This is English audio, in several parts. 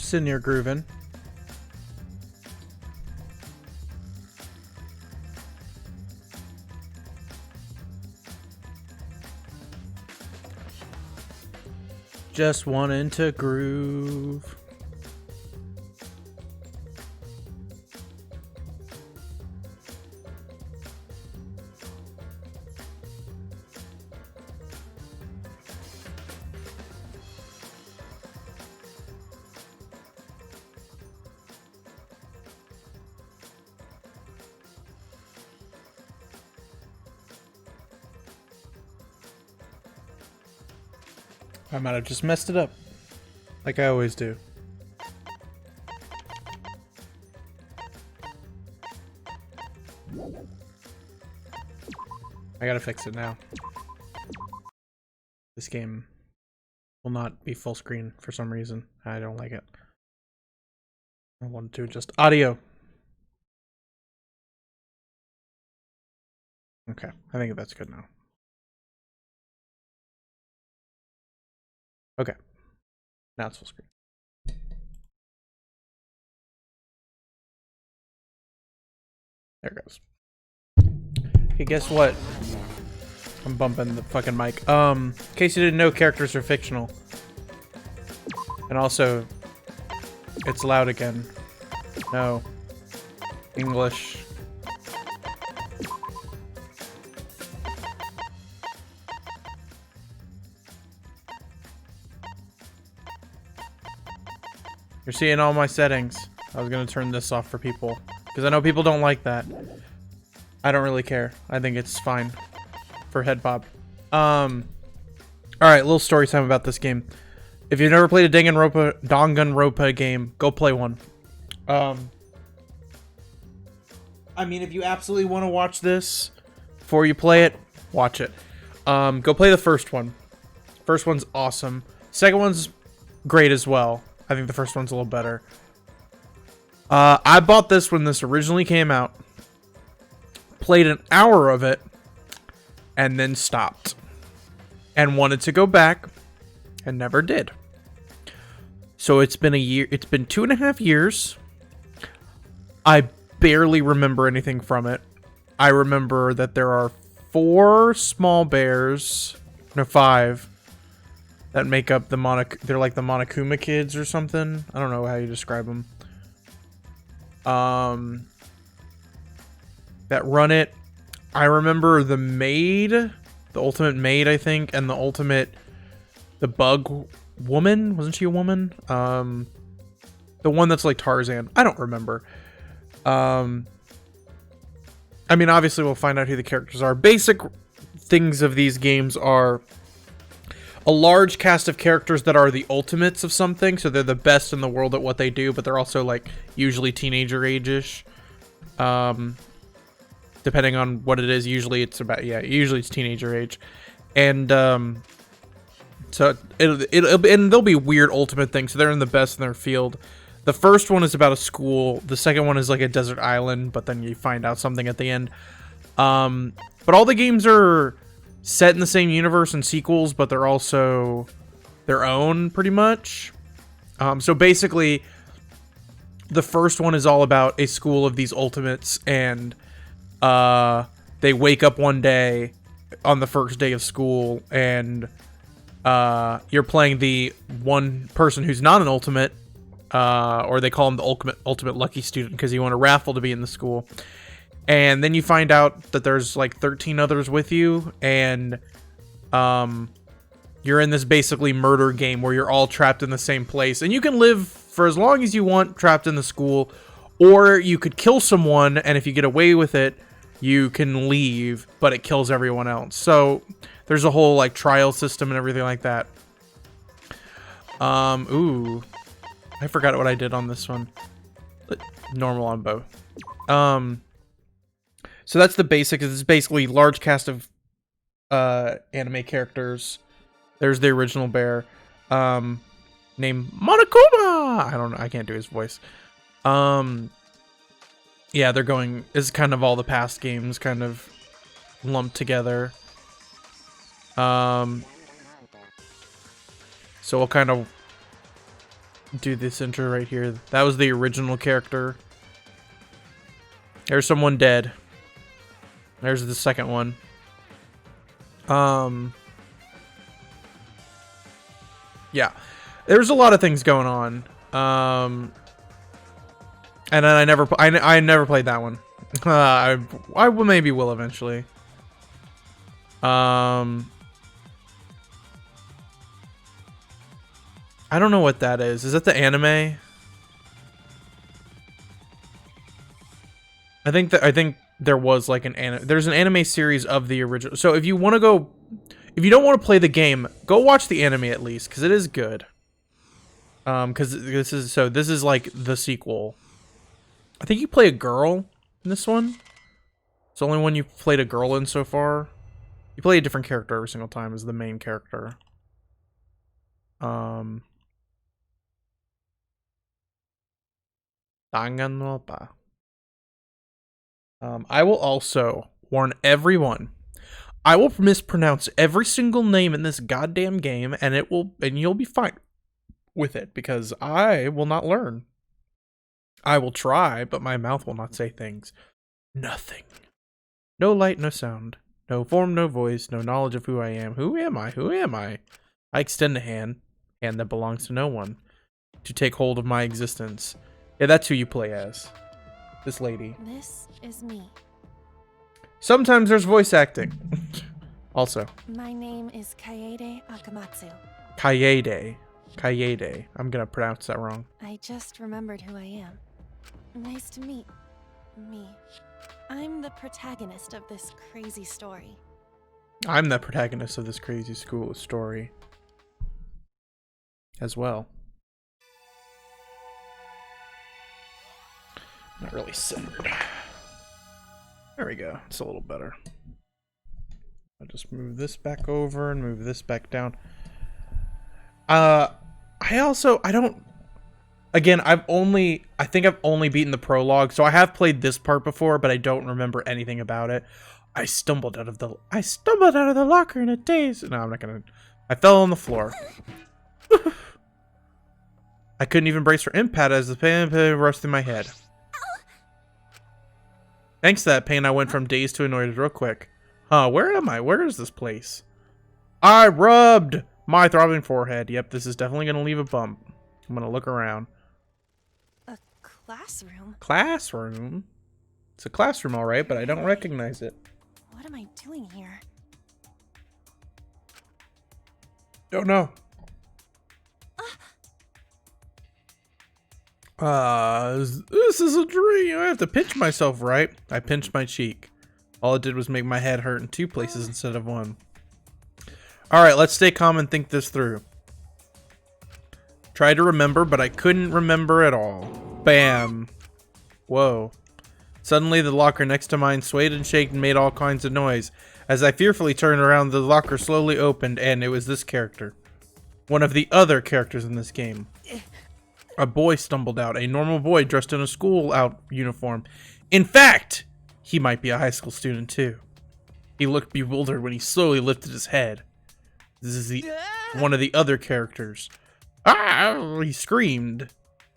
sitting here grooving. Just wanting to groove. I might have just messed it up, like I always do. I gotta fix it now. This game will not be full screen for some reason. I don't like it. I wanted to adjust audio. Okay, I think that's good now. Okay, now it's full screen. There it goes. Okay, guess what? I'm bumping the fucking mic. In case you didn't know, characters are fictional. And also, it's loud again. No. English. You're seeing all my settings. I was gonna turn this off for people, because I know people don't like that. I don't really care. I think it's fine for head pop. Alright, little story time about this game. If you've never played a Danganronpa game, go play one. I mean, if you absolutely want to watch this before you play it, watch it. Go play the first one. First one's awesome. Second one's great as well. I think the first one's a little better. I bought this when this originally came out. Played an hour of it. And then stopped. And wanted to go back. And never did. So it's been a year. It's been 2.5 years. I barely remember anything from it. I remember that there are 4 small bears. No, 5. That make up the they're like the Monokuma kids or something. I don't know how you describe them. That run it. I remember the maid, the ultimate maid, I think, and the bug woman. Wasn't she a woman? The one that's like Tarzan. I don't remember. I mean, obviously we'll find out who the characters are. Basic things of these games are a large cast of characters that are the ultimates of something, so they're the best in the world at what they do, but they're also like usually teenager age-ish. Depending on what it is, usually it's teenager age. And so and they'll be weird ultimate things, so they're in the best in their field. The first one is about a school, the second one is like a desert island, but then you find out something at the end. But all the games are set in the same universe and sequels, but they're also their own, pretty much. So basically, the first one is all about a school of these ultimates, and they wake up one day on the first day of school, and you're playing the one person who's not an ultimate, or they call him the ultimate lucky student because he won a raffle to be in the school. And then you find out that there's like 13 others with you, and you're in this basically murder game where you're all trapped in the same place, and you can live for as long as you want trapped in the school, or you could kill someone, and if you get away with it, you can leave, but it kills everyone else. So there's a whole like trial system and everything like that. Ooh, I forgot what I did on this one. Normal on both. So that's the basics. It's basically large cast of anime characters. There's the original bear, named Monokuma. I don't know. I can't do his voice. Yeah, they're going. It's kind of all the past games kind of lumped together. So we'll kind of do this intro right here. That was the original character. There's someone dead. There's the second one. Yeah. There's a lot of things going on. And then I never played that one. I maybe will eventually. I don't know what that is. Is that the anime? I think there was like there's an anime series of the original. So if you want to go, if you don't want to play the game, go watch the anime at least, because it is good. Because this is like the sequel. I think you play a girl in this one. It's the only one you've played a girl in so far. You play a different character every single time as the main character. Danganronpa. I will also warn everyone. I will mispronounce every single name in this goddamn game, and you'll be fine with it, because I will not learn. I will try, but my mouth will not say things. Nothing. No light, no sound. No form, no voice, no knowledge of who I am. Who am I? Who am I? I extend a hand that belongs to no one, to take hold of my existence. Yeah, that's who you play as. This lady. This is me. Sometimes there's voice acting. Also. My name is Kaede Akamatsu. Kaede. I'm gonna pronounce that wrong. I just remembered who I am. Nice to meet me. I'm the protagonist of this crazy story. I'm the protagonist of this crazy story. As well. Not really centered. There we go. It's a little better. I'll just move this back over and move this back down. I don't... Again, I think I've only beaten the prologue, so I have played this part before, but I don't remember anything about it. I stumbled out of the locker in a daze. No, I'm not gonna... I fell on the floor. I couldn't even brace for impact as the pain rushed through my head. Thanks to that pain, I went from dazed to annoyed real quick. Huh, where am I? Where is this place? I rubbed my throbbing forehead. Yep, this is definitely going to leave a bump. I'm going to look around. A classroom? Classroom? It's a classroom, all right, but I don't recognize it. What am I doing here? Don't know. This is a dream. I have to pinch myself, right? I pinched my cheek. All it did was make my head hurt in 2 places instead of 1. Alright, let's stay calm and think this through. Tried to remember, but I couldn't remember at all. Bam. Whoa. Suddenly, the locker next to mine swayed and shook and made all kinds of noise. As I fearfully turned around, the locker slowly opened, and it was this character. One of the other characters in this game. A boy stumbled out, a normal boy dressed in a school-out uniform. In fact, he might be a high school student too. He looked bewildered when he slowly lifted his head. This is one of the other characters. Ah! He screamed,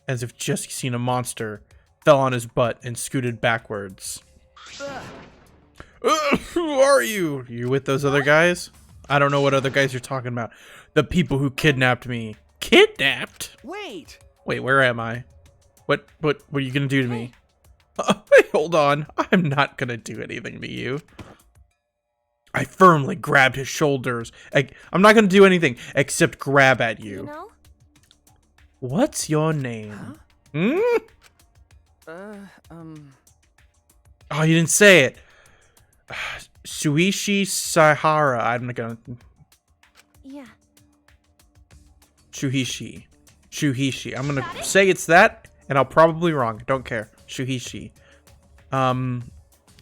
as if just seen a monster, fell on his butt, and scooted backwards. Who are you? You with those other guys? I don't know what other guys you're talking about. The people who kidnapped me. Kidnapped? Wait, where am I? What are you gonna do to me? Wait, hold on. I'm not gonna do anything to you. I firmly grabbed his shoulders. I'm not gonna do anything except grab at you. You know? What's your name? Huh? Oh, you didn't say it. Shuichi Sahara. I'm not gonna... Yeah. Shuichi. I'm gonna say it's that, and I'll probably wrong. Don't care. Shuichi.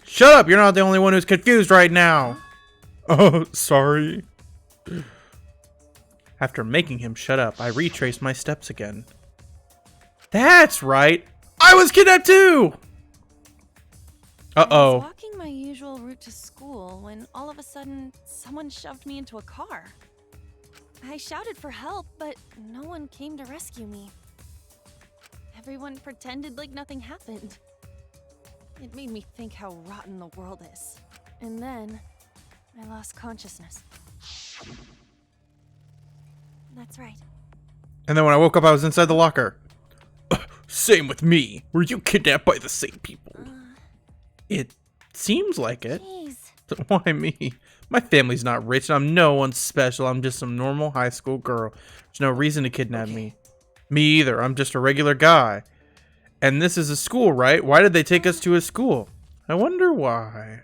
Shut up! You're not the only one who's confused right now. Oh, sorry. After making him shut up, I retraced my steps again. That's right. I was kidnapped too! I was Uh-oh. walking my usual route to school when all of a sudden someone shoved me into a car. I shouted for help, but no one came to rescue me. everyone pretended like nothing happened. It made me think how rotten the world is. And then, I lost consciousness. That's right. And then when I woke up, I was inside the locker. Same with me. Were you kidnapped by the same people? It seems like it. Jeez. Why me? My family's not rich, and I'm no one special. I'm just some normal high school girl. There's no reason to kidnap me. Me either. I'm just a regular guy. And this is a school, right? Why did they take us to a school? I wonder why.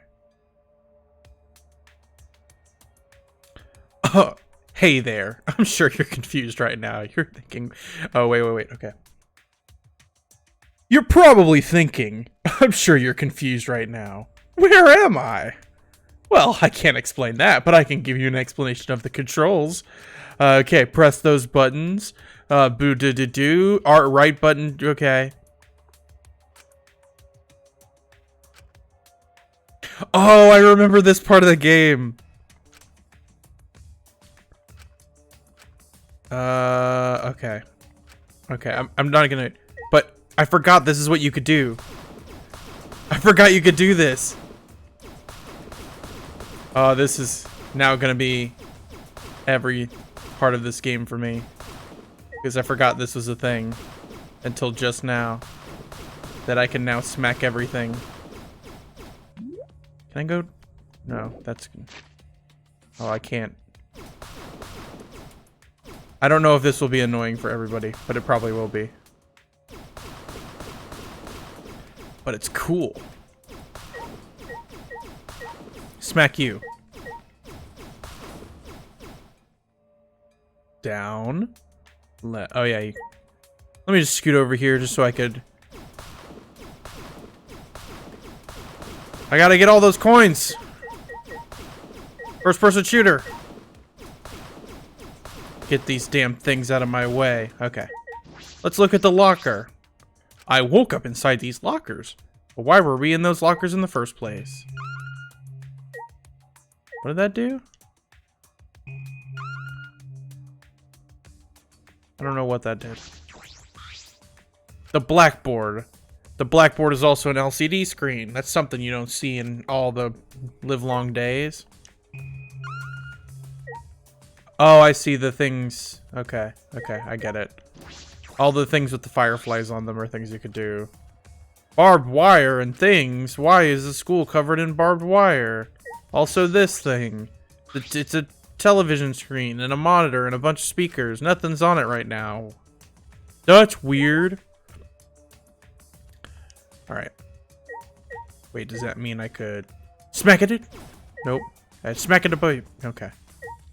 Oh, hey there. I'm sure you're confused right now. You're thinking, oh, wait. Okay. You're probably thinking, I'm sure you're confused right now. Where am I? Well, I can't explain that, but I can give you an explanation of the controls. Okay, press those buttons. Boo-do-do-do. Right button. Okay. Oh, I remember this part of the game. Okay. Okay, I'm not gonna... But I forgot this is what you could do. I forgot you could do this. Oh, this is now gonna be every part of this game for me. Because I forgot this was a thing. Until just now. That I can now smack everything. Can I go? No, that's... Oh, I can't. I don't know if this will be annoying for everybody, but it probably will be. But it's cool. Smack you. Down. Oh, yeah. Let me just scoot over here just so I could... I gotta get all those coins. First person shooter. Get these damn things out of my way. Okay. Let's look at the locker. I woke up inside these lockers. But why were we in those lockers in the first place? What did that do? I don't know what that did. The blackboard. The blackboard is also an LCD screen. That's something you don't see in all the livelong days. Oh, I see the things. Okay, I get it. All the things with the fireflies on them are things you could do. Barbed wire and things. Why is the school covered in barbed wire? Also this thing. It's a television screen and a monitor and a bunch of speakers. Nothing's on it right now. That's weird. Alright. Wait, does that mean I could smack it? Nope. Smack it a okay.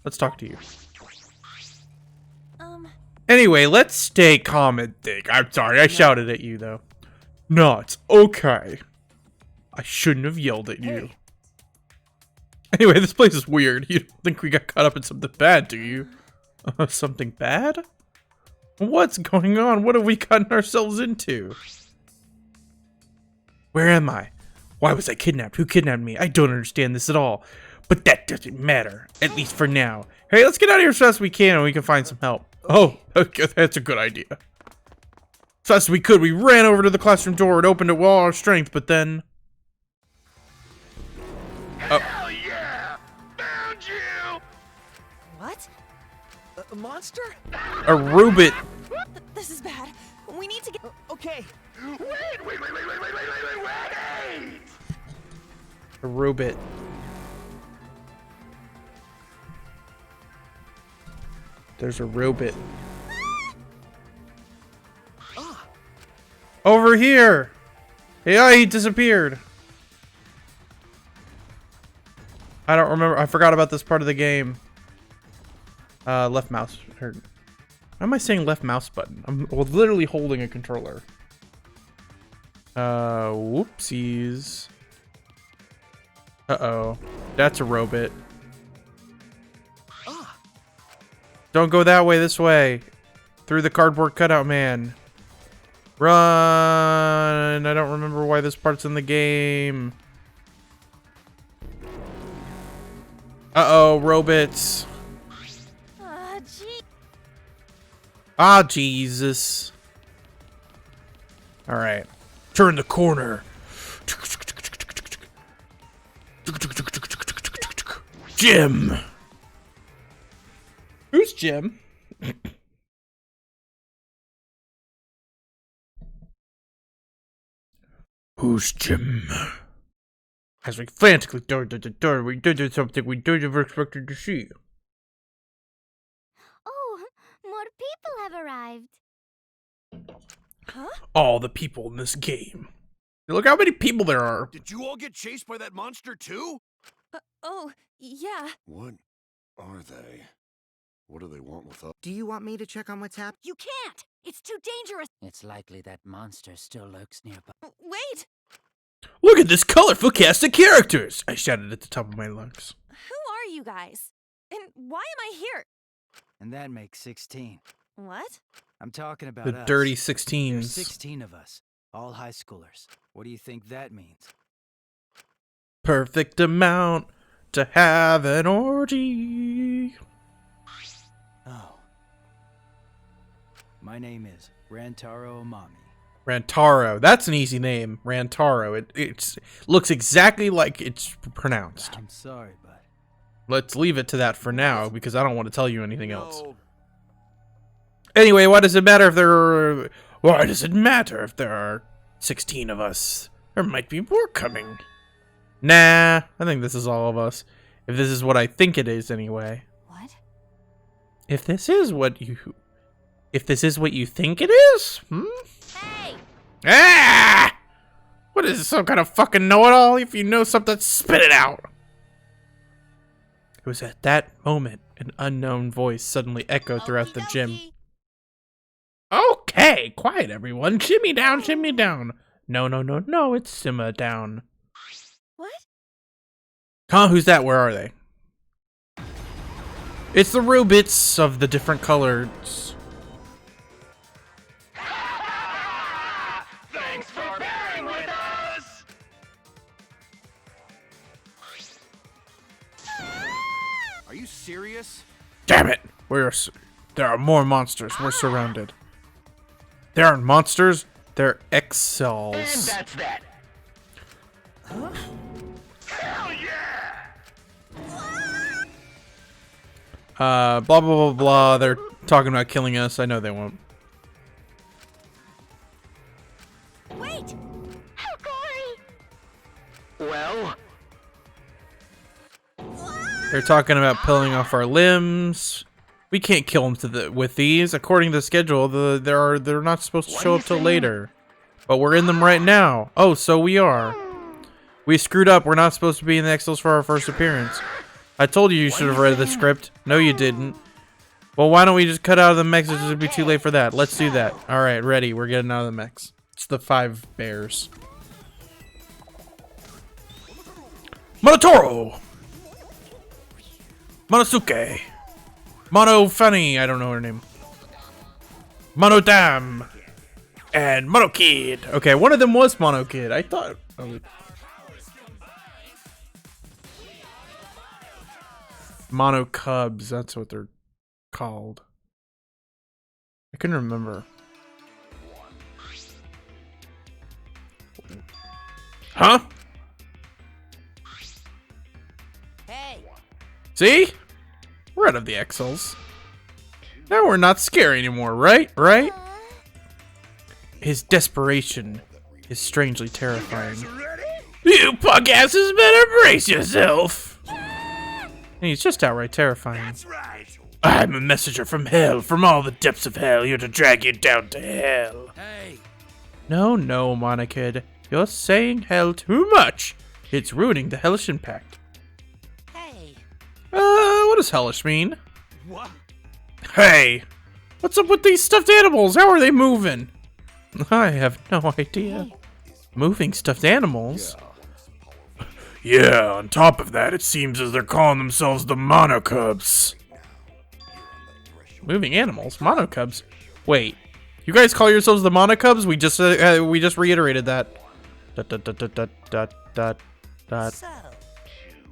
Let's talk to you. Anyway, let's stay calm and think. I'm sorry, I shouted at you though. No, it's okay. I shouldn't have yelled at you. Anyway, this place is weird. You don't think we got caught up in something bad, do you? Something bad? What's going on? What have we gotten ourselves into? Where am I? Why was I kidnapped? Who kidnapped me? I don't understand this at all. But that doesn't matter, at least for now. Hey, let's get out of here as fast as we can and we can find some help. Oh, okay, that's a good idea. As fast as we could, we ran over to the classroom door and opened it with all our strength, but then... Hell yeah! Found you! What? A monster? A Rubit. This is bad. We need to get... Okay. Wait! A Rubit. There's a Rubit. Over here! Yeah, he disappeared. I don't remember. I forgot about this part of the game. Left mouse. Why am I saying left mouse button? I'm literally holding a controller. Whoopsies. Uh-oh. That's a robot. Don't go that way, this way. Through the cardboard cutout man. Run! I don't remember why this part's in the game. Uh-oh, robots. Gee. Ah, Jesus. All right. Turn the corner. Jim. Who's Jim? Who's Jim? As we frantically darted at the door, we did something we didn't ever expected to see. Oh, more people have arrived. Huh? All the people in this game. Look how many people there are. Did you all get chased by that monster too? Oh, yeah. What are they? What do they want with us? Do you want me to check on what's happening? You can't. It's too dangerous. It's likely that monster still lurks nearby. Wait. Look at this colorful cast of characters! I shouted at the top of my lungs. Who are you guys? And why am I here? And that makes 16. What? I'm talking about The us. dirty There's 16s. 16 of us, all high schoolers. What do you think that means? Perfect amount to have an orgy. Oh. My name is Rantaro Amami. Rantaro. That's an easy name. Rantaro. It looks exactly like it's pronounced. I'm sorry, but Let's leave it to that for now, because I don't want to tell you anything else. Anyway, why does it matter if there are 16 of us? There might be more coming. Nah, I think this is all of us. If this is what I think it is anyway. What? If this is what you think it is? Hey! Ah! What is this, some kind of fucking know-it-all? If you know something, spit it out. It was at that moment an unknown voice suddenly echoed throughout the gym. Okay, quiet everyone. Shimmy down, shimmy down. No, it's simmer down. What? Huh, who's that? Where are they? It's the Rubits of the different colors. Thanks for bearing with us! Are you serious? Damn it! There are more monsters. We're surrounded. There aren't monsters. They're Excels. that's that. Hell yeah! Blah, blah, blah, blah. They're talking about killing us. I know they won't. Wait! Well, They're talking about peeling off our limbs. We can't kill them with these. According to the schedule, they're not supposed to show up till later. But we're in them right now. Oh, so we are. We screwed up. We're not supposed to be in the Excels for our first appearance. I told you should have read the script. No, you didn't. Well, why don't we just cut out of the mechs? It would be too late for that. Let's do that. All right, ready. We're getting out of the mechs. It's the 5 bears. Monotoro! Monosuke! Mono Funny, I don't know her name. Mono Dam! And Mono Kid! Okay, one of them was Mono Kid. I thought... Mono Cubs, that's what they're called. I couldn't remember. Huh? Hey! See? We're out of the Excels. Now we're not scary anymore, right? Right? His desperation is strangely terrifying. ready? You punk asses better brace yourself! And he's just outright terrifying. That's right. I'm a messenger from hell, from all the depths of hell, here to drag you down to hell. Hey! No, Monokid. You're saying hell too much. It's ruining the hellish impact. Hey! What does hellish mean? What? Hey! What's up with these stuffed animals? How are they moving? I have no idea. Moving stuffed animals? Yeah, on top of that, it seems as they're calling themselves the Monocubs. Moving animals? Monocubs? Wait, you guys call yourselves the Monocubs? We just reiterated that. So,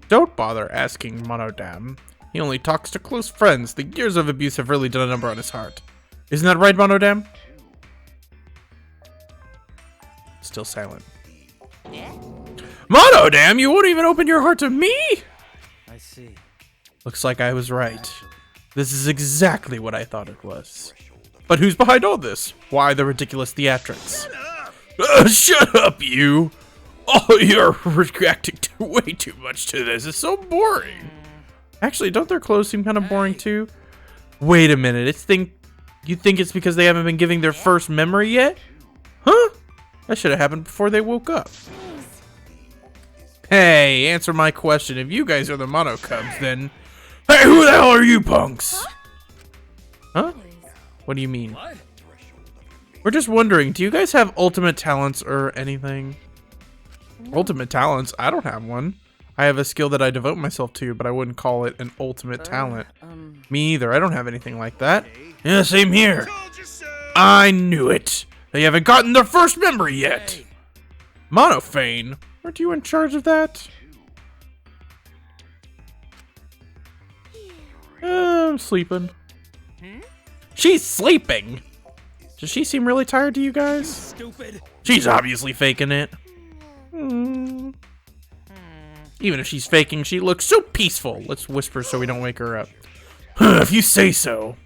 Don't bother asking Monodam. He only talks to close friends. The years of abuse have really done a number on his heart. Isn't that right, Monodam? Still silent. Yeah? Mono, damn, you won't even open your heart to me? I see. Looks like I was right. This is exactly what I thought it was. But who's behind all this? Why the ridiculous theatrics? Shut up, you! Oh, you're reacting way too much to this. It's so boring. Actually, don't their clothes seem kind of boring too? Wait a minute. You think it's because they haven't been giving their first memory yet? Huh? That should have happened before they woke up. Hey, answer my question. If you guys are the Mono Cubs, then... Hey, who the hell are you punks? Huh? What do you mean? We're just wondering, do you guys have ultimate talents or anything? Ultimate talents? I don't have one. I have a skill that I devote myself to, but I wouldn't call it an ultimate talent. Me either. I don't have anything like that. Yeah, same here. I knew it. They haven't gotten their first memory yet. Monophane, aren't you in charge of that? I'm sleeping. She's sleeping. Does she seem really tired to you guys? Stupid. She's obviously faking it. Even if she's faking, she looks so peaceful. Let's whisper so we don't wake her up. If you say so.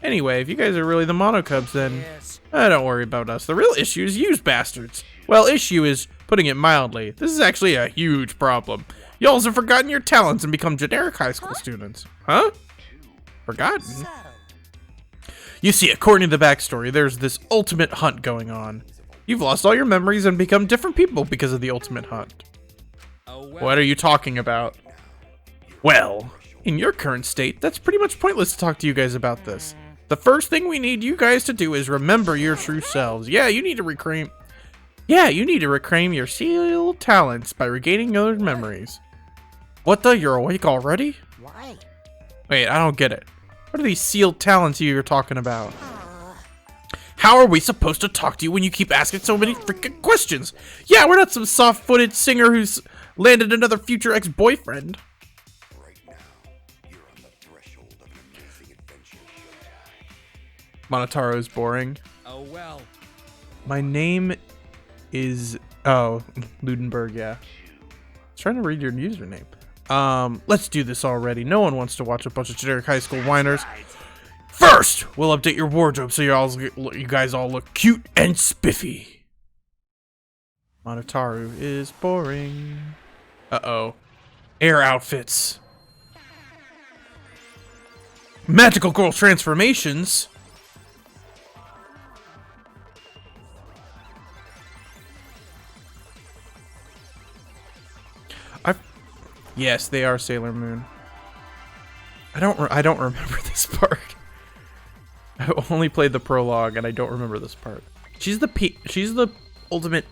Anyway, if you guys are really the Mono Cubs, then don't worry about us. The real issue is you bastards. Well, issue is, putting it mildly, this is actually a huge problem. Y'all have forgotten your talents and become generic high school students. Huh? Forgotten? So, You see, according to the backstory, there's this ultimate hunt going on. You've lost all your memories and become different people because of the ultimate hunt. What are you talking about? Well, in your current state, that's pretty much pointless to talk to you guys about this. The first thing we need you guys to do is remember your true selves. Yeah, you need to reclaim your sealed talents by regaining those memories. What the? You're awake already? why? Wait, I don't get it. What are these sealed talents you're talking about? How are we supposed to talk to you when you keep asking so many freaking questions? Yeah, we're not some soft-footed singer who's landed another future ex-boyfriend. Right now, you're on the threshold of an amazing adventure. Monotaro's boring. Oh well. My name is... Oh, Ludenberg, yeah. I was trying to read your username. Let's do this already. No one wants to watch a bunch of generic high school whiners. First, we'll update your wardrobe so you guys all look cute and spiffy. Monotaru is boring. Uh-oh. Air outfits. Magical girl transformations. Yes, they are Sailor Moon. I don't remember this part. I only played the prologue and I don't remember this part. She's the ultimate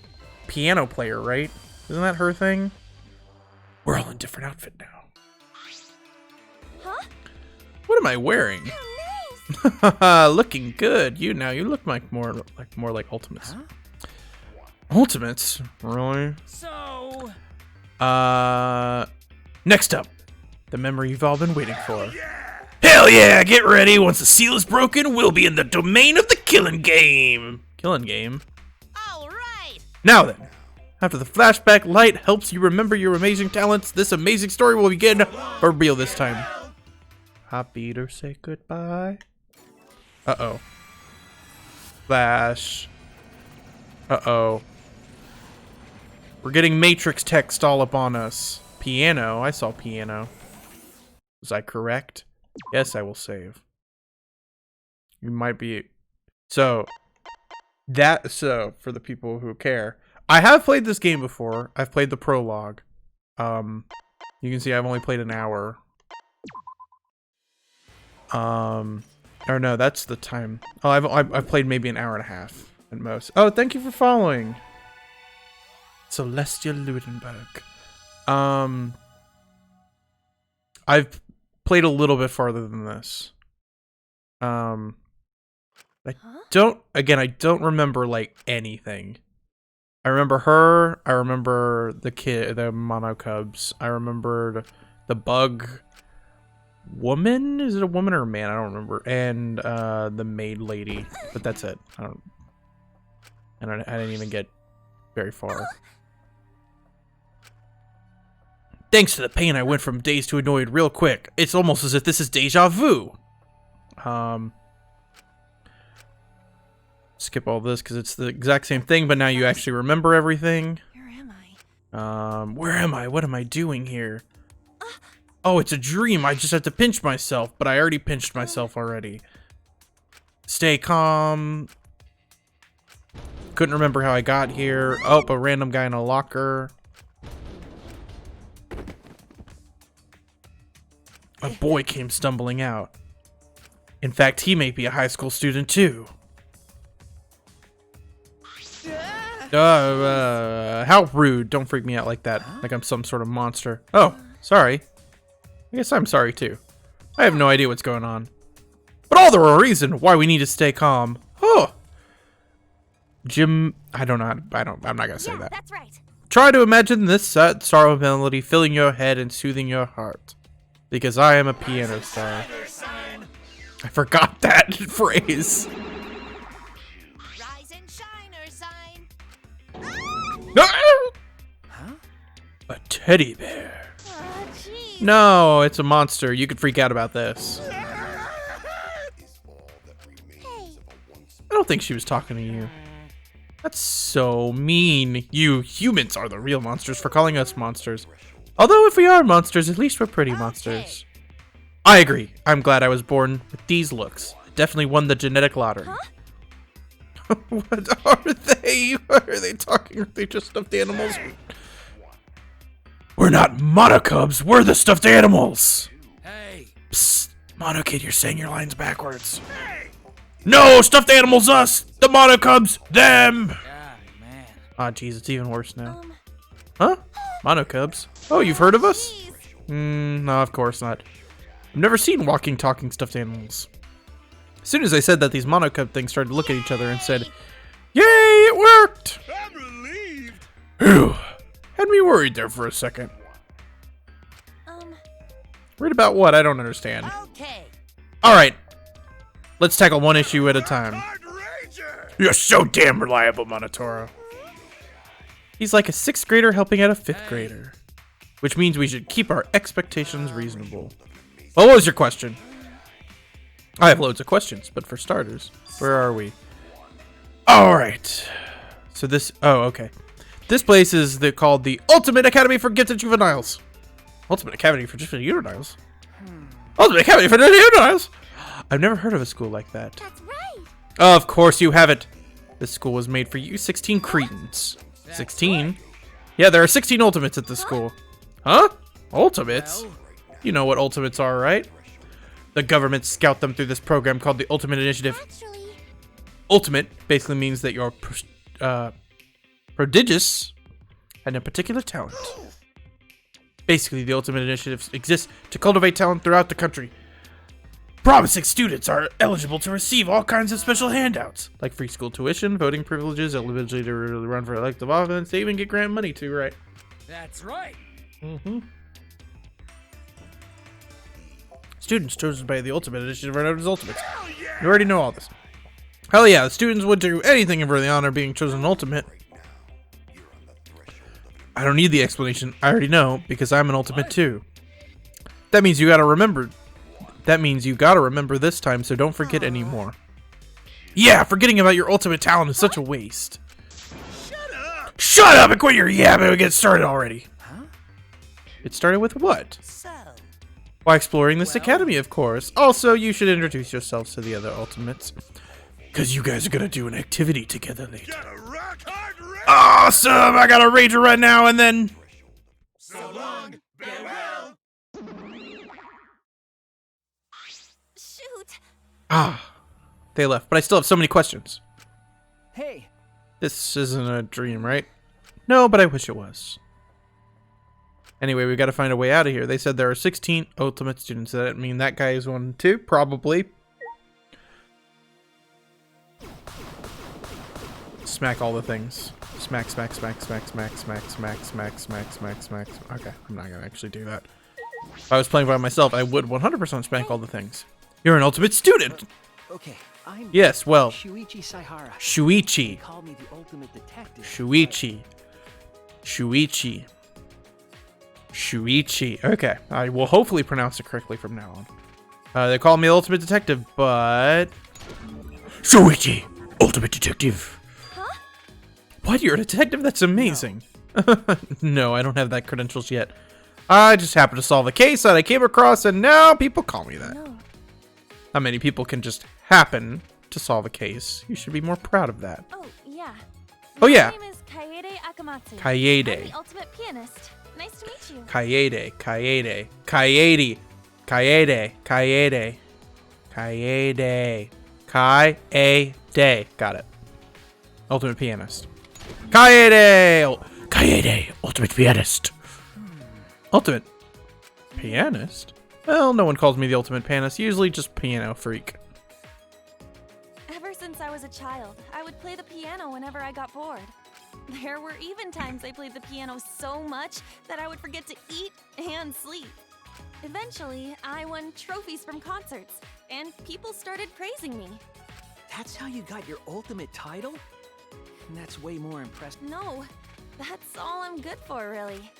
piano player, right? Isn't that her thing? We're all in different outfit now. Huh? What am I wearing? Looking good. You look more like Ultimates. Huh? Ultimates? Really? So. Next up, the memory you've all been waiting for. Hell yeah! Get ready. Once the seal is broken, we'll be in the domain of the killing game. Killing game. All right. Now then, after the flashback light helps you remember your amazing talents, this amazing story will begin for real this time. Happy to say goodbye. Uh-oh. Flash. Uh-oh. We're getting Matrix text all up on us. Piano. I saw piano. Was I correct? Yes, I will save. You might be... So, for the people who care, I have played this game before. I've played the prologue. You can see I've only played an hour. Or no, that's the time. Oh, I've played maybe an hour and a half at most. Oh, thank you for following. Celestia Ludenberg. I've played a little bit farther than this. I don't remember like anything. I remember her, I remember the Mono Cubs, I remembered the bug woman? Is it a woman or a man? I don't remember. And the maid lady. But that's it. And And I didn't even get very far. Thanks to the pain, I went from dazed to annoyed real quick. It's almost as if this is deja vu. Skip all this because it's the exact same thing, but now you actually remember everything. Where am I? Where am I? What am I doing here? Oh, it's a dream. I just have to pinch myself, but I already pinched myself already. Stay calm. Couldn't remember how I got here. Oh, a random guy in a locker. A boy came stumbling out. In fact, he may be a high school student too. How rude. Don't freak me out like that. Like I'm some sort of monster. Oh, sorry. I guess I'm sorry too. I have no idea what's going on. But all the more reason why we need to stay calm. Oh. Jim, I don't know. I'm not gonna say that. That's right. Try to imagine this sad sorrow melody filling your head and soothing your heart. Because I am a piano star. I forgot that phrase. Rise and shine or sign. Huh? A teddy bear. Oh, jeez. No, it's a monster. You could freak out about this. Is all that remains of a once I don't think she was talking to you. That's so mean. You humans are the real monsters for calling us monsters. Although if we are monsters, at least we're pretty monsters. I agree. I'm glad I was born with these looks. Definitely won the genetic lottery. Huh? What are they? What are they talking? Are they just stuffed animals? We're not monocubs. We're the stuffed animals. Hey. Psst. Monokid, you're saying your lines backwards. No, stuffed animals, us. The monocubs, them. God, man. Ah, jeez, it's even worse now. Um, Huh? Monocubs? Oh, you've heard of us? jeez. No, of course not. I've never seen walking, talking stuffed animals. As soon as I said that, these monocub things started to look at each other and said, "Yay, it worked!" I'm relieved. Phew. Had me worried there for a second. Worried about what? I don't understand. Okay. Alright. Let's tackle one issue at a time. Hard Ranger. You're so damn reliable, Monotoro. He's like a 6th grader helping out a 5th grader. Which means we should keep our expectations reasonable. Well, what was your question? I have loads of questions, but for starters, where are we? Alright. So this... Oh, okay. This place is called the Ultimate Academy for Gifted Juveniles. Ultimate Academy for Gifted Juveniles? Ultimate Academy for Gifted Juveniles? I've never heard of a school like that. That's right. Of course you haven't. This school was made for you 16 cretins. 16? Yeah, there are 16 ultimates at this school. Huh? Ultimates? Well, You know what ultimates are, right? The government scout them through this program called the Ultimate Initiative. Actually, Ultimate basically means that you're prodigious and a particular talent. Basically, the Ultimate Initiative exists to cultivate talent throughout the country. Promising students are eligible to receive all kinds of special handouts, like free school tuition, voting privileges, eligibility to run for elective office, they even get grant money too, right? that's right. Mm-hmm. Students chosen by the Ultimate Initiative are known as Ultimates. You already know all this. Hell yeah, the students would do anything for the honor of being chosen Ultimate. I don't need the explanation. I already know, because I'm an Ultimate too. That means you gotta remember. That means you gotta remember this time, so don't forget anymore. Yeah, forgetting about your ultimate talent is such a waste. Shut up and quit your yapping and get started already. Huh? It started with what? So, By exploring this academy, of course. Also, you should introduce yourselves to the other ultimates. Because you guys are gonna do an activity together later. Gotta rock hard Ranger. Awesome! I got a rager right now and then... So long, farewell. shoot. Ah, they left, but I still have so many questions. Hey. This isn't a dream, right? No, but I wish it was. Anyway, we gotta find a way out of here. They said there are 16 ultimate students. Does that mean that guy is one too? Probably. Smack all the things. Smack, smack, smack, smack, smack, smack, smack, smack, smack, smack, smack. Okay, I'm not gonna actually do that. If I was playing by myself, I would 100% smack all the things. You're an ultimate student! Okay, I'm Yes, well, Shuichi Saihara. They Shuichi. call me the ultimate detective. Shuichi. Shuichi. Okay, I will hopefully pronounce it correctly from now on. They call me the Ultimate Detective, but... Shuichi! Ultimate Detective. Huh? What? You're a detective? That's amazing. No, I don't have that credentials yet. I just happened to solve a case that I came across, and now people call me that. No. How many people can just happen to solve a case? You should be more proud of that. Oh, yeah. Oh, yeah. My name is Kaede Akamatsu. I'm Kaede. the ultimate pianist. Nice to meet you. Kaede. Got it. Ultimate pianist. Kaede, ultimate pianist. Ultimate pianist? Well, no one calls me the ultimate pianist. Usually just piano freak. Ever since I was a child, I would play the piano whenever I got bored. There were even times I played the piano so much that I would forget to eat and sleep. Eventually, I won trophies from concerts, and people started praising me. That's how you got your ultimate title? That's way more impressive. No, that's all I'm good for, really.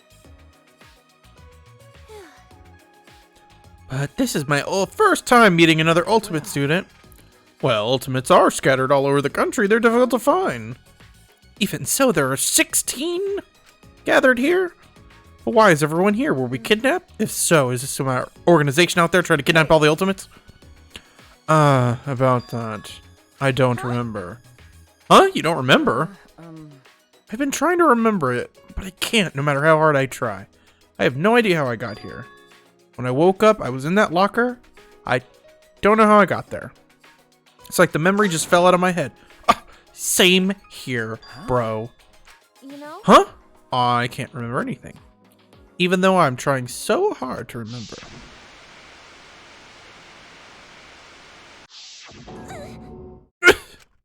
But this is my first time meeting another ultimate student. Well, ultimates are scattered all over the country. They're difficult to find. Even so, there are 16 gathered here. But why is everyone here? Were we kidnapped? If so, is this some organization out there trying to kidnap all the ultimates? About that. I don't remember. Huh? You don't remember? I've been trying to remember it, but I can't no matter how hard I try. I have no idea how I got here. When I woke up, I was in that locker. I don't know how I got there. It's like the memory just fell out of my head. Same here, bro. You know? Huh? I can't remember anything. Even though I'm trying so hard to remember.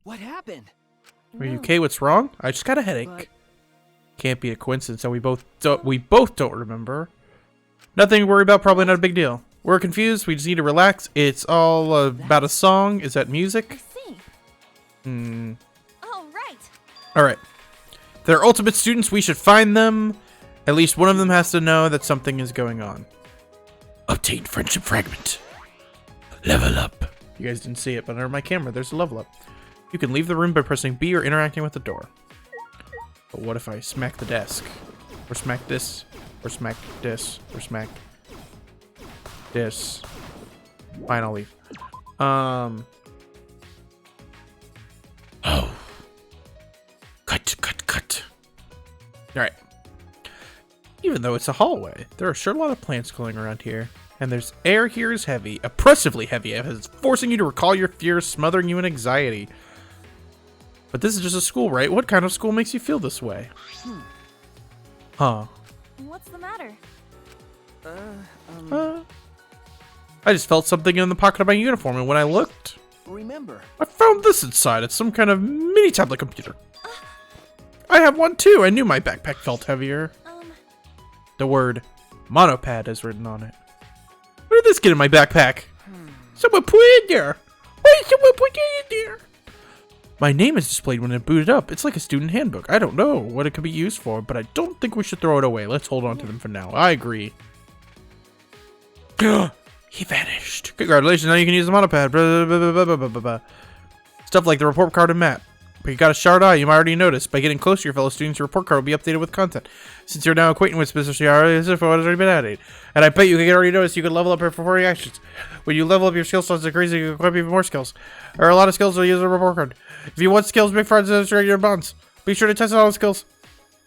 What happened? Are you okay? What's wrong? I just got a headache. But- Can't be a coincidence that we both don't remember. Nothing to worry about, probably not a big deal. We're confused, we just need to relax. It's all about a song. Is that I music? see. Hmm. Oh, right. Alright. They're ultimate students, we should find them. At least one of them has to know that something is going on. Obtain friendship fragment. Level up. You guys didn't see it, but under my camera, there's a level up. You can leave the room by pressing B or interacting with the door. But what if I smack the desk? Or smack this? Or smack this? Or smack this? Fine, I'll leave. Oh. Cut. Alright. Even though it's a hallway, there are sure a lot of plants going around here. And there's air here is heavy, oppressively heavy, as it's forcing you to recall your fears, smothering you in anxiety. But this is just a school, right? What kind of school makes you feel this way? Huh. What's the matter? I just felt something in the pocket of my uniform, and when I looked, Remember, I found this inside. It's some kind of mini tablet computer. I have one too. I knew my backpack felt heavier. The word monopad is written on it. Where did this get in my backpack? Someone put it in there. Why did someone put it in there? My name is displayed when it booted up. It's like a student handbook. I don't know what it could be used for, but I don't think we should throw it away. Let's hold on to them for now. I agree. He vanished. Congratulations, now you can use the monopad. Blah, blah, blah. Stuff like the report card and map. But you got a sharp eye, you might already notice. By getting close to your fellow students, your report card will be updated with content. Since you're now acquainted with specific areas, it has already been added. And I bet you can already notice you can level up here for 4 reactions. When you level up your skill slots increase, you can equip even more skills. There are a lot of skills to use a report card. If you want skills, make friends, and strengthen your bonds. Be sure to test all the skills.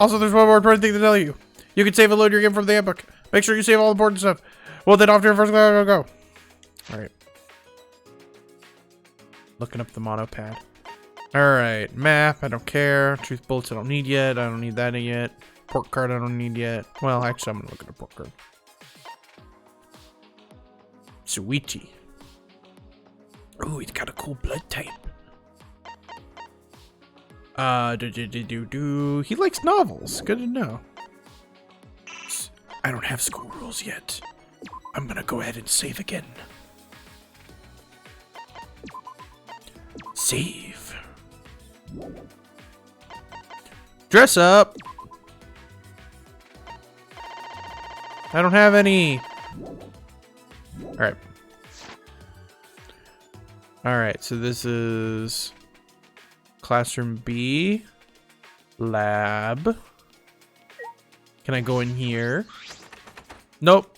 Also, there's one more important thing to tell you. You can save and load your game from the handbook. Make sure you save all the important stuff. Well, then off to your first go. Alright. Looking up the monopad. Alright, map, I don't care. Truth bullets, I don't need yet. I don't need that yet. Port card, I don't need yet. Well, actually, I'm gonna look at a port card. Suichi. Ooh, he's got a cool blood type. He likes novels. Good to know. I don't have school rules yet. I'm gonna go ahead and save again. Save. Dress up. I don't have any. Alright. Alright, so this is classroom B. Lab. Can I go in here? Nope.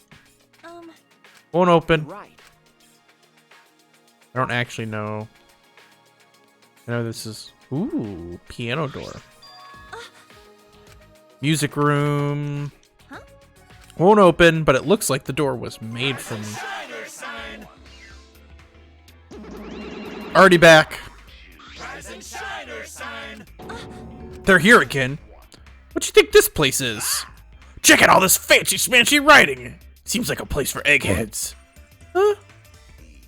Won't open. Right. I don't actually know. I know this is... Ooh, piano door. Music room. Won't open, but it looks like the door was made from... Already back. They're here again. What do you think this place is? Check out all this fancy smancy writing. Seems like a place for eggheads. Huh?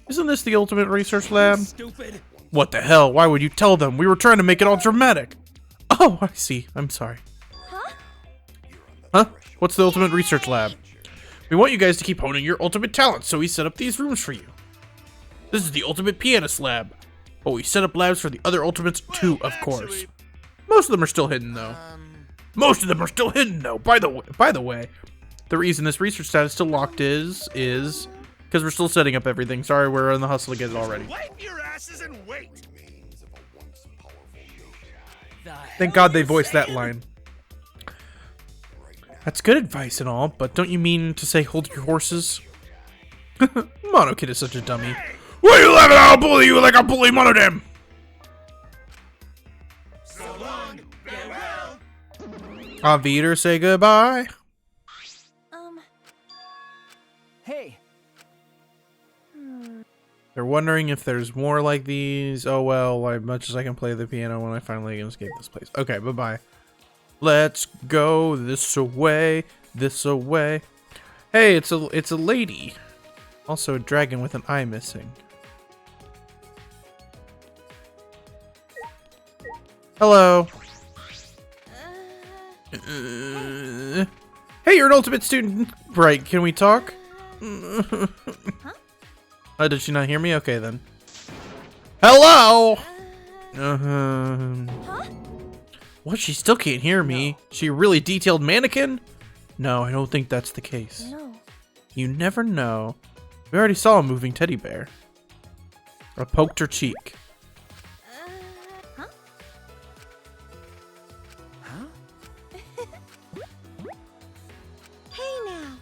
Isn't this the ultimate research lab? Stupid. What the hell? Why would you tell them? We were trying to make it all dramatic. Oh, I see. I'm sorry. Huh? What's the ultimate research lab? We want you guys to keep honing your ultimate talents, so we set up these rooms for you. This is the ultimate pianist lab. But we set up labs for the other ultimates too, of course. Most of them are still hidden, though. By the way, the reason this research status is still locked is because we're still setting up everything. Sorry, we're in the hustle to get it all ready. Wipe your asses and wait. Thank God they voiced that line. That's good advice and all, but don't you mean to say hold your horses? Mono Kid is such a dummy. What are you laughing at? I'll bully you like I bully Monodam. So long, farewell. Aviter, say goodbye. Hey. They're wondering if there's more like these. Oh well, as much as I can play the piano when I finally escape this place. Okay, bye-bye. Let's go this way, this way. Hey, it's a lady. Also a dragon with an eye missing. Hello. Hey, you're an ultimate student. Right, can we talk? Did she not hear me? Okay, then. Hello! What? She still can't hear me? She a really detailed mannequin? No, I don't think that's the case. No. You never know. We already saw a moving teddy bear. I poked her cheek. Hey now.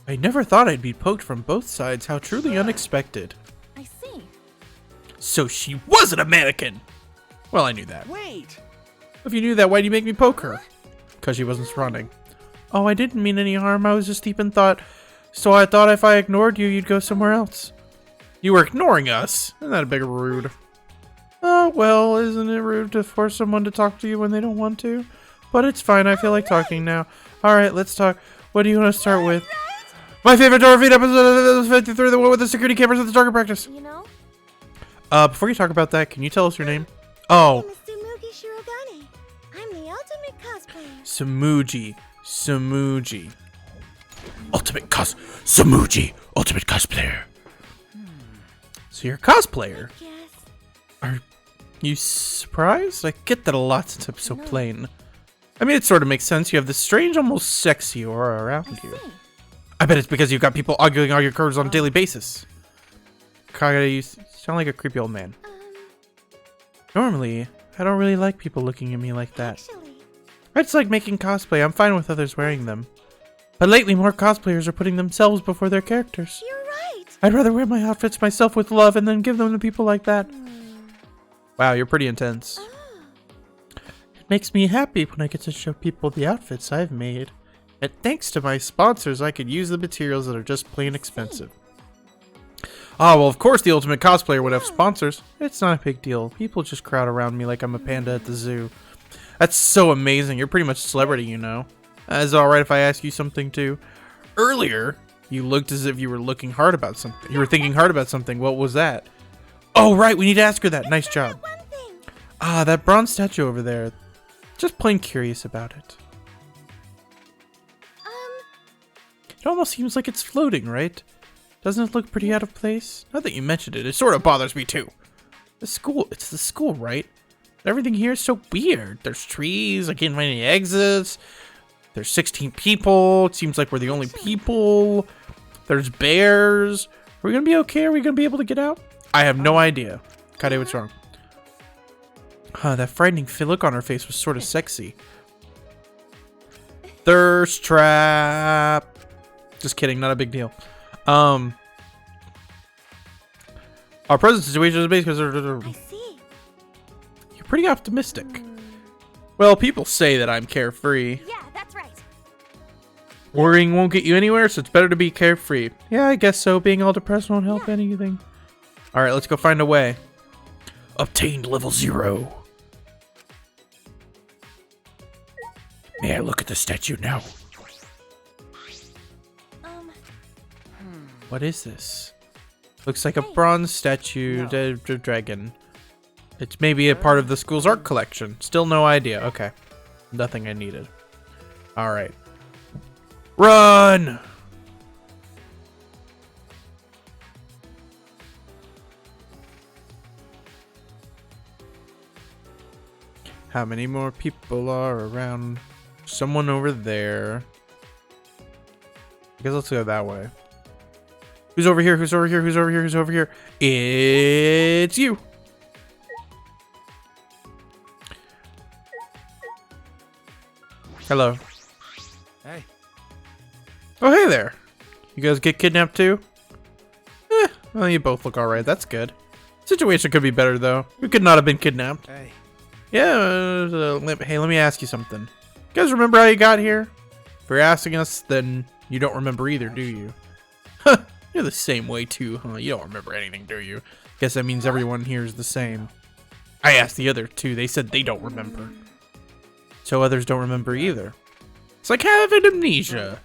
I never thought I'd be poked from both sides. How truly unexpected. I see. So she wasn't a mannequin! Well, I knew that. Wait. If you knew that, why'd you make me poke her? Because she wasn't responding. Oh, I didn't mean any harm. I was just deep in thought. So I thought if I ignored you, you'd go somewhere else. You were ignoring us? Isn't that a bit rude? Oh, well, isn't it rude to force someone to talk to you when they don't want to? But it's fine. I feel like talking now. Alright, let's talk. What do you want to start with? My favorite Dorothy episode of 53, the one with the security cameras at the target practice. You know? Before you talk about that, can you tell us your name? Oh. Tsumugi Shirogane. I'm the ultimate cosplayer. Samuji. Samuji, ultimate cosplayer. So you're a cosplayer. Yes. Are you surprised? I get that a lot since I'm so plain. I mean, it sort of makes sense. You have this strange, almost sexy aura around you. I bet it's because you've got people arguing all your curves on a daily basis. Kagura, you sound like a creepy old man. Normally, I don't really like people looking at me like that. Actually, I just like making cosplay. I'm fine with others wearing them. But lately, more cosplayers are putting themselves before their characters. you're right. I'd rather wear my outfits myself with love and then give them to people like that. Wow, you're pretty intense. It makes me happy when I get to show people the outfits I've made. And thanks to my sponsors, I could use the materials that are just plain expensive. Ah, well, of course the ultimate cosplayer would have sponsors. It's not a big deal. People just crowd around me like I'm a panda at the zoo. That's so amazing. You're pretty much a celebrity, you know. Is it alright if I ask you something too? Earlier, you looked as if you were looking hard about something. You were thinking hard about something. What was that? Oh, right. We need to ask her that. Nice job. One thing. Ah, that bronze statue over there. Just plain curious about it. It almost seems like it's floating, right? Doesn't it look pretty out of place? Now that you mentioned it, it sort of bothers me too. It's the school, right? Everything here is so weird. There's trees, I can't find any exits. There's 16 people. It seems like we're the only people. There's bears. Are we gonna be okay? Are we gonna be able to get out? I have no idea. Kade, what's wrong? Huh, that frightening look on her face was sort of sexy. Thirst trap. Just kidding, not a big deal. Our present situation is basically... I see. You're pretty optimistic. Well, people say that I'm carefree. Yeah, that's right. Worrying won't get you anywhere, so it's better to be carefree. Yeah, I guess so. Being all depressed won't help anything. Alright, let's go find a way. Obtained level 0. May I look at the statue now? What is this? Looks like a bronze statue dragon. It's maybe a part of the school's art collection. Still no idea. Okay. Nothing I needed. Alright. Run! How many more people are around? Someone over there. I guess let's go that way. Who's over here? Who's over here? Who's over here? Who's over here? It's you. Hello. Hey. Oh, hey there. You guys get kidnapped too? Well, you both look alright. That's good. Situation could be better, though. We could not have been kidnapped. Hey. Yeah, hey, let me ask you something. You guys remember how you got here? If you're asking us, then you don't remember either, do you? Huh, you're the same way too, huh? You don't remember anything, do you? Guess that means everyone here is the same. I asked the other two, they said they don't remember. So others don't remember either. It's like having amnesia.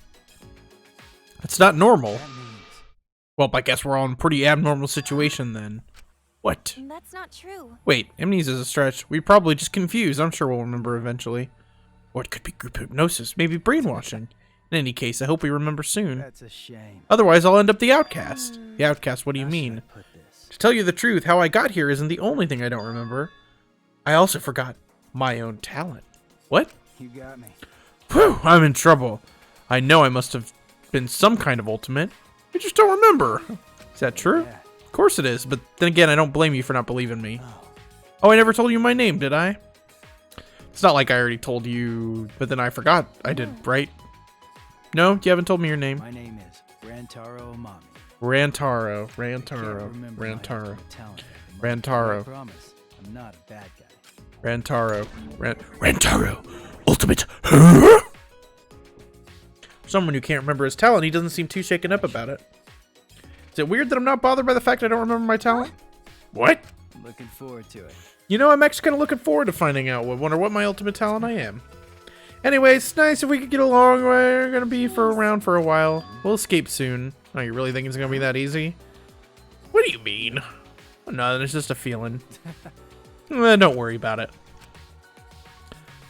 That's not normal. Well, I guess we're all in a pretty abnormal situation then. What? That's not true. Wait, amnesia is a stretch. We probably just confused. I'm sure we'll remember eventually. Or it could be group hypnosis, maybe brainwashing. In any case, I hope we remember soon. That's a shame. Otherwise, I'll end up the outcast. The outcast, what do you mean? Put this. To tell you the truth, how I got here isn't the only thing I don't remember. I also forgot my own talent. What? You got me. Whew, I'm in trouble. I know I must have been some kind of ultimate. I just don't remember. Is that true? Yeah. Of course it is, but then again, I don't blame you for not believing me. Oh, I never told you my name, did I? It's not like I already told you, but then I forgot I did, right? No, you haven't told me your name. My name is Rantaro Omami. Rantaro. Can't remember my Rantaro. ultimate talent. Rantaro. I promise, I'm not a bad guy. Rantaro. Rantaro. Ultimate. Huh? Someone who can't remember his talent, he doesn't seem too shaken up about it. Is it weird that I'm not bothered by the fact I don't remember my talent? What? Looking forward to it. You know, I'm actually kind of looking forward to finding out. Wonder what my ultimate talent I am. Anyways, it's nice if we could get along. We're gonna be around for a while. We'll escape soon. Oh, you really think it's gonna be that easy? What do you mean? Oh, no, it's just a feeling. Don't worry about it.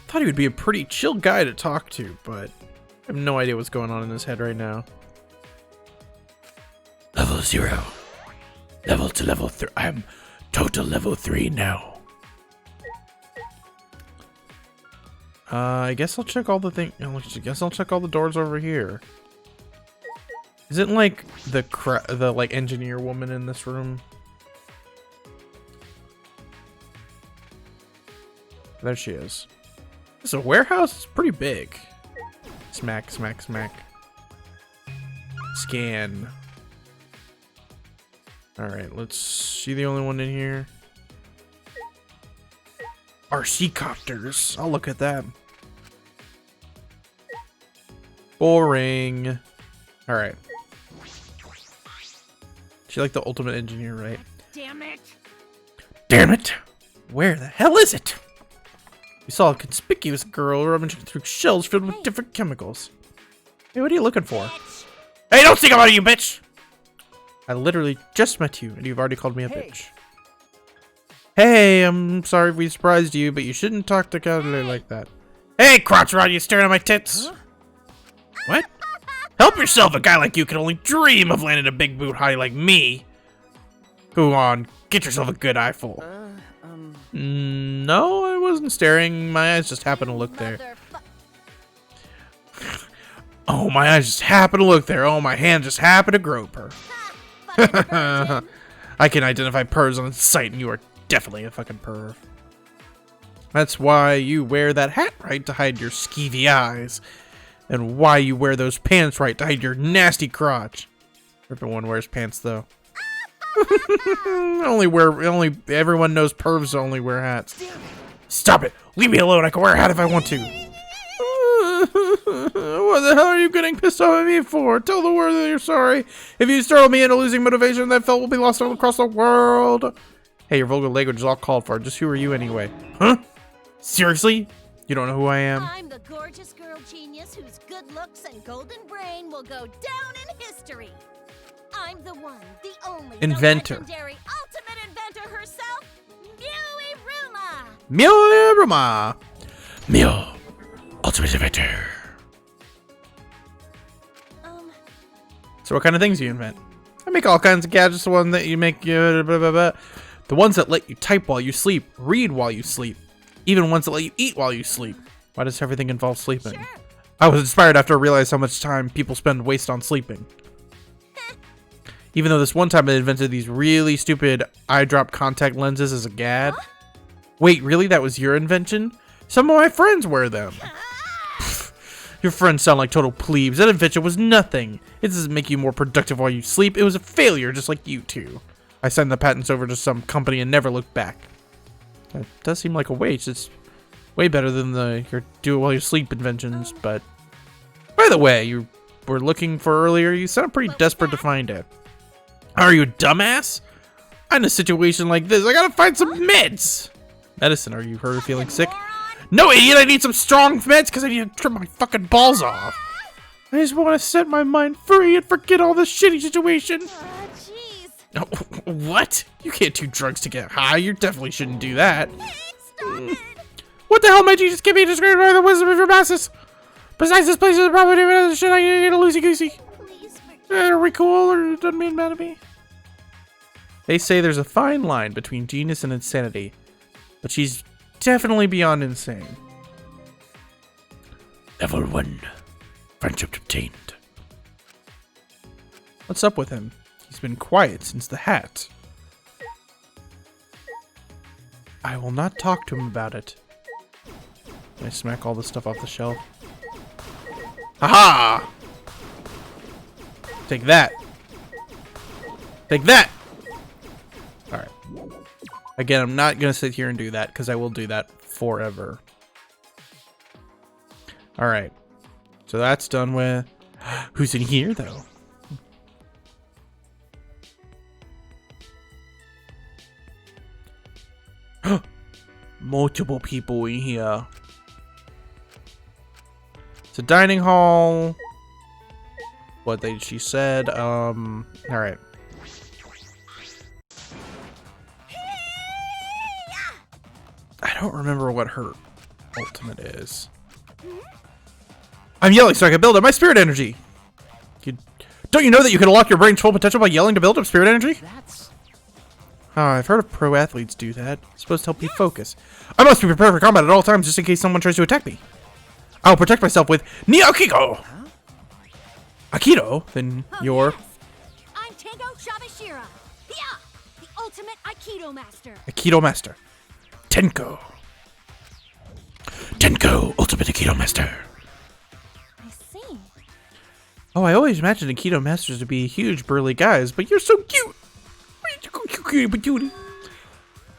Thought he would be a pretty chill guy to talk to, but I have no idea what's going on in his head right now. Level 0. Level to level 3. I'm total level 3 now. I guess I'll check all the I guess I'll check all the doors over here. Isn't like the like engineer woman in this room? There she is. This is a warehouse. It's pretty big. Smack, smack, smack. Scan. All right, let's see the only one in here. RC copters. I'll look at that. Boring. All right. She like the ultimate engineer, right? Damn it! Damn it! Where the hell is it? We saw a conspicuous girl rummaging through shelves filled with different chemicals. Hey, what are you looking for? Hey, don't think about it, you bitch! I literally just met you, and you've already called me a bitch. Hey, I'm sorry if we surprised you, but you shouldn't talk to Cavalier like that. Hey, crotch rod, you staring at my tits? Huh? What? Help yourself, a guy like you can only dream of landing a big boot hottie like me. Go on, Get yourself a good eyeful. No, I wasn't staring. My eyes just happened to look there. Oh, my eyes just happened to look there. Oh, my hand just happened to grope her. I can identify pervs on sight, and you are definitely a fucking perv. That's why you wear that hat, right? To hide your skeevy eyes. And why you wear those pants, right? To hide your nasty crotch. Everyone wears pants, though. Everyone knows pervs only wear hats. Stop it! Leave me alone. I can wear a hat if I want to. What the hell are you getting pissed off at me for? Tell the world that you're sorry. If you startle me into losing motivation, that felt will be lost all across the world. Hey, your vulgar language is all called for. Just who are you anyway? Huh? Seriously? You don't know who I am? I'm the gorgeous girl genius whose good looks and golden brain will go down in history. I'm the one, the only, Inventor. the legendary ultimate inventor herself, Miuiruma. Miuiruma. Miu. Ultimate inventor. So what kind of things do you invent? I make all kinds of gadgets. The one that you make, blah, blah, blah. The ones that let you type while you sleep, read while you sleep, even ones that let you eat while you sleep. Why does everything involve sleeping? Sure. I was inspired after I realized how much time people spend waste on sleeping. Even though this one time I invented these really stupid eye drop contact lenses as a gad. Huh? Wait, really? That was your invention? Some of my friends wear them. Your friends sound like total plebes. That invention was nothing. It doesn't make you more productive while you sleep. It was a failure, just like you two. I signed the patents over to some company and never looked back. That does seem like a waste. It's way better than your do it while you sleep inventions. But by the way, you were looking for earlier. You sound pretty desperate to find it. Are you a dumbass? I'm in a situation like this. I gotta find some meds. Medicine? Are you hurt or feeling sick? No, idiot! I need some strong meds because I need to trim my fucking balls off. I just want to set my mind free and forget all this shitty situation. Jeez. Oh, what? You can't do drugs to get high. You definitely shouldn't do that. Stop it. What the hell might you just give me described by the wisdom of your masses? Besides, this place is probably doing other shit. I can get a loosey-goosey. Please forgive. Are we cool or it doesn't mean bad to me? They say there's a fine line between genius and insanity, but she's definitely beyond insane. Level 1. Friendship obtained. What's up with him? He's been quiet since the hat. I will not talk to him about it. Can I smack all this stuff off the shelf? Haha! Take that. Take that! Alright. Again, I'm not going to sit here and do that, because I will do that forever. Alright. So that's done with... Who's in here, though? Multiple people in here. It's a dining hall. She said, alright. I don't remember what her ultimate is. I'm yelling so I can build up my spirit energy. Don't you know that you can unlock your brain's full potential by yelling to build up spirit energy? That's... I've heard of pro athletes do that. It's supposed to help you focus. I must be prepared for combat at all times just in case someone tries to attack me. I'll protect myself with Neo-Akiko! Huh? Aikido? Then you're... Yes. I'm Tango Shabashira. Yeah, the ultimate Aikido master. Aikido Master. Tenko. Tenko, Ultimate Aikido Master. I see. Oh, I always imagined Aikido Masters to be huge, burly guys, but you're so cute.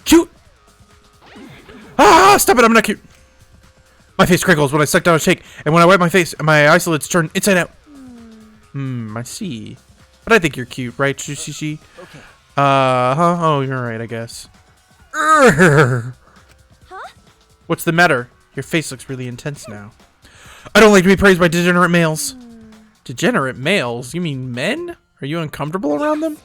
Cute. Ah, stop it, I'm not cute. My face crinkles when I suck down a shake, and when I wipe my face, my eyelids turn inside out. I see. But I think you're cute, right, Shishishi? Okay. Huh? Oh, you're right, I guess. Huh? What's the matter? Your face looks really intense now. I don't like to be praised by degenerate males. Degenerate males? You mean men? Are you uncomfortable around them?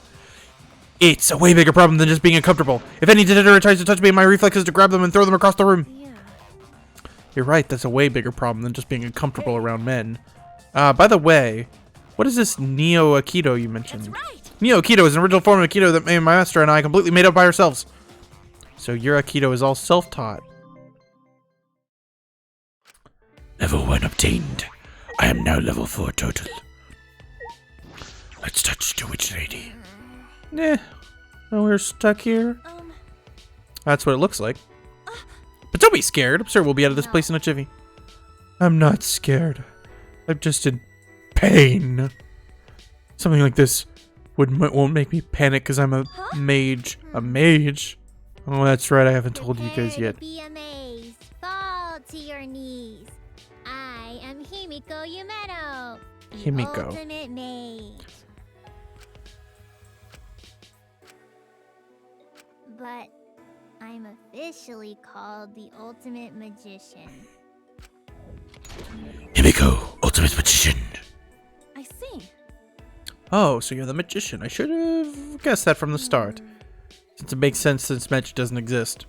It's a way bigger problem than just being uncomfortable. If any degenerate tries to touch me, my reflex is to grab them and throw them across the room. Yeah. You're right, that's a way bigger problem than just being uncomfortable around men. By the way, what is this Neo-Aikido you mentioned? That's right. Neo Aikido is an original form of Aikido that my master and I completely made up by ourselves. So your Aikido is all self-taught. Level 1 obtained. I am now level 4 total. Let's touch the witch lady. Nah. Oh, we're stuck here. That's what it looks like. But don't be scared. I'm sure we'll be out of this place in a jiffy. I'm not scared. I'm just in pain. Something like this won't make me panic because I'm a mage. A mage? Oh, that's right. I haven't told you guys yet. Be amazed. Fall to your knees. I am Himiko Yumeno, the Himiko. ultimate mage. But I'm officially called the ultimate magician. Himiko, ultimate magician. I see. Oh, so you're the magician. I should have guessed that from the start. Since it makes sense since magic doesn't exist.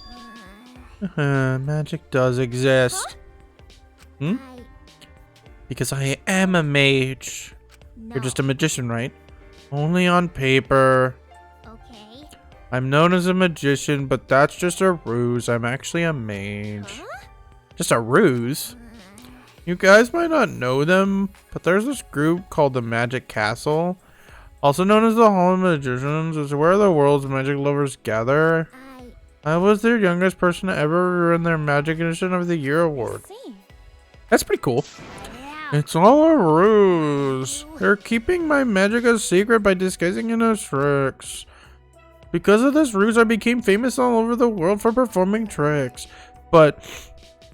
Magic does exist. Hmm? Because I am a mage. No. You're just a magician, right? Only on paper. Okay. I'm known as a magician, but that's just a ruse. I'm actually a mage. Just a ruse? You guys might not know them, but there's this group called the Magic Castle. Also known as the Hall of Magicians. It's where the world's magic lovers gather. I was their youngest person to ever earn their Magic Edition of the Year award. See. That's pretty cool. It's all a ruse. They're keeping my magic a secret by disguising it as tricks. Because of this ruse, I became famous all over the world for performing tricks. But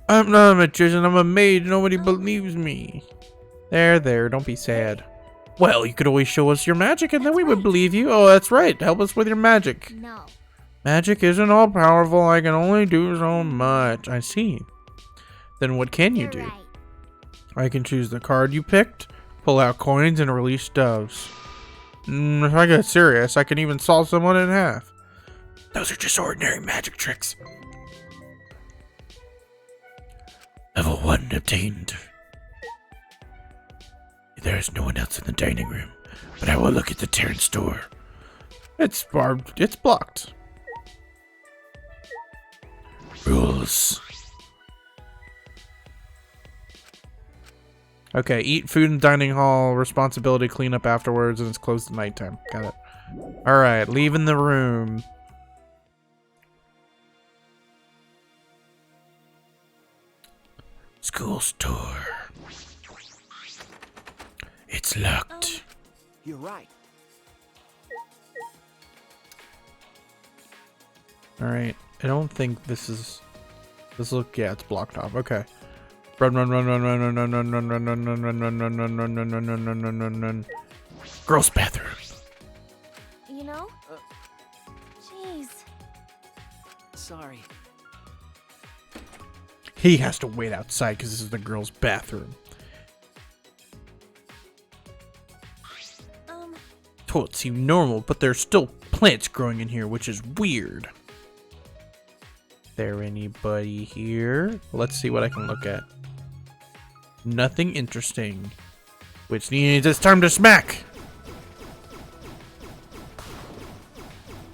I'm not a magician, I'm a mage. Nobody believes me. There, don't be sad. Well, you could always show us your magic and then we would believe you. Oh, that's right. Help us with your magic. No. Magic isn't all powerful. I can only do so much. I see. Then what can you You're do? right. I can choose the card you picked, pull out coins, and release doves. If I get serious, I can even saw someone in half. Those are just ordinary magic tricks. Level 1 obtained. There is no one else in the dining room, but I will look at the Terrence door. It's barbed. It's blocked. Rules. Okay, eat food in the dining hall, responsibility clean up afterwards, and it's closed at nighttime. Got it. Alright, leaving the room. School store. It's locked. You're right. Alright, I don't think this is... yeah, it's blocked off. Okay. Run. Girls' bathroom. You know? Jeez. Sorry. He has to wait outside because this is the girls' bathroom. Toilets seem normal, but there's still plants growing in here, which is weird. There anybody here? Let's see what I can look at. Nothing interesting. Which means it's time to smack.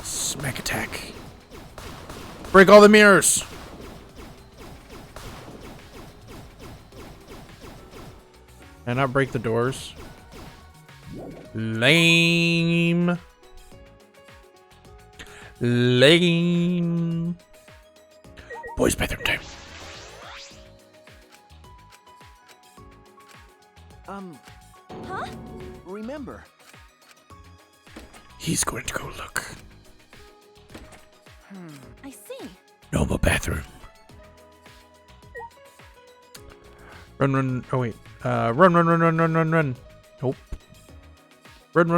Smack attack. Break all the mirrors. And not break the doors. Lame. Lame. Boys' bathroom time. Huh? Remember. He's going to go look. I see. Normal bathroom. Run. Oh, wait. Run. Nope. Run.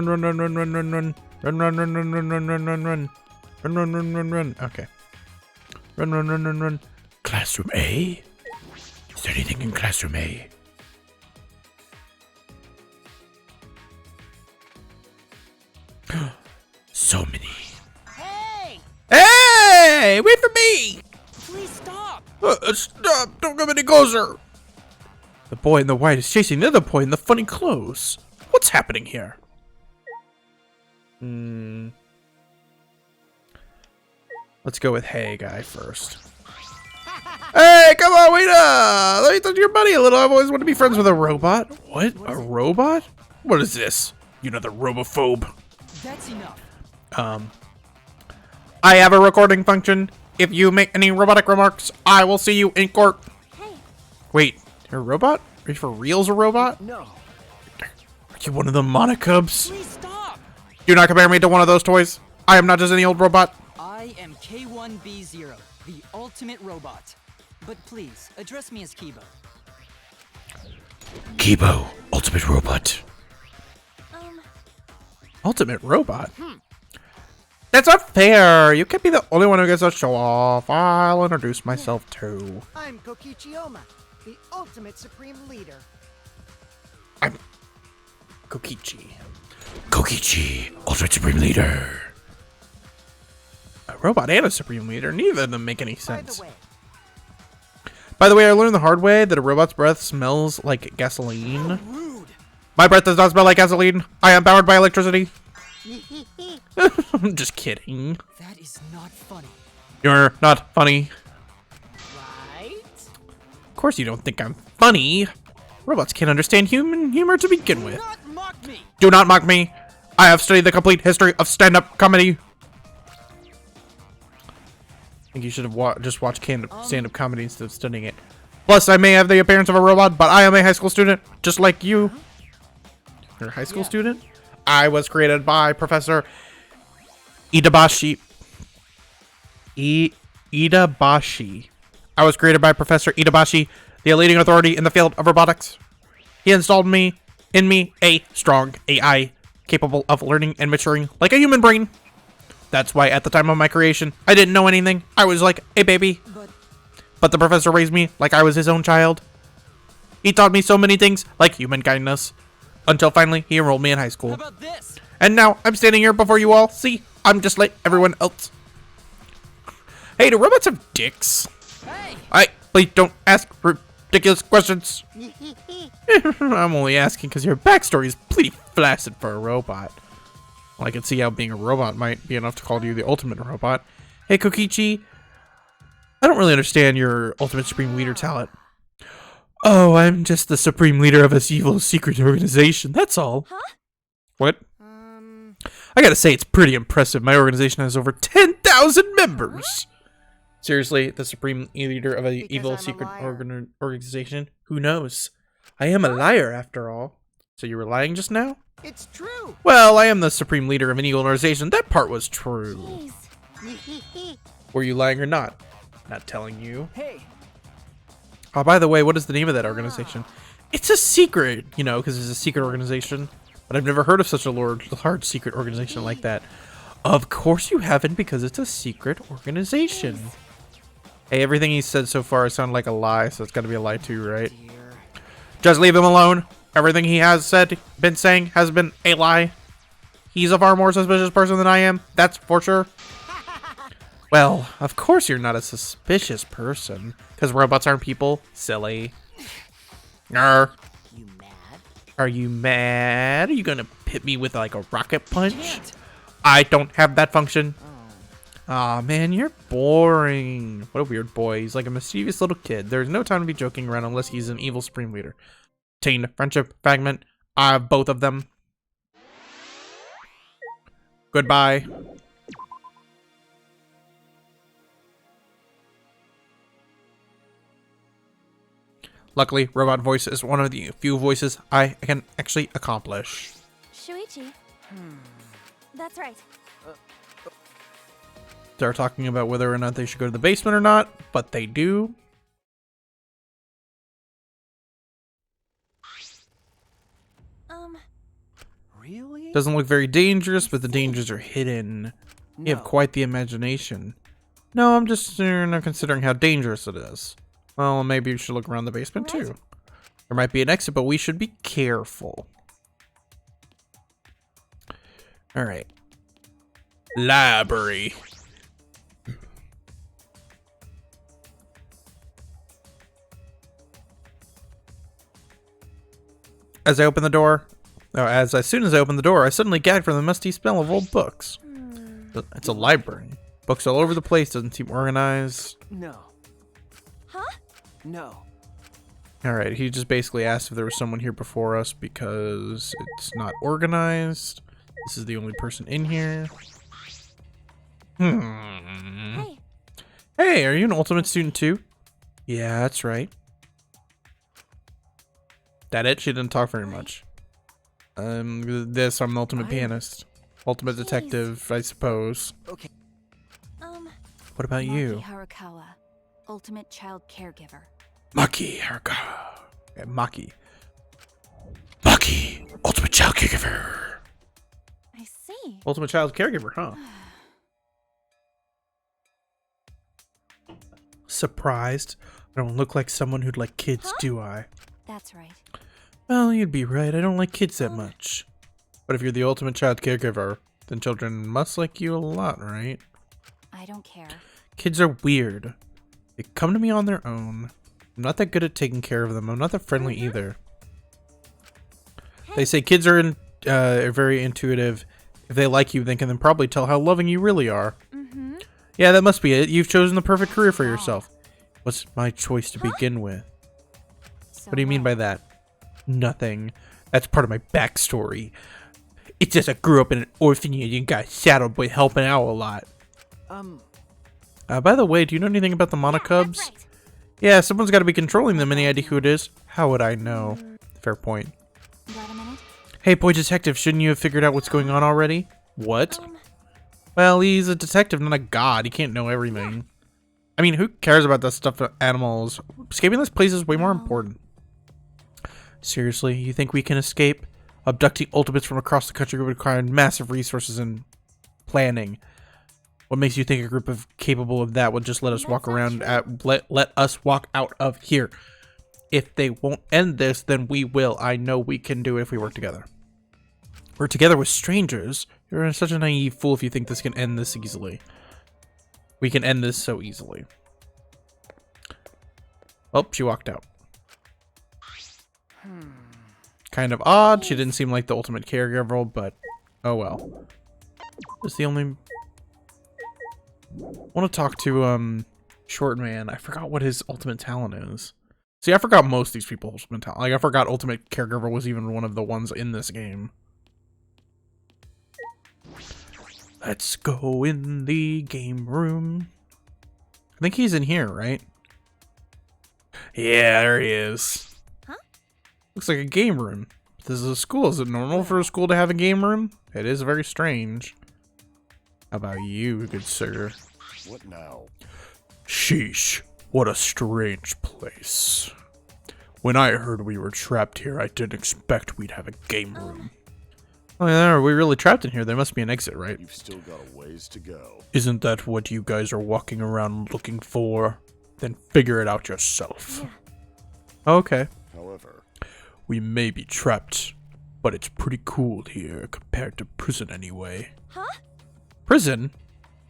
Run. Okay. Run. Classroom A? Is there anything in classroom A? So many. Hey! Hey! Wait for me! Please stop! Stop! Don't come any closer! The boy in the white is chasing the other boy in the funny clothes. What's happening here? Let's go with Hey Guy first. Hey, come on, wait up! Let me talk to your buddy a little. I've always wanted to be friends with a robot. What? A robot? What is this? You know, the robophobe. That's enough. I have a recording function. If you make any robotic remarks, I will see you in court. Hey, Wait, you're a robot? Are you for reals a robot? No. Are you one of the Monocubs? Please stop. Do not compare me to one of those toys. I am not just any old robot. I am K1B0, the ultimate robot. But please, address me as Kibo. Kibo, ultimate robot. Ultimate robot? That's not fair. You can't be the only one who gets a show off. I'll introduce myself too. I'm Kokichiyama, the ultimate supreme leader. I'm Kokichi. Kokichi, ultimate supreme leader. A robot and a supreme leader. Neither of them make any sense. By By the way, I learned the hard way that a robot's breath smells like gasoline. Rude. My breath does not smell like gasoline. I am powered by electricity. the way. I'm just kidding. That is not funny. You're not funny. Right? Of course you don't think I'm funny. Robots can't understand human humor to begin with. Not mock me. Do not mock me. I have studied the complete history of stand-up comedy. I think you should have just watched stand-up comedy instead of studying it. Plus, I may have the appearance of a robot, but I am a high school student, just like you. You're a high school student? I was created by Professor Itabashi. Itabashi. I was created by Professor Itabashi, the leading authority in the field of robotics. He installed in me a strong AI capable of learning and maturing like a human brain. That's why at the time of my creation, I didn't know anything. I was like a baby. But the professor raised me like I was his own child. He taught me so many things, like human kindness, until finally he enrolled me in high How school. about this? And now I'm standing here before you all. See, I'm just like everyone else. Hey, do robots have dicks? Hey. Please don't ask ridiculous questions. I'm only asking because your backstory is pretty flaccid for a robot. Well, I can see how being a robot might be enough to call you the ultimate robot. Hey, Kokichi. I don't really understand your ultimate supreme leader talent. Oh, I'm just the supreme leader of this evil secret organization. That's all. Huh? What? I gotta say, it's pretty impressive. My organization has over 10,000 members. Seriously, the supreme leader of an Because evil I'm a secret liar. organization? Who knows? I am a liar, after all. So you were lying just now? It's true. Well, I am the supreme leader of an evil organization. That part was true. Jeez. Were you lying or not? Not telling you. Hey. Oh, by the way, what is the name of that organization? It's a secret, you know, because it's a secret organization. But I've never heard of such a large secret organization like that. Of course you haven't, because it's a secret organization. Hey, everything he said so far sounded like a lie, so it's got to be a lie too, right? Just leave him alone. Everything he has been saying has been a lie. He's a far more suspicious person than I am, that's for sure. Well, of course you're not a suspicious person, because robots aren't people. Silly. Arr. You mad? Are you mad? Are you gonna hit me with like a rocket punch? Can't. I don't have that function. Aw, man, you're boring. What a weird boy. He's like a mischievous little kid. There's no time to be joking around unless he's an evil supreme leader. Obtained friendship fragment. I have both of them. Goodbye. Luckily, robot voice is one of the few voices I can actually accomplish. Shuichi. That's right. They're talking about whether or not they should go to the basement or not, but they do. Really? Doesn't look very dangerous, but the dangers are hidden. You have No. quite the imagination. No, I'm just not considering how dangerous it is. Well, maybe you should look around the basement too. There might be an exit, but we should be careful. Alright. Library. As I open the door, As soon as I opened the door, I suddenly gagged from the musty smell of old books. It's a library. Books all over the place, doesn't seem organized. No. Huh? No. Alright, he just basically asked if there was someone here before us because it's not organized. This is the only person in here. Hey. Hey, are you an ultimate student too? Yeah, that's right. That it? She didn't talk very much. I'm the ultimate pianist. Ultimate detective, I suppose. Okay. What about you? Maki Harukawa, ultimate child caregiver. Maki Haruka. Yeah, Maki. Maki, ultimate child caregiver. I see. Ultimate child caregiver, huh? Surprised? I don't look like someone who'd like kids, do I? That's right. Well, you'd be right. I don't like kids that much. But if you're the ultimate child caregiver, then children must like you a lot, right? I don't care. Kids are weird. They come to me on their own. I'm not that good at taking care of them. I'm not that friendly either. They say kids are very intuitive. If they like you, they can then probably tell how loving you really are. Yeah, that must be it. You've chosen the perfect career for yourself. What's my choice to begin with? So What do you mean by that? Nothing. That's part of my backstory. It's just I grew up in an orphanage and got saddled with helping out a lot. By the way, do you know anything about the Monocubs? That's right. Yeah, someone's got to be controlling them. Any idea who it is? How would I know? Fair point. Got a minute? Hey, boy detective, shouldn't you have figured out what's going on already? What? Well, he's a detective, not a god. He can't know everything. I mean, who cares about that stuff for animals? Escaping this place is way more important. Seriously, you think we can escape? Abducting ultimates from across the country would require massive resources and planning. What makes you think a group capable of that would just let us walk around let us walk out of here? If they won't end this, then we will. I know we can do it if we work together. We're together with strangers. You're such a naive fool if you think this can end this easily. We can end this so easily. Oh, she walked out. Kind of odd. She didn't seem like the ultimate caregiver, but oh well. It's the only... I want to talk to Short Man. I forgot what his ultimate talent is. See, I forgot most of these people's ultimate talent. Like, I forgot ultimate caregiver was even one of the ones in this game. Let's go in the game room. I think he's in here, right? Yeah, there he is. Huh? Looks like a game room. This is a school. Is it normal for a school to have a game room? It is very strange. How about you, good sir? What now? Sheesh, what a strange place. When I heard we were trapped here, I didn't expect we'd have a game room. Oh yeah, are we really trapped in here? There must be an exit, right? You've still got a ways to go. Isn't that what you guys are walking around looking for? Then figure it out yourself. Yeah. Okay. However, We may be trapped, but it's pretty cool here compared to prison anyway. Huh? Prison?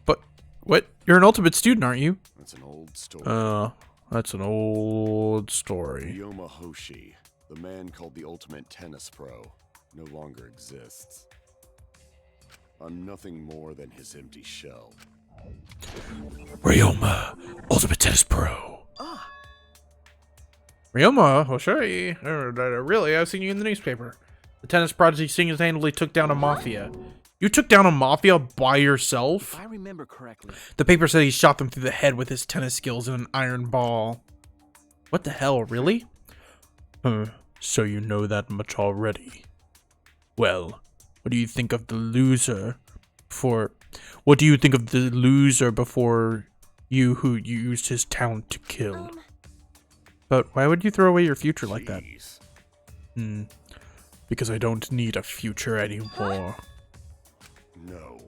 But what? You're an ultimate student, aren't you? that's an old story. That's an old story. Ryoma Hoshi, the man called the Ultimate Tennis Pro, no longer exists. I'm nothing more than his empty shell. Ryoma, Ultimate Tennis Pro. Ryoma Hoshi? Really? I've seen you in the newspaper. The tennis prodigy single-handedly took down a mafia. You took down a mafia by yourself? If I remember correctly. The paper said he shot them through the head with his tennis skills and an iron ball. What the hell, really? So you know that much already. Well, what do you think of the loser before you who used his talent to kill? But why would you throw away your future like that? Jeez. Because I don't need a future anymore. No.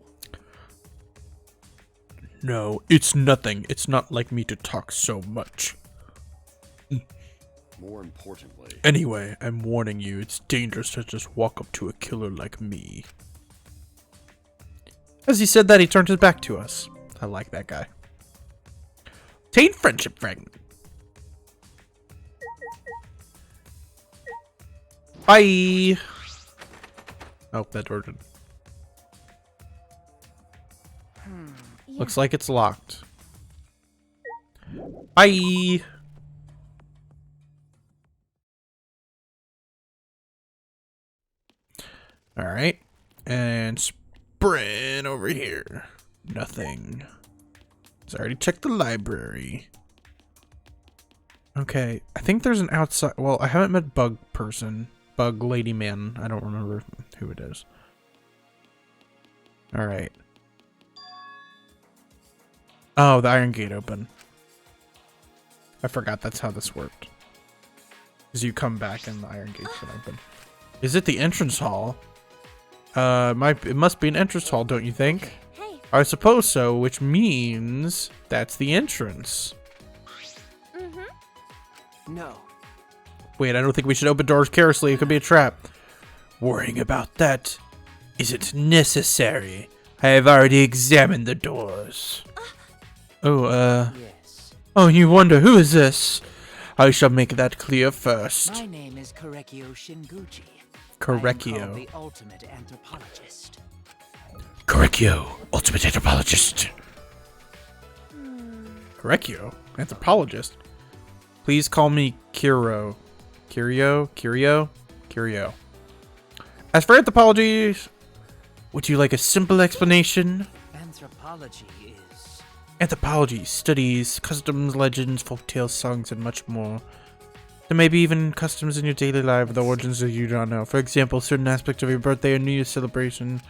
No, it's nothing. It's not like me to talk so much. More importantly, Anyway, I'm warning you, it's dangerous to just walk up to a killer like me. As he said that, he turned his back to us. I like that guy. Obtain friendship fragment. Bye. Oh, that door did. Yeah. Looks like it's locked. Bye. All right, and sprint over here. Nothing. So I already checked the library. Okay, I think there's an outside. Well, I haven't met Bug Person, Bug Lady Man. I don't remember who it is. All right. Oh, the iron gate open. I forgot that's how this worked. As you come back and the iron gate's been open. Is it the entrance hall? It must be an entrance hall, don't you think? Hey. I suppose so, which means that's the entrance. No. Wait, I don't think we should open doors carelessly. It could be a trap. Worrying about that isn't necessary. I have already examined the doors. Yes. Oh, you wonder who is this? I shall make that clear first. My name is Korekio Shinguchi. I am Korekio. called the ultimate anthropologist. Korekio, ultimate anthropologist. Korekio? Anthropologist? Please call me Kiro. Curio. As for anthropology, would you like a simple explanation? Anthropology is... Anthropology studies customs, legends, folktales, songs, and much more. There may be even customs in your daily life with the origins that you don't know. For example, certain aspects of your birthday or New Year's celebration.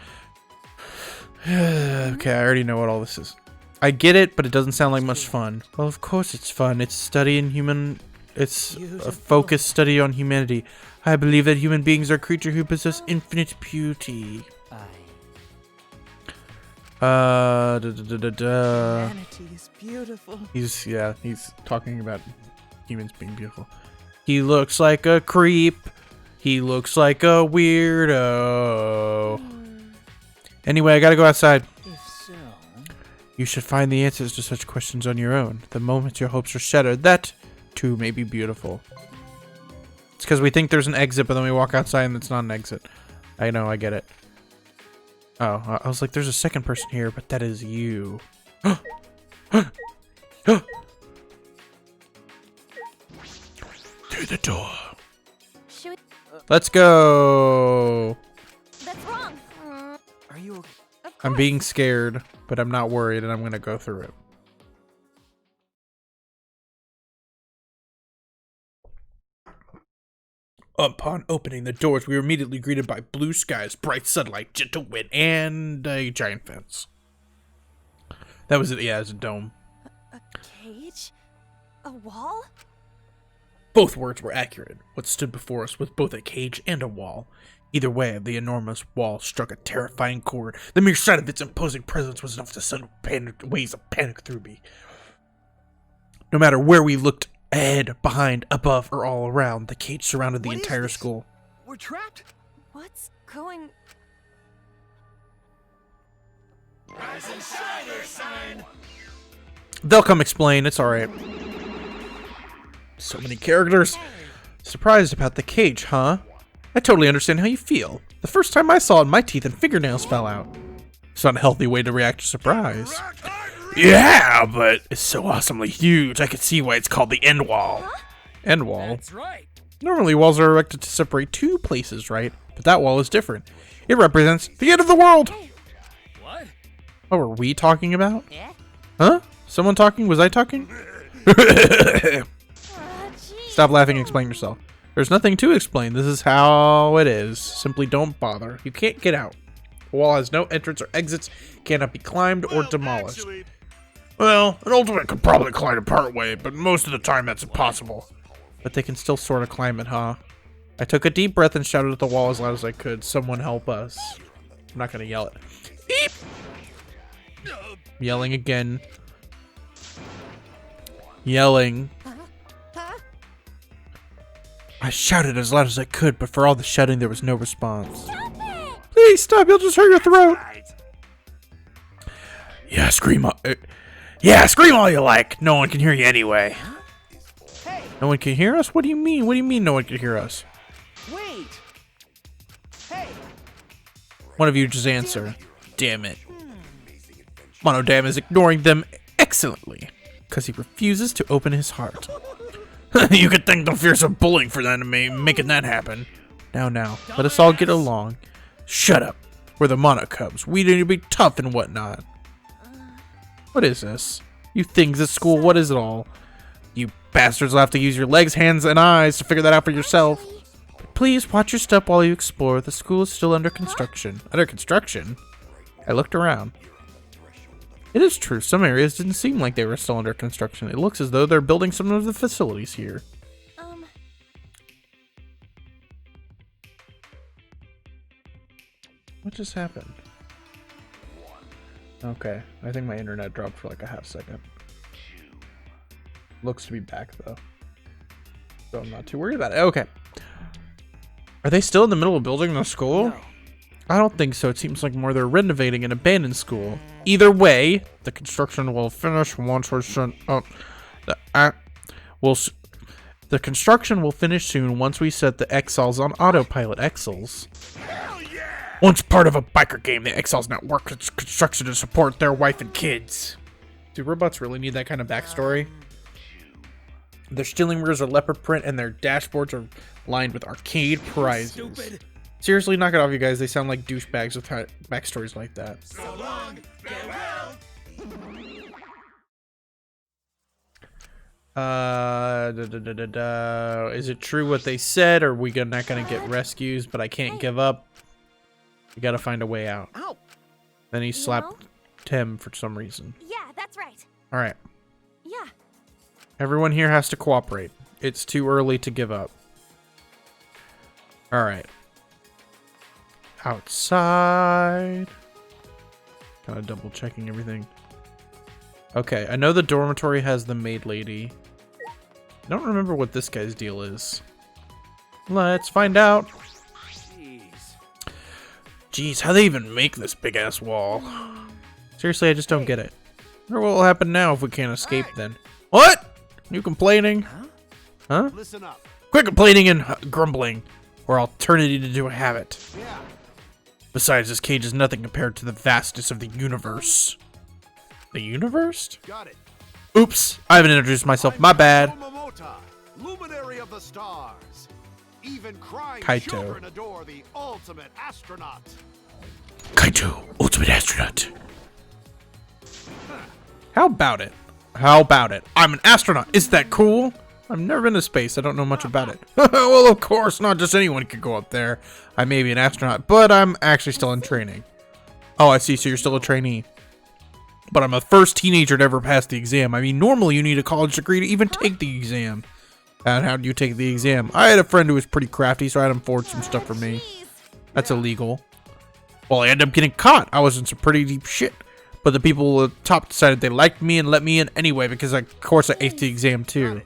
Okay, I already know what all this is. I get it, but it doesn't sound like much fun. Well, of course it's fun. It's a focused study on humanity. I believe that human beings are creatures who possess infinite beauty. Humanity is beautiful. He's talking about humans being beautiful. He looks like a creep. He looks like a weirdo. Anyway, I gotta go outside. If so... You should find the answers to such questions on your own. The moment your hopes are shattered, that, too, may be beautiful. It's because we think there's an exit, but then we walk outside and it's not an exit. I know, I get it. Oh, I was like, there's a second person here, but that is you. Through the door. Should Let's go. That's wrong. Are you okay? Of I'm course. being scared, but I'm not worried, and I'm going to go through it. Upon opening the doors, we were immediately greeted by blue skies, bright sunlight, gentle wind, and a giant fence. That was it. Yeah, it was a dome. A cage? A wall? Both words were accurate. What stood before us was both a cage and a wall. Either way, the enormous wall struck a terrifying chord. The mere sight of its imposing presence was enough to send waves of panic through me. No matter where we looked, ahead, behind, above, or all around, the cage surrounded the What is entire this? school. We're trapped? What's going... Rise and shine, Earthsign! They'll come explain, it's alright. So many characters. Surprised about the cage, huh? I totally understand how you feel. The first time I saw it, my teeth and fingernails fell out. It's not a healthy way to react to surprise. Rock hard Yeah, but it's so awesomely huge. I can see why it's called the end wall. End wall. That's right. Normally walls are erected to separate two places, right? But that wall is different. It represents the end of the world. What? What were we talking about? Yeah? Huh? Someone talking? Was I talking? Jeez. Stop laughing and explain yourself. There's nothing to explain. This is how it is. Simply don't bother. You can't get out. The wall has no entrance or exits, cannot be climbed or demolished. Actually, Well, an ultimate could probably climb it part way, but most of the time that's impossible. But they can still sort of climb it, huh? I took a deep breath and shouted at the wall as loud as I could. Someone help us. I'm not going to yell it. Beep! Yelling again. Yelling. I shouted as loud as I could, but for all the shouting, there was no response. Please stop, you'll just hurt your throat. right. Yeah, scream all you like. No one can hear you anyway. No one can hear us? What do you mean? What do you mean no one can hear us? Wait! Hey! One of you just answer. Damn it. Monodam is ignoring them excellently, because he refuses to open his heart. You could thank the fearsome bullying for that making that happen. Now, let us all get along. Shut up. We're the Mono Cubs. We need to be tough and whatnot. What is this? You things at school, what is it all? You bastards will have to use your legs, hands, and eyes to figure that out for yourself. Please watch your step while you explore. The school is still under construction. Under construction? I looked around. It is true, some areas didn't seem like they were still under construction. It looks as though they're building some of the facilities here. What just happened? Okay, I think my internet dropped for like a half second. Looks to be back though. So I'm not too worried about it. Okay. Are they still in the middle of building the school? No. I don't think so. It seems like more they're renovating an abandoned school. Either way, the construction will finish once we're soon. The construction will finish soon once we set the Exiles on autopilot. Exiles. Once part of a biker game, the Exiles network its construction to support their wife and kids. Do robots really need that kind of backstory? Their steering wheels are leopard print and their dashboards are lined with arcade prizes. Stupid. Seriously, knock it off, you guys. They sound like douchebags with backstories like that. So long, farewell. Is it true what they said, or are we not gonna get rescues? But I can't give up. We gotta find a way out. Ow. Then he slapped Tim for some reason. Yeah, that's right. All right. Yeah. Everyone here has to cooperate. It's too early to give up. All right. Outside. Kind of double checking everything. Okay, I know the dormitory has the maid lady. I don't remember what this guy's deal is. Let's find out. Jeez, how they even make this big ass wall? Seriously, I just don't get it. I wonder what will happen now if we can't escape then. What? You complaining? Huh? Listen up. Quit complaining and grumbling, or I'll turn it into a habit. Yeah. Besides, this cage is nothing compared to the vastness of the universe. The universe? Got it. Oops, I haven't introduced myself. My bad. Luminary of the stars. Even crying Kaito. children adore the ultimate astronaut. Kaito, ultimate astronaut. How about it? How about it? I'm an astronaut. Isn't that cool? I've never been to space. I don't know much about it. Well, of course, not just anyone can go up there. I may be an astronaut, but I'm actually still in training. Oh, I see. So you're still a trainee. But I'm the first teenager to ever pass the exam. I mean, normally you need a college degree to even take the exam. And how do you take the exam? I had a friend who was pretty crafty, so I had him forward some stuff for me. That's illegal. Well, I ended up getting caught. I was in some pretty deep shit. But the people at the top decided they liked me and let me in anyway because, of course, I aced the exam too.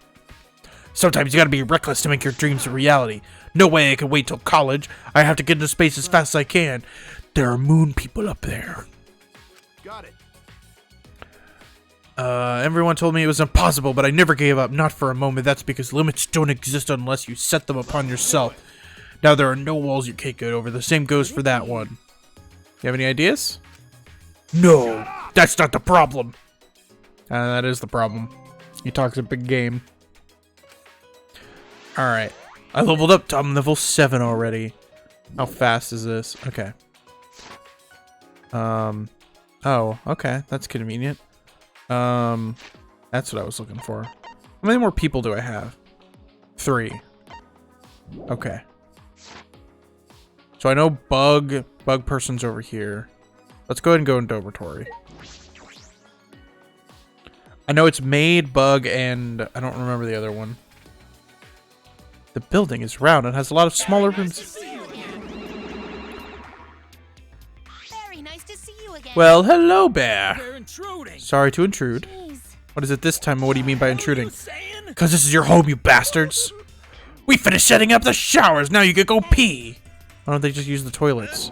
Sometimes you gotta be reckless to make your dreams a reality. No way I can wait till college. I have to get into space as fast as I can. There are moon people up there. Got it. Everyone told me it was impossible, but I never gave up, not for a moment. That's because limits don't exist unless you set them upon yourself. Now there are no walls you can't get over. The same goes for that one. You have any ideas? No, that's not the problem. That is the problem. He talks a big game. Alright. I leveled up to level 7 already. How fast is this? Okay. Oh, okay. That's convenient. That's what I was looking for. How many more people do I have? 3. Okay. So I know Bug Person's over here. Let's go ahead and go in dormitory. I know it's Maid, Bug, and I don't remember the other one. The building is round and has a lot of smaller rooms. Very nice to see you again. Well, hello, Bear. They're intruding. Sorry to intrude. Jeez. What is it this time? What do you mean by intruding? Saying? Because this is your home, you bastards. We finished setting up the showers. Now you can go pee. Why don't they just use the toilets?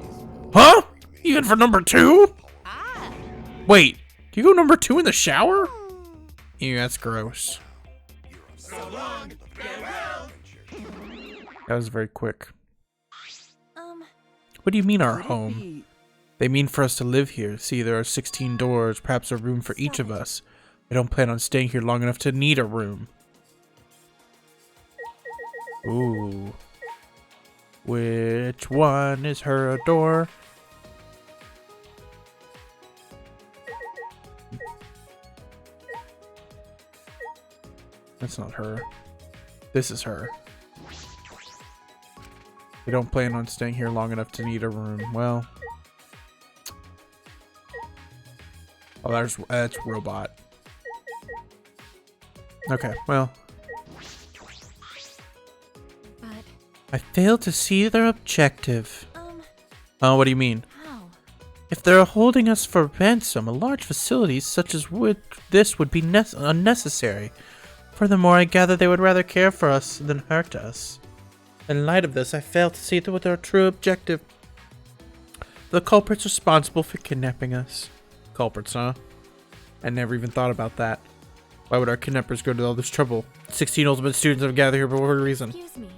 Huh? Even for number 2? Ah. Wait, do you go number 2 in the shower? Ew, that's gross. So long, farewell. That was very quick. Um, What do you mean our home? They mean for us to live here. See, there are 16 doors, perhaps a room for each of us. I don't plan on staying here long enough to need a room. Ooh. Which one is her door? That's not her. This is her. We don't plan on staying here long enough to need a room. Well. Oh, that's robot. Okay, well. But I fail to see their objective. Oh, what do you mean? how? If they're holding us for ransom, a large facility such as this would be unnecessary. Furthermore, I gather they would rather care for us than hurt us. In light of this, I fail to see their true objective. The culprits responsible for kidnapping us. Culprits, huh? I never even thought about that. Why would our kidnappers go to all this trouble? 16 ultimate students have gathered here for a reason. Excuse me.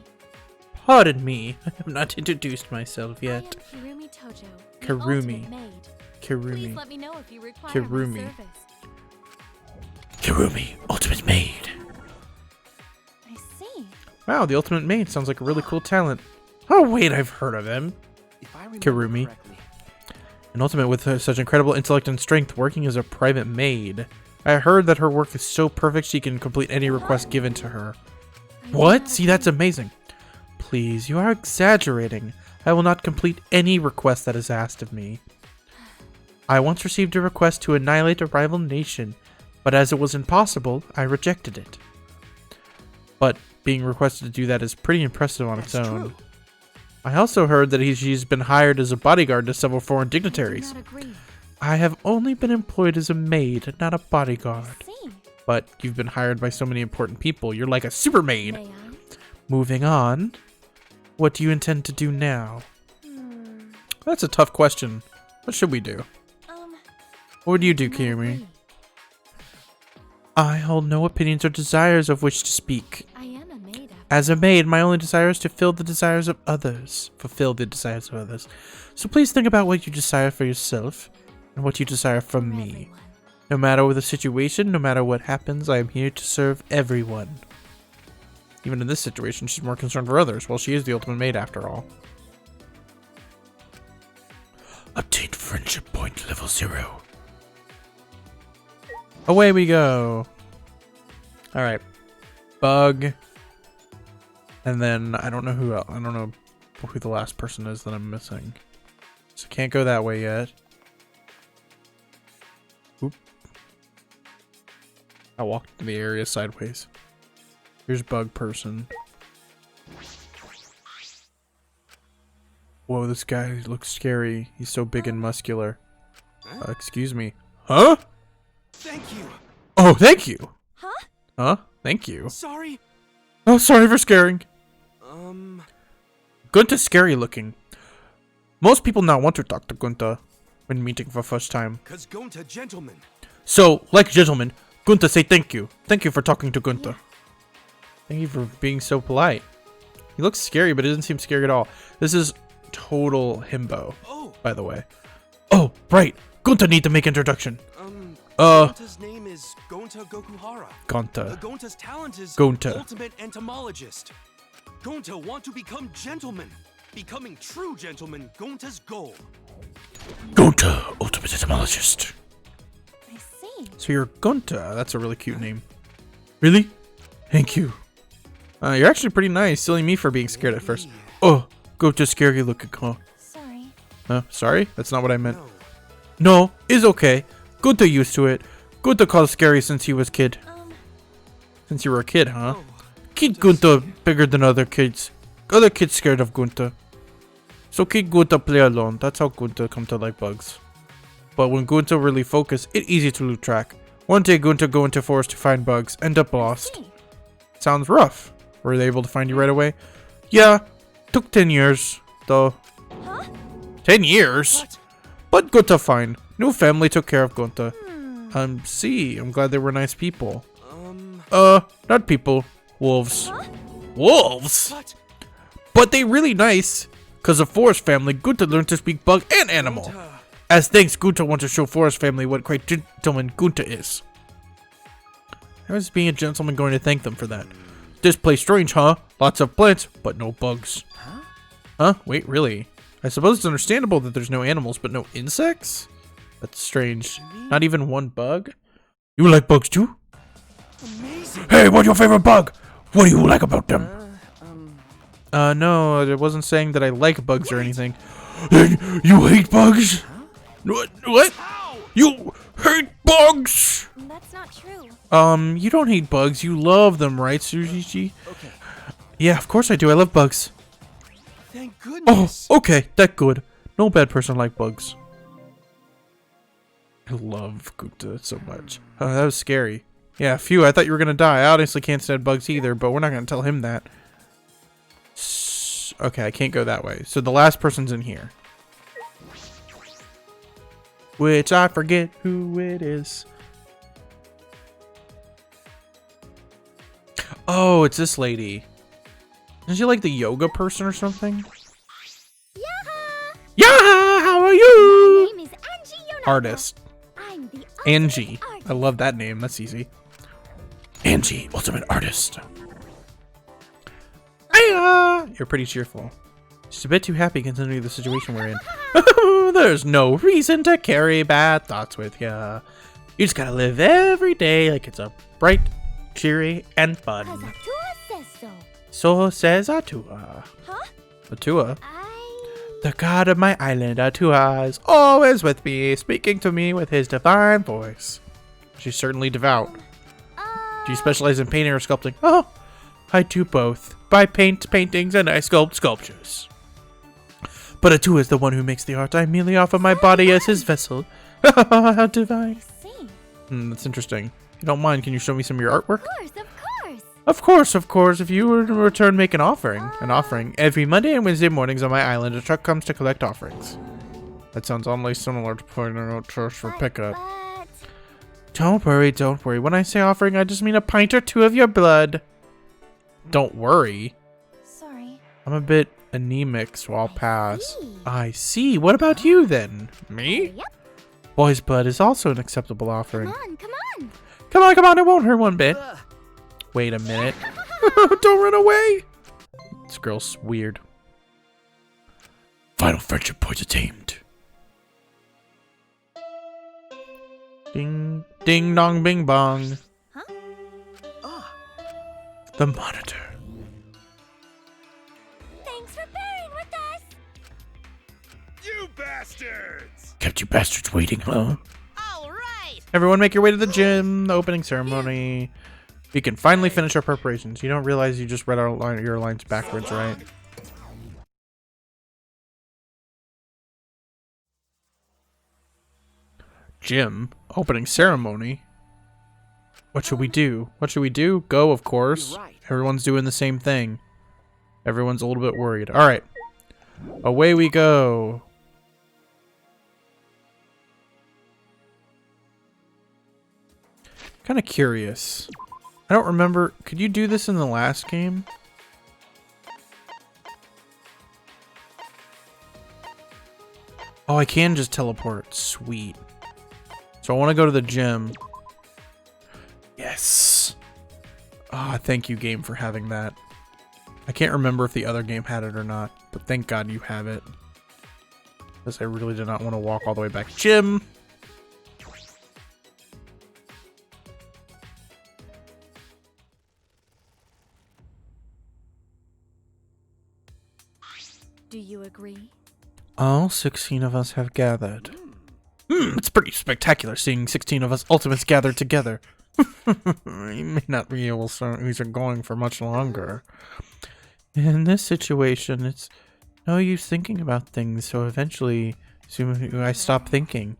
Pardon me, I have not introduced myself yet. I am Kirumi Tojo, the Kirumi. ultimate maid. Please Kirumi. let me know if you require Kirumi. my service. Kirumi, ultimate maid. I see. Wow, the ultimate maid sounds like a really cool talent. Oh wait, I've heard of him. If I remember Kirumi. correctly, An ultimate with such incredible intellect and strength, working as a private maid. I heard that her work is so perfect she can complete any request given to her. What? See, that's amazing. Please, you are exaggerating. I will not complete any request that is asked of me. I once received a request to annihilate a rival nation, but as it was impossible, I rejected it. But being requested to do that is pretty impressive on its own. true. I also heard that she's been hired as a bodyguard to several foreign I do dignitaries. not agree. I have only been employed as a maid, not a bodyguard. I see. But you've been hired by so many important people. You're like a super maid. May I? Moving on. What do you intend to do now? Hmm. That's a tough question. What should we do? What would you do, not Kirumi? agree. I hold no opinions or desires of which to speak. I am a maid after As a maid, my only desire is to fulfill the desires of others. So please think about what you desire for yourself and what you desire from me. everyone. No matter the situation, no matter what happens, I am here to serve everyone. Even in this situation, she's more concerned for others. Well, she is the ultimate maid after all. Obtain friendship point level 0. Away we go. Alright. Bug. And then, I don't know who else. I don't know who the last person is that I'm missing. So can't go that way yet. Oop. I walked in the area sideways. Here's bug person. Whoa, this guy looks scary. He's so big and muscular. Excuse me. Huh? thank you. Oh, thank you. Huh? Huh? Thank you. Sorry. Oh, sorry for scaring. Gunta's scary looking. Most people now want to talk to Gunta when meeting for first time. Cause Gonta gentleman. So, like gentlemen, Gunta say thank you. Thank you for talking to Gunta. Thank you for being so polite. He looks scary, but it doesn't seem scary at all. This is total himbo, Oh, by the way. Oh, right. Gunta need to make introduction. Gonta's name is Gonta Gokuhara. Gunta. Gonta's talent is Gonta. ultimate entomologist. Gonta want to become gentleman. Becoming true gentleman, Gonta's goal. Gonta, ultimate etymologist. I see. So you're Gunta. That's a really cute name. Really? Thank you. You're actually pretty nice, silly me for being scared at first. Oh, Gunta scary looking, huh? Sorry. Sorry? That's not what I meant. No. No, it's okay. Gunta used to it. Gunta calls scary since he was kid. Since you were a kid, huh? Oh, Kid Gunta bigger than other kids. Other kids scared of Gunta. So Kid Gunta play alone. That's how Gunta come to like bugs. But when Gunta really focus, it's easy to lose track. One day Gunta go into forest to find bugs, end up lost. See. Sounds rough. Were they able to find you right away? Yeah, took 10 years, though. Huh? 10 years? what? But Gunta fine. New family took care of Gunta. See, I'm glad they were nice people. Not people. Wolves. Huh? Wolves? What? But they really nice. Cause of forest family, Gunta learned to speak bug and animal. Gonta. As thanks, Gunta wants to show Forest family what a great gentleman Gunta is. How is being a gentleman going to thank them for that? This place strange, huh? Lots of plants, but no bugs. Huh? Wait, really? I suppose it's understandable that there's no animals, but no insects? That's strange. Not even one bug? You like bugs too? Amazing. Hey, what's your favorite bug? What do you like about them? No, I wasn't saying that I like bugs or anything. You hate bugs? What? You hate bugs? That's not true. You don't hate bugs. You love them, right, Sushi? Okay. Yeah, of course I do. I love bugs. Thank Oh, goodness. okay. That good. No bad person like bugs. I love Gupta so much. Oh, that was scary. Yeah, phew, I thought you were gonna die. I honestly can't stand bugs either, but we're not gonna tell him that. Okay, I can't go that way. So the last person's in here. Which I forget who it is. Oh, it's this lady. Isn't she like the yoga person or something? Yaha! Yeah, how are My you? name is Angie Yonaka. Artist. I'm the Angie. ultimate artist. I love that name. That's easy. Angie, ultimate artist. Hiya! You're pretty cheerful. Just a bit too happy considering the situation we're in. There's no reason to carry bad thoughts with ya. You just gotta live every day like it's a bright, cheery, and fun. 'Cause Atua says so. So says Atua. Huh? Atua? The god of my island, Atua, is always with me, speaking to me with his divine voice. She's certainly devout. Do you specialize in painting or sculpting? Oh, I do both. I paint paintings and I sculpt sculptures. But Atua is the one who makes the art. I merely offer my body as his vessel. How divine. See. That's interesting. If you don't mind, can you show me some of your artwork? Of course, of course. Of course, of course. If you were to return, make an offering. An offering. Every Monday and Wednesday mornings on my island, a truck comes to collect offerings. That sounds only similar to putting a church for pickup. But Don't worry, don't worry. When I say offering, I just mean a pint or two of your blood. Don't worry. Sorry. I'm a bit anemic, so I'll pass. see. I see. What about you then? Me? Yep. Boy's blood is also an acceptable offering. Come on, come on. Come on, come on. It won't hurt one bit. Wait a minute. Don't run away. This girl's weird. Final friendship point attained. Ding, ding, dong, bing, bong. The monitor. Thanks for bearing with us. You bastards! Kept you bastards waiting, huh? All right. Everyone make your way to the gym. The opening ceremony. We can finally finish our preparations. You don't realize you just read your lines backwards, right? Gym. Opening ceremony. What should we do? What should we do? Go, of course. You're right. Everyone's doing the same thing. Everyone's a little bit worried. All right. Away we go. Kind of curious. I don't remember. Could you do this in the last game? Oh, I can just teleport. Sweet. So I want to go to the gym. Yes. Ah, thank you, game, for having that. I can't remember if the other game had it or not, but thank God you have it. Because I really did not want to walk all the way back. Gym! Do you agree? All 16 of us have gathered. It's pretty spectacular seeing 16 of us ultimates gathered together. You may not be able to these are going for much longer. In this situation, it's no use thinking about things, so eventually soon I stop thinking.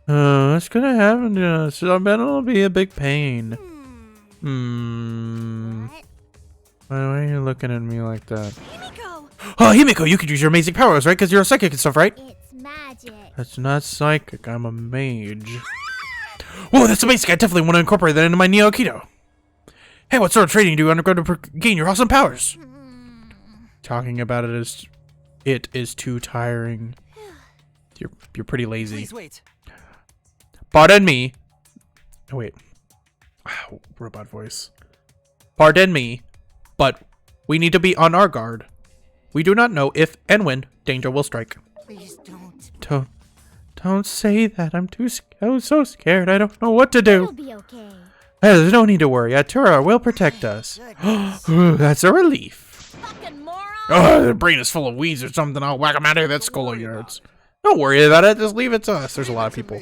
What's gonna happen to us? I bet it'll be a big pain. What? Why are you looking at me like that? Himiko! Oh, Himiko, you could use your amazing powers, right? Because you're a psychic and stuff, right? It's magic. That's not psychic. I'm a mage. Whoa, that's amazing. I definitely want to incorporate that into my Neo Aikido. Hey, what sort of training do you undergo to gain your awesome powers? Talking about it is too tiring. You're pretty lazy. Please wait. Pardon me. Oh, wait. Wow, robot voice. Pardon me, but we need to be on our guard. We do not know if and when danger will strike. Please don't. Don't say that. I'm so scared. I don't know what to do. It'll be okay. Hey, there's no need to worry. Atura will protect us. Ooh, that's a relief. Fucking moron! Oh, the brain is full of weeds or something. I'll whack him out of that skull of yours. Don't worry about it. Just leave it to us. There's a lot of people.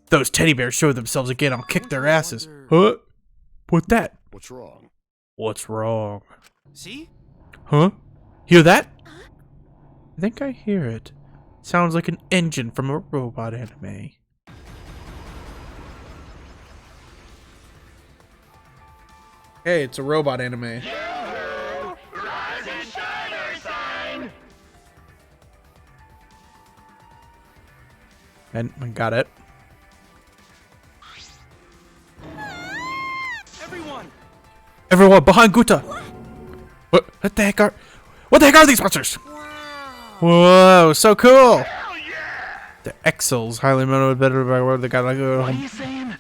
Those teddy bears show themselves again. I'll kick their asses. Huh? What that? What's wrong? What's wrong? See? Huh? Hear that? I think I hear it. Sounds like an engine from a robot anime. Hey, it's a robot anime. And I got it. Everyone behind Guta. What the heck are these monsters? Whoa, so cool. The Exils, highly motivated, better by where they got like. What are you saying?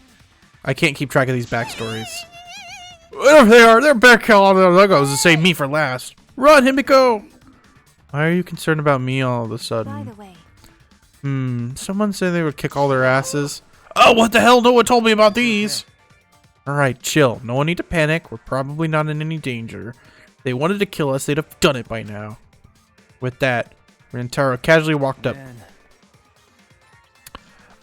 I can't keep track of these backstories. Whatever they are, they're back all the logos to save me for last. Run, Himiko! Why are you concerned about me all of a By sudden? the way, Someone said they would kick all their asses. Oh, what the hell? No one told me about these. Alright, chill. No one need to panic. We're probably not in any danger. If they wanted to kill us, they'd have done it by now. With that, Rentaro casually walked up.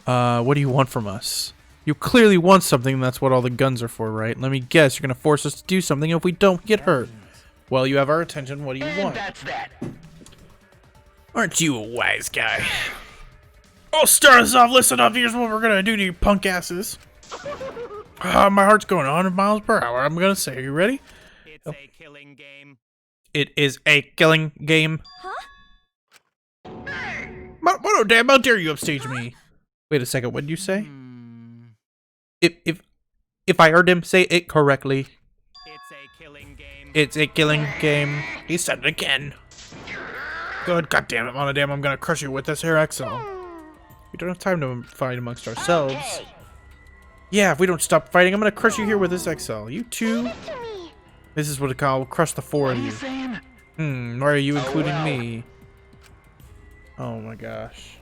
What do you want from us? You clearly want something, and that's what all the guns are for, right? Let me guess, you're gonna force us to do something if we don't get hurt. Well, you have our attention. What do you want? That's that. Aren't you a wise guy? Oh, start us off. Listen up. Here's what we're gonna do to you punk asses. My heart's going 100 miles per hour. I'm gonna say, are you ready? It's a killing game. It is a killing game. huh? Oh, damn, how dare you upstage me? Wait a second, what did you say? If I heard him say it correctly. It's a killing game. It's a killing game. He said it again. Good, goddamn it, Monodam, I'm gonna crush you with this here XL. We don't have time to fight amongst ourselves. Yeah, if we don't stop fighting, I'm gonna crush you here with this XL. You two. This is what I call crush the four of you. Why are you including me? Oh my gosh.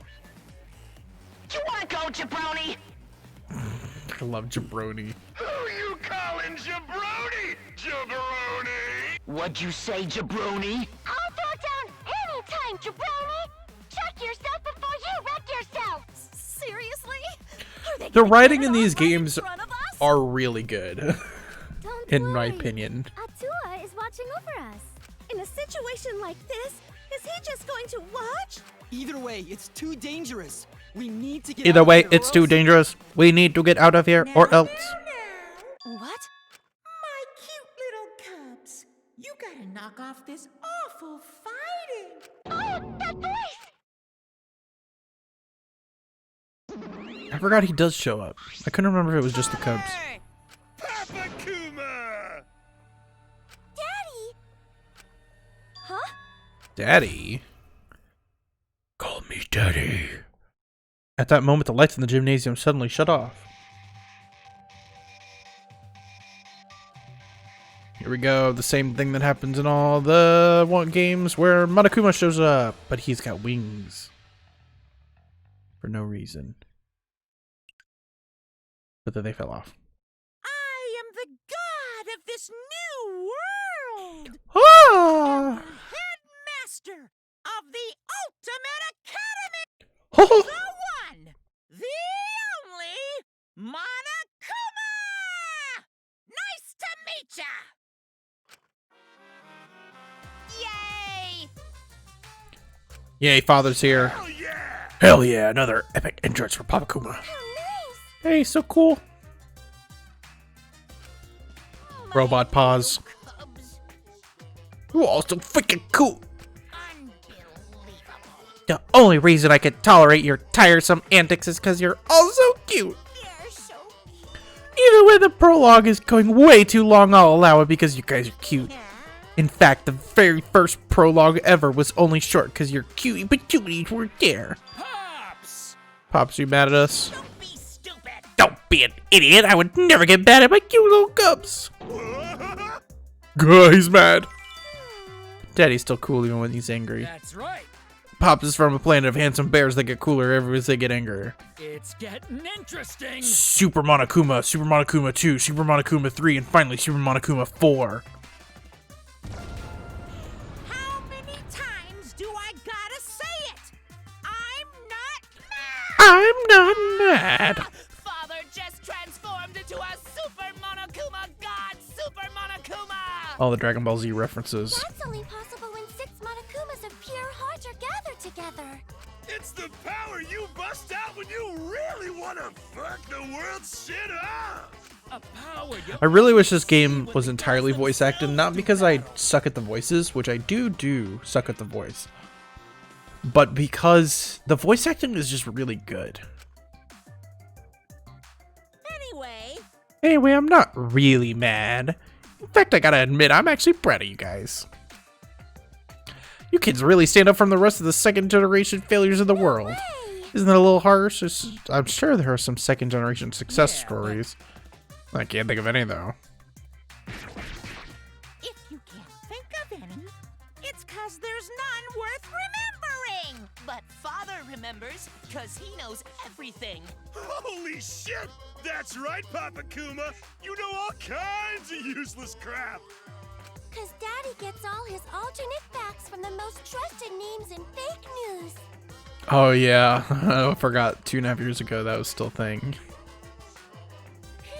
You wanna go, jabroni? I love jabroni. Who you calling jabroni? Jabroni? What'd you say, jabroni? I'll throw down anytime, jabroni! Check yourself before you wreck yourself! Seriously? Are they The gonna writing get in it these all right in games front of us? are really good, Don't in my worry. opinion. Atua is watching over us. In a situation like this, is he just going to watch? Either way, it's too dangerous. We need to get Either out of way, here, it's or too else- dangerous. We need to get out of here, or else. What? My cute little cubs, you gotta knock off this awful fighting. Oh, that voice! I forgot he does show up. I couldn't remember if it was just the Cubs. Hey! Papa Kuma! Daddy? Huh? Daddy? Call me Daddy. At that moment, the lights in the gymnasium suddenly shut off. Here we go, the same thing that happens in all the games where Monokuma shows up, but he's got wings. For no reason. But then they fell off. I am the god of this new world. Ah! Headmaster of the Ultimate Academy. Oh! The one, the only, Monokuma! Nice to meet ya! Yay! Yay, Father's here. Hell yeah! Hell yeah, another epic entrance for Papa Kuma. Hey, so cool. Robot pause. Ooh, also freaking cool. The only reason I can tolerate your tiresome antics is because you're all so cute. Even when the prologue is going way too long, I'll allow it because you guys are cute. In fact, the very first prologue ever was only short because your cutie patooties weren't there. Pops! Pops, you mad at us? Don't be stupid. Don't be an idiot. I would never get mad at my cute little cubs. He's mad. Daddy's still cool even when he's angry. That's right. Pops is from a planet of handsome bears that get cooler every as they get angrier. It's getting interesting. Super Monokuma 2, Super Monokuma 3, and finally Super Monokuma 4. How many times do I gotta say it? I'm not mad. Father just transformed into a Super Monokuma God, Super Monokuma! All the Dragon Ball Z references. That's only possible when 6 Monokumas of pure heart are gathered together. It's the power you bust out when you really want to fuck the world's shit up! A power you I really wish this game was entirely voice acted, not because I suck at the voices, which I do suck at the voice, but because the voice acting is just really good. Anyway, I'm not really mad. In fact, I gotta admit, I'm actually proud of you guys. You kids really stand up from the rest of the second generation failures of the world. Isn't that a little harsh? I'm sure there are some second generation success stories. I can't think of any though. If you can't think of any, it's 'cause there's none worth remembering! But Father remembers, 'cause he knows everything. Holy shit! That's right, Papa Kuma! You know all kinds of useless crap! 'Cause Daddy gets all his alternate facts from the most trusted names in fake news. Oh yeah, I forgot 2.5 years ago that was still a thing.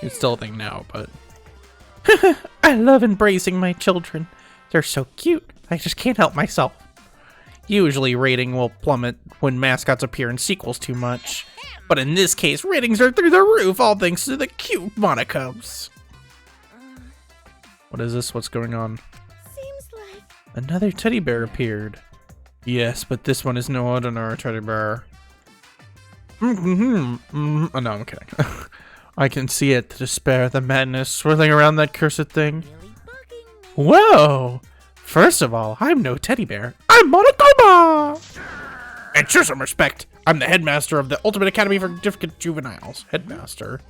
It's still a thing now, but... I love embracing my children. They're so cute. I just can't help myself. Usually rating will plummet when mascots appear in sequels too much. But in this case, ratings are through the roof, all thanks to the cute Monokubs. What is this? What's going on? Seems like Another teddy bear appeared. Yes, but this one is no ordinary teddy bear. Oh, no, I'm kidding. I can see it, the despair, the madness swirling around that cursed thing. Whoa! First of all, I'm no teddy bear. I'm Monokuma! And show some respect. I'm the headmaster of the Ultimate Academy for Difficult Juveniles. Headmaster.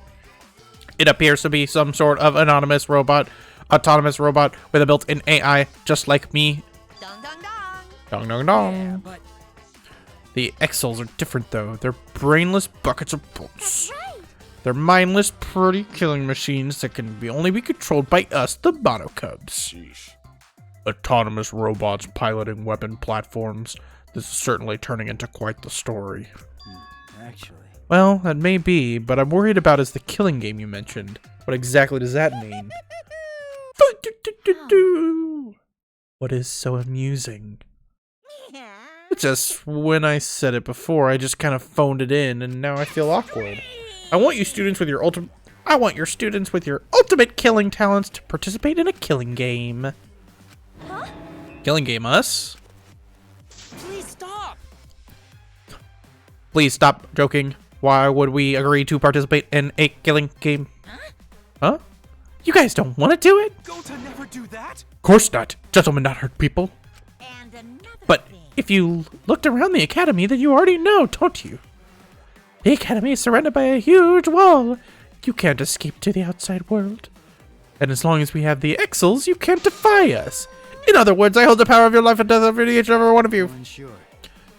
It appears to be some sort of autonomous robot with a built-in AI, just like me. Dong dong dong! Dong dong dong. Yeah, but The Exels are different though. They're brainless buckets of bolts. right. They're mindless, pretty killing machines that can only be controlled by us, the Monokubs. Sheesh. Autonomous robots piloting weapon platforms. This is certainly turning into quite the story. actually, Well, that may be, but I'm worried about is the killing game you mentioned. What exactly does that mean? What is so amusing? It's just when I said it before, I just kind of phoned it in, and now I feel awkward. I want your students with your ultimate killing talents to participate in a killing game. Huh? Killing game, us? please stop. Please stop joking. Why would we agree to participate in a killing game? Huh? You guys don't want to do it? Gonta never do that. Of course not. Gentlemen not hurt people. And another But thing. if you looked around the academy, then you already know, don't you? The academy is surrounded by a huge wall. You can't escape to the outside world. And as long as we have the Exels, you can't defy us. In other words, I hold the power of your life and death over each and every one of you. Unsure.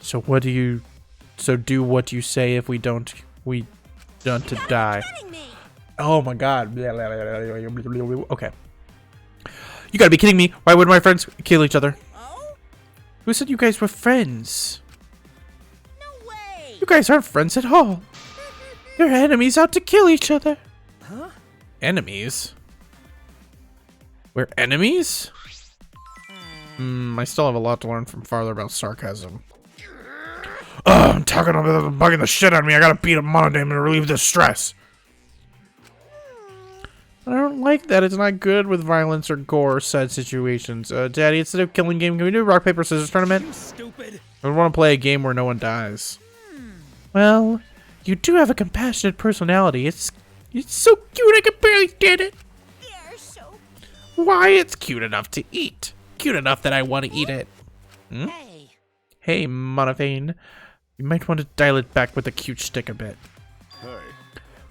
So do what you say. If we don't, we don't to die. Kidding me! Oh my god. Okay. You gotta be kidding me. Why would my friends kill each other? Oh? Who said you guys were friends? No way! You guys aren't friends at all. You're enemies out to kill each other. Huh? Enemies? We're enemies? I still have a lot to learn from Father about sarcasm. I'm talking about bugging the shit out of me. I gotta beat a monodame to relieve the stress. I don't like that. It's not good with violence or gore or sad situations. Daddy, instead of killing game, can we do a rock, paper, scissors tournament? You stupid. I want to play a game where no one dies. Well, you do have a compassionate personality. It's so cute I can barely stand it. They're so... Why, it's cute enough to eat. Cute enough that I want to eat it. Hey, Hey, Monophane. You might want to dial it back with the cute stick a bit. Hey.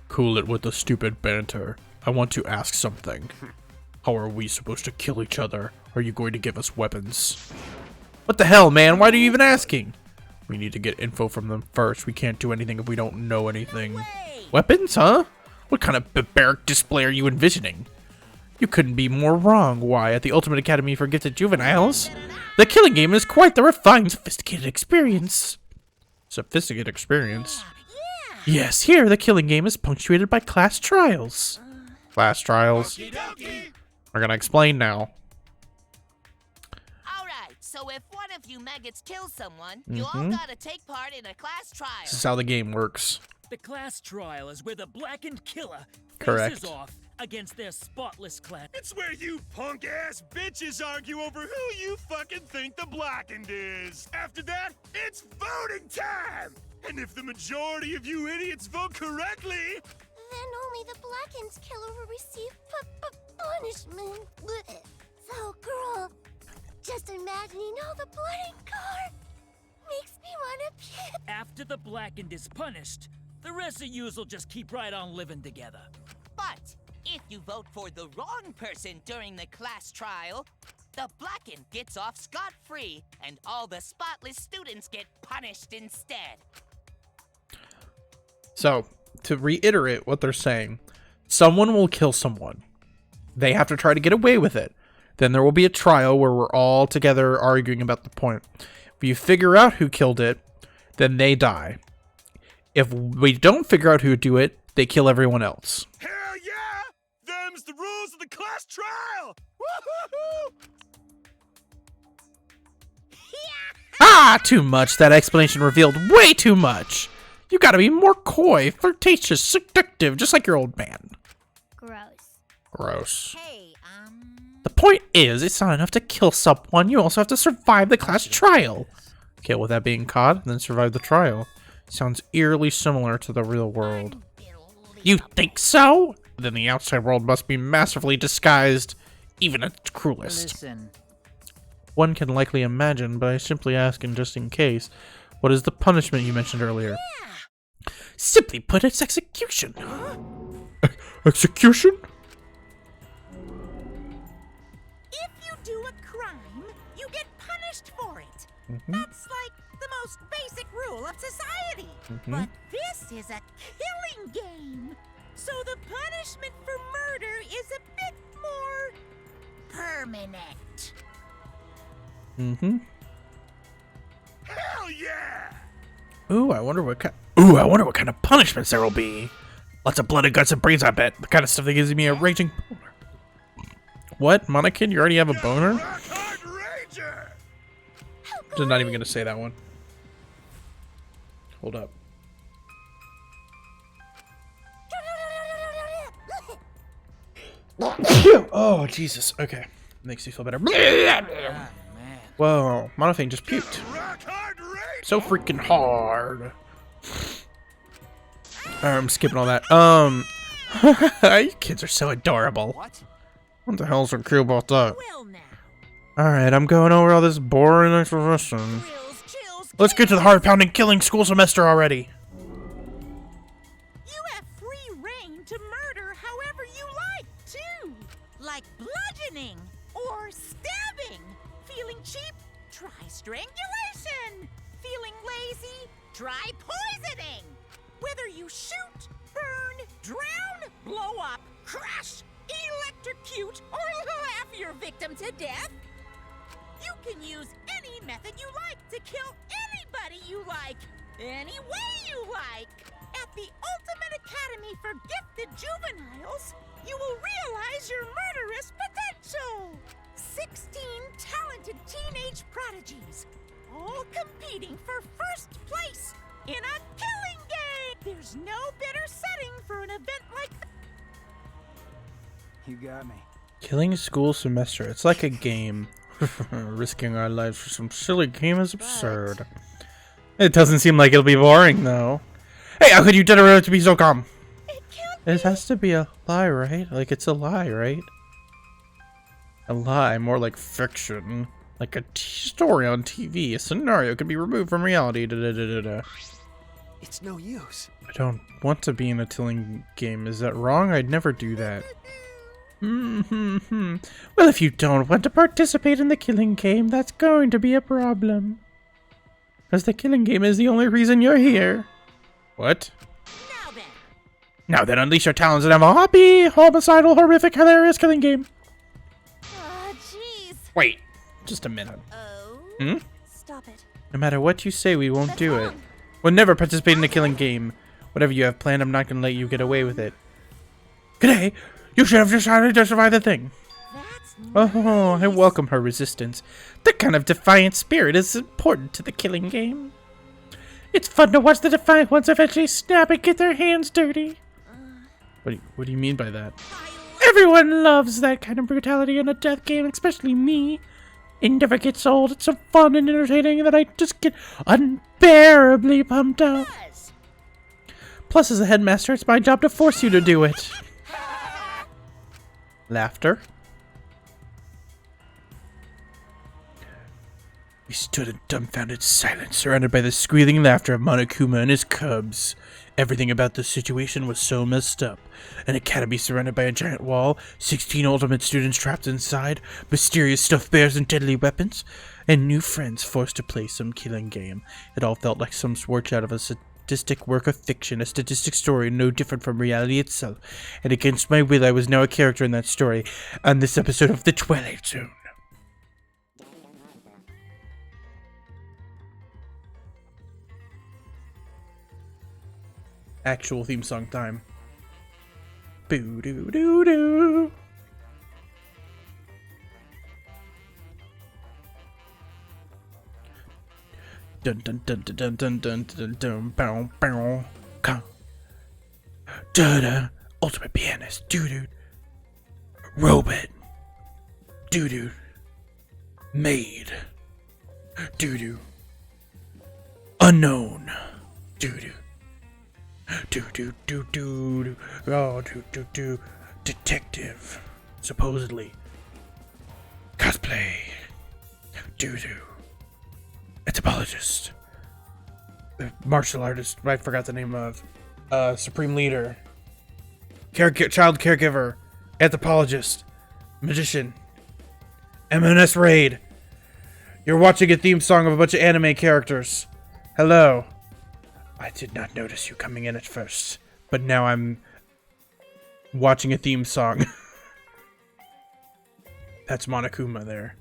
Cool it with the stupid banter. I want to ask something. How are we supposed to kill each other? Are you going to give us weapons? What the hell, man? Why are you even asking? We need to get info from them first. We can't do anything if we don't know anything. Weapons, huh? What kind of barbaric display are you envisioning? You couldn't be more wrong. Why, at the Ultimate Academy for Gifted Juveniles, the killing game is quite the refined, sophisticated experience. Sophisticated experience? Yes, here the killing game is punctuated by class trials. Class trials? We're gonna explain now. Alright, so if one of you maggots kills someone, you all gotta take part in a class trial. This is how the game works. The class trial is where the blackened killer Correct. faces off against their spotless class. It's where you punk-ass bitches argue over who you fucking think the blackened is. After that, it's voting time! And if the majority of you idiots vote correctly... Then only the Blackened killer will receive punishment. So, girl, just imagining all the blood and gore makes me want to puke. After the blackened is punished, the rest of yous will just keep right on living together. But if you vote for the wrong person during the class trial, the blackened gets off scot-free, and all the spotless students get punished instead. So, to reiterate what they're saying, someone will kill someone. They have to try to get away with it. Then there will be a trial where we're all together arguing about the point. If you figure out who killed it, then they die. If we don't figure out who do it, they kill everyone else. Hell yeah! Them's the rules of the class trial! Woo-hoo-hoo! Ah, too much. That explanation revealed way too much. You gotta be more coy, flirtatious, seductive, just like your old man. Gross. Gross. Hey, The point is, it's not enough to kill someone, you also have to survive the class trial. Kill without being caught, and then survive the trial. Sounds eerily similar to the real world. You think so? Then the outside world must be massively disguised, even at its cruelest. Listen. One can likely imagine, but I simply ask in just in case, what is the punishment you mentioned earlier? Simply put, it's execution. Execution? If you do a crime, you get punished for it. That's like the most basic rule of society. But this is a killing game. So the punishment for murder is a bit more permanent. Hell yeah! Ooh, I wonder what kind of punishments there will be. Lots of blood and guts and brains, I bet. The kind of stuff that gives me a raging boner. What, Monakin? You already have a boner? I'm not even gonna say that one. Hold up. Oh, Jesus. Okay. Makes you feel better. Whoa, Monofane just puked. So freaking hard. I'm skipping all that. You kids are so adorable. What the hell's so cool about that? Alright, I'm going over all this boring exposition. Let's get to the heart-pounding killing school semester already. You have free reign to murder however you like, too. Like bludgeoning or stabbing. Feeling cheap? Try strangulation. Feeling lazy? Try poisoning. Whether you shoot, burn, drown, blow up, crush, electrocute, or laugh your victim to death, you can use any method you like to kill anybody you like, any way you like. At the Ultimate Academy for Gifted Juveniles, you will realize your murderous potential. 16 talented teenage prodigies, all competing for first place in a killing game. There's no better setting for an event like that. You got me. Killing school semester. It's like a game. Risking our lives for some silly game is absurd. It doesn't seem like it'll be boring, though. Hey, how could you generate to be so calm? It has to be a lie, right? Like, it's a lie, right? A lie, more like fiction. Like a story on TV, a scenario could be removed from reality. Da, da, da, da, da. It's no use. I don't want to be in a killing game. Is that wrong? I'd never do that. Well, if you don't want to participate in the killing game, that's going to be a problem. Because the killing game is the only reason you're here. What? Now then, unleash your talents and have a happy, homicidal, horrific, hilarious killing game. Jeez. Wait, just a minute. Oh. Stop it. No matter what you say, we won't do it. We'll never participate in a killing game. Whatever you have planned, I'm not going to let you get away with it. G'day! You should have decided to survive the thing. Oh, I welcome her resistance. That kind of defiant spirit is important to the killing game. It's fun to watch the defiant ones eventually snap and get their hands dirty. What do you mean by that? Everyone loves that kind of brutality in a death game, especially me. It never gets old. It's so fun and entertaining that I just get unbearably pumped up. Plus, as a headmaster, it's my job to force you to do it. Laughter. We stood in dumbfounded silence, surrounded by the squealing laughter of Monokuma and his cubs. Everything about the situation was so messed up. An academy surrounded by a giant wall, 16 ultimate students trapped inside, mysterious stuffed bears and deadly weapons, and new friends forced to play some killing game. It all felt like some switch out of a sadistic work of fiction, a statistic story no different from reality itself. And against my will, I was now a character in that story, on this episode of The Twilight Zone. Actual theme song time. Boo doo doo doo. Dun dun dun dun dun dun dun dun bow bow. Come. Da da. Ultimate pianist. Doo doo. Robot. Doo doo. Maid. Doo doo. Unknown. Doo doo. Do do do do do. Oh, do do do. Detective. Supposedly. Cosplay. Do do. Anthropologist. Martial artist. I forgot the name of. Supreme leader. Child caregiver. Anthropologist. Magician. M&S raid. You're watching a theme song of a bunch of anime characters. Hello. I did not notice you coming in at first, but now I'm watching a theme song. That's Monokuma there.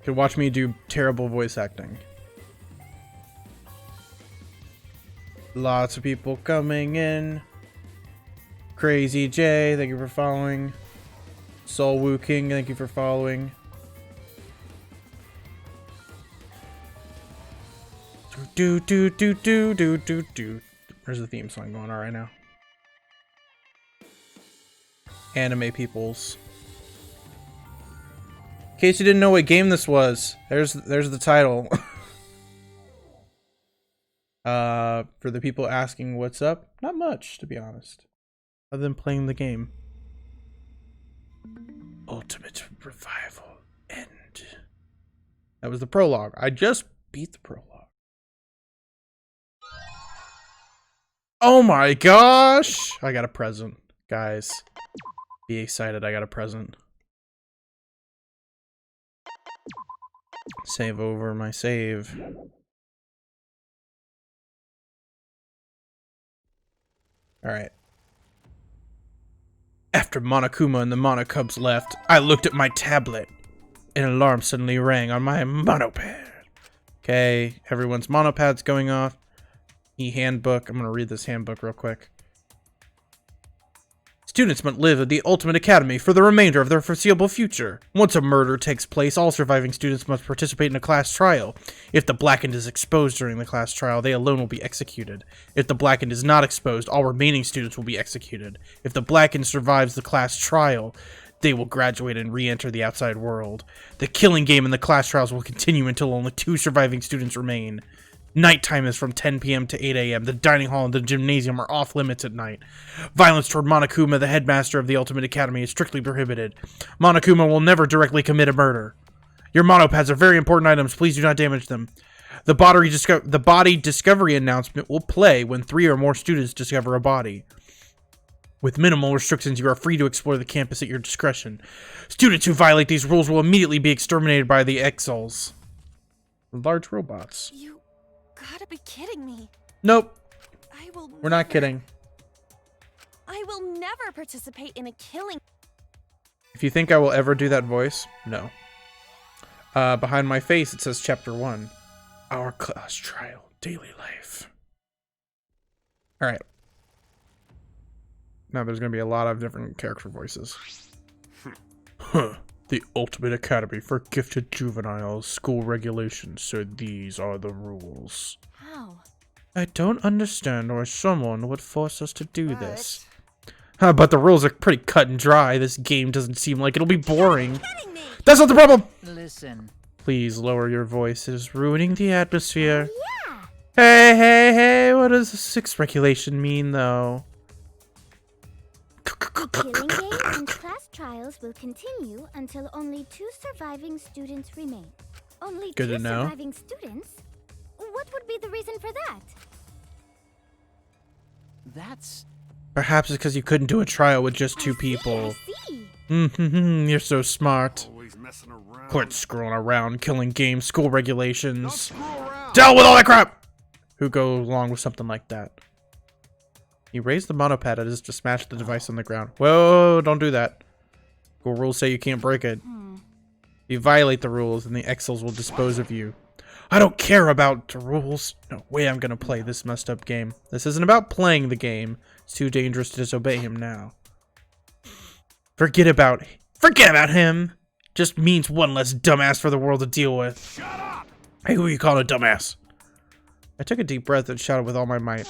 You can watch me do terrible voice acting. Lots of people coming in. Crazy J, thank you for following. Soul Woo King, thank you for following. Do do do do do do do. Where's the theme song going on right now? Anime peoples. In case you didn't know what game this was, there's the title. For the people asking what's up, not much to be honest, other than playing the game. Ultimate Revival End. That was the prologue. I just beat the prologue. Oh my gosh! I got a present, guys. Be excited, I got a present. Save over my save. Alright. After Monokuma and the Monocubs left, I looked at my tablet. An alarm suddenly rang on my monopad. Okay, everyone's monopad's going off. Handbook. I'm going to read this handbook real quick. Students must live at the Ultimate Academy for the remainder of their foreseeable future. Once a murder takes place, all surviving students must participate in a class trial. If the blackened is exposed during the class trial, they alone will be executed. If the blackened is not exposed, all remaining students will be executed. If the blackened survives the class trial, they will graduate and re-enter the outside world. The killing game and the class trials will continue until only 2 surviving students remain. Nighttime is from 10 p.m. to 8 a.m. The dining hall and the gymnasium are off limits at night. Violence toward Monokuma, the headmaster of the Ultimate Academy, is strictly prohibited. Monokuma will never directly commit a murder. Your monopads are very important items. Please do not damage them. The body discovery announcement will play when 3 or more students discover a body. With minimal restrictions, you are free to explore the campus at your discretion. Students who violate these rules will immediately be exterminated by the exiles. Large robots. You gotta be kidding me. Nope. We're We're not kidding. I will never participate in a killing. If you think I will ever do that voice, no. Behind my face, it says Chapter 1. Our class trial, daily life. Alright. Now there's going to be a lot of different character voices. Huh. The ultimate academy for gifted juveniles. School regulations, so these are the rules. How? I don't understand why someone would force us to do this. But the rules are pretty cut and dry. This game doesn't seem like it'll be boring. That's not the problem! Listen. Please lower your voice. It is ruining the atmosphere. Hey, hey, hey, what does the 6th regulation mean, though? The killing game and class trials will continue until only 2 surviving students remain. Only Good 2 to know. surviving students? What would be the reason for that? That's... Perhaps it's because you couldn't do a trial with just 2 people. You're so smart. Quit screwing around, killing games, school regulations. Deal with all that crap! Who go along with something like that? You raise the monopad as to smash the device on the ground. Whoa, don't do that. School rules say you can't break it. If you violate the rules, then the exiles will dispose of you. I don't care about the rules. No way I'm gonna play this messed up game. This isn't about playing the game. It's too dangerous to disobey him now. Forget about him. Just means one less dumbass for the world to deal with. Shut up! Hey, who you calling a dumbass? I took a deep breath and shouted with all my might.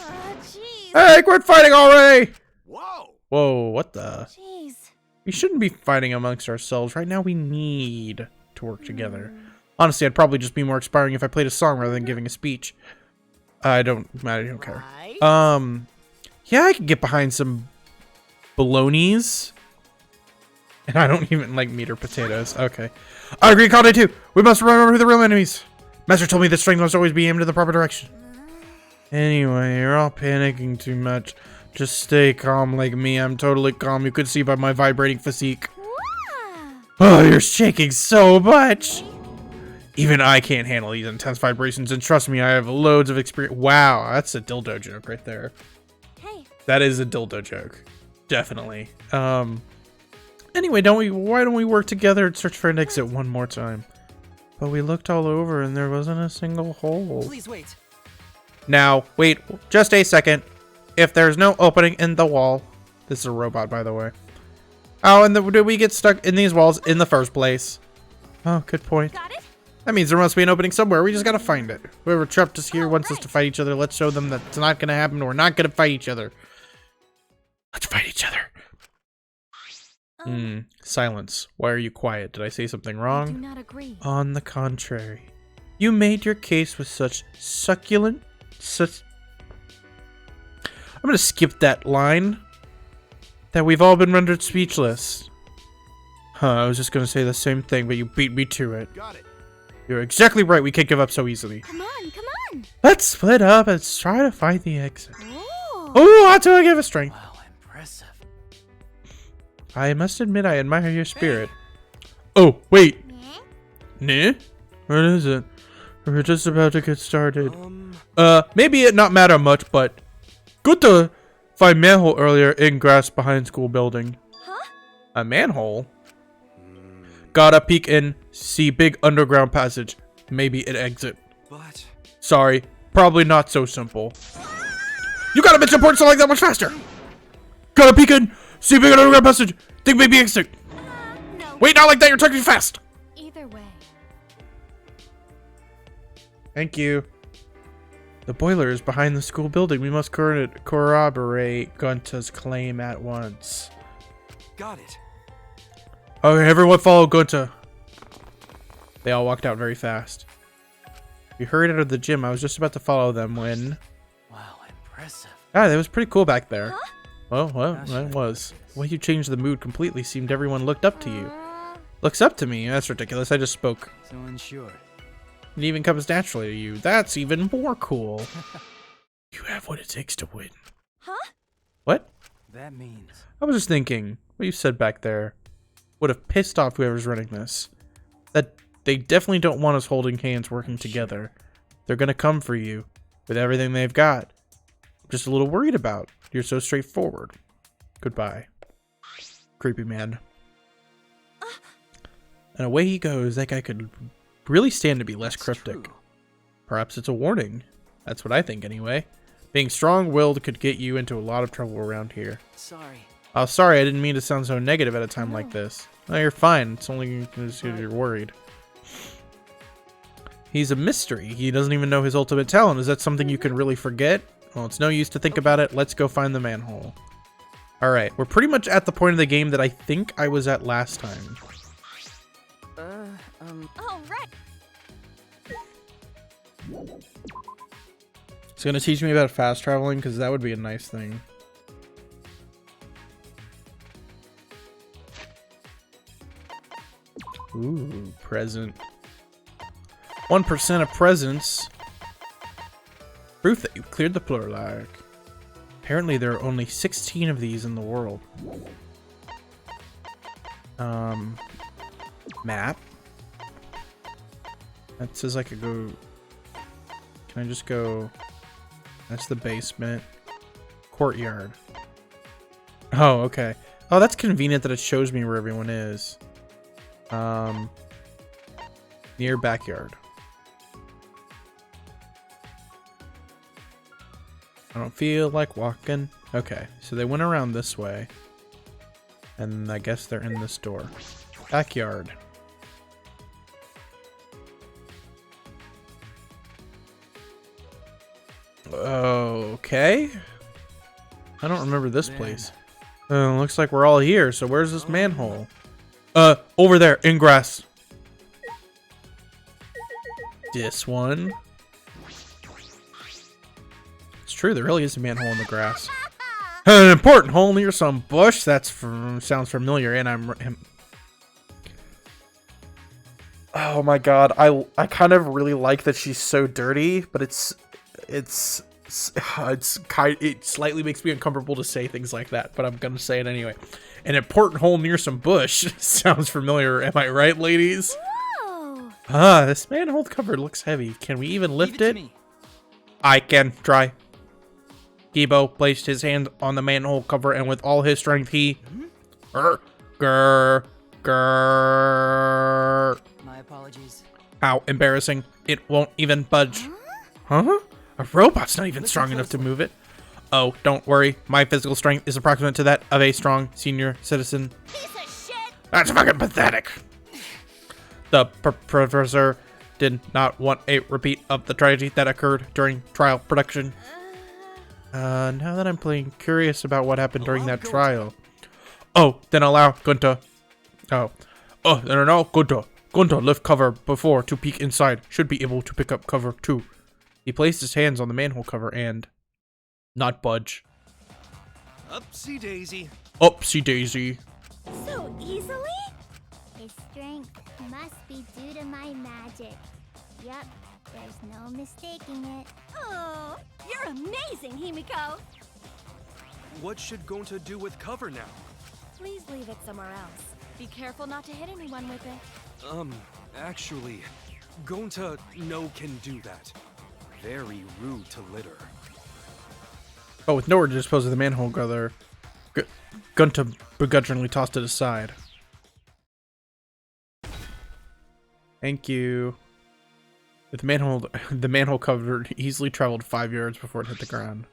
Hey, quit fighting already! Whoa, what the? Jeez. We shouldn't be fighting amongst ourselves. Right now we need to work together. Honestly, I'd probably just be more inspiring if I played a song rather than giving a speech. I don't care. Yeah, I could get behind some balonies. And I don't even like meat or potatoes. Okay. I agree, Conde too. We must remember who the real enemies. Master told me that strength must always be aimed in the proper direction. Anyway, you're all panicking too much. Just stay calm like me. I'm totally calm. You could see by my vibrating physique. Oh, you're shaking so much. Even I can't handle these intense vibrations, and trust me, I have loads of experience. Wow, that's a dildo joke right there. Hey. That is a dildo joke. Definitely. Anyway, why don't we work together and search for an exit one more time? But we looked all over and there wasn't a single hole. Please wait. Now, wait just a second. If there's no opening in the wall... This is a robot, by the way. Oh, and did we get stuck in these walls in the first place? Oh, good point. Got it? That means there must be an opening somewhere. We just gotta find it. Whoever trapped us here wants us to fight each other. Let's show them that it's not gonna happen. We're not gonna fight each other. Let's fight each other. Silence. Why are you quiet? Did I say something wrong? I do not agree. On the contrary. You made your case with such succulent... I'm gonna skip that line. That we've all been rendered speechless. I was just gonna say the same thing, but you beat me to it. Got it. You're exactly right. We can't give up so easily. Come on, come on. Let's split up and try to find the exit. Oh, I do give a strength. Wow, impressive. I must admit I admire your spirit. Oh, wait. Nah? What is it? We're just about to get started. Maybe it not matter much, but good to find manhole earlier in grass behind school building. Huh? A manhole? Gotta peek in, see big underground passage. Maybe an exit. But... Sorry, probably not so simple. You gotta mention important stuff like that much faster! Gotta peek in, see big underground passage. Think maybe exit. No. Wait, not like that, you're talking too fast! Either way. Thank you. The boiler is behind the school building. We must corroborate Gunta's claim at once. Got it. Okay, everyone follow Gunta. They all walked out very fast. We hurried out of the gym. I was just about to follow them when... Wow, impressive. Ah, that was pretty cool back there. Huh? Well, it was. The way you changed the mood completely seemed everyone looked up to you. Looks up to me. That's ridiculous. I just spoke. So unsure. It even comes naturally to you. That's even more cool. You have what it takes to win. Huh? What? That means... I was just thinking, what you said back there would have pissed off whoever's running this. That they definitely don't want us holding hands working together. They're gonna come for you with everything they've got. I'm just a little worried about. You're so straightforward. Goodbye. Creepy man. And away he goes. That guy could really stand to be less cryptic. True. Perhaps it's a warning. That's what I think anyway. Being strong-willed could get you into a lot of trouble around here. Sorry. Oh, sorry, I didn't mean to sound so negative at a time like this. No, you're fine. It's only because you're worried. He's a mystery. He doesn't even know his ultimate talent. Is that something you can really forget? Well, it's no use to think about it. Let's go find the manhole. Alright, we're pretty much at the point of the game that I think I was at last time. Oh, right. It's gonna teach me about fast traveling, because that would be a nice thing. Ooh, present. 1% of presents. Proof that you cleared the Prologue. Apparently there are only 16 of these in the world. Map. That says I could go... Can I just go... That's the basement. Courtyard. Oh, okay. Oh, that's convenient that it shows me where everyone is. Near backyard. I don't feel like walking. Okay, so they went around this way. And I guess they're in this door. Backyard. Okay. I don't remember this place. Looks like we're all here, so where's this manhole? Over there, in grass. This one. It's true, there really is a manhole in the grass. An important hole near some bush. Sounds familiar, and oh my god, I kind of really like that she's so dirty, but it slightly makes me uncomfortable to say things like that, but I'm gonna say it anyway. An important hole near some bush. Sounds familiar, am I right, ladies? Whoa. Ah, this manhole cover looks heavy. Can we even lift it? I can try. Gibo placed his hand on the manhole cover, and with all his strength, he... My apologies. How embarrassing. It won't even budge. Huh? A robot's not even strong enough to move it. Oh, don't worry. My physical strength is approximate to that of a strong senior citizen. Piece of shit! That's fucking pathetic. The professor did not want a repeat of the tragedy that occurred during trial production. Now that I'm playing curious about what happened during that trial. Oh, then allow Gunta. Then allow Gunta. Gunta lift cover before to peek inside. Should be able to pick up cover too. He placed his hands on the manhole cover and... not budge. Upsy daisy. Upsy daisy. So easily? His strength must be due to my magic. Yep, there's no mistaking it. Oh, you're amazing, Himiko! What should Gonta do with cover now? Please leave it somewhere else. Be careful not to hit anyone with it. Actually, Gonta no can do that. Very rude to litter. Oh, with nowhere to dispose of the manhole cover, Gunta begrudgingly tossed it aside. Thank you. The manhole cover easily traveled 5 yards before it hit the ground.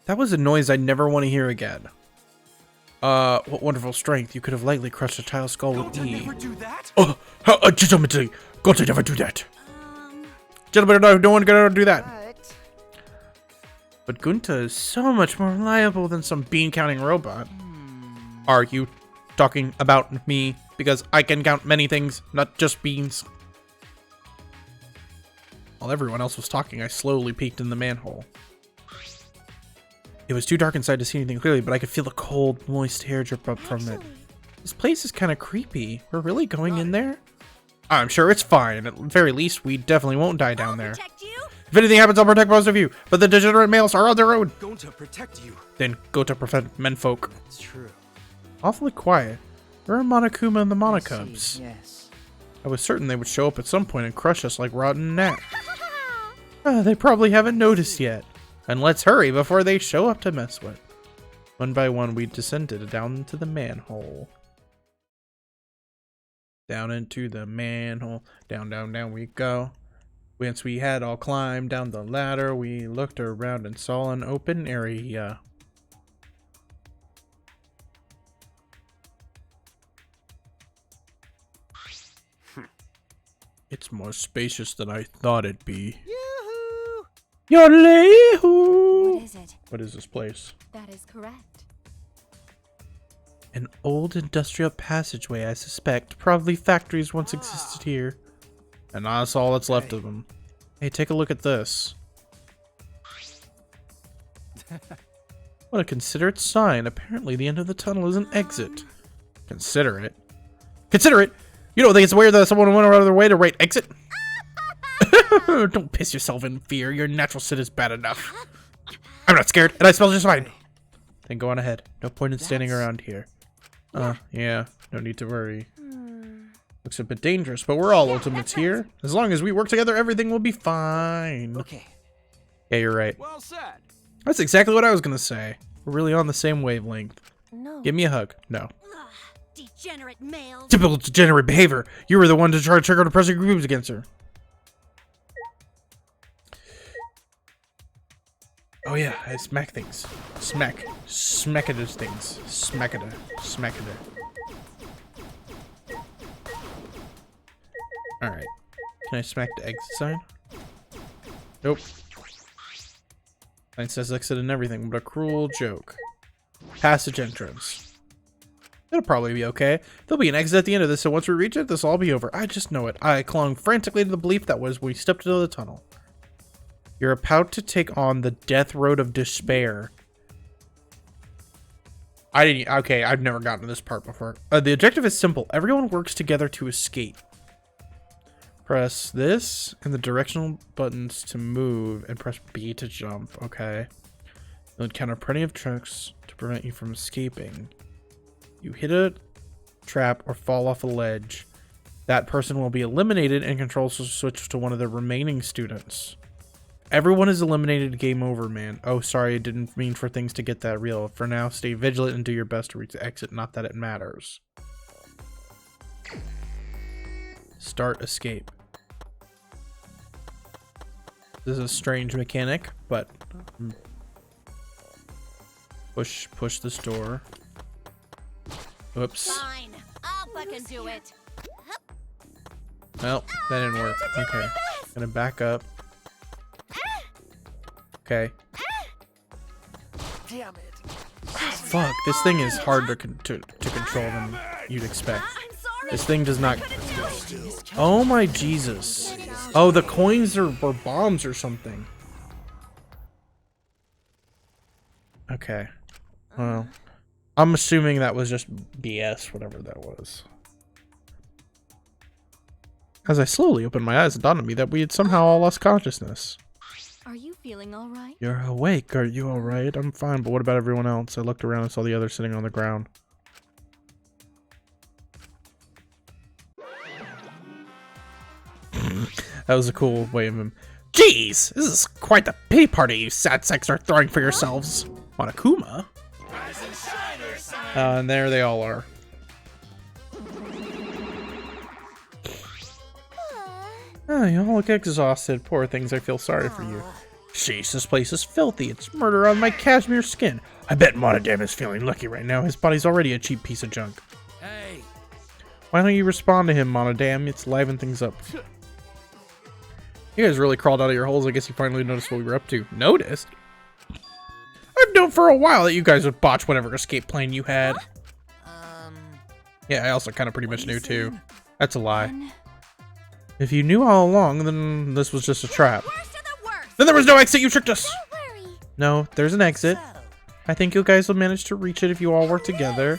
That was a noise I never want to hear again. What wonderful strength. You could have lightly crushed a child's skull with Gonta E. never do that? Gentlemen, Gonta never do that. Gentlemen, no one gonna do that. But Gunta is so much more reliable than some bean-counting robot. Are you talking about me? Because I can count many things, not just beans. While everyone else was talking, I slowly peeked in the manhole. It was too dark inside to see anything clearly, but I could feel the cold, moist air drip up from it. This place is kind of creepy. We're really going in there? I'm sure it's fine. At the very least, we definitely won't die down there. If anything happens, I'll protect most of you. But the degenerate males are on their own. Going to protect you. Then go to prevent menfolk. That's true. Awfully quiet. Where are Monokuma and the Monocubs? Yes. I was certain they would show up at some point and crush us like rotten gnat. They probably haven't noticed yet. And let's hurry before they show up to mess with. One by one, we descended down into the manhole. Down into the manhole. Down, down, down we go. Once we had all climbed down the ladder, we looked around and saw an open area. It's more spacious than I thought it'd be. Yoo-hoo! Yodelay-hoo! What is it? What is this place? That is correct. An old industrial passageway, I suspect. Probably factories once existed here. And that's all that's left of them. Hey, take a look at this. What a considerate sign. Apparently the end of the tunnel is an exit. Consider it. Consider it! You don't think it's weird that someone went out of their way to write exit? Don't piss yourself in fear. Your natural sin is bad enough. I'm not scared, and I smell just fine. Then go on ahead. No point in standing around here. Yeah. No need to worry. Looks a bit dangerous, but we're all ultimates here. As long as we work together, everything will be fine. Okay. Yeah, you're right. Well said. That's exactly what I was gonna say. We're really on the same wavelength. No. Give me a hug. No. Degenerate males. Typical degenerate behavior. You were the one to try to trigger depressive groups against her. Oh yeah, I smack things. Smack. Smackada things. Smackada. Smackada. Alright. Can I smack the exit sign? Nope. Sign says exit and everything, but a cruel joke. Passage entrance. It'll probably be okay. There'll be an exit at the end of this, so once we reach it, this will all be over. I just know it. I clung frantically to the belief that was we stepped into the tunnel. You're about to take on the death road of despair. Okay, I've never gotten to this part before. The objective is simple. Everyone works together to escape. Press this and the directional buttons to move, and press B to jump. Okay. You'll encounter plenty of trucks to prevent you from escaping. You hit a trap or fall off a ledge. That person will be eliminated and controls will switch to one of the remaining students. Everyone is eliminated. Game over, man. Oh, sorry. I didn't mean for things to get that real. For now, stay vigilant and do your best to reach the exit. Not that it matters. Start escape. This is a strange mechanic, but push this door. Whoops. Fine, I'll fucking do it. Well, that didn't work. Okay. Gonna back up. Okay. Damn it. Fuck, this thing is harder to control than you'd expect. This thing does not... Oh my Jesus. Oh, the coins were bombs or something. Okay. Well, I'm assuming that was just BS, whatever that was. As I slowly opened my eyes, it dawned on me that we had somehow all lost consciousness. Are you feeling all right? You're awake. Are you all right? I'm fine, but what about everyone else? I looked around and saw the others sitting on the ground. That was a cool way of him. Jeez, this is quite the pity party you sad sacks are throwing for yourselves. Monokuma? And there they all are. Oh, you all look exhausted. Poor things, I feel sorry for you. Sheesh, this place is filthy. It's murder on my cashmere skin. I bet Monodam is feeling lucky right now. His body's already a cheap piece of junk. Hey. Why don't you respond to him, Monodam? It's liven things up. You guys really crawled out of your holes. I guess you finally noticed what we were up to. Noticed? I've known for a while that you guys would botch whatever escape plan you had. Yeah, I also kind of pretty much knew too. That's a lie. If you knew all along, then this was just a trap. Then there was no exit, you tricked us! No, there's an exit. I think you guys will manage to reach it if you all work together.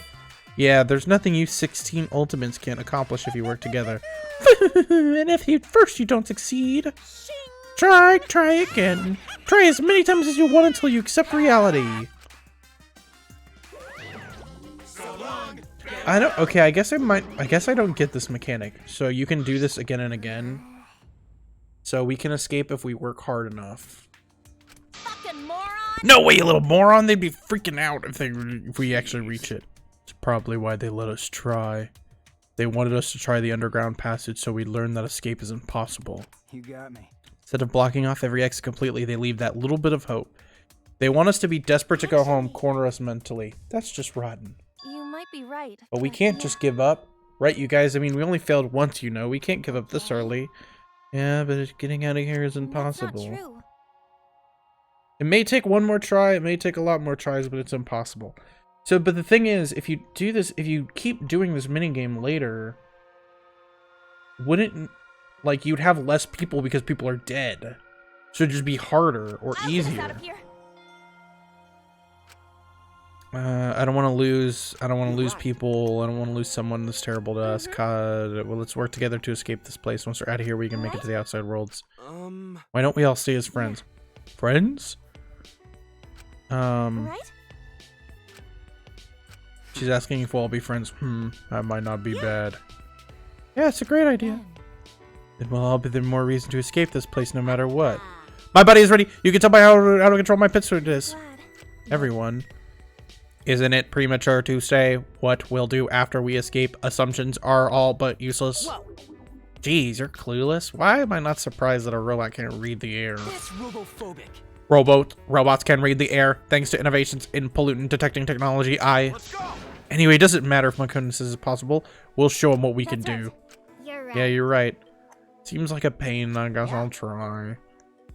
Yeah, there's nothing you 16 Ultimates can't accomplish if you work together. And if you don't succeed, try again. Try as many times as you want until you accept reality. Okay, I guess I don't get this mechanic. So you can do this again and again. So we can escape if we work hard enough. Fucking moron! No way, you little moron! They'd be freaking out if we actually reach it. It's probably why they let us try. They wanted us to try the underground passage so we'd learn that escape is impossible. You got me. Instead of blocking off every exit completely, they leave that little bit of hope. They want us to be desperate to go home, corner us mentally. That's just rotten. You might be right. But we can't just give up. Right, you guys? I mean, we only failed once, you know. We can't give up this early. Yeah, but getting out of here is impossible. That's not true. It may take one more try, it may take a lot more tries, but it's impossible. So, but the thing is, if you do this, if you keep doing this minigame later, wouldn't, like, you'd have less people because people are dead. So it'd just be harder or easier. I don't want to lose people. I don't want to lose someone that's terrible to us. God, well, let's work together to escape this place. Once we're out of here, we can make it to the outside worlds. Why don't we all stay as friends? Friends? Right? She's asking if we'll all be friends. That might not be bad. Yeah, it's a great idea. Then we'll all be the more reason to escape this place no matter what. My buddy is ready. You can tell by how to control my pit suit is. Everyone. Isn't it premature to say what we'll do after we escape? Assumptions are all but useless. Whoa. Jeez, you're clueless. Why am I not surprised that a robot can't read the air? That's robophobic. Robots can read the air thanks to innovations in pollutant detecting technology. Anyway, it doesn't matter if my goodness is possible. We'll show them what we can do. You're right. Yeah, you're right. Seems like a pain. I guess I'll try.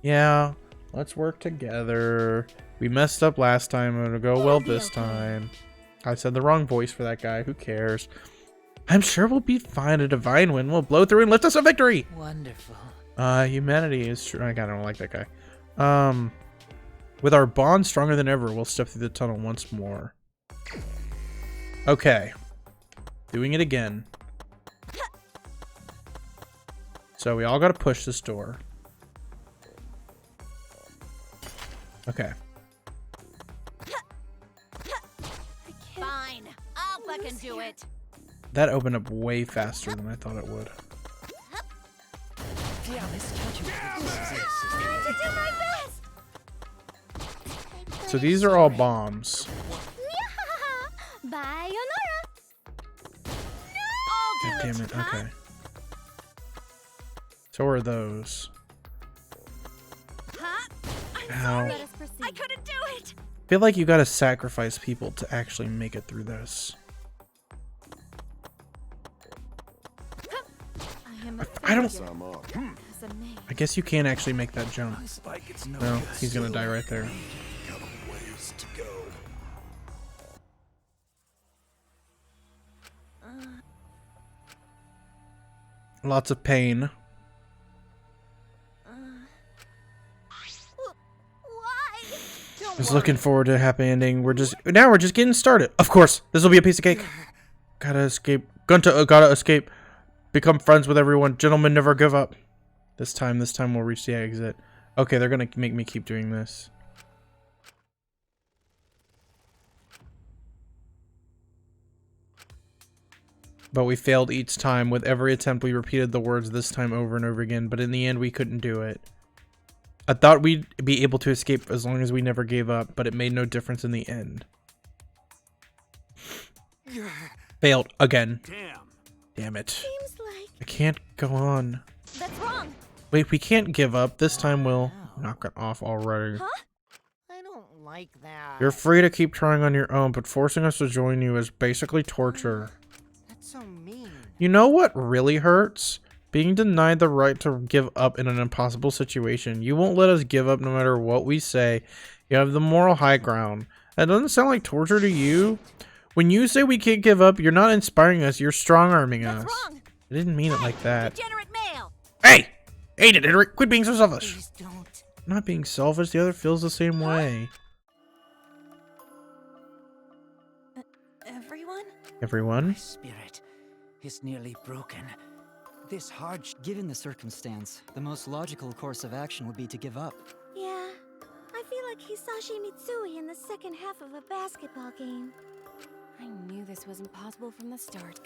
Yeah, let's work together. We messed up last time. It'll go well this time. I said the wrong voice for that guy. Who cares? I'm sure we'll be fine. A divine wind will blow through and lift us a victory. Wonderful. Humanity is true. I don't like that guy. With our bond stronger than ever, we'll step through the tunnel once more. Okay. Doing it again. So we all gotta push this door. Okay. Fine, I'll fucking do it. That opened up way faster than I thought it would. So these are all bombs. Bye, God damn it, okay. So are those. Ow. I couldn't do it. I feel like you gotta sacrifice people to actually make it through this. I don't... I guess you can't actually make that jump. No, he's gonna die right there. Lots of pain. I was looking forward to a happy ending. We're just getting started. Of course, this will be a piece of cake. Gotta escape. Gotta escape. Become friends with everyone. Gentlemen, never give up. This time we'll reach the exit. Okay, they're gonna make me keep doing this. But we failed each time. With every attempt, we repeated the words this time over and over again. But in the end, we couldn't do it. I thought we'd be able to escape as long as we never gave up, but it made no difference in the end. Failed again. Damn it. Seems like I can't go on. That's wrong. Wait, we can't give up. This time we'll knock it off already. Huh? I don't like that. You're free to keep trying on your own, but forcing us to join you is basically torture. That's so mean. You know what really hurts? Being denied the right to give up in an impossible situation. You won't let us give up no matter what we say. You have the moral high ground. That doesn't sound like torture to you? When you say we can't give up, you're not inspiring us, you're strong-arming us. Wrong. I didn't mean it like that. Degenerate male. Hey! Hey, degenerate! Quit being so selfish! Please don't. I'm not being selfish, the other feels the same way. everyone. Spirit is nearly broken. This hard. Given the circumstance, the most logical course of action would be to give up. Yeah, I feel like Hisashi Mitsui in the second half of a basketball game. I knew this wasn't possible from the start.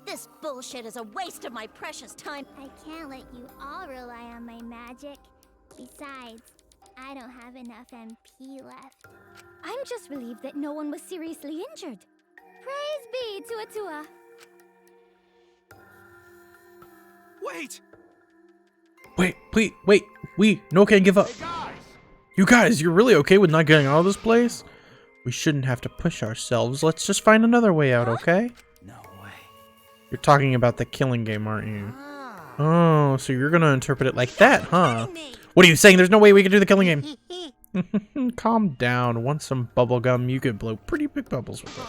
This bullshit is a waste of my precious time. I can't let you all rely on my magic. Besides, I don't have enough MP left. I'm just relieved that no one was seriously injured. Praise be to Atua. Wait! Wait, please, wait. We no can't give up. You guys, you're really okay with not getting out of this place? We shouldn't have to push ourselves. Let's just find another way out, okay? No way. You're talking about the killing game, aren't you? Oh, so you're gonna interpret it like that, huh? What are you saying? There's no way we can do the killing game. Calm down. Want some bubble gum? You could blow pretty big bubbles with it.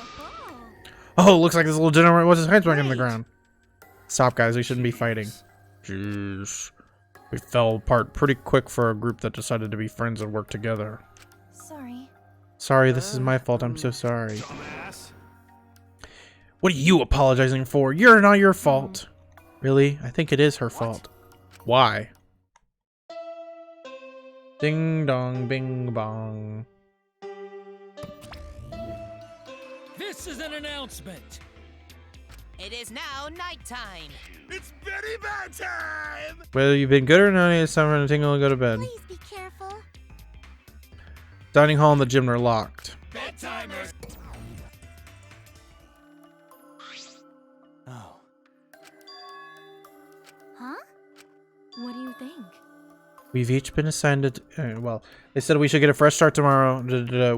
Oh, looks like this little gentleman was his head back in the ground. Stop, guys. We shouldn't be fighting. Jeez. We fell apart pretty quick for a group that decided to be friends and work together. Sorry. Sorry, this is my fault. I'm so sorry. What are you apologizing for? You're not your fault. Really? I think it is her fault. Why? Ding dong, bing bong. This is an announcement. It is now nighttime. It's Betty Bad time! Whether you've been good or not, it's time to tingle and go to bed. Please be careful. Dining hall and the gym are locked. Bedtimers! Oh. Huh? What do you think? We've each been assigned a... well, they said we should get a fresh start tomorrow.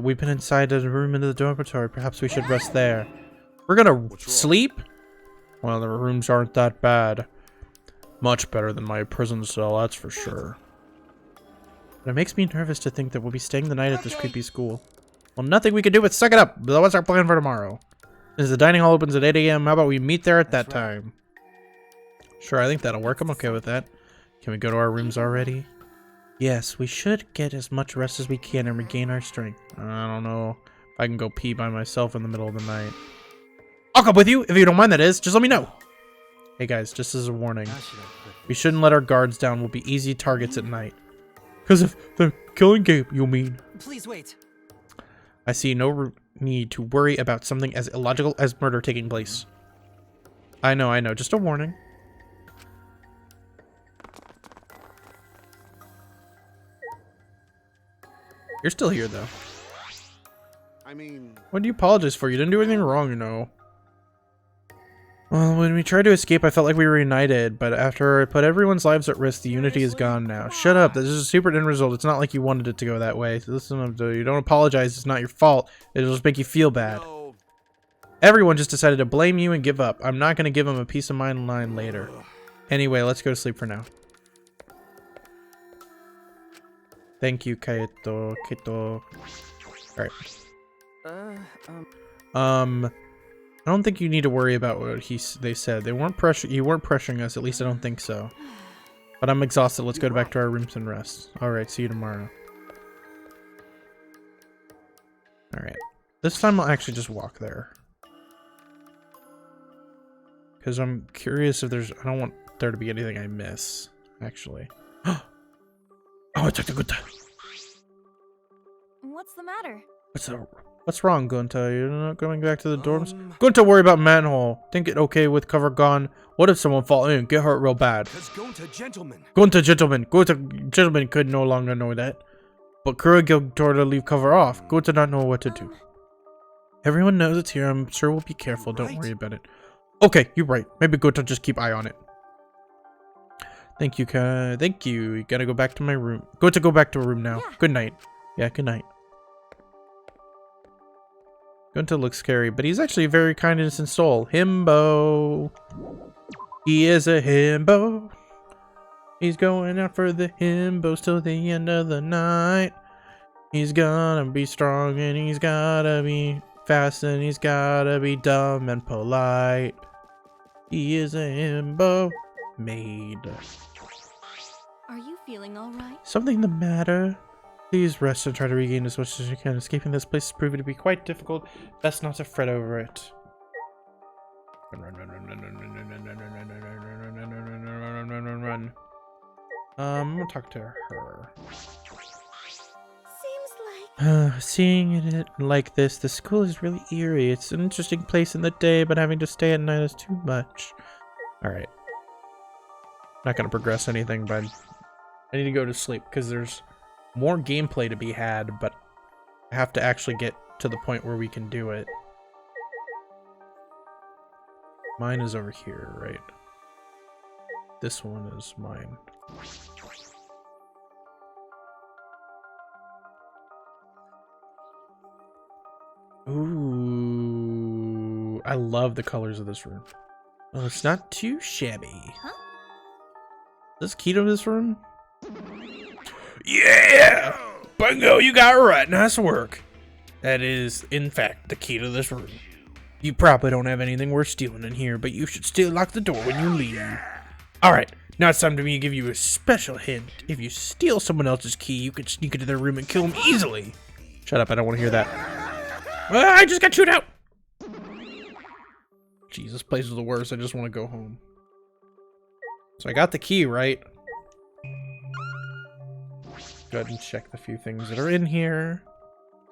We've been inside a room into the dormitory. Perhaps we should rest there. We're gonna sleep? Well, the rooms aren't that bad. Much better than my prison cell, that's for sure. But it makes me nervous to think that we'll be staying the night at this creepy school. Well, nothing we can do but suck it up. But what's our plan for tomorrow? Since the dining hall opens at 8 a.m., how about we meet there at that time? Sure, I think that'll work. I'm okay with that. Can we go to our rooms already? Yes, we should get as much rest as we can and regain our strength. I don't know if I can go pee by myself in the middle of the night. I'll come with you, if you don't mind, that is. Just let me know. Hey guys, just as a warning. We shouldn't let our guards down. We'll be easy targets at night. Because of the killing game, you mean? Please wait. I see no need to worry about something as illogical as murder taking place. I know. Just a warning. You're still here, though. I mean... What do you apologize for? You didn't do anything wrong, you know. Well, when we tried to escape, I felt like we were united, but after I put everyone's lives at risk, the unity is gone now. Shut up. This is a super end result. It's not like you wanted it to go that way. Listen, you don't apologize. It's not your fault. It'll just make you feel bad. No. Everyone just decided to blame you and give up. I'm not going to give them a peace of mind line later. Anyway, let's go to sleep for now. Thank you, Kaito. Alright. I don't think you need to worry about what they said. You weren't pressuring us. At least I don't think so. But I'm exhausted. Let's go back to our rooms and rest. Alright, see you tomorrow. Alright. This time I'll actually just walk there. Because I'm curious if there's... I don't want there to be anything I miss, actually. Oh, it's a good time. What's the matter? What's wrong, Gunta? You're not going back to the dorms? Gunta, worry about manhole. Think it okay with cover gone? What if someone fall in and get hurt real bad? Gunta gentlemen could no longer know that. But Kuragil told her to leave cover off. Gunta not know what to do. Everyone knows it's here. I'm sure we'll be careful. Don't worry about it. Okay, you're right. Maybe Gunta just keep eye on it. Thank you, thank you. You gotta go back to my room. Go back to a room now. Yeah. Good night. Yeah, good night. Gunta looks scary, but he's actually a very kind, innocent soul. Himbo. He is a himbo. He's going out for the himbos till the end of the night. He's gonna be strong and he's gotta be fast and he's gotta be dumb and polite. He is a himbo made. Are you feeling alright? Something the matter? Please rest and try to regain as much as you can. Escaping this place is proving to be quite difficult. Best not to fret over it. Run. I'm gonna talk to her. Seeing it like this, the school is really eerie. It's an interesting place in the day, but having to stay at night is too much. Alright. Not gonna progress anything, but I need to go to sleep because there's more gameplay to be had, but I have to actually get to the point where we can do it. Mine is over here, right? This one is mine. Ooh, I love the colors of this room. Oh, it's not too shabby. Huh? Is this key to this room? Yeah! Bungo, you got it right. Nice work. That is, in fact, the key to this room. You probably don't have anything worth stealing in here, but you should still lock the door when you leave. Alright, now it's time for me to give you a special hint. If you steal someone else's key, you can sneak into their room and kill them easily. Shut up, I don't want to hear that. I just got chewed out! Jeez, this place is the worst. I just want to go home. So I got the key, right? Go ahead and check the few things that are in here.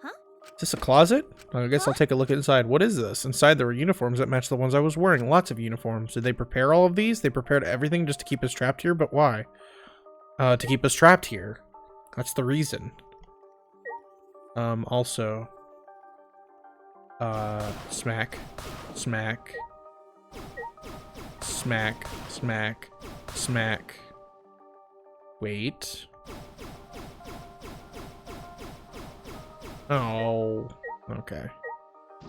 Huh? Is this a closet? I guess I'll take a look inside. What is this? Inside there were uniforms that match the ones I was wearing. Lots of uniforms. Did they prepare all of these? They prepared everything just to keep us trapped here, but why? To keep us trapped here. That's the reason. Also... smack. Smack. Smack. Smack. Smack. Wait. Oh. Okay.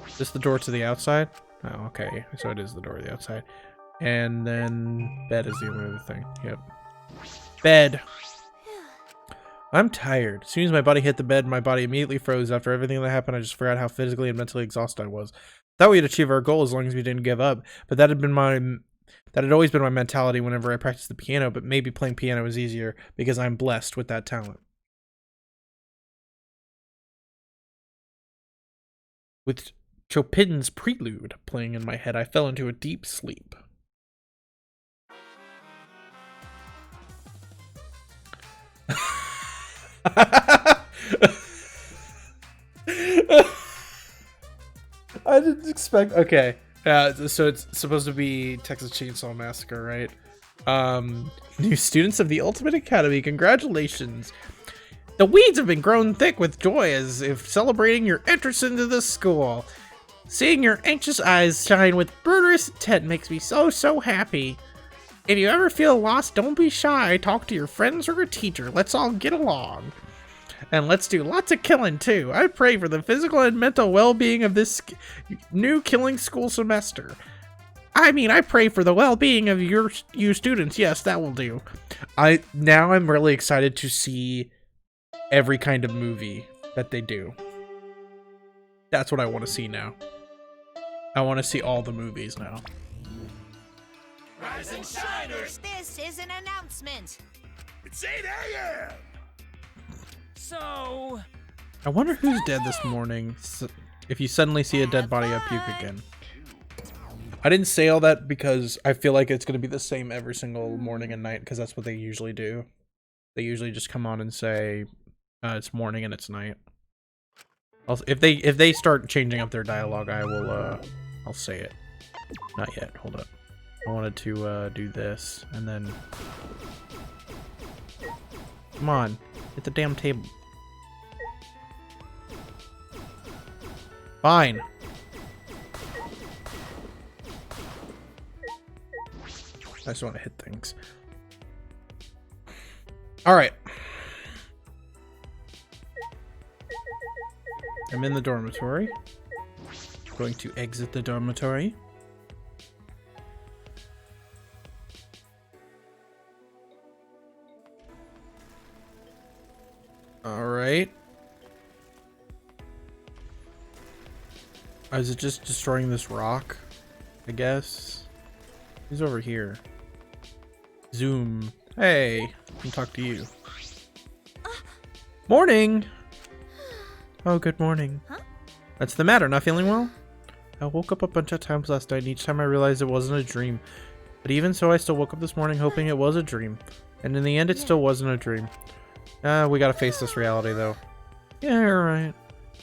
Is this the door to the outside? Oh, okay. So it is the door to the outside. And then bed is the only other thing. Yep. Bed. I'm tired. As soon as my body hit the bed, my body immediately froze. After everything that happened, I just forgot how physically and mentally exhausted I was. Thought we'd achieve our goal as long as we didn't give up, but that had always been my mentality whenever I practiced the piano, but maybe playing piano is easier because I'm blessed with that talent. With Chopin's Prelude playing in my head, I fell into a deep sleep. I didn't expect. Okay, so it's supposed to be Texas Chainsaw Massacre, right? New students of the Ultimate Academy, congratulations! The weeds have been grown thick with joy as if celebrating your entrance into the school. Seeing your anxious eyes shine with murderous intent makes me so happy. If you ever feel lost, don't be shy. Talk to your friends or a teacher. Let's all get along. And let's do lots of killing, too. I pray for the physical and mental well-being of this new killing school semester. I mean, I pray for the well-being of you students. Yes, that will do. Now I'm really excited to see every kind of movie that they do. That's what I want to see now. I want to see all the movies now. Rise and shiners! This is an announcement. It's 8 a.m. So... I wonder who's dead this morning. If you suddenly see a dead body, I puke again. I didn't say all that because I feel like it's going to be the same every single morning and night because that's what they usually do. They usually just come on and say it's morning and it's night. Also, if they start changing up their dialogue, I'll say it. Not yet. Hold up. I wanted to do this and then. Come on, hit the damn table. Fine. I just want to hit things. All right. I'm in the dormitory. Going to exit the dormitory. All right. Is it just destroying this rock? I guess. Who's over here? Zoom. Hey, I can talk to you. Morning. Oh, good morning. Huh? What's the matter? Not feeling well? I woke up a bunch of times last night, and each time I realized it wasn't a dream. But even so, I still woke up this morning hoping it was a dream. And in the end, it still wasn't a dream. We gotta face this reality, though. Yeah, you're right.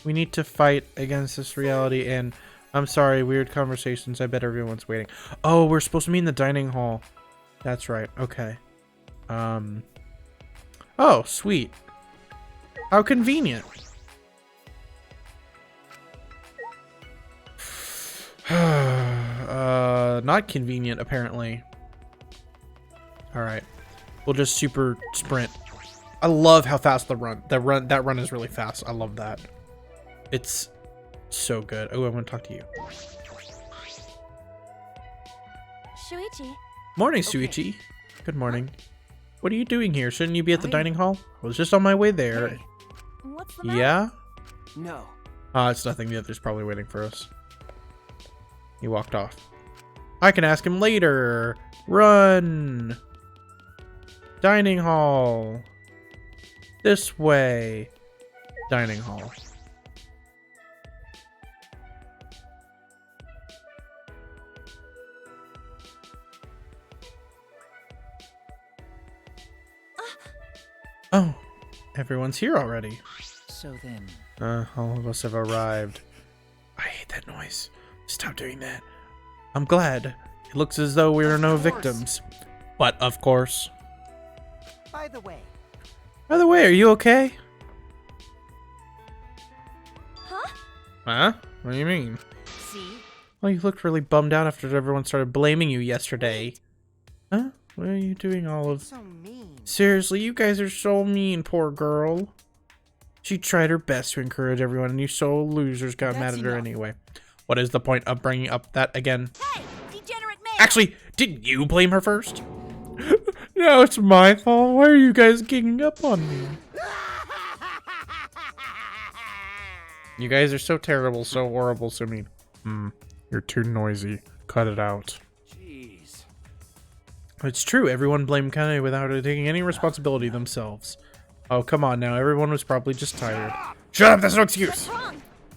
We need to fight against this reality, and I'm sorry, weird conversations. I bet everyone's waiting. Oh, we're supposed to meet in the dining hall. That's right. Okay. Oh, sweet. How convenient. Not convenient, apparently. Alright. We'll just super sprint. I love how fast that run is really fast. I love that. It's so good. Oh, I want to talk to you. Shuichi. Morning, Shuichi. Good morning. What are you doing here? Shouldn't you be at the dining hall? I was just on my way there. Hey, what's the matter? Yeah? No. It's nothing. The other's probably waiting for us. He walked off. I can ask him later. Run. Dining hall. This way. Dining hall. Oh, everyone's here already. So then... all of us have arrived. I hate that noise. Stop doing that. I'm glad. It looks as though we are no victims. But, of course. By the way, Are you okay? Huh? Huh? What do you mean? See? Well, you looked really bummed out after everyone started blaming you yesterday. Huh? What are you doing all of... so mean. Seriously, you guys are so mean, poor girl. She tried her best to encourage everyone, and you so losers got mad at her anyway. What is the point of bringing up that again? Hey, degenerate man! Actually, didn't you blame her first? No, it's my fault. Why are you guys ganging up on me? You guys are so terrible, so horrible, so mean. You're too noisy. Cut it out. Jeez. It's true, everyone blamed Kane without taking any responsibility themselves. Oh, come on now, everyone was probably just tired. Shut up, that's no excuse!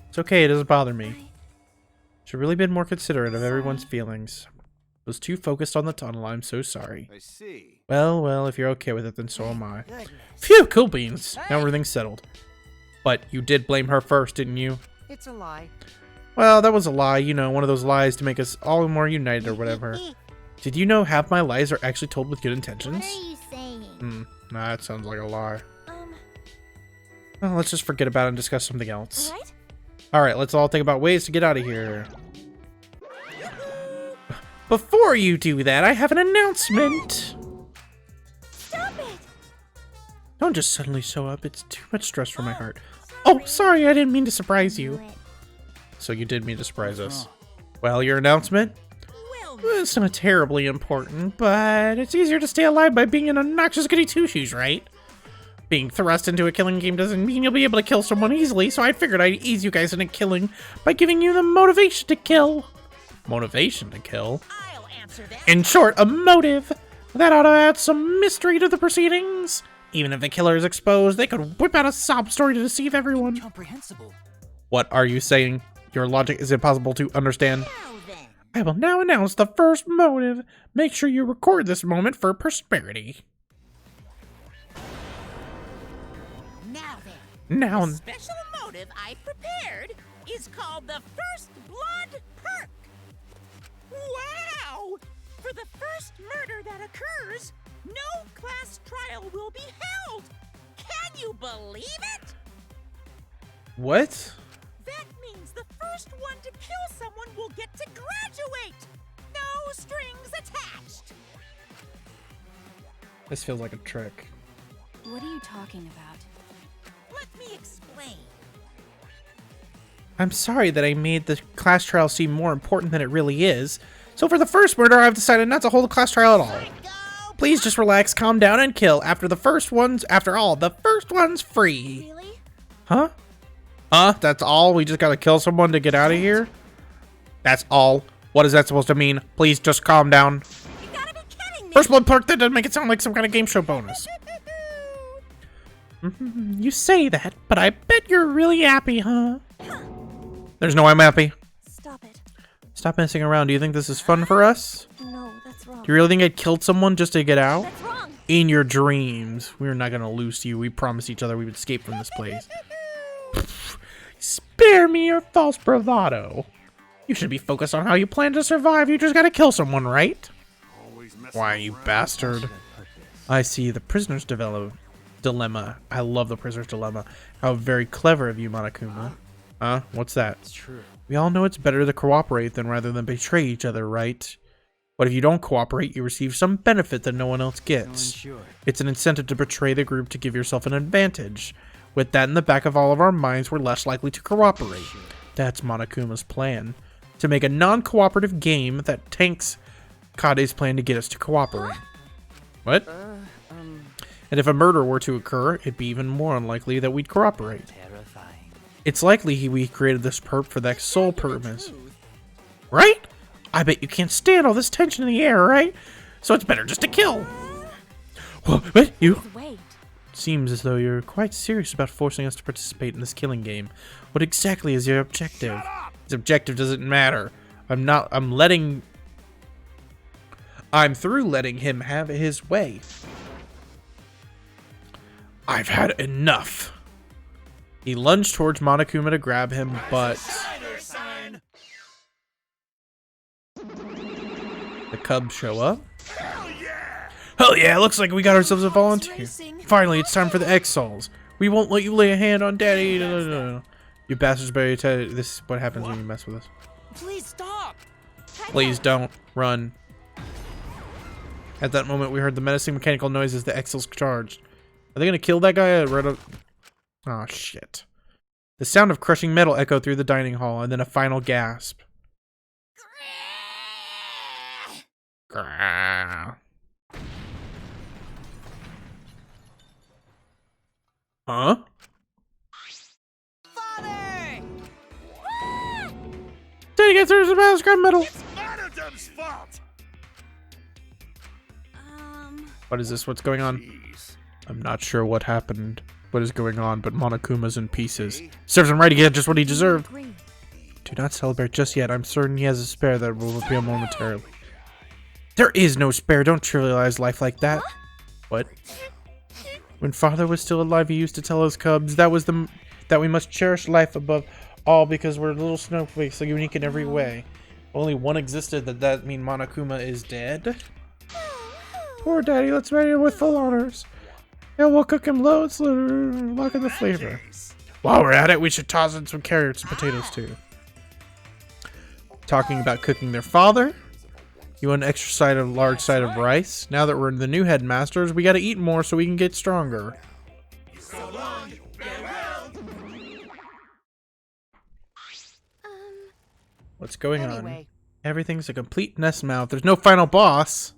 It's okay, it doesn't bother me. Should really been more considerate of everyone's feelings. Was too focused on the tunnel, I'm so sorry. I see. Well, if you're okay with it, then so am I. Goodness. Phew, cool beans. Now everything's settled. But you did blame her first, didn't you? It's a lie. Well, that was a lie, you know, one of those lies to make us all more united or whatever. Did you know half my lies are actually told with good intentions? What are you saying? Nah, that sounds like a lie. Well, let's just forget about it and discuss something else. Right? Alright, let's all think about ways to get out of here. Before you do that, I have an announcement. Stop it! Don't just suddenly show up. It's too much stress for my heart. Oh, sorry, I didn't mean to surprise you. So you did mean to surprise us. Well, your announcement? Well, it's not terribly important, but it's easier to stay alive by being an obnoxious goody two-shoes, right? Being thrust into a killing game doesn't mean you'll be able to kill someone easily, so I figured I'd ease you guys into killing by giving you the motivation to kill. Motivation to kill? I'll answer that. In short, a motive. That ought to add some mystery to the proceedings. Even if the killer is exposed, they could whip out a sob story to deceive everyone. Incomprehensible. What are you saying? Your logic is impossible to understand. I will now announce the first motive. Make sure you record this moment for prosperity. Now then, Now, the special motive I prepared is called the First Blood Perk. Wow! For the first murder that occurs, no class trial will be held. Can you believe it? what? That means the first one to kill someone will get to graduate. No strings attached. This feels like a trick. What are you talking about? Let me explain. I'm sorry that I made the class trial seem more important than it really is. So for the first murder, I've decided not to hold a class trial at all. Please just relax, calm down, and kill. After all, the first one's free. Really? Huh? Huh? That's all? We just gotta kill someone to get out of here? That's all? What is that supposed to mean? Please just calm down. You gotta be kidding me. First blood perk? That doesn't make it sound like some kind of game show bonus. You say that, but I bet you're really happy, huh? There's no I'm happy. Stop it. Stop messing around. Do you think this is fun for us? No, that's wrong. Do you really think I killed someone just to get out? That's wrong. In your dreams. We're not gonna lose you. We promised each other we would escape from this place. Spare me your false bravado. You should be focused on how you plan to survive. You just gotta kill someone, right? Why, you bastard. I see. The prisoner's dilemma. I love the prisoner's dilemma. How very clever of you, Monokuma. Huh? What's that? It's true. We all know it's better to cooperate than rather than betray each other, right? But if you don't cooperate, you receive some benefit that no one else gets. Sure. It's an incentive to betray the group to give yourself an advantage. With that in the back of all of our minds, we're less likely to cooperate. That's Monokuma's plan. To make a non-cooperative game that tanks Kade's plan to get us to cooperate. What? And if a murder were to occur, it'd be even more unlikely that we'd cooperate. Terrifying. It's likely we created this perp for that sole purpose. Right? I bet you can't stand all this tension in the air, right? So it's better just to kill. Whoa, what? You? Wait. Seems as though you're quite serious about forcing us to participate in this killing game. What exactly is your objective? His objective doesn't matter. I'm through letting him have his way. I've had enough. He lunged towards Monokuma to grab him, but the cubs show up. Hell yeah, looks like we got ourselves a volunteer. Finally, it's time for the Exiles. We won't let you lay a hand on Daddy. You bastards better tell you this is what happens when you mess with us. Please stop. Please don't. Run. At that moment, we heard the menacing mechanical noise as the Exiles charged. Are they gonna kill that guy? Oh, shit. The sound of crushing metal echoed through the dining hall, and then a final gasp. Huh? Father! Daddy gets through some scrap metal. It's Monodum's fault. What is this? What's going on? I'm not sure what happened. What is going on, but Monokuma's in pieces. Serves him right to get just what he deserved. Do not celebrate just yet. I'm certain he has a spare that will appear momentarily. There is no spare. Don't trivialize life like that. What? When father was still alive, he used to tell us cubs that we must cherish life above all because we're little snowflakes, so unique in every way. Only one existed. That mean Monokuma is dead? Poor daddy. Let's marry him with full honors. Yeah, we'll cook him loads, lock in the flavor. While we're at it, we should toss in some carrots and potatoes too. Talking about cooking their father. You want an extra large side of rice? Now that we're the new headmasters, we gotta eat more so we can get stronger. So long, farewell. What's going on? Everything's a complete mess mouth. There's no final boss.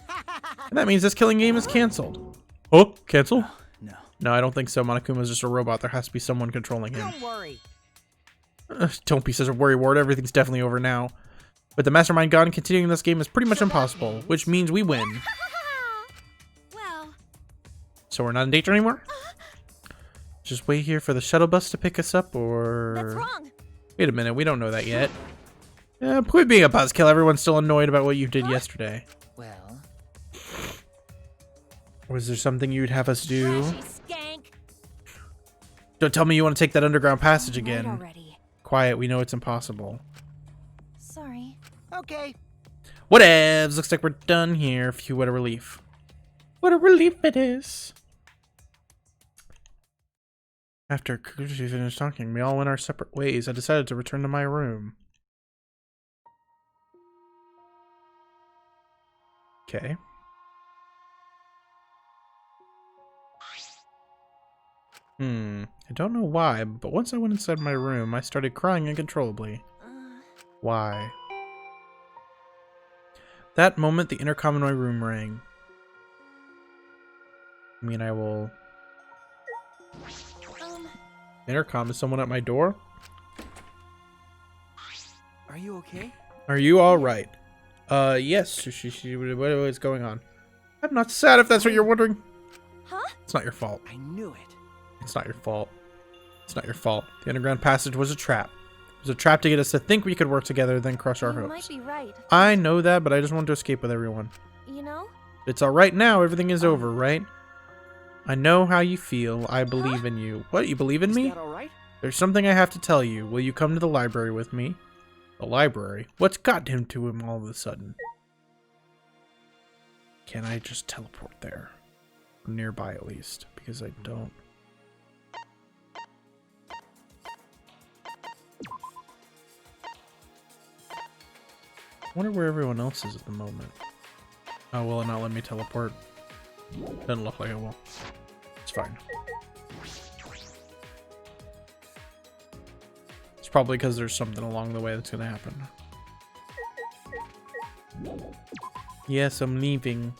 And that means this killing game is canceled. Oh, cancel? No. No, I don't think so. Monokuma's just a robot. There has to be someone controlling him. Don't worry. Don't be such a worrywart. Everything's definitely over now. With the mastermind gone, continuing this game is pretty much impossible, which means we win. Well. So we're not in danger anymore? Just wait here for the shuttle bus to pick us up, or... That's wrong. Wait a minute, we don't know that yet. Quit being a buzzkill. Everyone's still annoyed about what you did yesterday. Well. Was there something you'd have us do? Don't tell me you want to take that underground passage again. Already. Quiet, we know it's impossible. Sorry. Okay. Whatevs, looks like we're done here. Phew, what a relief. What a relief it is. After Kukushi finished talking, we all went our separate ways. I decided to return to my room. Okay. I don't know why, but once I went inside my room, I started crying uncontrollably. Why? That moment, the intercom in my room rang. I mean, I will... Intercom, is someone at my door? Are you okay? Are you alright? Yes, what is going on? I'm not sad if that's what you're wondering. Huh? It's not your fault. I knew it. It's not your fault. It's not your fault. The underground passage was a trap. It was a trap to get us to think we could work together, then crush our You hopes. might be right. I know that, but I just want to escape with everyone. You know? It's alright now, everything is over, right? I know how you feel. I believe in you. What, you believe in me? Is that all right? There's something I have to tell you. Will you come to the library with me? The library? What's got him to him all of a sudden? Can I just teleport there? Nearby at least, because I don't. I wonder where everyone else is at the moment. Oh, will it not let me teleport? Doesn't look like it will. It's fine. It's probably because there's something along the way that's gonna happen. Yes, I'm leaving.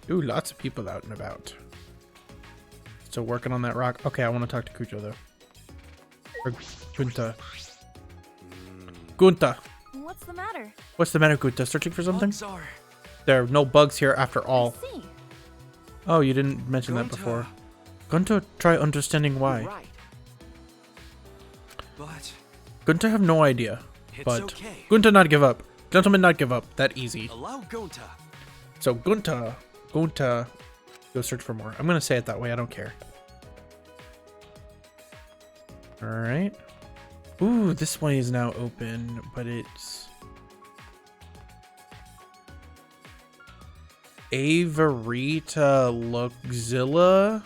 Ooh, lots of people out and about. Still working on that rock. Okay, I want to talk to Kujo though. Or Gunta. Gunta. What's the matter? What's the matter, Gunta? Searching for something? Bugs are. There are no bugs here after all. I see. Oh, you didn't mention that before. Gunta, try understanding why. Right. But Gunta have no idea. it's But okay. Gunta not give up. Gentlemen not give up. That easy. Allow Gonta. So Gunta, go search for more. I'm gonna say it that way. I don't care. All right. Ooh, this one is now open, but it's Avarita Luxilla.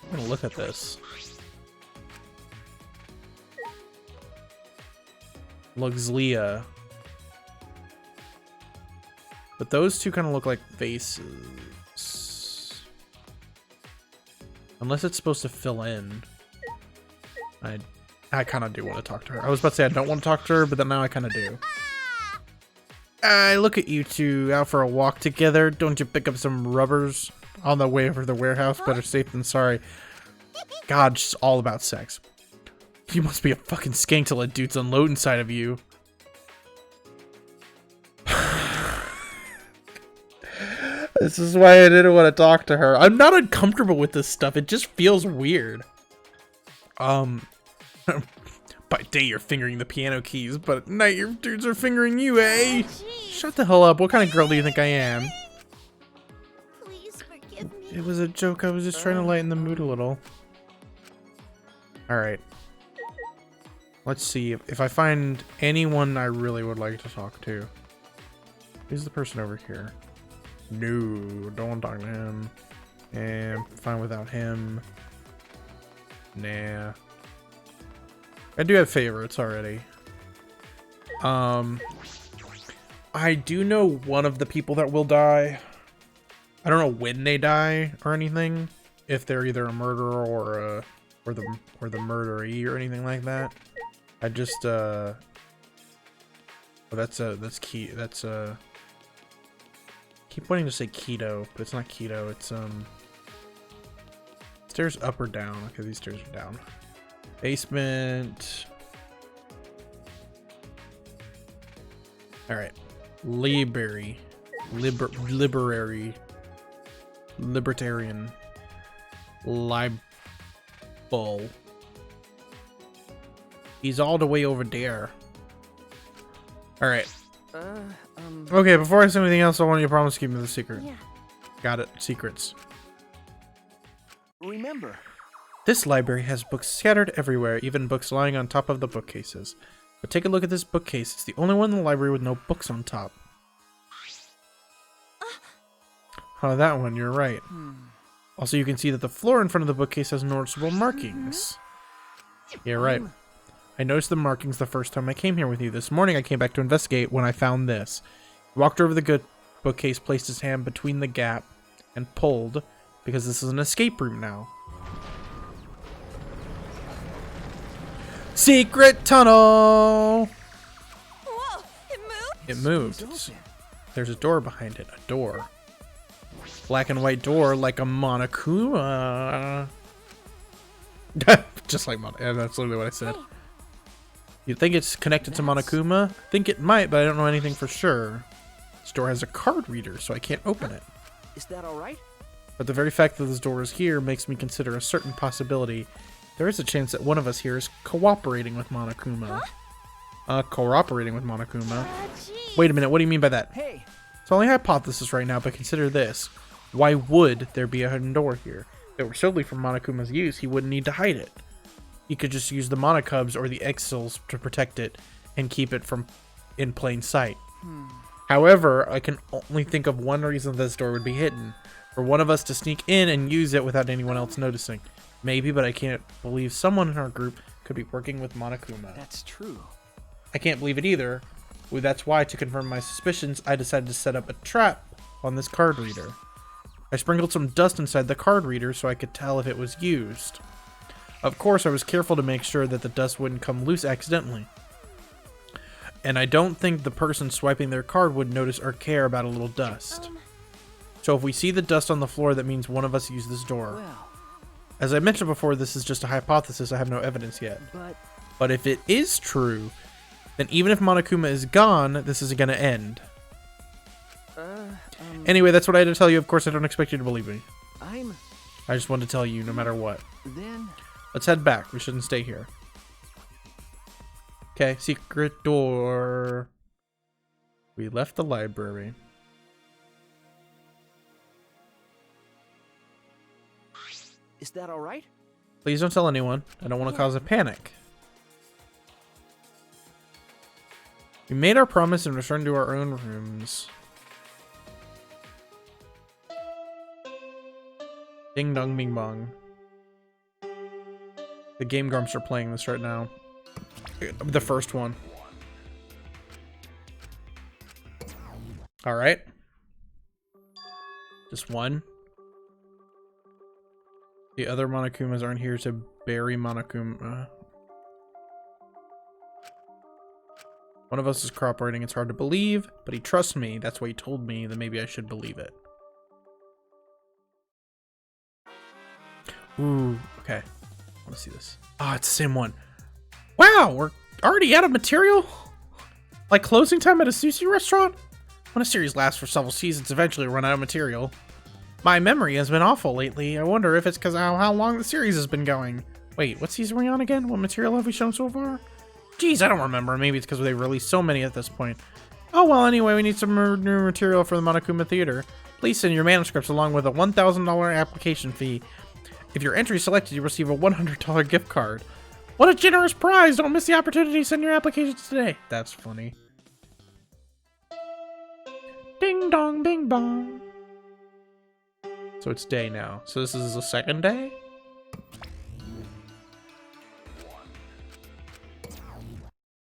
I'm gonna look at this. Luxlia. But those two kind of look like vases. Unless it's supposed to fill in. I kind of do want to talk to her. I was about to say I don't want to talk to her, but then now I kind of do. Look at you two out for a walk together. Don't you pick up some rubbers on the way over to the warehouse? Better safe than sorry. God, just all about sex. You must be a fucking skank to let dudes unload inside of you. This is why I didn't want to talk to her. I'm not uncomfortable with this stuff. It just feels weird. By day you're fingering the piano keys, but at night your dudes are fingering you, eh? Shut the hell up. What kind of girl do you think I am? Please forgive me. It was a joke. I was just trying to lighten the mood a little. Alright. Let's see if I find anyone I really would like to talk to. Who's the person over here? No, don't want to talk to him. And fine without him. Nah. I do have favorites already. I do know one of the people that will die. I don't know when they die or anything. If they're either a murderer or the murderee or anything like that. I just oh, that's key. That's keep wanting to say keto, but it's not keto. It's stairs up or down? Okay, these stairs are down. Basement. All right, libertarian, libel. He's all the way over there. All right. Okay, before I say anything else, I want you to promise to keep me the secret. Yeah. Got it. Secrets. Remember, This library has books scattered everywhere, even books lying on top of the bookcases. But take a look at this bookcase. It's the only one in the library with no books on top. Oh, that one, you're right. Also, you can see that the floor in front of the bookcase has noticeable markings. Yeah, right. I noticed the markings the first time I came here with you. This morning I came back to investigate when I found this. He walked over the good bookcase, placed his hand between the gap, and pulled, because this is an escape room now. Secret tunnel! Whoa! It moved? It moved. There's a door behind it. A door. Black and white door like a Monokuma. Just like Monokuma. Yeah, that's literally what I said. You think it's connected to Monokuma? I think it might, but I don't know anything for sure. This door has a card reader, so I can't open it. Is that alright? But the very fact that this door is here makes me consider a certain possibility. There is a chance that one of us here is cooperating with Monokuma. Cooperating with Monokuma. Wait a minute, what do you mean by that? Hey! It's only a hypothesis right now, but consider this. Why would there be a hidden door here? If it were solely for Monokuma's use, he wouldn't need to hide it. He could just use the Monokubs or the Exils to protect it and keep it from in plain sight. However, I can only think of one reason this door would be hidden. For one of us to sneak in and use it without anyone else noticing. Maybe, but I can't believe someone in our group could be working with Monokuma. That's true. I can't believe it either. Well, that's why, to confirm my suspicions, I decided to set up a trap on this card reader. I sprinkled some dust inside the card reader so I could tell if it was used. Of course, I was careful to make sure that the dust wouldn't come loose accidentally. And I don't think the person swiping their card would notice or care about a little dust. So if we see the dust on the floor, that means one of us used this door. Well, as I mentioned before, this is just a hypothesis. I have no evidence yet. But if it is true, then even if Monokuma is gone, this is going to end. Anyway, that's what I had to tell you. Of course, I don't expect you to believe me. I just wanted to tell you no matter what. Then... Let's head back. We shouldn't stay here. Okay, secret door. We left the library. Is that alright? Please don't tell anyone. I don't want to cause a panic. We made our promise and returned to our own rooms. Ding dong bing bong. The Game Grumps are playing this right now. The first one. Alright. Just one. The other Monokumas aren't here to bury Monokuma. One of us is cooperating. It's hard to believe, but he trusts me. That's why he told me that maybe I should believe it. Ooh, okay. I want to see this. Ah, it's the same one. Wow, we're already out of material? Like closing time at a sushi restaurant? When a series lasts for several seasons, eventually run out of material. My memory has been awful lately. I wonder if it's because of how long the series has been going. Wait, what season are we on again? What material have we shown so far? Geez, I don't remember. Maybe it's because they released so many at this point. Oh well, anyway, we need some new material for the Monokuma Theater. Please send your manuscripts along with a $1,000 application fee. If your entry is selected, you receive a $100 gift card. What a generous prize! Don't miss the opportunity to send your applications today. That's funny. Ding dong bing bong. So it's day now. So this is the second day?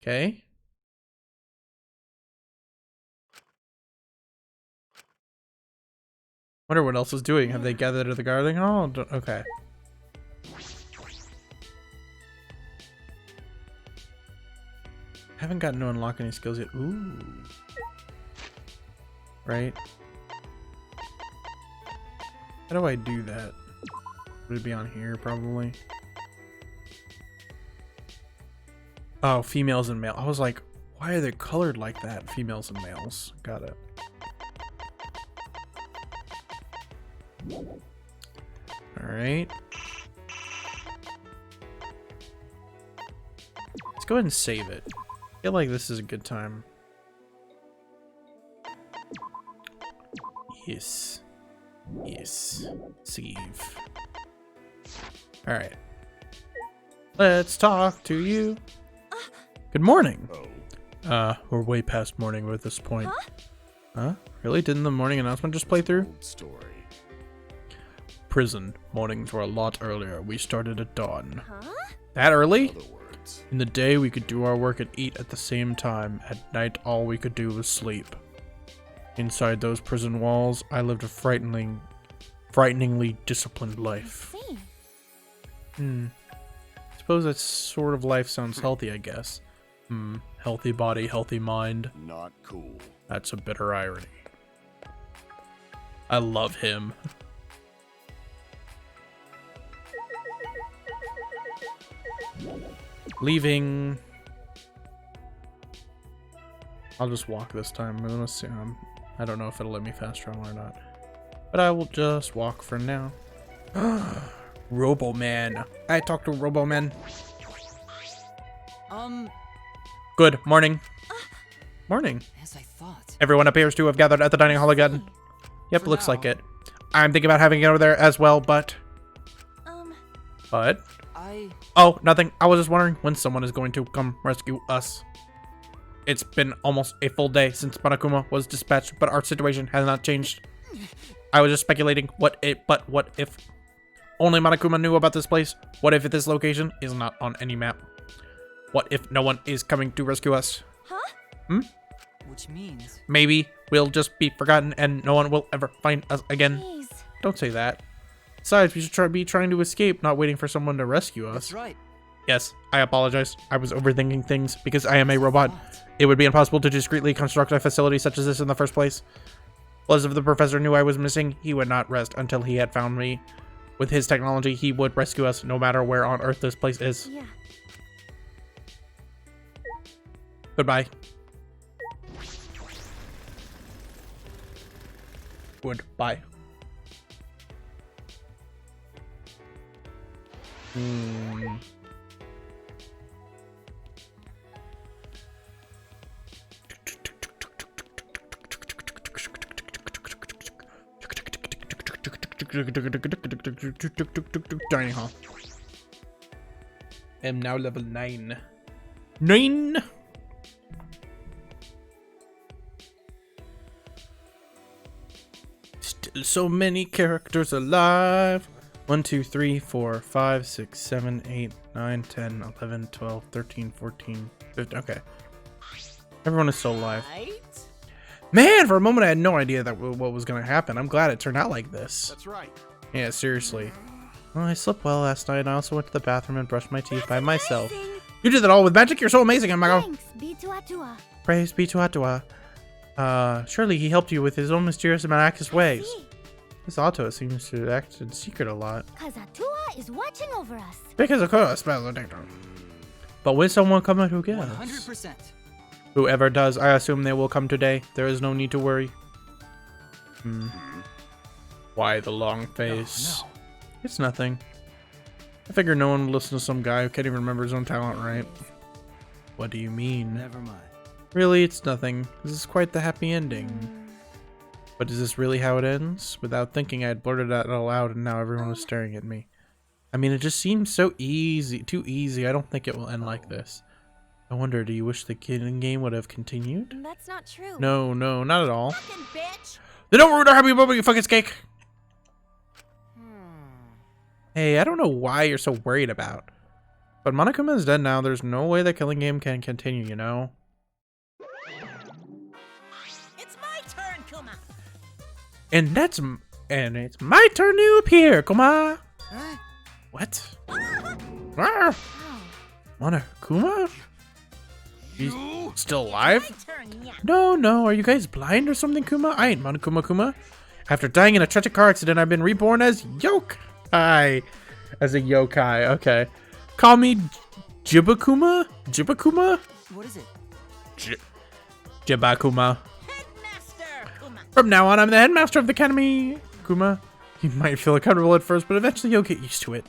Okay. Wonder what else is doing. Have they gathered at the garden? Oh, okay. Haven't gotten to unlock any skills yet. Ooh. Right? How do I do that? Would it be on here, probably? Oh, females and male. I was like, why are they colored like that? Females and males. Got it. Alright. Let's go ahead and save it. I feel like this is a good time. Yes. Yes. Save. Alright. Let's talk to you. Good morning. We're way past morning at this point. Huh? Really? Didn't the morning announcement just play through? Old story. Prison. Mornings were a lot earlier. We started at dawn. That early? In the day, we could do our work and eat at the same time. At night, all we could do was sleep. Inside those prison walls, I lived a frighteningly disciplined life. Suppose that sort of life sounds healthy, I guess. Healthy body, healthy mind. Not cool. That's a bitter irony. I love him. Leaving. I'll just walk this time. I'm gonna see, I don't know if it'll let me fast travel or not. But I will just walk for now. Robo-Man. I talked to Robo-Man. Good morning. Morning. As I thought. Everyone appears to have gathered at the dining hall again. Yep, looks like it. I'm thinking about having it over there as well, but... But? Oh, nothing. I was just wondering when someone is going to come rescue us. It's been almost a full day since Monokuma was dispatched, but our situation has not changed. I was just speculating what if only Monokuma knew about this place? What if this location is not on any map? What if no one is coming to rescue us? Huh? Which means... Maybe we'll just be forgotten and no one will ever find us again. Please. Don't say that. Besides, we should be trying to escape, not waiting for someone to rescue us. That's right. Yes, I apologize. I was overthinking things because I am a robot. It would be impossible to discreetly construct a facility such as this in the first place. Plus, if the professor knew I was missing, he would not rest until he had found me. With his technology, he would rescue us no matter where on Earth this place is. Yeah. Goodbye. Goodbye. Dining hall. Am now level 9. 9. Still so many characters alive. 1, 2, 3, 4, 5, 6, 7, 8, 9, 10, 11, 12, 13, 14, 15. Okay. Everyone is still alive. Man, for a moment I had no idea that what was going to happen. I'm glad it turned out like this. That's right. Yeah, seriously. Well, I slept well last night. I also went to the bathroom and brushed my teeth by myself. You did that all with magic? You're so amazing, Amago. Thanks, B2A2A. Praise be to Atua. Surely he helped you with his own mysterious and miraculous ways. This Otto seems to act in secret a lot. Cause Atua is watching over us. Because of course, spell detector. But will someone come out who gives? 100%. Whoever does, I assume they will come today. There is no need to worry. Why the long face? No. It's nothing. I figure no one will listen to some guy who can't even remember his own talent, right? What do you mean? Never mind. Really, it's nothing. This is quite the happy ending. But is this really how it ends? Without thinking, I had blurted that out loud and now everyone was staring at me. I mean, it just seems so easy. Too easy. I don't think it will end like this. I wonder, do you wish the killing game would have continued? That's not true. No, not at all. Fucking bitch. They don't ruin our happy moment, you fucking cake! Hey, I don't know why you're so worried about. But Monokuma is dead now. There's no way the killing game can continue, you know? It's my turn, Kuma. And it's my turn to appear, Kuma! Huh? What? Ah! Monokuma? He's still alive? No, are you guys blind or something, Kuma? I ain't Monokuma. After dying in a tragic car accident, I've been reborn as yokai. As a yokai, okay. Call me Jibakuma? What is it? Jibakuma. Headmaster Kuma. From now on, I'm the headmaster of the academy. Kuma, you might feel uncomfortable at first, but eventually you'll get used to it.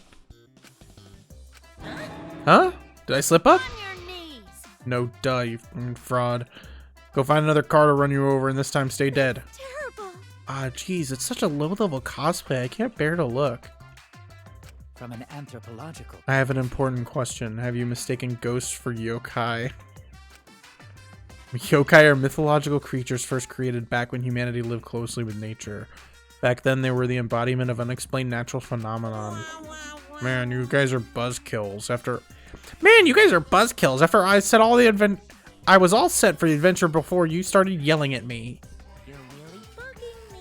Huh? Did I slip up? No, duh, you fraud. Go find another car to run you over, and this time stay dead. Terrible. Ah, jeez, it's such a low-level cosplay. I can't bear to look. From an anthropological... I have an important question. Have you mistaken ghosts for yokai? Yokai are mythological creatures first created back when humanity lived closely with nature. Back then, they were the embodiment of unexplained natural phenomenon. Man, you guys are buzzkills. After I said all the I was all set for the adventure before you started yelling at me. You're really bugging me.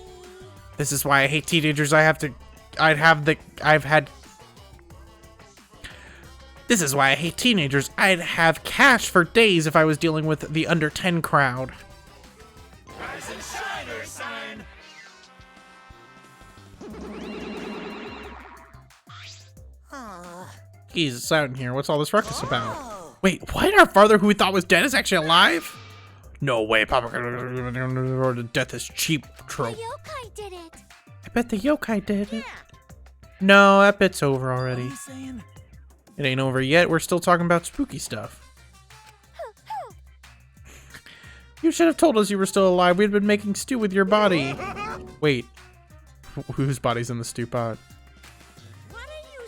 This is why I hate teenagers. This is why I hate teenagers. I'd have cash for days if I was dealing with the under 10 crowd. Rise and shine, Ursine. Jeez, it's out in here. What's all this ruckus about? Wait, what? Our father who we thought was dead is actually alive? No way, Papa. The death is cheap trope. The yokai did it. I bet the yokai did it. No, that bit's over already. What are you saying? It ain't over yet. We're still talking about spooky stuff. You should have told us you were still alive. We'd been making stew with your body. Wait. Whose body's in the stew pot? What are you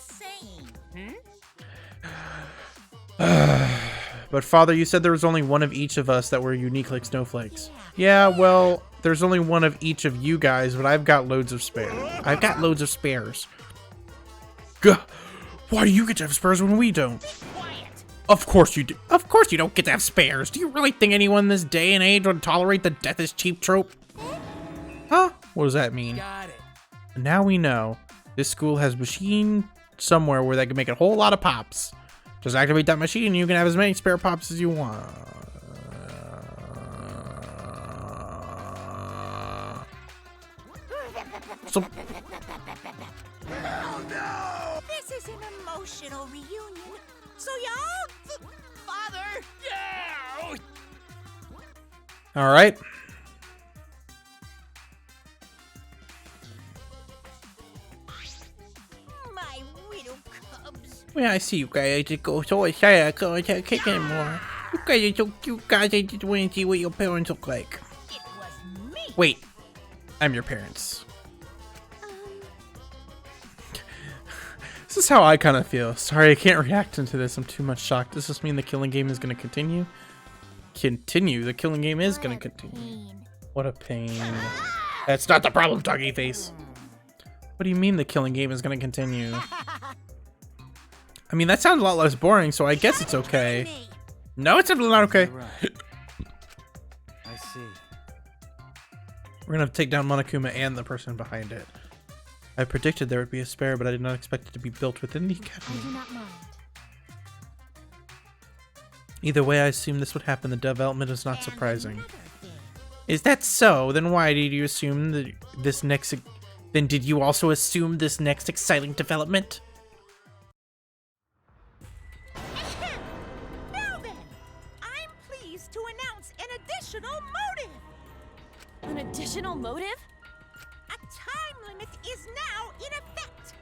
saying? But Father, you said there was only one of each of us that were unique like snowflakes. Yeah, well, there's only one of each of you guys, but I've got loads of spares. I've got loads of spares. Gah! Why do you get to have spares when we don't? Of course you do. Of course you don't get to have spares. Do you really think anyone in this day and age would tolerate the death is cheap trope? Huh? What does that mean? Got it. Now we know. This school has a machine somewhere where they can make a whole lot of pops. Just activate that machine and you can have as many spare pops as you want. So, This is an emotional reunion, so y'all... Father! Yeah! all right. My widow cubs. Well, I see you guys go so excited I can't kick anymore. You guys are so cute, guys. I just want to see what your parents look like. It was me. Wait, I'm your parents. This is how I kind of feel. Sorry, I can't react into this. I'm too much shocked. Does this mean the killing game is going to continue? Continue? The killing game is going to continue. What a pain. That's not the problem, doggy face. What do you mean the killing game is going to continue? I mean, that sounds a lot less boring, so I guess it's okay. No, it's definitely not okay. Right. I see. We're going to take down Monokuma and the person behind it. I predicted there would be a spare, but I did not expect it to be built within the academy. I do not mind. Either way, I assume this would happen. The development is not surprising. Is that so? Then why did you assume that this next... Then did you also assume this next exciting development? Now then, I'm pleased to announce an additional motive. An additional motive? A time limit is now in effect.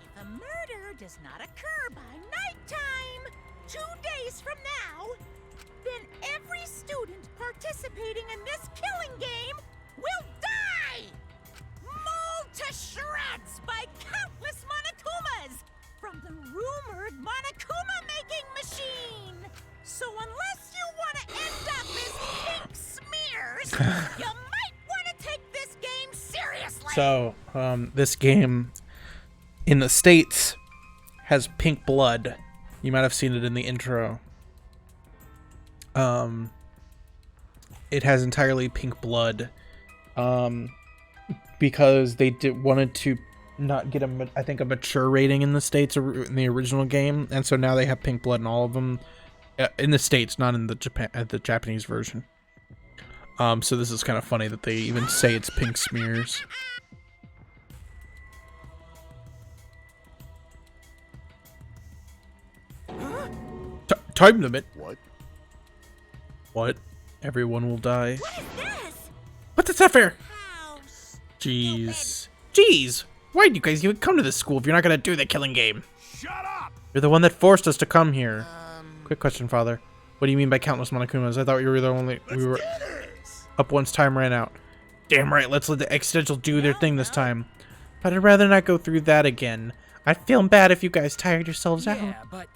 If a murder does not occur by nighttime, 2 days from now, then every student participating in this killing game will die! Mauled to shreds by countless Monokumas from the rumored Monokuma-making machine! So unless you want to end up as pink smears, you might want to take this game seriously! So, this game in the States has pink blood. You might have seen it in the intro. It has entirely pink blood. Because they wanted to not get I think a mature rating in the States in the original game, and so now they have pink blood in all of them. In the States, not in the Japanese version. So this is kind of funny that they even say it's pink smears. Time limit. What? Everyone will die. What is this? But that's not fair. How Jeez. Jeez. Why did you guys even come to this school if you're not gonna do the killing game? Shut up! You're the one that forced us to come here. Quick question, Father. What do you mean by countless Monokumas? I thought you were the only... We were up once time ran out. Damn right, let's let the accidental do their thing this time. But I'd rather not go through that again. I'd feel bad if you guys tired yourselves out. Yeah, but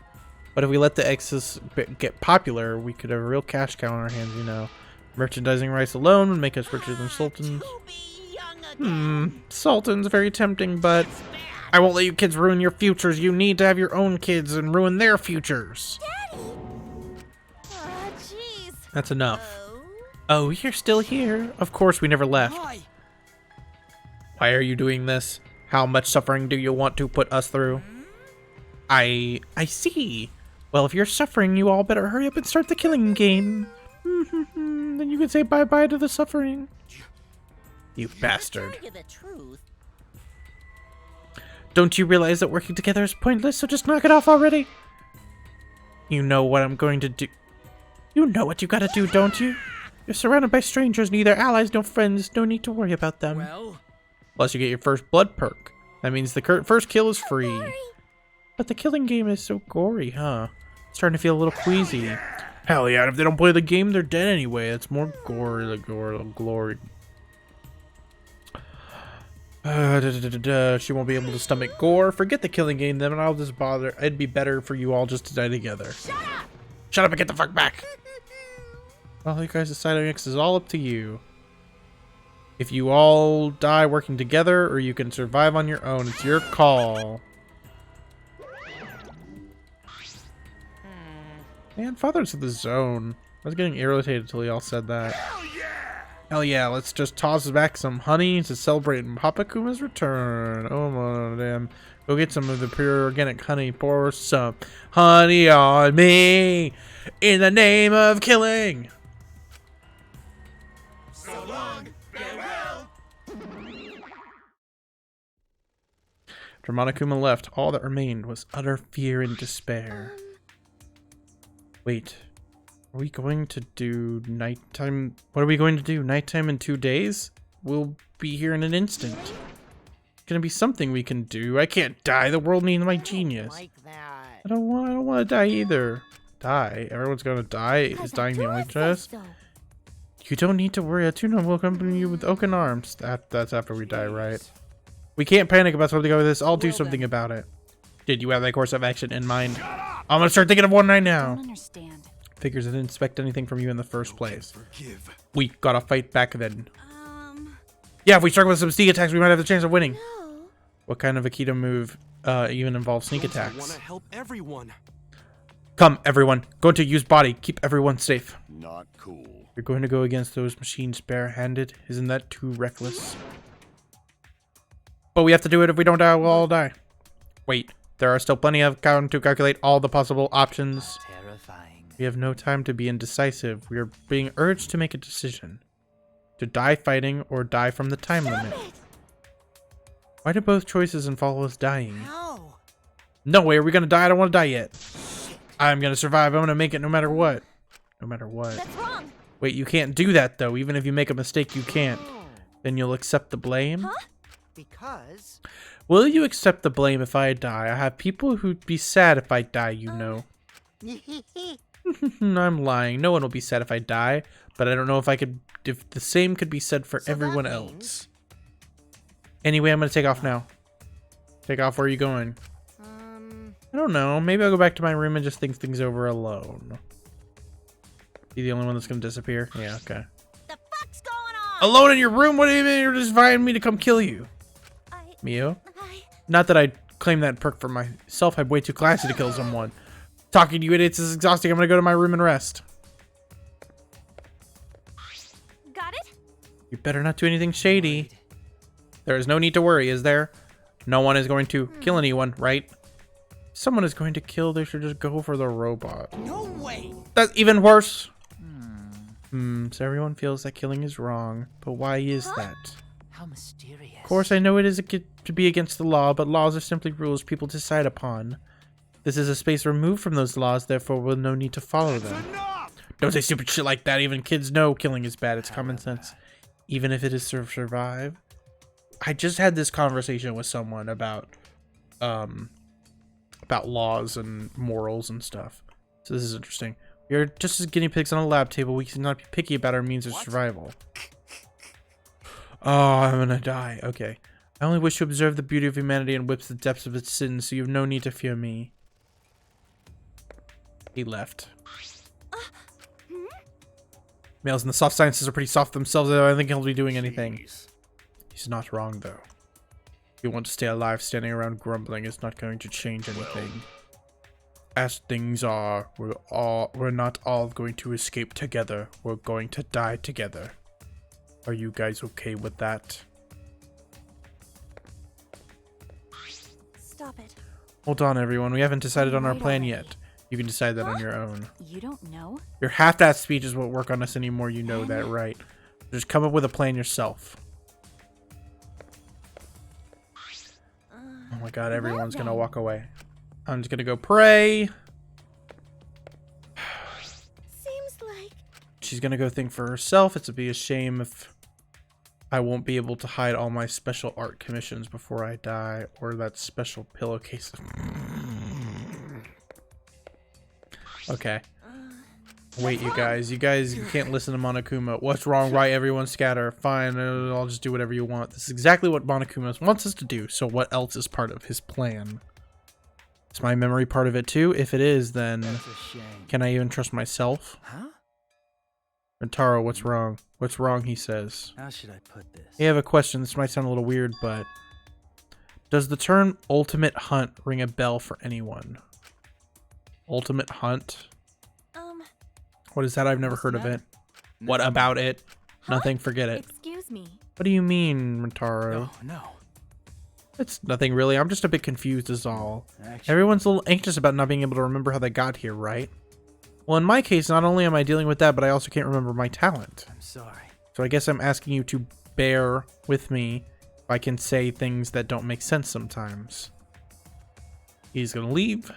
But if we let the X's get popular, we could have a real cash cow on our hands, you know. Merchandising rights alone would make us richer than sultans. Sultan's very tempting, but I won't let you kids ruin your futures. You need to have your own kids and ruin their futures. Daddy! Ah, jeez. That's enough. Oh, you're still here. Of course, we never left. Why are you doing this? How much suffering do you want to put us through? I see. Well, if you're suffering, you all better hurry up and start the killing game. Then you can say bye-bye to the suffering. You bastard. Tell you the truth. Don't you realize that working together is pointless, so just knock it off already? You know what I'm going to do. You know what you gotta do, don't you? You're surrounded by strangers, neither allies nor friends. No need to worry about them. Well, Plus, you get your first blood perk. That means the first kill is free. But the killing game is so gory, huh? Starting to feel a little queasy. Hell yeah, if they don't play the game, they're dead anyway. It's more gore, the glory. She won't be able to stomach gore. Forget the killing game, then I'll just bother. It'd be better for you all just to die together. Shut up and get the fuck back! Well, you guys decide next is all up to you. If you all die working together, or you can survive on your own, it's your call. Man, Father's of the Zone. I was getting irritated until he all said that. Hell yeah, let's just toss back some honey to celebrate Papa Kuma's return. Oh my damn. Go get some of the pure organic honey. Pour some honey on me in the name of killing. So long, farewell. After Monokuma left, all that remained was utter fear and despair. Wait. Are we going to do nighttime? What are we going to do? Nighttime in 2 days? We'll be here in an instant. It's gonna be something we can do. I can't die. The world needs my genius. I don't want to die either. Die? Everyone's gonna die? Is dying the only choice? You don't need to worry. Atuna will accompany you with open arms. That's after we die, right? We can't panic about something like this. I'll do something about it. Did you have that course of action in mind? I'm gonna start thinking of one right now. Don't understand. Figures I didn't expect anything from you in the first place. We gotta fight back then. Yeah, if we struggle with some sneak attacks, we might have the chance of winning. No. What kind of Aikido move even involves sneak I attacks? want to help everyone. Come, everyone. Going to use body. Keep everyone safe. Not cool. You're going to go against those machines barehanded? Isn't that too reckless? But we have to do it. If we don't die, we'll all die. Wait, there are still plenty of time to calculate all the possible options. Terrifying. We have no time to be indecisive. We are being urged to make a decision. To die fighting or die from the time limit. Why do both choices involve us dying? No. No way, are we gonna die? I don't want to die yet. I'm gonna survive. I'm gonna make it no matter what. No matter what. That's wrong. Wait, you can't do that though. Even if you make a mistake, you can't. Then you'll accept the blame? Huh? Because Will you accept the blame if I die? I have people who'd be sad if I die, you know. I'm lying. No one will be sad if I die, but I don't know if the same could be said for everyone else. Anyway, I'm gonna take off now. Take off. Where are you going? I don't know. Maybe I'll go back to my room and just think things over alone. You the only one that's gonna disappear? Yeah, okay. The fuck's going on? Alone in your room? What do you mean you're just inviting me to come kill you? Mio? Not that I claim that perk for myself. I'm way too classy to kill someone. Talking to you idiots is exhausting. I'm gonna go to my room and rest. Got it? You better not do anything shady. There is no need to worry, is there? No one is going to kill anyone, right? Someone is going to kill. They should just go for the robot. no way. That's even worse. So everyone feels that killing is wrong, but why is that? How mysterious. Of course, I know it is to be against the law, but laws are simply rules people decide upon. This is a space removed from those laws, therefore we'll no need to follow them. Don't say stupid shit like that. Even kids know killing is bad. It's common sense. Even if it is to survive. I just had this conversation with someone about laws and morals and stuff. So this is interesting. We are just as guinea pigs on a lab table. We cannot be picky about our means of survival. Oh, I'm gonna die. Okay. I only wish to observe the beauty of humanity and whips the depths of its sins, so you have no need to fear me. He left. Males in the soft sciences are pretty soft themselves, though I don't think he'll be doing anything. He's not wrong, though. If you want to stay alive, standing around grumbling is not going to change anything. As things are, we're not all going to escape together. We're going to die together. Are you guys okay with that? Stop it. Hold on, everyone. We haven't decided on our Right plan away. yet. You can decide that on your own. You don't know? Your half-assed speeches won't work on us anymore. You know that, right? Just come up with a plan yourself. Oh my god, everyone's gonna walk away. I'm just gonna go pray. Seems like She's gonna go think for herself. It'd be a shame if I won't be able to hide all my special art commissions before I die, or that special pillowcase. Okay. Wait, you guys can't listen to Monokuma. What's wrong? Right, everyone scatter. Fine, I'll just do whatever you want. This is exactly what Monokuma wants us to do, so what else is part of his plan? Is my memory part of it too? If it is, then can I even trust myself? Huh? Rentaro, what's wrong? What's wrong, he says. How should I put this? I have a question. This might sound a little weird, but does the term ultimate hunt ring a bell for anyone? Ultimate hunt? What is that? I've never heard of it. What about it? Nothing, forget it. Excuse me. What do you mean, Rentaro? No. It's nothing really. I'm just a bit confused is all. Everyone's a little anxious about not being able to remember how they got here, right? Well, in my case, not only am I dealing with that, but I also can't remember my talent. I'm sorry. So I guess I'm asking you to bear with me if I can say things that don't make sense sometimes. He's gonna leave.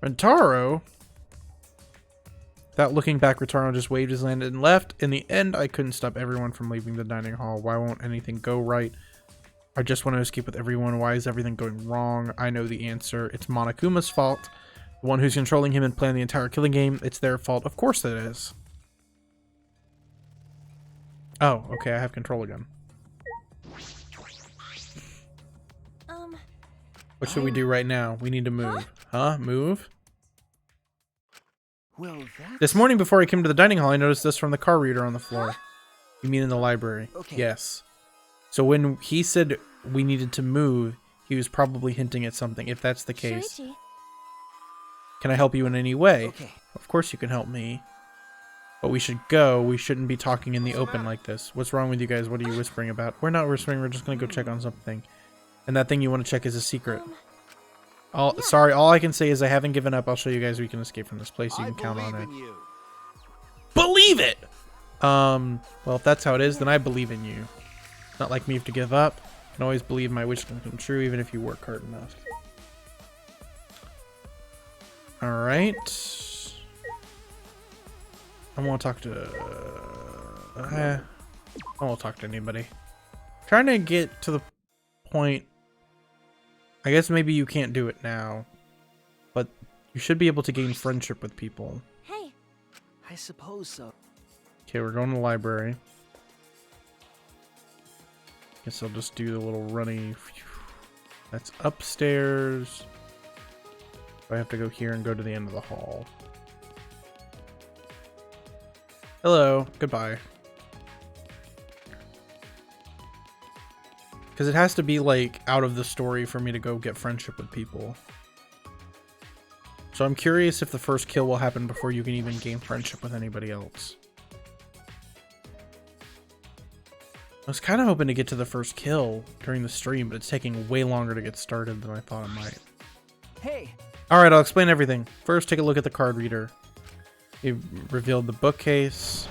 Rentaro. Without looking back, Rentaro just waved his hand and left. In the end, I couldn't stop everyone from leaving the dining hall. Why won't anything go right? I just want to escape with everyone. Why is everything going wrong? I know the answer. It's Monokuma's fault. The one who's controlling him and planning the entire killing game. It's their fault. Of course it is. Oh, okay. I have control again. What should we do right now? We need to move. Huh? Move? Well, that's... This morning before I came to the dining hall, I noticed this from the car reader on the floor. You mean in the library? Okay. Yes. So when he said we needed to move, he was probably hinting at something, if that's the case. Shuichi. Can I help you in any way? Okay. Of course you can help me. But we should go. We shouldn't be talking in the open like this. What's wrong with you guys? What are you whispering about? We're not whispering. We're just going to go check on something. And that thing you want to check is a secret. Sorry, all I can say is I haven't given up. I'll show you guys we can escape from this place. You can count on it. Believe it! Well, if that's how it is, then I believe in you. Not like me to give up. I can always believe my wish can come true, even if you work hard enough. Alright. I won't talk to... I won't talk to anybody. Trying to get to the point... I guess maybe you can't do it now. But you should be able to gain friendship with people. Hey. I suppose so. Okay, we're going to the library. Guess I'll just do the little runny... That's upstairs. I have to go here and go to the end of the hall. Hello. Goodbye. Because it has to be, like, out of the story for me to go get friendship with people. So I'm curious if the first kill will happen before you can even gain friendship with anybody else. I was kind of hoping to get to the first kill during the stream, but it's taking way longer to get started than I thought it might. Hey! Alright, I'll explain everything. First, take a look at the card reader. You've revealed the bookcase.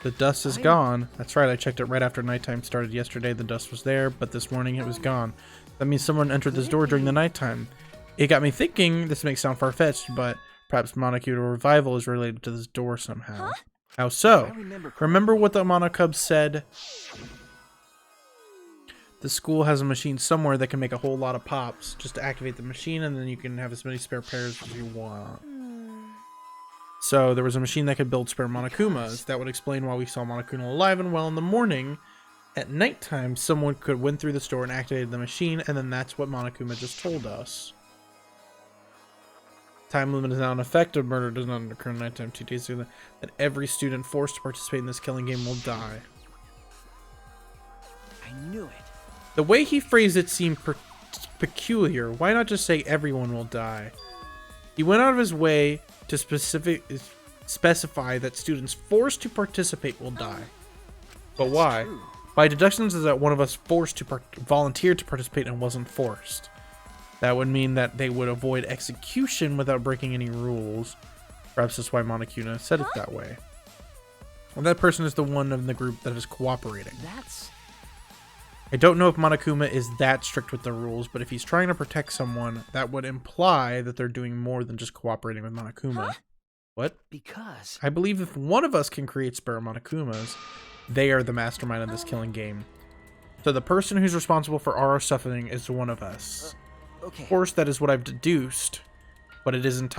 The dust is gone. That's right, I checked it right after nighttime started yesterday. The dust was there, but this morning it was gone. That means someone entered this door during the nighttime. It got me thinking, this may sound far-fetched, but perhaps Monokuma Revival is related to this door somehow. Huh? How so? Remember what the Monokub said? The school has a machine somewhere that can make a whole lot of pops. Just to activate the machine, and then you can have as many spare pairs as you want. So there was a machine that could build spare Monokumas. That would explain why we saw Monokuma alive and well in the morning. At nighttime, someone could went through the store and activated the machine, and then that's what Monokuma just told us. Time limit is now in effect. A murder does not occur at nighttime 2 days ago. That every student forced to participate in this killing game will die. I knew it. The way he phrased it seemed peculiar. Why not just say everyone will die? He went out of his way to specify that students forced to participate will die. But that's why? True. By deductions is that one of us forced to volunteer to participate and wasn't forced. That would mean that they would avoid execution without breaking any rules. Perhaps that's why Monokuma said it that way. And that person is the one in the group that is cooperating. I don't know if Monokuma is that strict with the rules, but if he's trying to protect someone, that would imply that they're doing more than just cooperating with Monokuma. Huh? What? Because I believe if one of us can create spare Monokumas, they are the mastermind of this killing game. So the person who's responsible for our suffering is one of us. Okay. Of course, that is what I've deduced, but it isn't.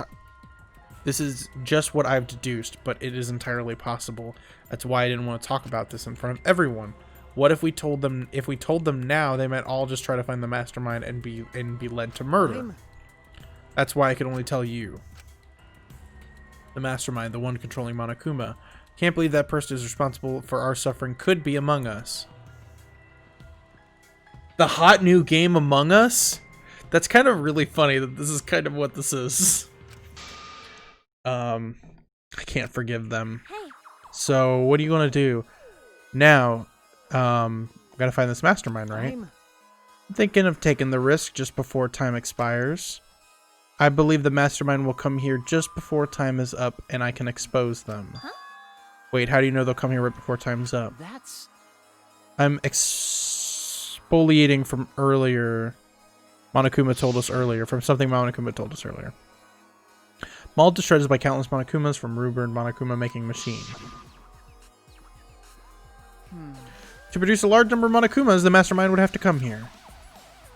This is just what I've deduced, but it is entirely possible. That's why I didn't want to talk about this in front of everyone. What if we told them? If we told them now, they might all just try to find the mastermind and be led to murder. That's why I can only tell you. The mastermind, the one controlling Monokuma. Can't believe that person is responsible for our suffering could be among us. The hot new game Among Us? That's kind of really funny that this is kind of what this is. I can't forgive them. So what are you gonna do? Now, we gotta find this mastermind, right? I'm thinking of taking the risk just before time expires. I believe the mastermind will come here just before time is up and I can expose them. Huh? Wait, how do you know they'll come here right before time's up? That's... I'm exfoliating from earlier. Monokuma told us earlier. From something Monokuma told us earlier. Mauled to shreds by countless Monokumas from Ruber and Monokuma making machine. To produce a large number of Monokumas, the mastermind would have to come here.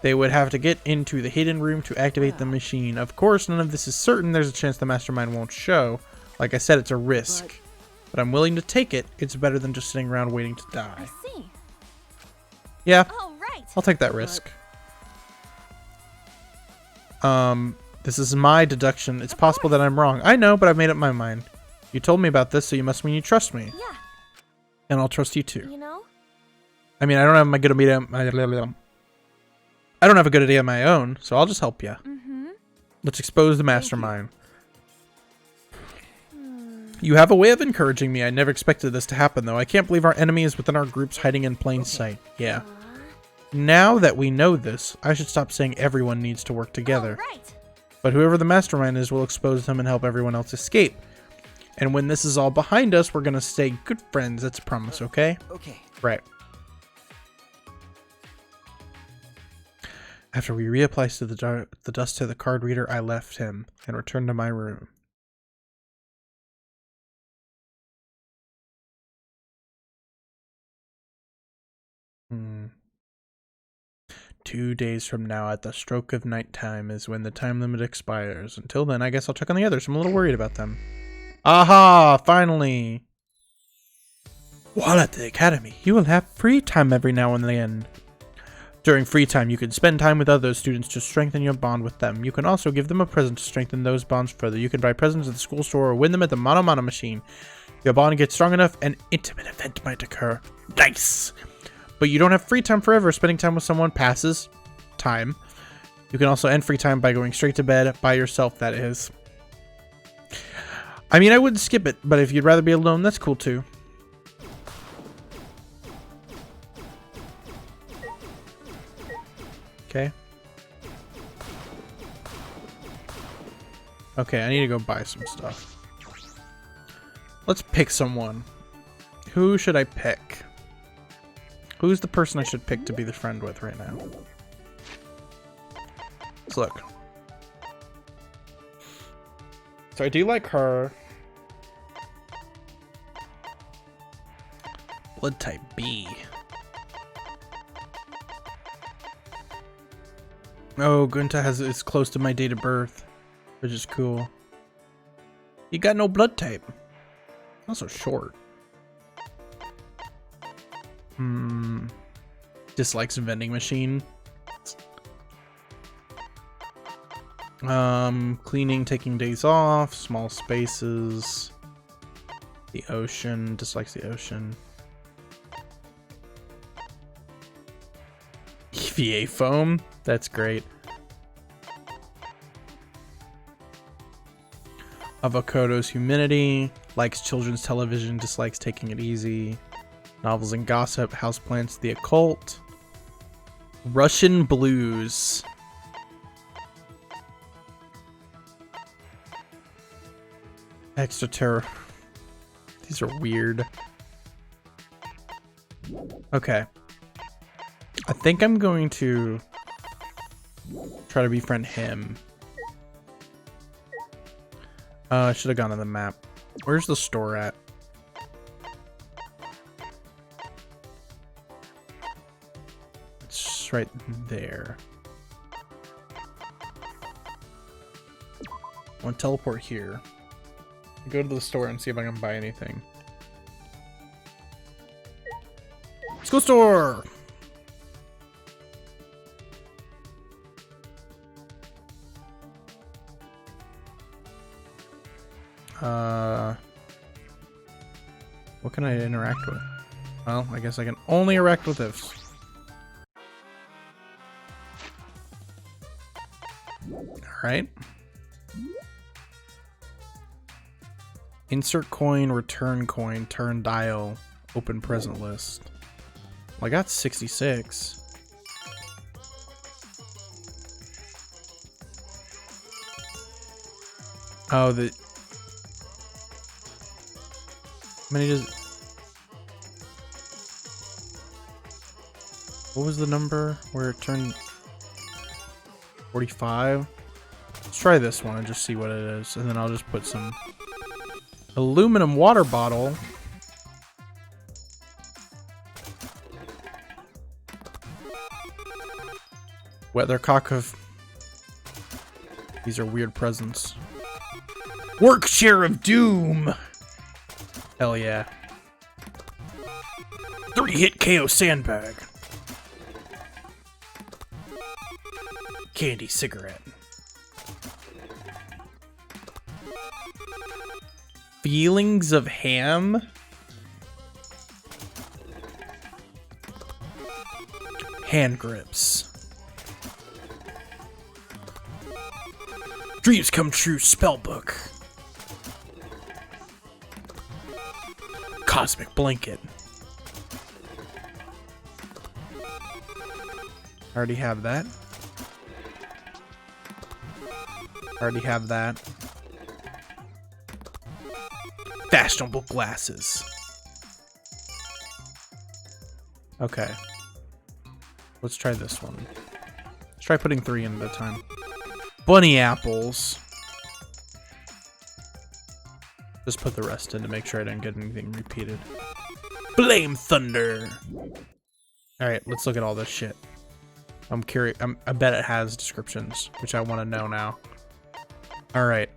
They would have to get into the hidden room to activate the machine. Of course, none of this is certain. There's a chance the mastermind won't show. Like I said, it's a risk. But I'm willing to take it. It's better than just sitting around waiting to die. I see. Yeah, Oh, right. I'll take that risk. This is my deduction. It's possible that I'm wrong. I know, but I've made up my mind. You told me about this, so you must mean you trust me. Yeah. And I'll trust you too. You know? I mean, I don't have a good idea. I don't have a good idea of my own, so I'll just help you. Let's expose the mastermind. You have a way of encouraging me. I never expected this to happen, though. I can't believe our enemy is within our groups hiding in plain sight. Yeah. Now that we know this, I should stop saying everyone needs to work together. But whoever the mastermind is will expose them and help everyone else escape. And when this is all behind us, we're going to stay good friends. That's a promise, okay? Okay. Right. After we reapplied to the dust to the card reader, I left him and returned to my room. 2 days from now at the stroke of nighttime is when the time limit expires. Until then, I guess I'll check on the others. I'm a little worried about them. Aha! Finally! While at the academy, you will have free time every now and then. During free time, you can spend time with other students to strengthen your bond with them. You can also give them a present to strengthen those bonds further. You can buy presents at the school store or win them at the Mono Mono machine. Your bond gets strong enough, an intimate event might occur. Nice! But you don't have free time forever. Spending time with someone passes time. You can also end free time by going straight to bed by yourself, that is. I mean, I wouldn't skip it, but if you'd rather be alone, that's cool too. Okay. Okay, I need to go buy some stuff. Let's pick someone. Who should I pick? Who's the person I should pick to be the friend with right now? Let's look. So I do like her. Blood type B. Oh, Gunta is close to my date of birth, which is cool. You got no blood type. Also short. Dislikes vending machine. Cleaning, taking days off, small spaces. The ocean, dislikes the ocean. EVA foam, that's great. Avocado's humidity, likes children's television, dislikes taking it easy. Novels and gossip, houseplants, the occult. Russian blues. Extra terror. These are weird. Okay. I think I'm going to try to befriend him. I should have gone to the map. Where's the store at? It's right there. I want to teleport here. Go to the store and see if I can buy anything. Let's go store! What can I interact with? Well, I guess I can only interact with this. Alright. Insert coin, return coin, turn dial, open present list. Well, I got 66. Oh, the... How many does... What was the number where it turned 45? Let's try this one and just see what it is. And then I'll just put some aluminum water bottle. Weathercock of... These are weird presents. Work share of doom! Hell yeah. 3-hit KO sandbag. Candy cigarette. Feelings of ham? Hand grips. Dreams come true spellbook. Cosmic blanket. Already have that. Already have that. Fashionable glasses. Okay. Let's try this one. Let's try putting 3 in at a time. Bunny apples. Just put the rest in to make sure I didn't get anything repeated. Blame thunder. Alright, let's look at all this shit. I'm curious. I bet it has descriptions, which I want to know now. Alright.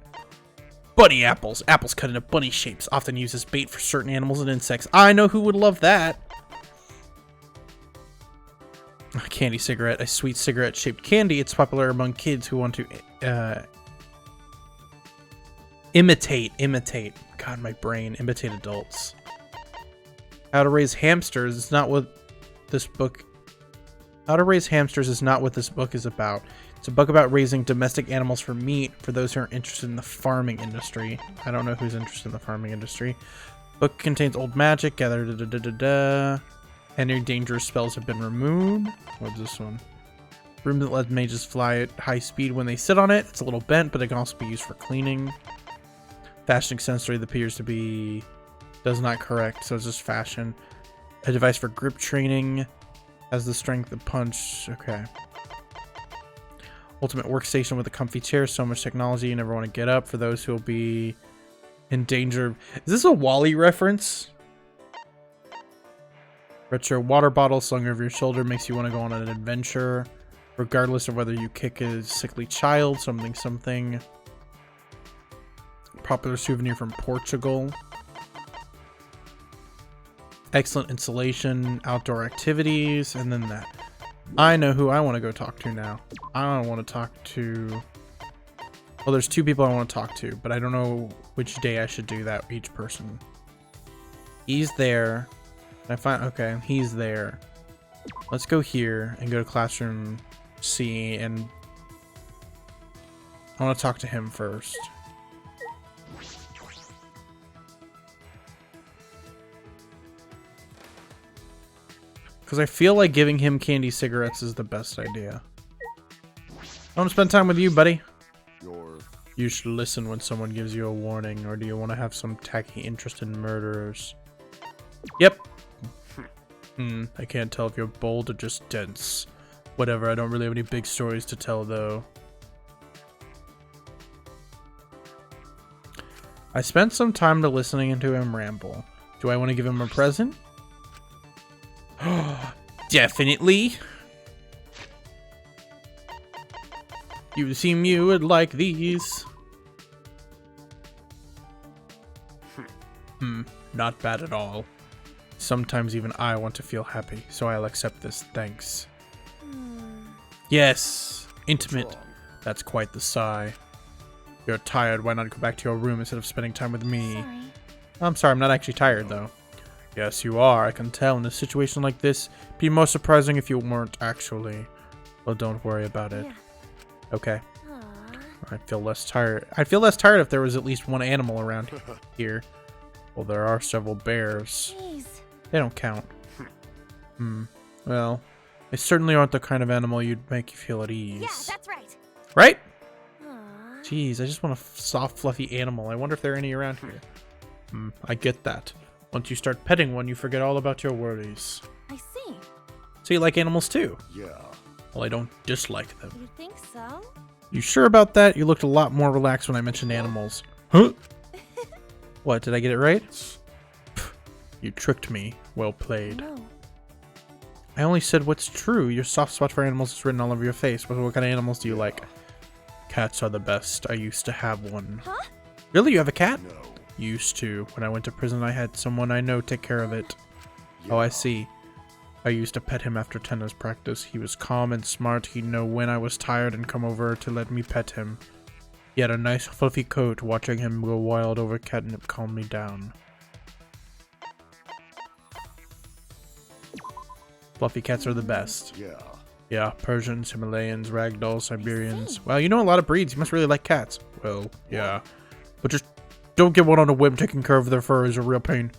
Bunny apples. Apples cut into bunny shapes, often used as bait for certain animals and insects. I know who would love that. A candy cigarette. A sweet cigarette-shaped candy. It's popular among kids who want to imitate. God, my brain. Imitate adults. How to raise hamsters is not what this book... How to raise hamsters is not what this book is about. It's a book about raising domestic animals for meat for those who are interested in the farming industry. I don't know who's interested in the farming industry. Book contains old magic. Gather Any dangerous spells have been removed. What's this one? Room that lets mages fly at high speed when they sit on it. It's a little bent, but it can also be used for cleaning. Fashion accessory that appears to be... Does not correct, so it's just fashion. A device for grip training. Has the strength to punch. Okay. Ultimate workstation with a comfy chair. So much technology, you never want to get up. For those who will be in danger. Is this a Wall-E reference? Retro water bottle slung over your shoulder makes you want to go on an adventure. Regardless of whether you kick a sickly child. Something. Popular souvenir from Portugal. Excellent insulation, outdoor activities, and then that. I know who I want to go talk to now. I don't want to talk to... Well, there's 2 people I want to talk to, but I don't know which day I should do that, each person. He's there. I find... Okay, he's there. Let's go here and go to classroom C, and... I want to talk to him first. Because I feel like giving him candy cigarettes is the best idea. I want to spend time with you, buddy. You should listen when someone gives you a warning, or do you want to have some tacky interest in murderers? Yep. I can't tell if you're bold or just dense. Whatever, I don't really have any big stories to tell, though. I spent some time to listening to him ramble. Do I want to give him a present? Definitely. You seem you would like these. Not bad at all. Sometimes even I want to feel happy, so I'll accept this, thanks. Yes, intimate. That's quite the sigh. You're tired, why not go back to your room instead of spending time with me? Sorry. I'm sorry, I'm not actually tired though. Yes, you are, I can tell. In a situation like this, it'd be more surprising if you weren't actually. Well, don't worry about it. Yeah. Okay. Aww. I feel less tired. I'd feel less tired if there was at least one animal around here. Well, there are several bears. Jeez. They don't count. Well, they certainly aren't the kind of animal you'd make you feel at ease. Yeah, that's right. Right? Aww. Jeez, I just want a soft, fluffy animal. I wonder if there are any around here. I get that. Once you start petting one, you forget all about your worries. I see. So you like animals too? Yeah. Well, I don't dislike them. You think so? You sure about that? You looked a lot more relaxed when I mentioned animals. Huh? What, did I get it right? You tricked me. Well played. No. I only said what's true. Your soft spot for animals is written all over your face. What kind of animals do you like? Cats are the best. I used to have one. Huh? Really? You have a cat? No. Used to. When I went to prison, I had someone I know take care of it. Yeah. Oh, I see. I used to pet him after tennis practice. He was calm and smart. He'd know when I was tired and come over to let me pet him. He had a nice fluffy coat. Watching him go wild over catnip calmed me down. Fluffy cats are the best. Yeah. Yeah, Persians, Himalayans, Ragdolls, Siberians. Wow, you know a lot of breeds. You must really like cats. Well, yeah. But just don't get one on a whim. Taking care of their fur is a real pain.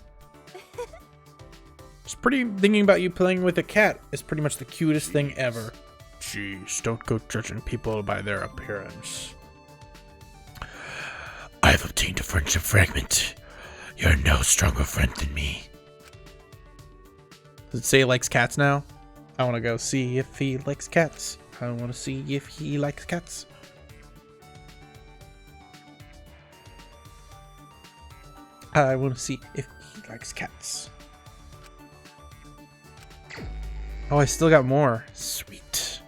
It's pretty... Thinking about you playing with a cat is pretty much the cutest thing ever. Jeez, don't go judging people by their appearance. I have obtained a friendship fragment. You're no stronger friend than me. Does it say he likes cats now? I want to go see if he likes cats. I want to see if he likes cats. I want to see if he likes cats. Oh, I still got more. Sweet.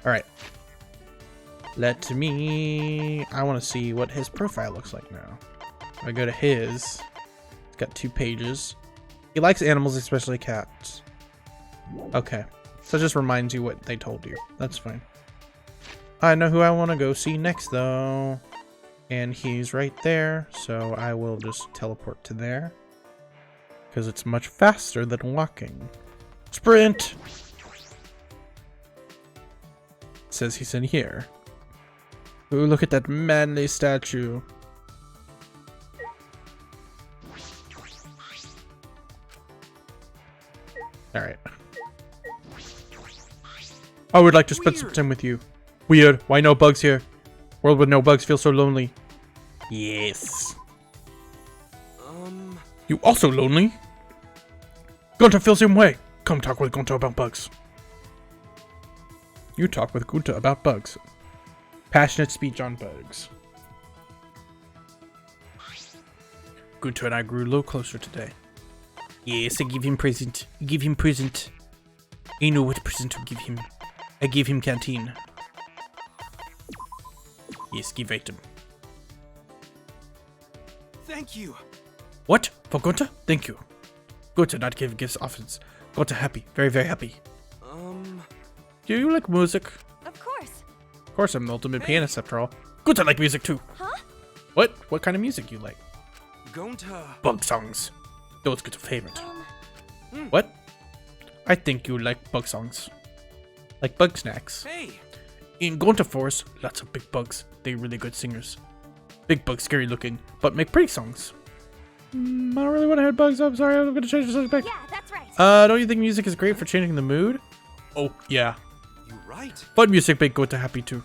Alright. Let me... I want to see what his profile looks like now. I go to his. It's got 2 pages. He likes animals, especially cats. Okay. So it just reminds you what they told you. That's fine. I know who I want to go see next, though. And he's right there. So I will just teleport to there. Because it's much faster than walking. Sprint! It says he's in here. Ooh, look at that manly statue. Alright. I would like to spend some time with you. Weird. Why no bugs here? World with no bugs feels so lonely. Yes. You also lonely? Gunta feels the same way. Come talk with Gunta about bugs. You talk with Gunta about bugs. Passionate speech on bugs. Gunta and I grew a little closer today. Yes, I give him present. Give him present. I know what present to give him. I give him canteen. Yes, give item. Thank you. What? For Gunta? Thank you. Gunta not give gifts often. Gunta happy. Very, very happy. Do you like music? Of course. Of course, I'm the ultimate pianist after all. Gunta like music too. Huh? What? What kind of music you like? Gunta. Bug songs. Those Gunta favorite. What? I think you like bug songs. Like bug snacks. Hey. In Gunta Forest, lots of big bugs. They're really good singers. Big bugs, scary looking, but make pretty songs. I don't really want to head bugs. I'm sorry, I'm going to change the subject. Yeah, that's right. Don't you think music is great for changing the mood? Oh, yeah. You're right. Fun music make Gunta happy too.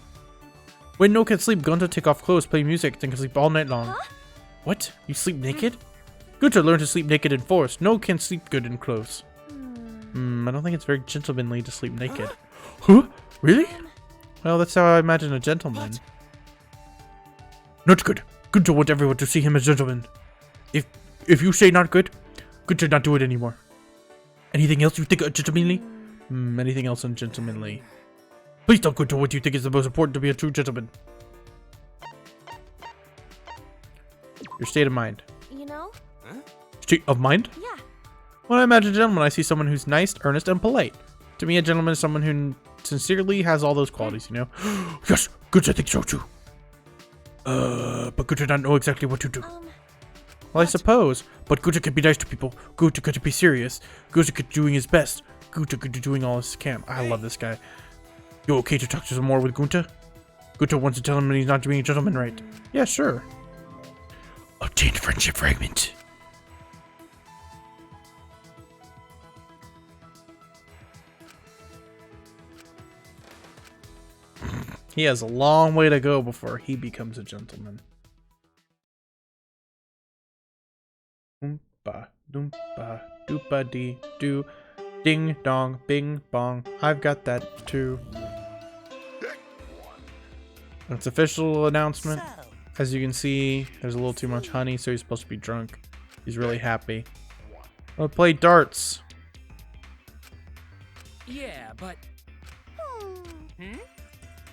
When no can sleep, Gunta take off clothes, play music, then can sleep all night long. Huh? What? You sleep naked? Gunta learned to sleep naked in forest. No can sleep good in clothes. I don't think it's very gentlemanly to sleep naked. Huh? Really? Well, that's how I imagine a gentleman. Not good. Good to want everyone to see him as a gentleman. If you say not good, good to not do it anymore. Anything else you think ungentlemanly? Anything else ungentlemanly? Please don't go to what you think is the most important to be a true gentleman. Your state of mind. You know? State of mind? Yeah. When I imagine a gentleman, I see someone who's nice, earnest, and polite. To me, a gentleman is someone who sincerely has all those qualities, you know? Yes, good to think so too. But good to not know exactly what to do. Well, I suppose. But Guta can be nice to people. Guta could be serious. Guta could doing his best. Guta could be doing all his can. I love this guy. You okay to talk to some more with Guta? Guta wants to tell him that he's not doing a gentleman right. Yeah, sure. Obtained friendship fragment. He has a long way to go before he becomes a gentleman. Oompa, doompa, doopa dee doo. Ding dong, bing bong. I've got that too. It's official announcement. As you can see, there's a little too much honey, so he's supposed to be drunk. He's really happy. I'll play darts. Yeah, but...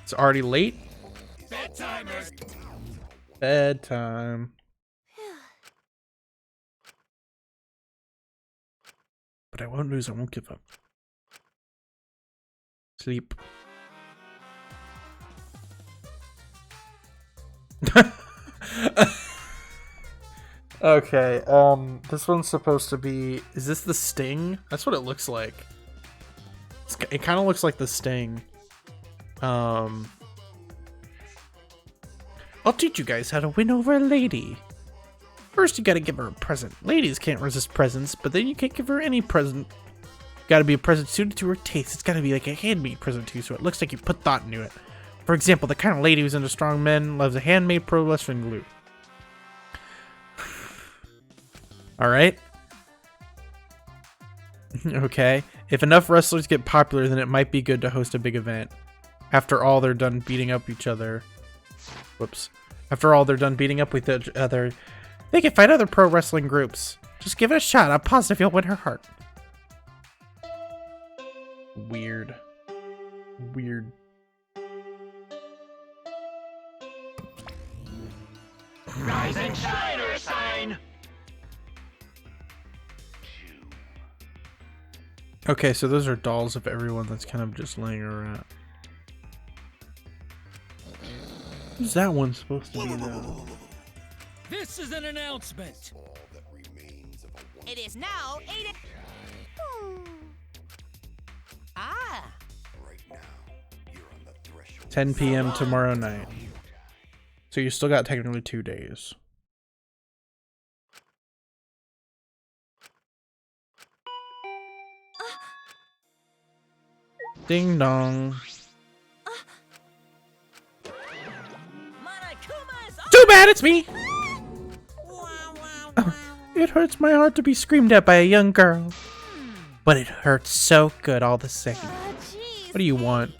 It's already late. Bedtimers. Bedtime. But I won't lose. I won't give up. Sleep. Okay, this one's supposed to be... Is this the Sting? That's what it looks like. It kind of looks like the Sting. I'll teach you guys how to win over a lady. First, you gotta give her a present. Ladies can't resist presents, but then you can't give her any present. Gotta be a present suited to her taste. It's gotta be like a handmade present too, so it looks like you put thought into it. For example, the kind of lady who's into strong men loves a handmade pro wrestling glue. Alright. Okay. If enough wrestlers get popular, then it might be good to host a big event. After all, they're done beating up each other. Whoops. After all, they're done beating up with each other. They can fight other pro wrestling groups. Just give it a shot. I'm positive you'll win her heart. Weird. Weird. Rise and shine, or sign. Okay, so those are dolls of everyone that's kind of just laying around. Who's that one supposed to be, though? This is an announcement. It is now 8. Ah. 10 p.m. tomorrow night. So you still got technically 2 days. Ding dong. Too bad it's me! It hurts my heart to be screamed at by a young girl. But it hurts so good all the same. What do you want?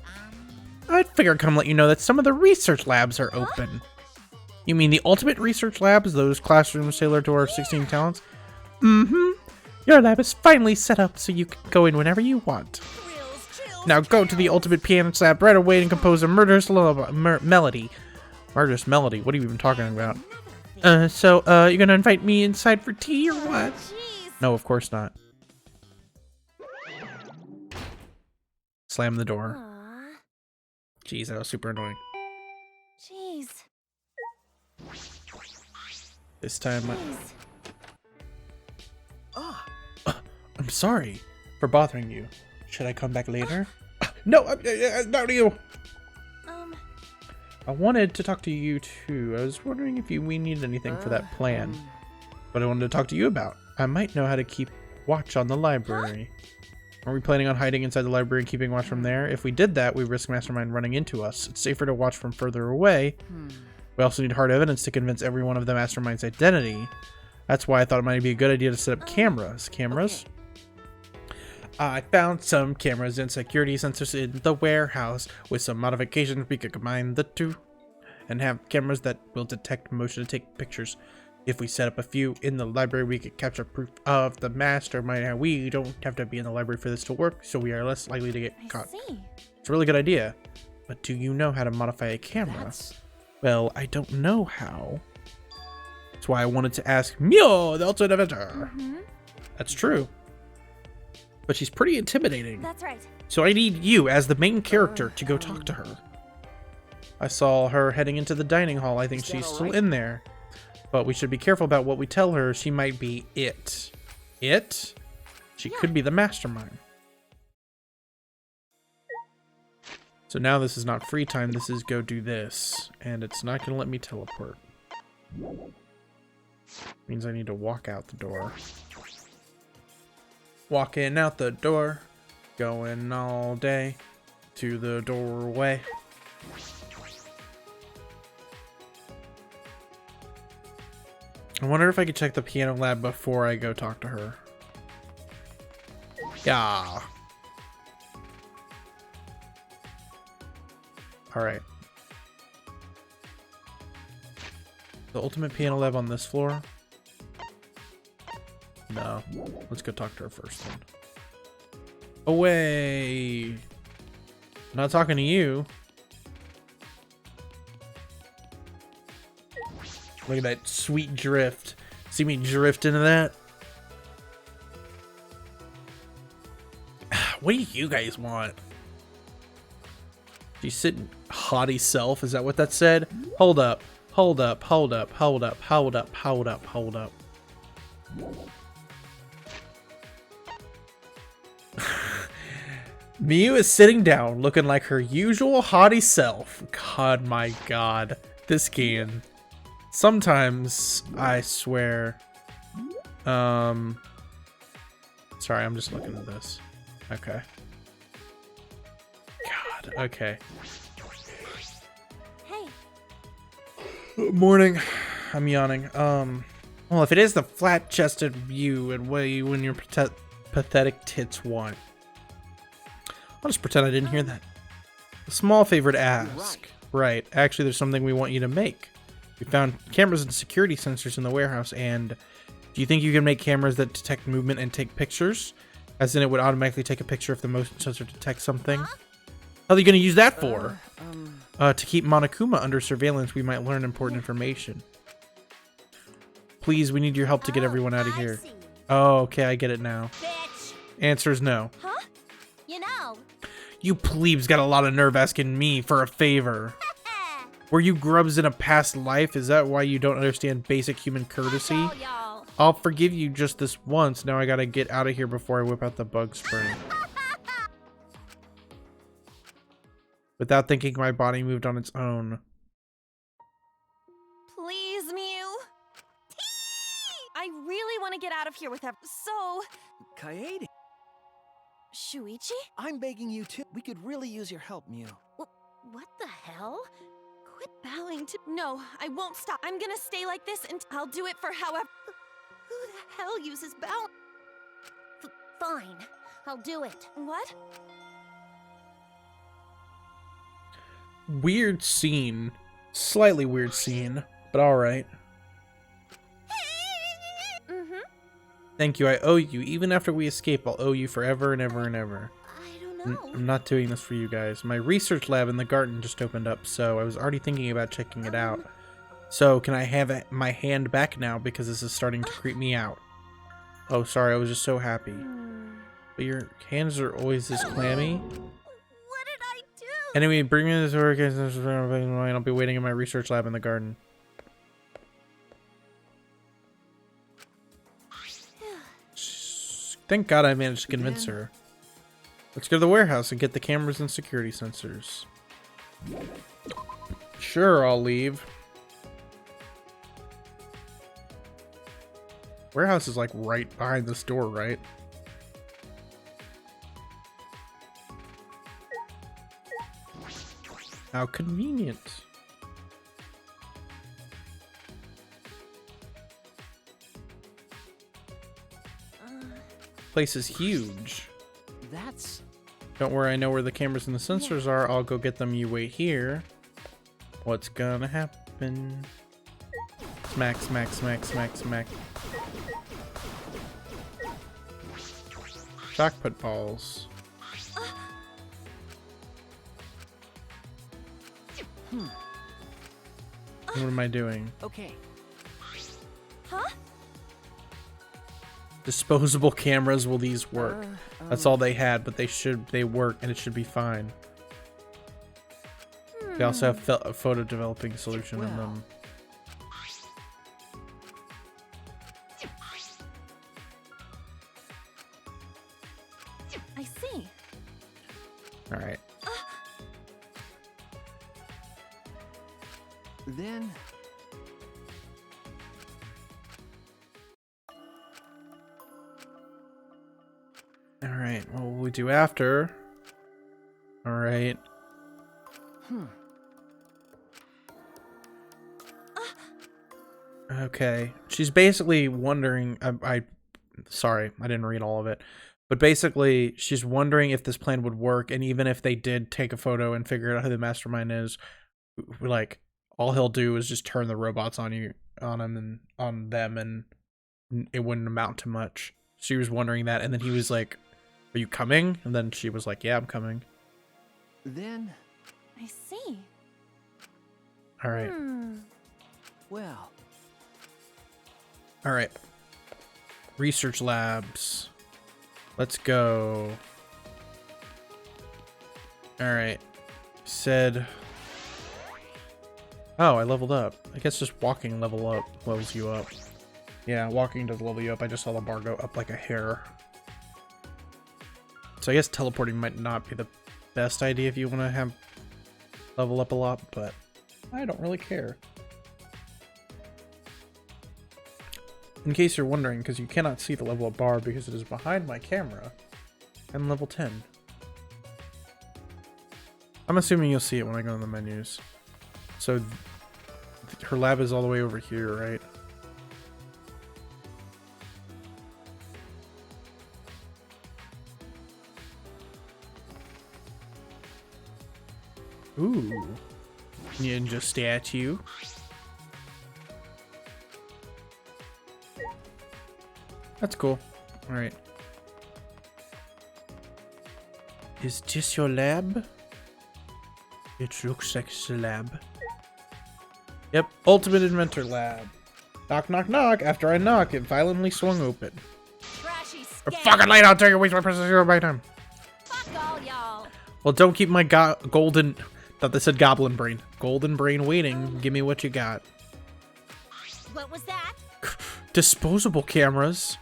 I'd figure I'd come let you know that some of the research labs are open. You mean the ultimate research labs? Those classrooms tailored to our 16 talents? Mm-hmm. Your lab is finally set up so you can go in whenever you want. Now go to the ultimate piano lab right away and compose a murderous melody. Murderous melody? What are you even talking about? So, you gonna invite me inside for tea or what? No, of course not. Slam the door. Jeez, that was super annoying. Jeez. This time I'm sorry for bothering you. Should I come back later? No, not to you. I wanted to talk to you too. I was wondering if we need anything for that plan. But I wanted to talk to you about. I might know how to keep watch on the library. Are we planning on hiding inside the library and keeping watch from there? If we did that, we risk Mastermind running into us. It's safer to watch from further away. We also need hard evidence to convince everyone of the Mastermind's identity. That's why I thought it might be a good idea to set up cameras. Cameras? I found some cameras and security sensors in the warehouse. With some modifications, we could combine the two and have cameras that will detect motion and take pictures. If we set up a few in the library, we could capture proof of the mastermind. We don't have to be in the library for this to work, so we are less likely to get caught. See. It's a really good idea. But do you know how to modify a camera? Well, I don't know how. That's why I wanted to ask Mio, the ultimate avenger. That's true. But she's pretty intimidating. That's right. So I need you as the main character to go talk to her. I saw her heading into the dining hall. I think she's still in there. But we should be careful about what we tell her. She might be it. It? She could be the mastermind. So now this is not free time. This is go do this. And it's not going to let me teleport. Means I need to walk out the door. Walking out the door. Going all day to the doorway. I wonder if I could check the piano lab before I go talk to her. Yeah. Alright. The ultimate piano lab on this floor? No. Let's go talk to her first then. Away! I'm not talking to you. Look at that sweet drift. See me drift into that? What do you guys want? She's sitting haughty self. Is that what that said? Hold up. Hold up. Hold up. Hold up. Hold up. Hold up. Hold up. Miu is sitting down looking like her usual haughty self. God, my God. This game. Sometimes, I swear. Sorry, I'm just looking at this. Okay. God, okay. Hey. Morning. I'm yawning. Well, if it is the flat-chested view and what you and your pathetic tits want. I'll just pretend I didn't hear that. A small favor to ask. Right. Actually, there's something we want you to make. We found cameras and security sensors in the warehouse, and do you think you can make cameras that detect movement and take pictures? As in, it would automatically take a picture if the motion sensor detects something? How are you going to use that for? To keep Monokuma under surveillance, we might learn important information. Please, we need your help to get everyone out of here. Oh, okay, I get it now. Bitch. Answer is no. Huh? You know. You plebes got a lot of nerve asking me for a favor. Were you grubs in a past life? Is that why you don't understand basic human courtesy? I'll forgive you just this once. Now I gotta get out of here before I whip out the bug spray. Without thinking, my body moved on its own. Please, Miu. I really want to get out of here with her. So... Kaede. Shuichi? I'm begging you to. We could really use your help, Miu. What the hell? Quit bowing to... No, I won't stop. I'm gonna stay like this and I'll do it for however... Who the hell uses bow? Fine. I'll do it. What? Weird scene. Slightly weird scene, but alright. Thank you, I owe you. Even after we escape, I'll owe you forever and ever and ever. I don't know. I'm not doing this for you guys. My research lab in the garden just opened up, so I was already thinking about checking it out. So, can I have my hand back now, because this is starting to creep me out? Oh, sorry, I was just so happy. But your hands are always this clammy. What did I do? Anyway, bring me this work, and I'll be waiting in my research lab in the garden. Thank God I managed to convince her. Let's go to the warehouse and get the cameras and security sensors. Sure, I'll leave. Warehouse is like right behind this door, right? How convenient. Place is huge. That's... Don't worry, I know where the cameras and the sensors are. I'll go get them. You wait here. What's gonna happen? Smack, smack, smack, smack, smack. Shock put balls. What am I doing? Okay. Huh? Disposable cameras, will these work? That's all they had, but they work and it should be fine. They also have a photo developing solution in them. I see. All right. Then... All right. What will we do after? All right. Okay. She's basically wondering. Sorry, I didn't read all of it. But basically, she's wondering if this plan would work, and even if they did take a photo and figure out who the mastermind is, like, all he'll do is just turn the robots on him, and it wouldn't amount to much. She was wondering that, and then he was like, "Are you coming?" And then she was like, "Yeah, I'm coming." Then... I see. All right. Well... All right. Research labs. Let's go. All right. Said... Oh, I leveled up. I guess just walking levels you up. Yeah, walking does level you up. I just saw the bar go up like a hair. So I guess teleporting might not be the best idea if you want to have level up a lot, but I don't really care. In case you're wondering, because you cannot see the level up bar because it is behind my camera, I'm level 10. I'm assuming you'll see it when I go in the menus. So her lab is all the way over here, right? Ooh. Ninja statue. That's cool. Alright. Is this your lab? It looks like it's a lab. Yep, Ultimate Inventor Lab. Knock, knock, knock. After I knock, it violently swung open. Trashy Fucking light out, take it, waste my precious zero by time. Fuck all y'all. Well, don't keep my golden... Thought they said goblin brain. Golden brain waiting. Give me what you got. What was that? Disposable cameras.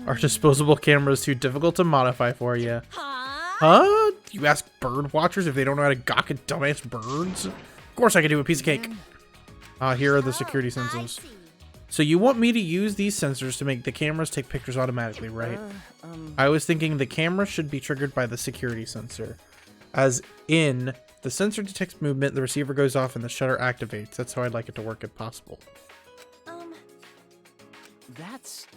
Are disposable cameras too difficult to modify for you? Huh? You ask bird watchers if they don't know how to gawk at dumbass birds? Of course I can do a piece of cake. Here are the security sensors. So you want me to use these sensors to make the cameras take pictures automatically, right? I was thinking the camera should be triggered by the security sensor. As in, the sensor detects movement, the receiver goes off, and the shutter activates. That's how I'd like it to work if possible. That's...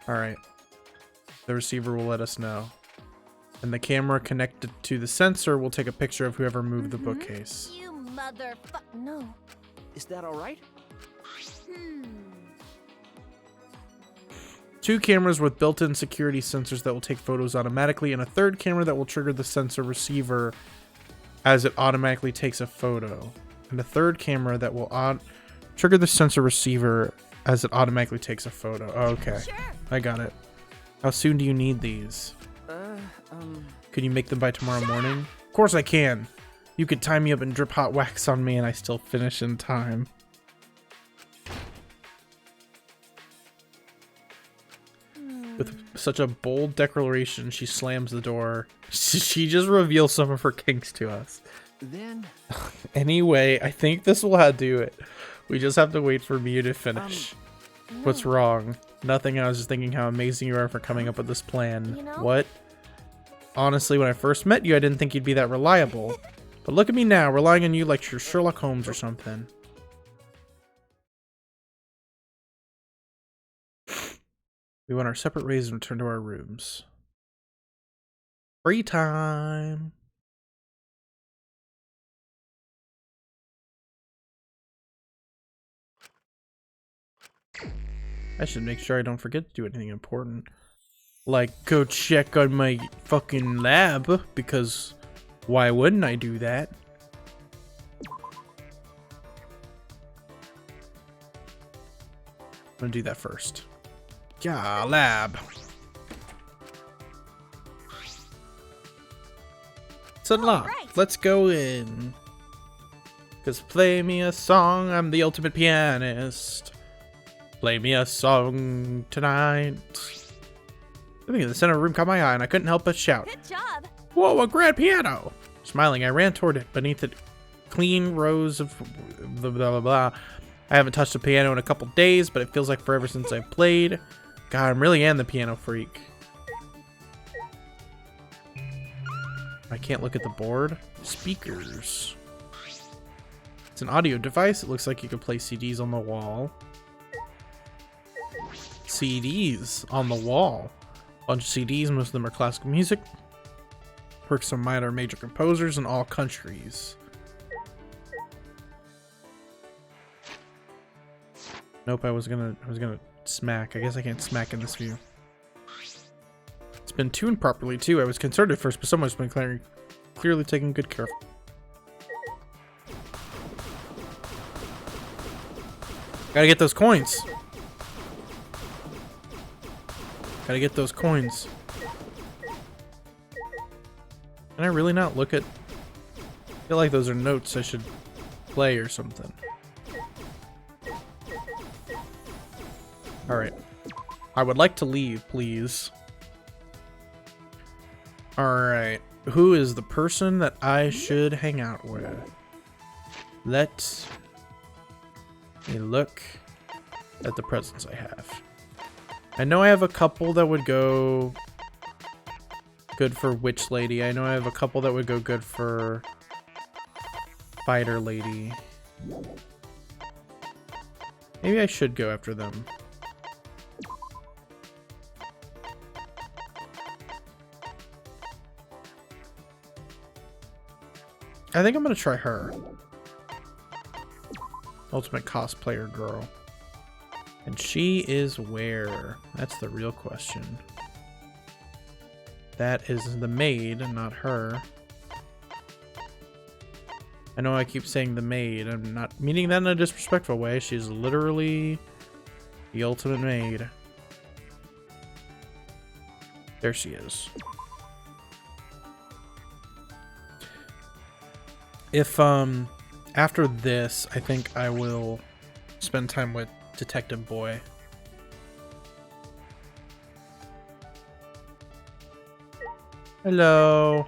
Alright. The receiver will let us know. And the camera connected to the sensor will take a picture of whoever moved the bookcase. You motherfuck. No. Is that alright? 2 cameras with built-in security sensors that will take photos automatically, and a 3rd camera that will trigger the sensor receiver as it automatically takes a photo. And a 3rd camera that will trigger the sensor receiver as it automatically takes a photo. Oh, okay. Sure. I got it. How soon do you need these? Can you make them by tomorrow morning? Of course I can. You could tie me up and drip hot wax on me and I still finish in time. With such a bold declaration, she slams the door. She just reveals some of her kinks to us. Then... Anyway, I think this will do it. We just have to wait for Mew to finish. What's wrong? Nothing. I was just thinking how amazing you are for coming up with this plan. You know? What? Honestly, when I first met you, I didn't think you'd be that reliable. But look at me now, relying on you like you're Sherlock Holmes or something. We went our separate ways and returned to our rooms. Free time. I should make sure I don't forget to do anything important. Like go check on my fucking lab, because why wouldn't I do that? I'm gonna do that first. Yeah, lab. It's unlocked. Right. Let's go in. Cause play me a song, I'm the ultimate pianist. Play me a song tonight. Something in the center of the room caught my eye and I couldn't help but shout. Good job. Whoa, a grand piano! Smiling, I ran toward it. Beneath it, clean rows of blah, blah, blah, blah. I haven't touched a piano in a couple days, but it feels like forever since I've played. God, I really am the piano freak. I can't look at the board. Speakers. It's an audio device. It looks like you can play CDs on the wall. CDs on the wall. Bunch of CDs, most of them are classical music. Works some minor and major composers in all countries. Nope, I was gonna smack. I guess I can't smack in this view. It's been tuned properly too. I was concerned at first, but someone's been clearly taking good care of it. Gotta get those coins. Gotta get those coins. Can I really not look at... I feel like those are notes I should play or something. Alright. I would like to leave, please. Alright. Who is the person that I should hang out with? Let me look at the presents I have. I know I have a couple that would go good for Witch Lady. I know I have a couple that would go good for Fighter Lady. Maybe I should go after them. I think I'm gonna try her. Ultimate cosplayer girl. And she is where? That's the real question. That is the maid, not her. I know I keep saying the maid. I'm not meaning that in a disrespectful way. She's literally the ultimate maid. There she is. If, after this, I think I will spend time with Detective Boy. Hello.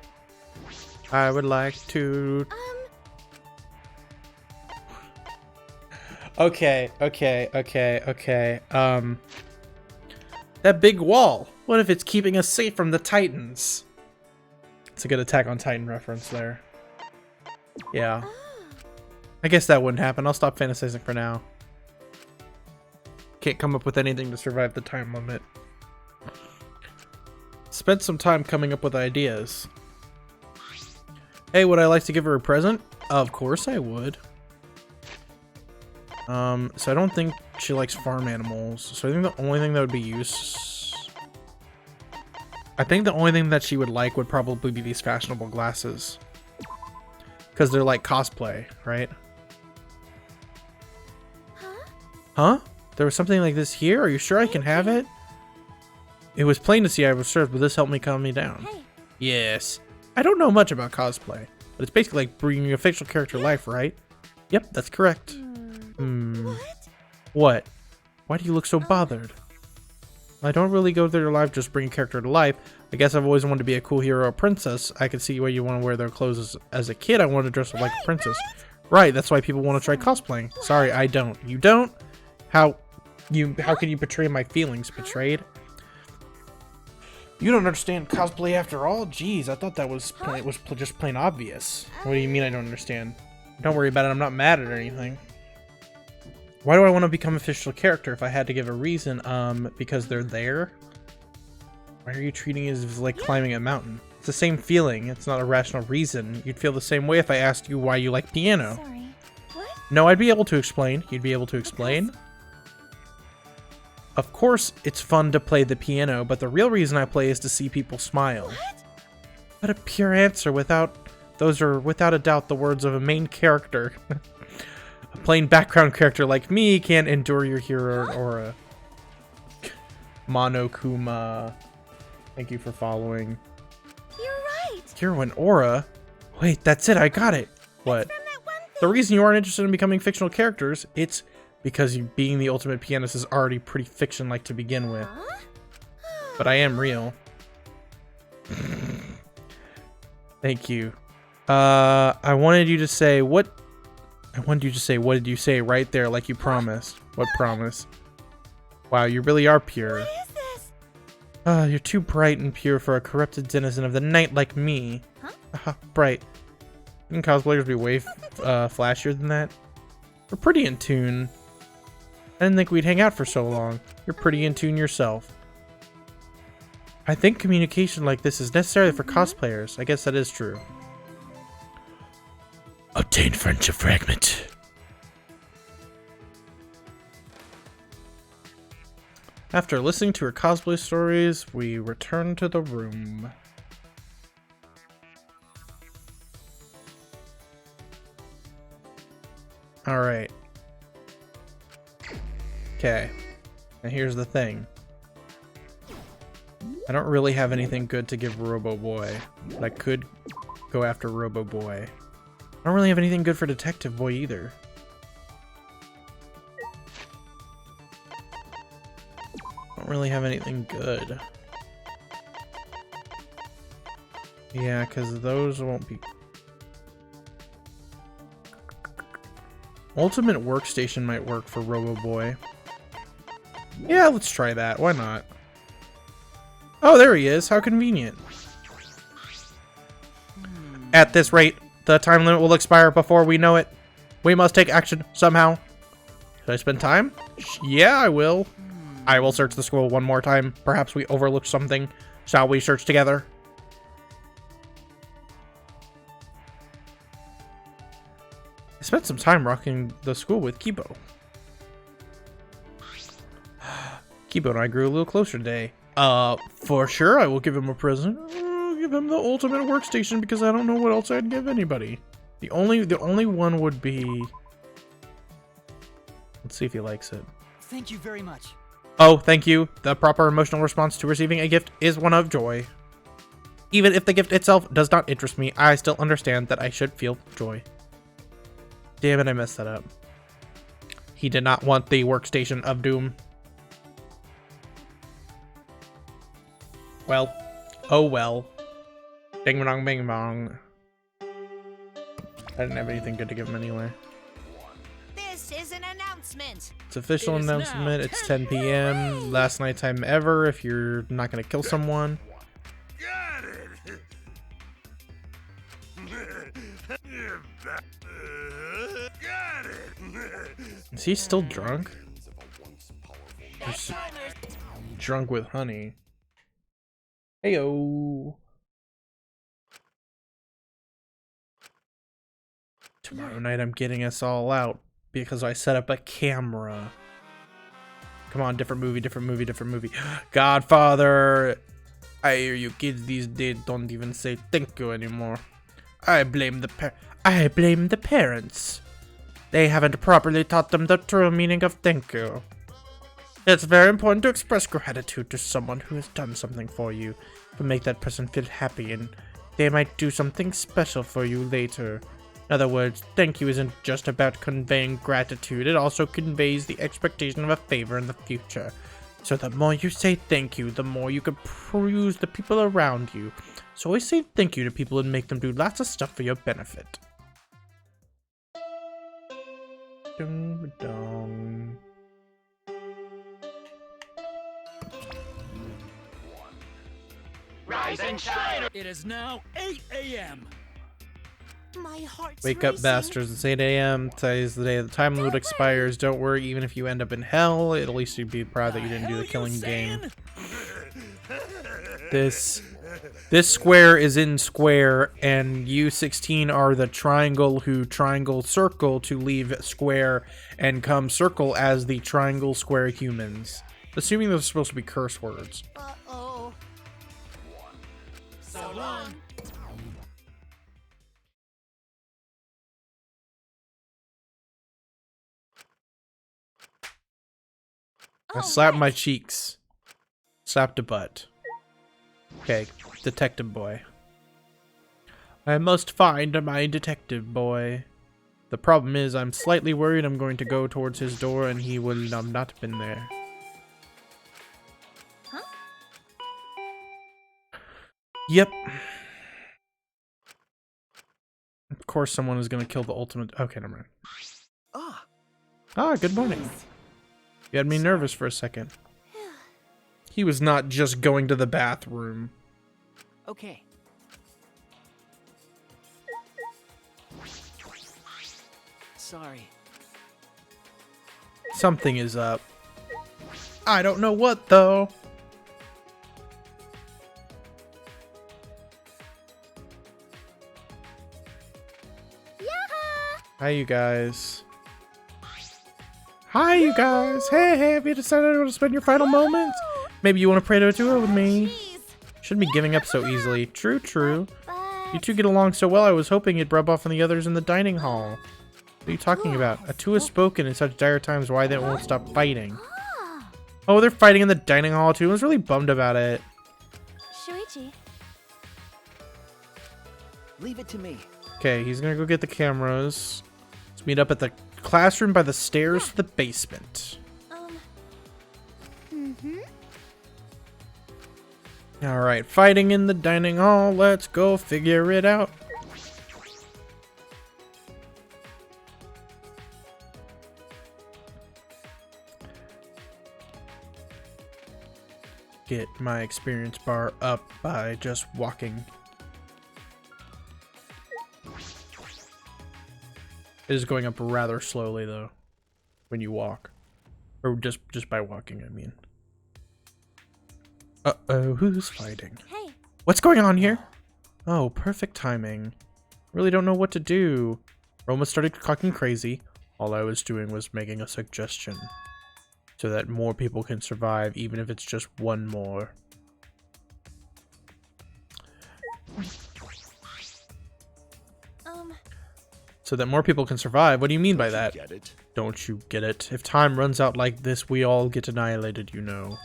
I would like to... Okay. That big wall. What if it's keeping us safe from the Titans? It's a good Attack on Titan reference there. Yeah. I guess that wouldn't happen. I'll stop fantasizing for now. Can't come up with anything to survive the time limit. Spent some time coming up with ideas. Hey, would I like to give her a present? Of course I would. So I don't think she likes farm animals. So I think the only thing that would be I think the only thing that she would like would probably be these fashionable glasses. Because they're like cosplay, right? Huh? There was something like this here? Are you sure I can have it? It was plain to see I was served, but this helped me calm me down. Hey. Yes. I don't know much about cosplay, but it's basically like bringing a fictional character to life, right? Yep, that's correct. What? Why do you look so bothered? I don't really go through their life just bring a character to life. I guess I've always wanted to be a cool hero or princess. I can see why you want to wear their clothes as a kid. I wanted to dress up like a princess. Right, that's why people want to try cosplaying. Sorry, I don't. You don't? How can you betray my feelings? Betrayed? You don't understand cosplay after all? Jeez, I thought that was just plain obvious. What do you mean I don't understand? Don't worry about it. I'm not mad at anything. Why do I want to become a fictional character if I had to give a reason? Because they're there? Why are you treating it as like climbing a mountain? It's the same feeling. It's not a rational reason. You'd feel the same way if I asked you why you like piano. Sorry. What? No, I'd be able to explain. You'd be able to explain. Of course, it's fun to play the piano, but the real reason I play is to see people smile. What? What a pure answer. Those are without a doubt the words of a main character. A plain background character like me can't endure your hero aura. Monokuma. Thank you for following. You're right. Hero and aura? Wait, that's it. I got it. What? The reason you aren't interested in becoming fictional characters, it's because you being the ultimate pianist is already pretty fiction-like to begin with. But I am real. Thank you. I wanted you to say what did you say right there like you promised? What promise? Wow, you really are pure. What is this? You're too bright and pure for a corrupted denizen of the night like me. Huh? Bright. Can cosplayers be way flashier than that? We're pretty in tune. I didn't think we'd hang out for so long. You're pretty in tune yourself. I think communication like this is necessary for cosplayers. I guess that is true. Obtain friendship fragment. After listening to her cosplay stories, we return to the room. Alright. Okay. Now here's the thing. I don't really have anything good to give Robo Boy, but I could go after Robo Boy. I don't really have anything good for Detective Boy either. I don't really have anything good. Yeah, because those won't be... Ultimate Workstation might work for Robo Boy. Yeah, let's try that. Why not? Oh, there he is. How convenient. At this rate, the time limit will expire before we know it. We must take action somehow. Should I spend time? Yeah, I will. I will search the school one more time. Perhaps we overlooked something. Shall we search together? I spent some time rocking the school with Kibo. Kibo and I grew a little closer today. For sure, I will give him a present. I'll give him the ultimate workstation because I don't know what else I'd give anybody. The only one would be... Let's see if he likes it. Thank you very much. Oh, thank you. The proper emotional response to receiving a gift is one of joy. Even if the gift itself does not interest me, I still understand that I should feel joy. Damn it, I messed that up. He did not want the workstation of doom. Well. Oh well. Ding bong bing bong. I didn't have anything good to give him anyway. This is an announcement. It's official announcement. It's 10 p.m. Last night time ever if you're not gonna kill someone. Got it. Got it. Is he still drunk? He's drunk with honey. Heyo. Tomorrow night I'm getting us all out because I set up a camera. Come on, different movie, different movie, different movie. Godfather. I hear you kids these days don't even say thank you anymore. I blame the parents. They haven't properly taught them the true meaning of thank you. It's very important to express gratitude to someone who has done something for you, to make that person feel happy, and they might do something special for you later. In other words, thank you isn't just about conveying gratitude, it also conveys the expectation of a favor in the future. So the more you say thank you, the more you can praise the people around you. So always say thank you to people and make them do lots of stuff for your benefit. Ding dong. Rise and shine! It is now 8 a.m. My heart's Wake up, racing. bastards. It's 8 a.m. Today's the day the time limit expires. Don't worry, even if you end up in hell, at least you'd be proud that you didn't do the killing game. This square is in square, and you 16 are the triangle who triangle circle to leave square and come circle as the triangle square humans. Assuming those are supposed to be curse words. Uh-oh. So long. I slapped my cheeks. Slapped a butt. Okay, detective boy. I must find my detective boy. The problem is I'm slightly worried I'm going to go towards his door and he will have not been there. Huh? Yep. Of course someone is going to kill the ultimate... Okay, never mind. Ah, good morning. You had me nervous for a second. He was not just going to the bathroom. Okay. Sorry. Something is up. I don't know what, though. Hi, you guys. Hi, you guys. Hey, have you decided to spend your final moments? Maybe you want to pray to a duo with me. Shouldn't be giving up so easily. True, true. You two get along so well, I was hoping you'd rub off on the others in the dining hall. What are you talking about? A two has spoken in such dire times, why they won't stop fighting. Oh, they're fighting in the dining hall too. I was really bummed about it. Shuichi. Leave it to me. Okay, he's gonna go get the cameras. Let's meet up at the classroom by the stairs to the basement. Alright, fighting in the dining hall. Let's go figure it out. Get my experience bar up by just walking. It is going up rather slowly though, when you walk. Or just by walking, I mean. Uh-oh, who's fighting? Hey. What's going on here? Oh, perfect timing. Really don't know what to do. Roma started talking crazy. All I was doing was making a suggestion. So that more people can survive, even if it's just one more. So that more people can survive? What do you mean by that? Get it? Don't you get it? If time runs out like this, we all get annihilated, you know.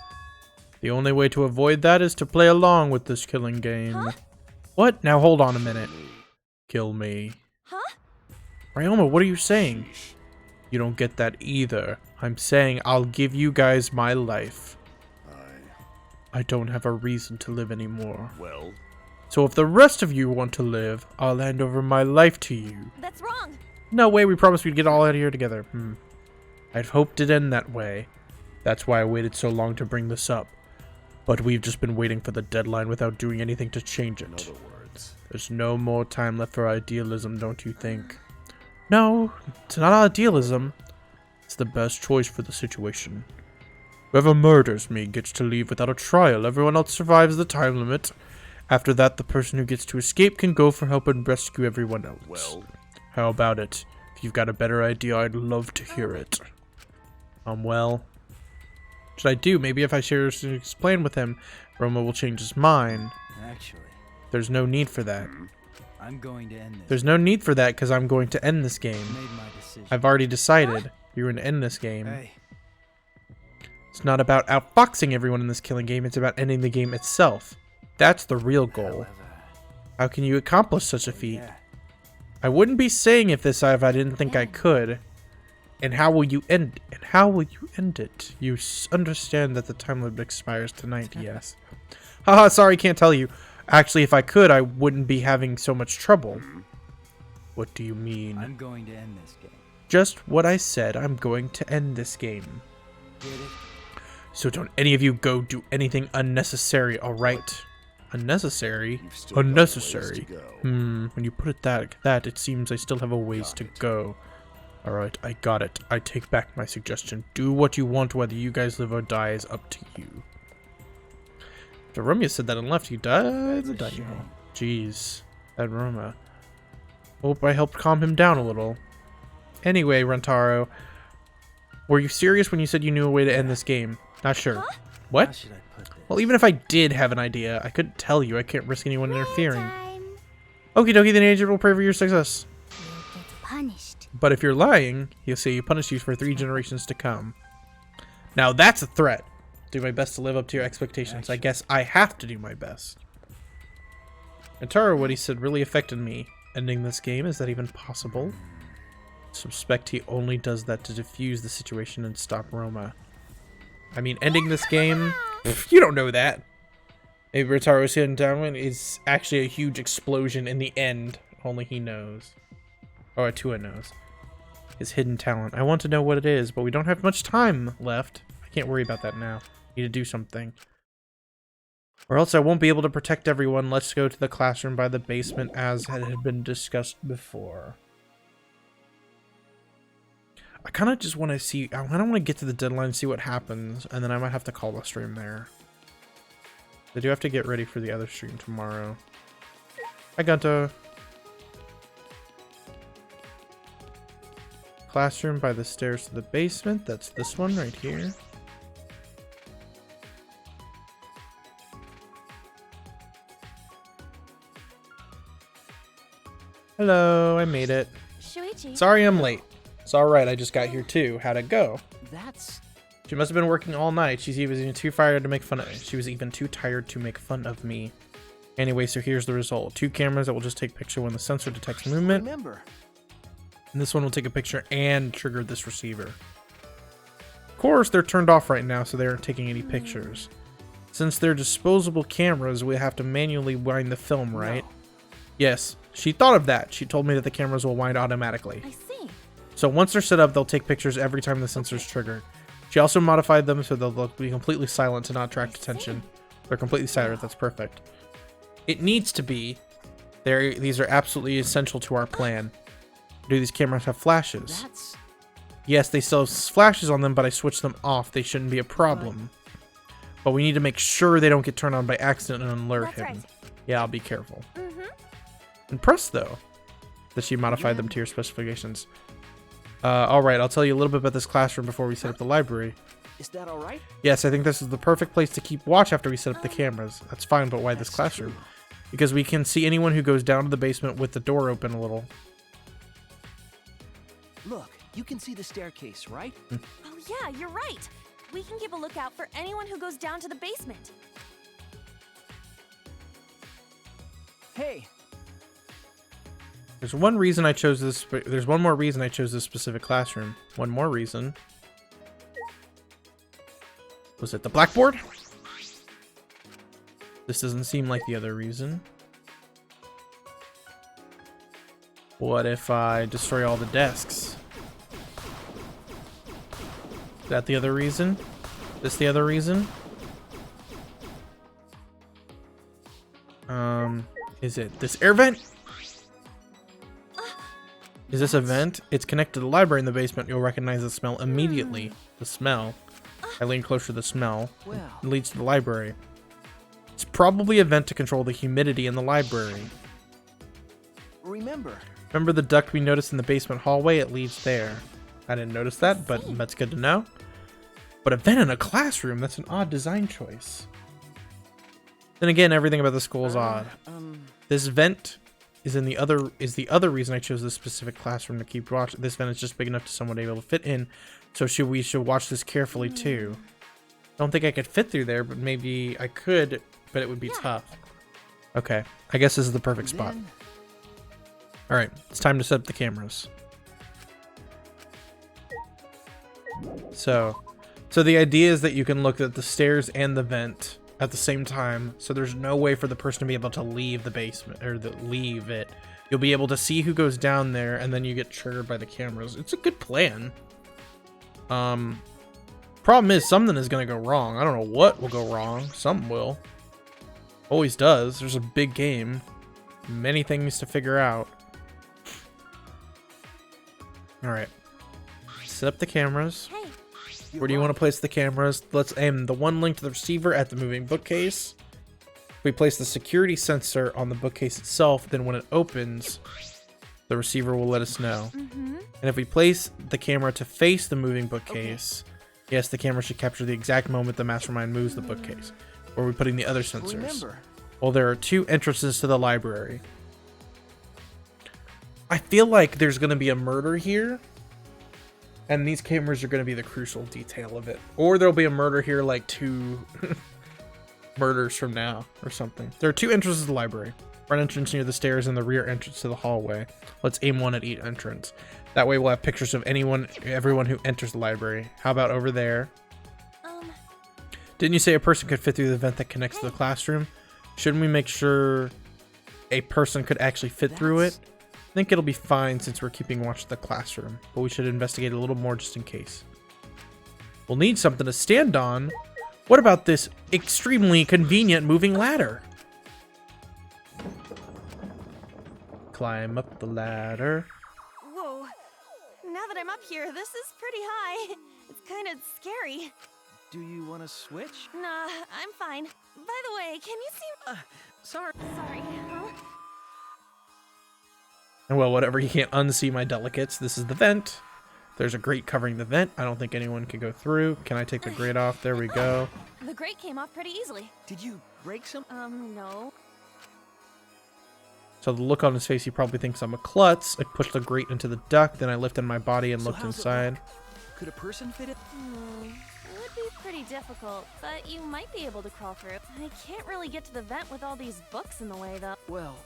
The only way to avoid that is to play along with this killing game. Huh? What? Now hold on a minute. Kill me. Huh? Ryoma, what are you saying? You don't get that either. I'm saying I'll give you guys my life. I don't have a reason to live anymore. Well? So if the rest of you want to live, I'll hand over my life to you. That's wrong. No way, we promised we'd get all out of here together. I'd hoped it'd end that way. That's why I waited so long to bring this up. But we've just been waiting for the deadline without doing anything to change it. In other words, there's no more time left for idealism, don't you think? No, it's not idealism. It's the best choice for the situation. Whoever murders me gets to leave without a trial. Everyone else survives the time limit. After that, the person who gets to escape can go for help and rescue everyone else. well, How about it? If you've got a better idea, I'd love to hear it. Well, what should I do? Maybe if I seriously explain with him, Roma will change his mind. Actually, there's no need for that. I'm going to end this. There's no need for that because I'm going to end this game. Made my decision. I've already decided you're going to end this game. Hey. It's not about outfoxing everyone in this killing game, it's about ending the game itself. That's the real goal. How can you accomplish such a feat? I wouldn't be saying if I didn't think I could. And how will you end it? And how will you end it? You understand that the time limit expires tonight, yes. Haha, sorry, can't tell you. Actually, if I could, I wouldn't be having so much trouble. What do you mean? I'm going to end this game. Just what I said, I'm going to end this game. Get it? So don't any of you go do anything unnecessary, alright? Unnecessary? You've still got a ways Unnecessary. to go. When you put it like that, it seems I still have a ways to go. Alright, I got it. I take back my suggestion. Do what you want, whether you guys live or die is up to you. After Romeo said that and left, he died in the dining hall. Jeez. That Roma. Hope I helped calm him down a little. Anyway, Rentaro, were you serious when you said you knew a way to end this game? Not sure. Huh? What? Well, even if I did have an idea, I couldn't tell you. I can't risk anyone interfering. Okie dokie, the agent will pray for your success. You'll get punished. But if you're lying, he'll say you punish you for 3 generations to come. Now that's a threat. Do my best to live up to your expectations. I guess I have to do my best. Rentaro, what he said really affected me. Ending this game, is that even possible? Suspect he only does that to defuse the situation and stop Roma. I mean, ending this game, you don't know that. Maybe Rentaro's hidden talent is actually a huge explosion in the end. Only he knows. Or Atua knows. His hidden talent. I want to know what it is, but we don't have much time left. I can't worry about that now. Need to do something. Or else I won't be able to protect everyone. Let's go to the classroom by the basement as had been discussed before. I kind of just want to see, I don't want to get to the deadline and see what happens, and then I might have to call the stream there. I do have to get ready for the other stream tomorrow. I got to... Classroom by the stairs to the basement. That's this one right here. Hello, I made it. Shuichi. Sorry I'm late. It's alright, I just got here too. How'd it go? That's... She must have been working all night. She was even too tired to make fun of me. She was even too tired to make fun of me. Anyway, so here's the result. 2 cameras that will just take picture when the sensor detects movement. Remember. And this one will take a picture and trigger this receiver. Of course, they're turned off right now, so they aren't taking any pictures. Since they're disposable cameras, we have to manually wind the film, right? No. Yes, she thought of that. She told me that the cameras will wind automatically. I see. So once they're set up, they'll take pictures every time the sensor's triggered. She also modified them so they'll be completely silent to not attract attention. They're completely silent. That's perfect. It needs to be. These are absolutely essential to our plan. Do these cameras have flashes? Yes, they still have flashes on them, but I switched them off. They shouldn't be a problem. But we need to make sure they don't get turned on by accident and alert him. Right. Yeah, I'll be careful. Impressed, though, that she modified them to your specifications. Alright, I'll tell you a little bit about this classroom before we set up the library. Is that alright? Yes, I think this is the perfect place to keep watch after we set up the cameras. That's fine, but why this classroom? Because we can see anyone who goes down to the basement with the door open a little. Look, you can see the staircase, right? Oh yeah, you're right. We can keep a lookout for anyone who goes down to the basement. Hey! There's one reason I chose this, but there's one more reason I chose this specific classroom. One more reason. Was it the blackboard? This doesn't seem like the other reason. What if I destroy all the desks? Is that the other reason? This the other reason? Is it this air vent? Is this a vent? It's connected to the library in the basement. You'll recognize the smell immediately. The smell. I lean closer to the smell. It leads to the library. It's probably a vent to control the humidity in the library. Remember the duct we noticed in the basement hallway? It leads there. I didn't notice that, but that's good to know. But a vent in a classroom? That's an odd design choice. Then again, everything about the school is odd. This vent is the other reason I chose this specific classroom to keep watch. This vent is just big enough to someone to be able to fit in, so we should watch this carefully too. Don't think I could fit through there, but maybe I could, but it would be tough. Okay, I guess this is the perfect spot. Alright, it's time to set up the cameras. So the idea is that you can look at the stairs and the vent at the same time, so there's no way for the person to be able to leave the basement, or leave it. You'll be able to see who goes down there, and then you get triggered by the cameras. It's a good plan. Problem is, something is gonna go wrong. I don't know what will go wrong. Something will. Always does. There's a big game. Many things to figure out. Alright. Set up the cameras. Hey. Where do you want to place the cameras? Let's aim the one linked to the receiver at the moving bookcase. If we place the security sensor on the bookcase itself, then when it opens, the receiver will let us know. And if we place the camera to face the moving bookcase, yes, the camera should capture the exact moment the mastermind moves the bookcase. Where are we putting the other sensors? Remember. Well, there are 2 entrances to the library. I feel like there's going to be a murder here. And these cameras are going to be the crucial detail of it. Or there'll be a murder here like 2 murders from now or something. There are 2 entrances to the library. Front entrance near the stairs and the rear entrance to the hallway. Let's aim one at each entrance. That way we'll have pictures of everyone who enters the library. How about over there? Didn't you say a person could fit through the vent that connects to the classroom? Shouldn't we make sure a person could actually fit through it? I think it'll be fine since we're keeping watch of the classroom, but we should investigate a little more just in case. We'll need something to stand on. What about this extremely convenient moving ladder? Climb up the ladder. Whoa. Now that I'm up here, this is pretty high. It's kind of scary. Do you want to switch? Nah, I'm fine. By the way, can you see... Sorry. Sorry, huh? Well, whatever, you can't unsee my delicates. This is the vent. There's a grate covering the vent. I don't think anyone can go through. Can I take the grate off? There we go. The grate came off pretty easily. Did you break some? No. So the look on his face, he probably thinks I'm a klutz. I push the grate into the duct, then I lifted my body and looked inside. Could a person fit it? It would be pretty difficult, but you might be able to crawl through. I can't really get to the vent with all these books in the way, though. Well,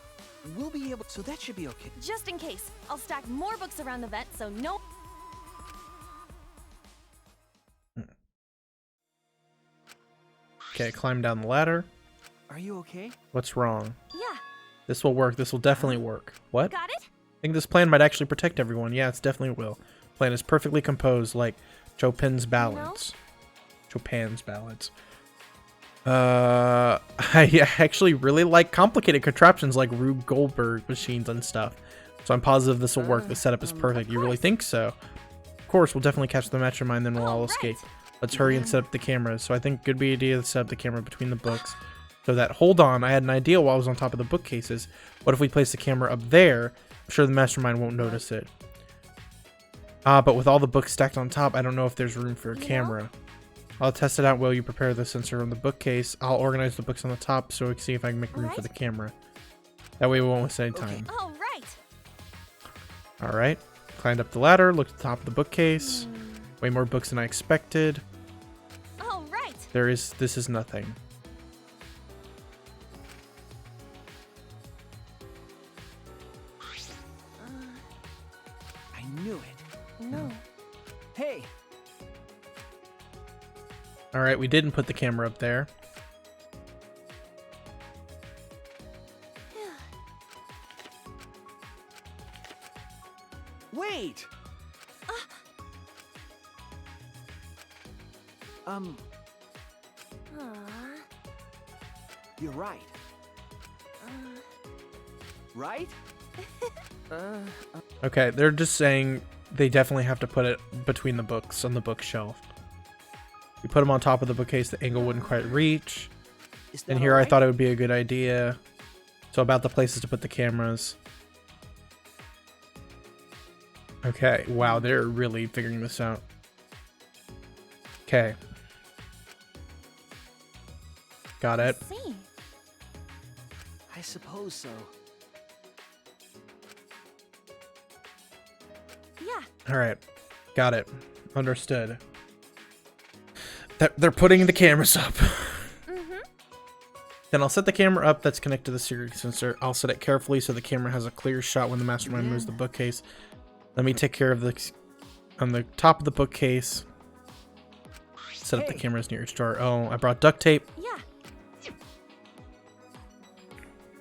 we'll be able, so that should be okay. Just in case, I'll stack more books around the vent so no... Okay, climb down the ladder. Are you okay? What's wrong? Yeah. This will work. This will definitely work. What? Got it? I think this plan might actually protect everyone. Yeah, it's definitely will. Plan is perfectly composed like Chopin's ballads. Chopin's ballads. I actually really like complicated contraptions like Rube Goldberg machines and stuff. So I'm positive this will work. The setup is perfect. You really think so? Of course, we'll definitely catch the mastermind, then we'll all escape. Let's hurry and set up the cameras. So I think good idea to set up the camera between the books. So that, hold on, I had an idea while I was on top of the bookcases. What if we place the camera up there? I'm sure the mastermind won't notice it. But with all the books stacked on top, I don't know if there's room for a camera. I'll test it out while you prepare the sensor on the bookcase. I'll organize the books on the top so we can see if I can make room for the camera. That way we won't waste any time. All right. All right. Climbed up the ladder, looked at the top of the bookcase. Way more books than I expected. All right. This is nothing. I knew it. No. Hey. All right, we didn't put the camera up there. Wait. You're right. Right? Okay, they're just saying they definitely have to put it between the books on the bookshelf. We put them on top of the bookcase, the angle wouldn't quite reach. And here I thought it would be a good idea. So about the places to put the cameras. Okay, wow, they're really figuring this out. Okay. Got it. See. I suppose so. Yeah. All right. Got it. Understood. They're putting the cameras up. Then I'll set the camera up that's connected to the security sensor. I'll set it carefully so the camera has a clear shot when the mastermind moves the bookcase. Let me take care of the on the top of the bookcase. Set up the cameras near each door. Oh, I brought duct tape. Yeah.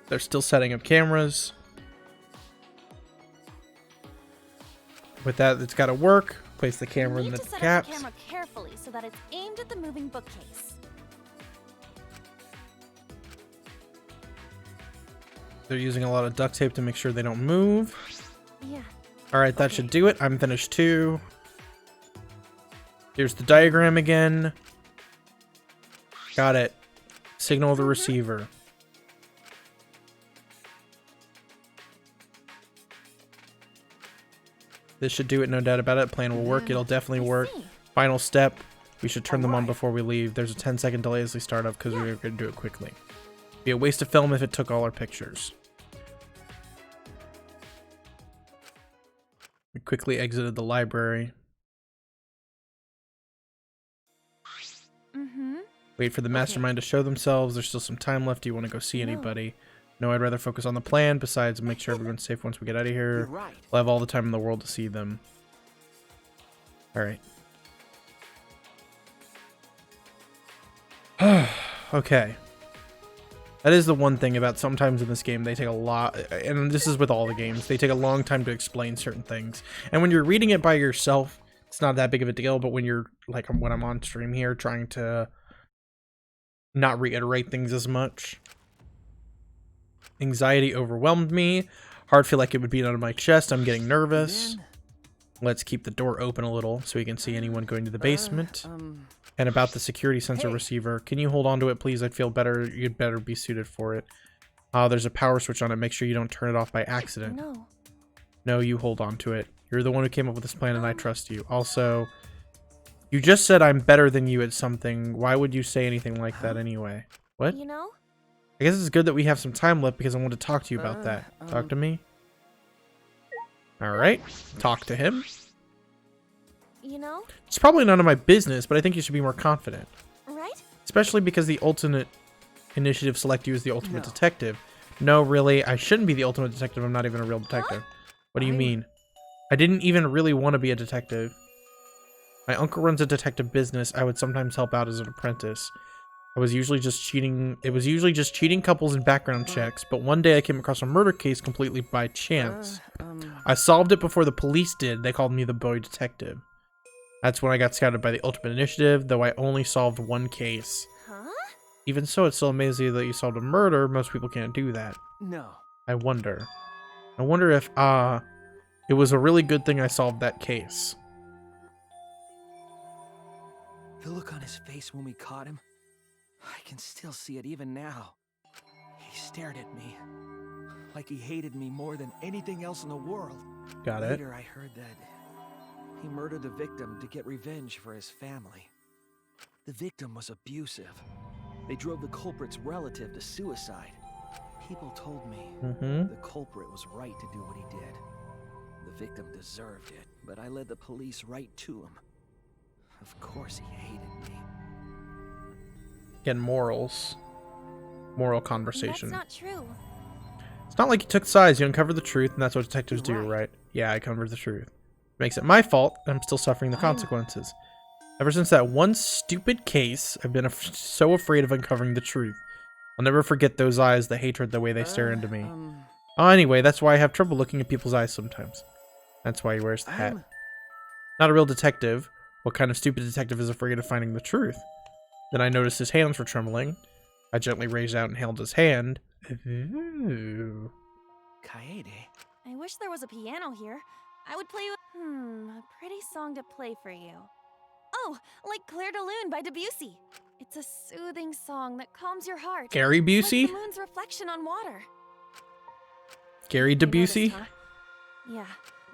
They're still setting up cameras. With that, it's got to work. Place the camera in the set caps. up the camera carefully so that it's aimed at the moving bookcase. They're using a lot of duct tape to make sure they don't move. Yeah. Alright, that should do it. I'm finished too. Here's the diagram again. Got it. Signal the receiver. This should do it, no doubt about it. Plan will work. It'll definitely work. Final step. We should turn them on before we leave. There's a 10-second delay as they start up because we're going to do it quickly. Be a waste of film if it took all our pictures. We quickly exited the library. Wait for the mastermind to show themselves. There's still some time left. Do you want to go see anybody? No, I'd rather focus on the plan. Besides, make sure everyone's safe once we get out of here. We'll have all the time in the world to see them. Alright. Okay. That is the one thing about sometimes in this game, they take a lot, and this is with all the games, they take a long time to explain certain things. And when you're reading it by yourself, it's not that big of a deal, but when you're, like when I'm on stream here, trying to not reiterate things as much. Anxiety overwhelmed me. Heart feel like it would beat out of my chest. I'm getting nervous. Let's keep the door open a little so we can see anyone going to the basement. And about the security sensor receiver, can you hold on to it, please? I'd feel better. You'd better be suited for it. There's a power switch on it. Make sure you don't turn it off by accident. No, you hold on to it. You're the one who came up with this plan, and I trust you. Also, you just said I'm better than you at something. Why would you say anything like that anyway? What? You know? I guess it's good that we have some time left because I want to talk to you about that. Talk to me. Alright. Talk to him. You know? It's probably none of my business, but I think you should be more confident. Right? Especially because the ultimate initiative select you as the ultimate detective. No, really, I shouldn't be the ultimate detective. I'm not even a real detective. What do you mean? I didn't even really want to be a detective. My uncle runs a detective business. I would sometimes help out as an apprentice. It was usually just cheating couples in background checks, but one day I came across a murder case completely by chance. I solved it before the police did. They called me the boy detective. That's when I got scouted by the Ultimate Initiative, though I only solved one case. Even so, it's still amazing that you solved a murder. Most people can't do that. No. I wonder if, it was a really good thing I solved that case. The look on his face when we caught him, I can still see it even now. He stared at me, like he hated me more than anything else in the world. Got it. Later, I heard that he murdered the victim to get revenge for his family. The victim was abusive. They drove the culprit's relative to suicide. People told me the culprit was right to do what he did. The victim deserved it, but I led the police right to him. Of course he hated me. Again, morals. Moral conversation. That's not true. It's not like you took sides. You uncovered the truth, and that's what detectives do, right? Yeah, I covered the truth. Makes it my fault, and I'm still suffering the consequences. Ever since that one stupid case, I've been so afraid of uncovering the truth. I'll never forget those eyes, the hatred, the way they stare into me. Oh, anyway, that's why I have trouble looking at people's eyes sometimes. That's why he wears the hat. Not a real detective. What kind of stupid detective is afraid of finding the truth? Then I noticed his hands were trembling. I gently raised out and held his hand. Ooh. Kaede. I wish there was a piano here. I would play a pretty song to play for you. Oh, like Clair de Lune by Debussy. It's a soothing song that calms your heart. Gary Busey? Like the moon's reflection on water. Gary Debussy? Noticed, huh? Yeah,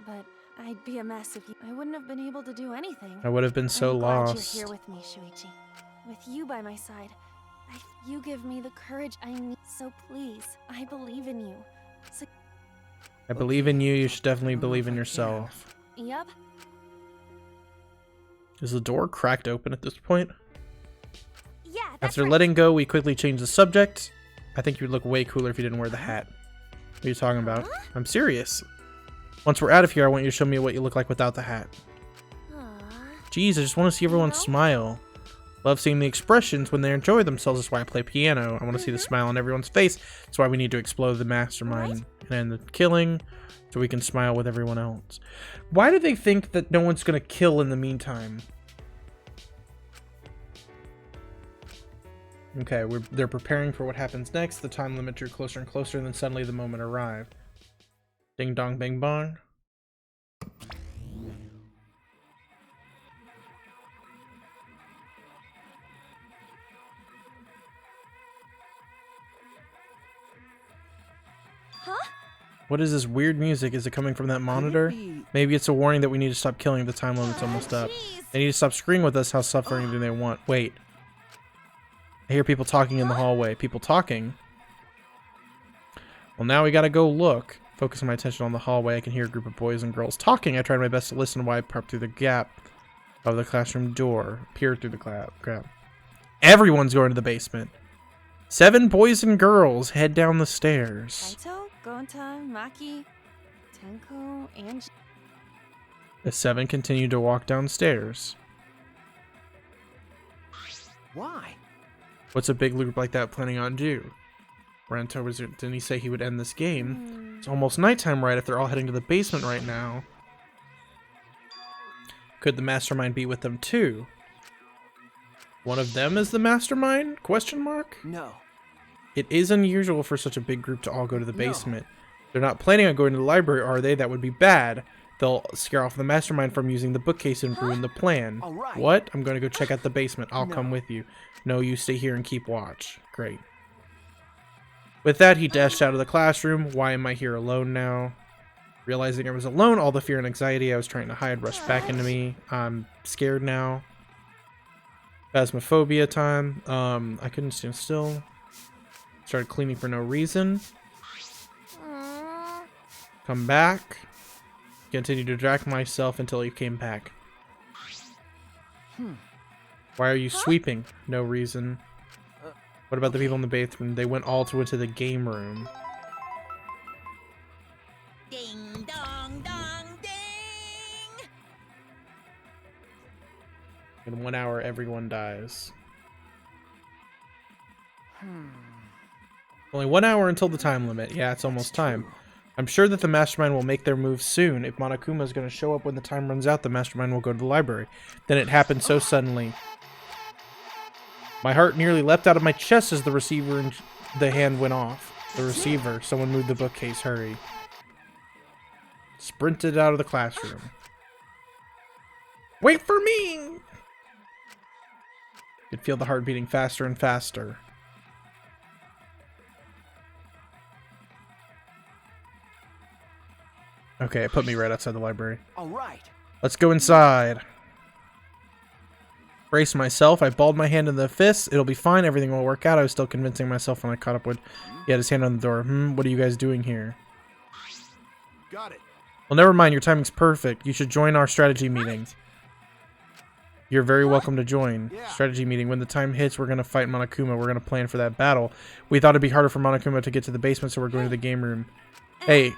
but I'd be a mess if I wouldn't have been able to do anything. I would have been so I'm glad lost. You're here with me, Shuichi. With you by my side, you give me the courage I need. So please, I believe in you. So I believe in you. You should definitely believe in yourself. Yep. Is the door cracked open at this point? Yeah, that's After right. letting go, we quickly changed the subject. I think you'd look way cooler if you didn't wear the hat. What are you talking about? I'm serious. Once we're out of here, I want you to show me what you look like without the hat. Jeez, I just want to see everyone smile. Love seeing the expressions when they enjoy themselves. That's why I play piano. I want to see the smile on everyone's face. That's why we need to explode the mastermind and end the killing so we can smile with everyone else. Why do they think that no one's going to kill in the meantime? Okay, they're preparing for what happens next. The time limit drew closer and closer, and then suddenly the moment arrived. Ding dong bing bong. Huh? What is this weird music? Is it coming from that monitor? Maybe it's a warning that we need to stop killing. The time limit's almost up. They need to stop screaming with us. How suffering do they want? Wait. I hear people talking in the hallway. People talking? Well, now we gotta go look. Focusing my attention on the hallway, I can hear a group of boys and girls talking. I tried my best to listen while I prepped through the gap of the classroom door. Peered through the gap. Everyone's going to the basement. 7 boys and girls head down the stairs. Kaito, Gonta, Maki, Tenko, and... The 7 continue to walk downstairs. Why? What's a big group like that planning on do? Rento, didn't he say he would end this game? It's almost nighttime, right? If they're all heading to the basement right now. Could the mastermind be with them too? One of them is the mastermind? Question mark? No. It is unusual for such a big group to all go to the basement. They're not planning on going to the library, are they? That would be bad. They'll scare off the mastermind from using the bookcase and ruin the plan. Right. What? I'm going to go check out the basement. I'll come with you. No, you stay here and keep watch. Great. With that, he dashed out of the classroom. Why am I here alone now? Realizing I was alone, all the fear and anxiety I was trying to hide rushed back into me. I'm scared now. Phasmophobia time. I couldn't stand still. Started cleaning for no reason. Come back. Continued to distract myself until he came back. Why are you sweeping? No reason. What about the people in the bathroom? They went all into the game room. Ding dong dong ding! In 1 hour, everyone dies. Only 1 hour until the time limit. Yeah, it's almost time. I'm sure that the mastermind will make their move soon. If Monokuma is going to show up when the time runs out, the mastermind will go to the library. Then it happened so suddenly. My heart nearly leapt out of my chest as the receiver and the hand went off. The receiver. Someone moved the bookcase. Hurry. Sprinted out of the classroom. Wait for me! Could feel the heart beating faster and faster. Okay, it put me right outside the library. All right. Let's go inside. Brace myself. I balled my hand in the fist. It'll be fine. Everything will work out. I was still convincing myself when I caught up with... He had his hand on the door. What are you guys doing here? Got it. Well, never mind. Your timing's perfect. You should join our strategy meeting. You're very welcome to join. Strategy meeting. When the time hits, we're going to fight Monokuma. We're going to plan for that battle. We thought it'd be harder for Monokuma to get to the basement, so we're going to the game room. Hey,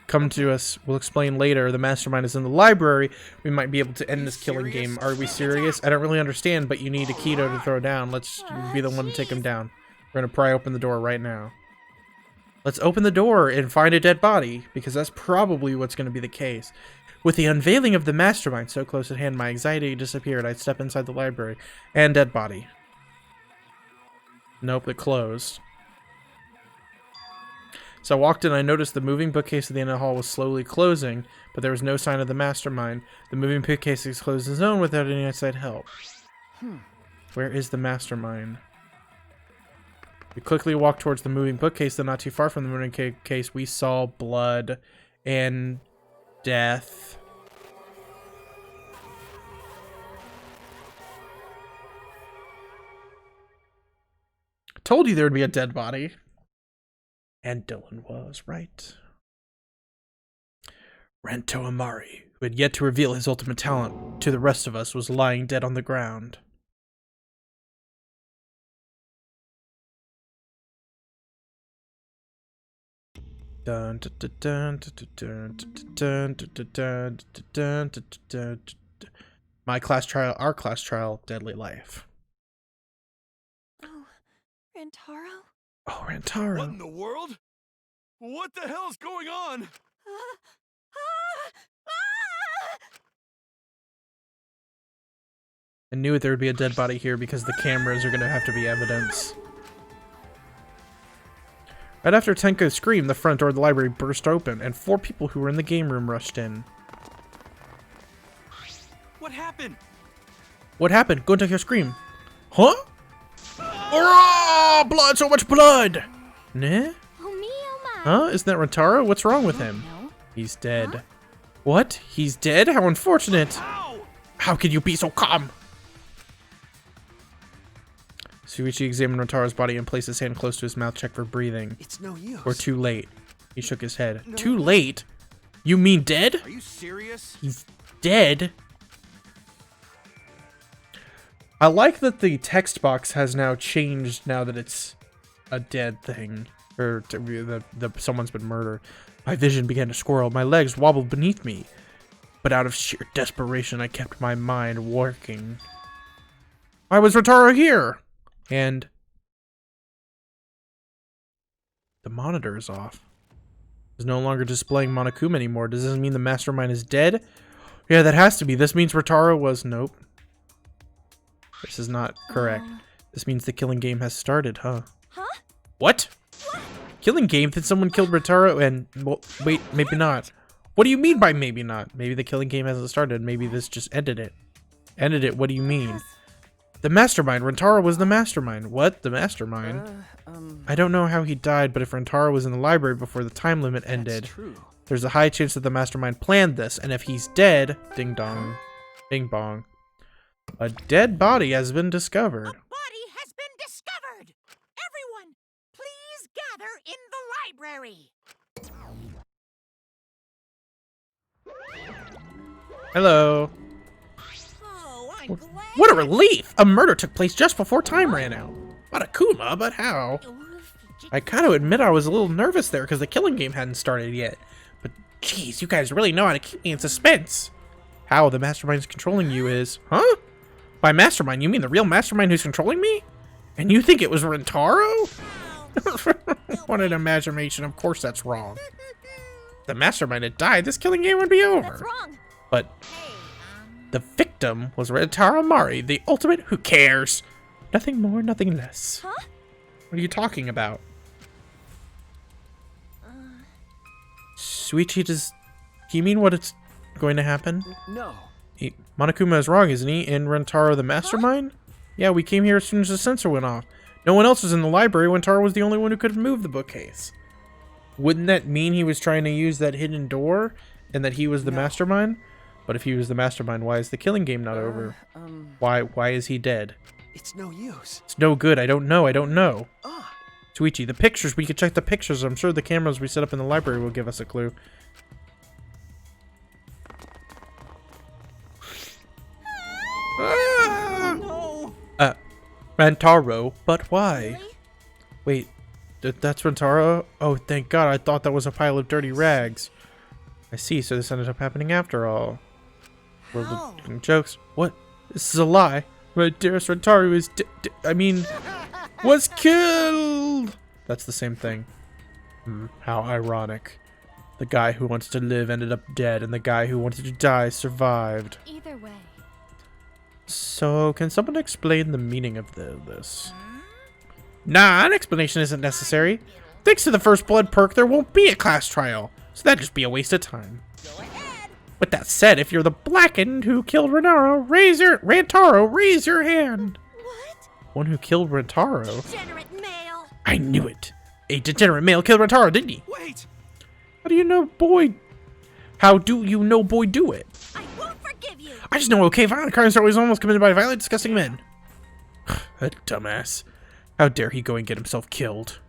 come to us. We'll explain later. The mastermind is in the library. We might be able to end this killing game. Are we serious? I don't really understand, but you need a Keto to throw down. Let's be the one to take him down. We're going to pry open the door right now. Let's open the door and find a dead body, because that's probably what's going to be the case. With the unveiling of the mastermind so close at hand, my anxiety disappeared. I'd step inside the library. And dead body. Nope, it closed. So I walked in, I noticed the moving bookcase at the end of the hall was slowly closing, but there was no sign of the mastermind. The moving bookcase has closed its own without any outside help. Where is the mastermind? We quickly walked towards the moving bookcase, though not too far from the moving case, we saw blood and death. I told you there would be a dead body. And Dylan was right. Rento Amari, who had yet to reveal his ultimate talent to the rest of us, was lying dead on the ground. My class trial, our class trial, deadly life. Oh, Rantaro? Oh, Rantaro. What in the world? What the hell's going on? I knew it, there would be a dead body here because the cameras are going to have to be evidence. Right after Tenko's scream, the front door of the library burst open, and 4 people who were in the game room rushed in. What happened? What happened? Go and take your scream. Huh? Oh, blood! So much blood! Nah? Oh me, oh my. Huh? Isn't that Rentaro? What's wrong with him? No. He's dead. Huh? What? He's dead? How unfortunate! Ow! How could you be so calm? Shuichi examined Rentaro's body and placed his hand close to his mouth, checked for breathing. It's no use. Or too late. He shook his head. No. Too late? You mean dead? Are you serious? He's dead? I like that the text box has now changed now that it's a dead thing. Or someone's been murdered. My vision began to swirl. My legs wobbled beneath me. But out of sheer desperation, I kept my mind working. Why was Rentaro here? And the monitor is off. It's no longer displaying Monokuma anymore. Does this mean the mastermind is dead? Yeah, that has to be. This means Rentaro was... Nope. This is not correct. This means the killing game has started, huh? Huh? What? Killing game? Then someone killed Rentaro and... Well, wait, maybe not. What do you mean by maybe not? Maybe the killing game hasn't started. Maybe this just ended it. Ended it? What do you mean? The mastermind. Rentaro was the mastermind. What? The mastermind? I don't know how he died, but if Rentaro was in the library before the time limit ended, true. There's a high chance that the mastermind planned this, and if he's dead, ding dong, bing bong, a dead body has been discovered. A body has been discovered! Everyone, please gather in the library! Hello. Oh, I'm glad. What a relief! A murder took place just before time ran out. Not Akuma, but how? I gotta admit I was a little nervous there because the killing game hadn't started yet. But geez, you guys really know how to keep me in suspense. How the mastermind is controlling you is... Huh? By mastermind, you mean the real mastermind who's controlling me? And you think it was Rentaro? What an imagination. Of course that's wrong. If the mastermind had died, this killing game would be over. That's wrong. But the victim was Rentaro Mari, the ultimate who cares. Nothing more, nothing less. Huh? What are you talking about? Shuichi, does he mean what it's going to happen? No. Monokuma is wrong, isn't he? And Rentaro the mastermind? Huh? Yeah, we came here as soon as the sensor went off. No one else was in the library. Rentaro was the only one who could move the bookcase. Wouldn't that mean he was trying to use that hidden door and that he was the mastermind? But if he was the mastermind, why is the killing game not over? Why is he dead? It's no use. It's no good. I don't know. Shuichi, the pictures. We could check the pictures. I'm sure the cameras we set up in the library will give us a clue. No. Rentaro, but why? Really? Wait, that's Rentaro? Oh, thank God. I thought that was a pile of dirty rags. I see, so this ended up happening after all. World of jokes. What? This is a lie. My dearest Rentaro is was killed! That's the same thing. How ironic. The guy who wants to live ended up dead, and the guy who wanted to die survived. Either way. So, can someone explain the meaning of this? Nah, an explanation isn't necessary. Thanks to the first blood perk, there won't be a class trial, so that'd just be a waste of time. Go ahead. With that said, if you're the blackened who killed Rentaro, raise your hand. What? One who killed Rentaro? Degenerate male. I knew it. A degenerate male killed Rentaro, didn't he? Wait. How do you know boy? How do you know boy do it? I won't forgive you. I just know, okay, violent crimes are always almost committed by violent, disgusting men. That dumbass. How dare he go and get himself killed?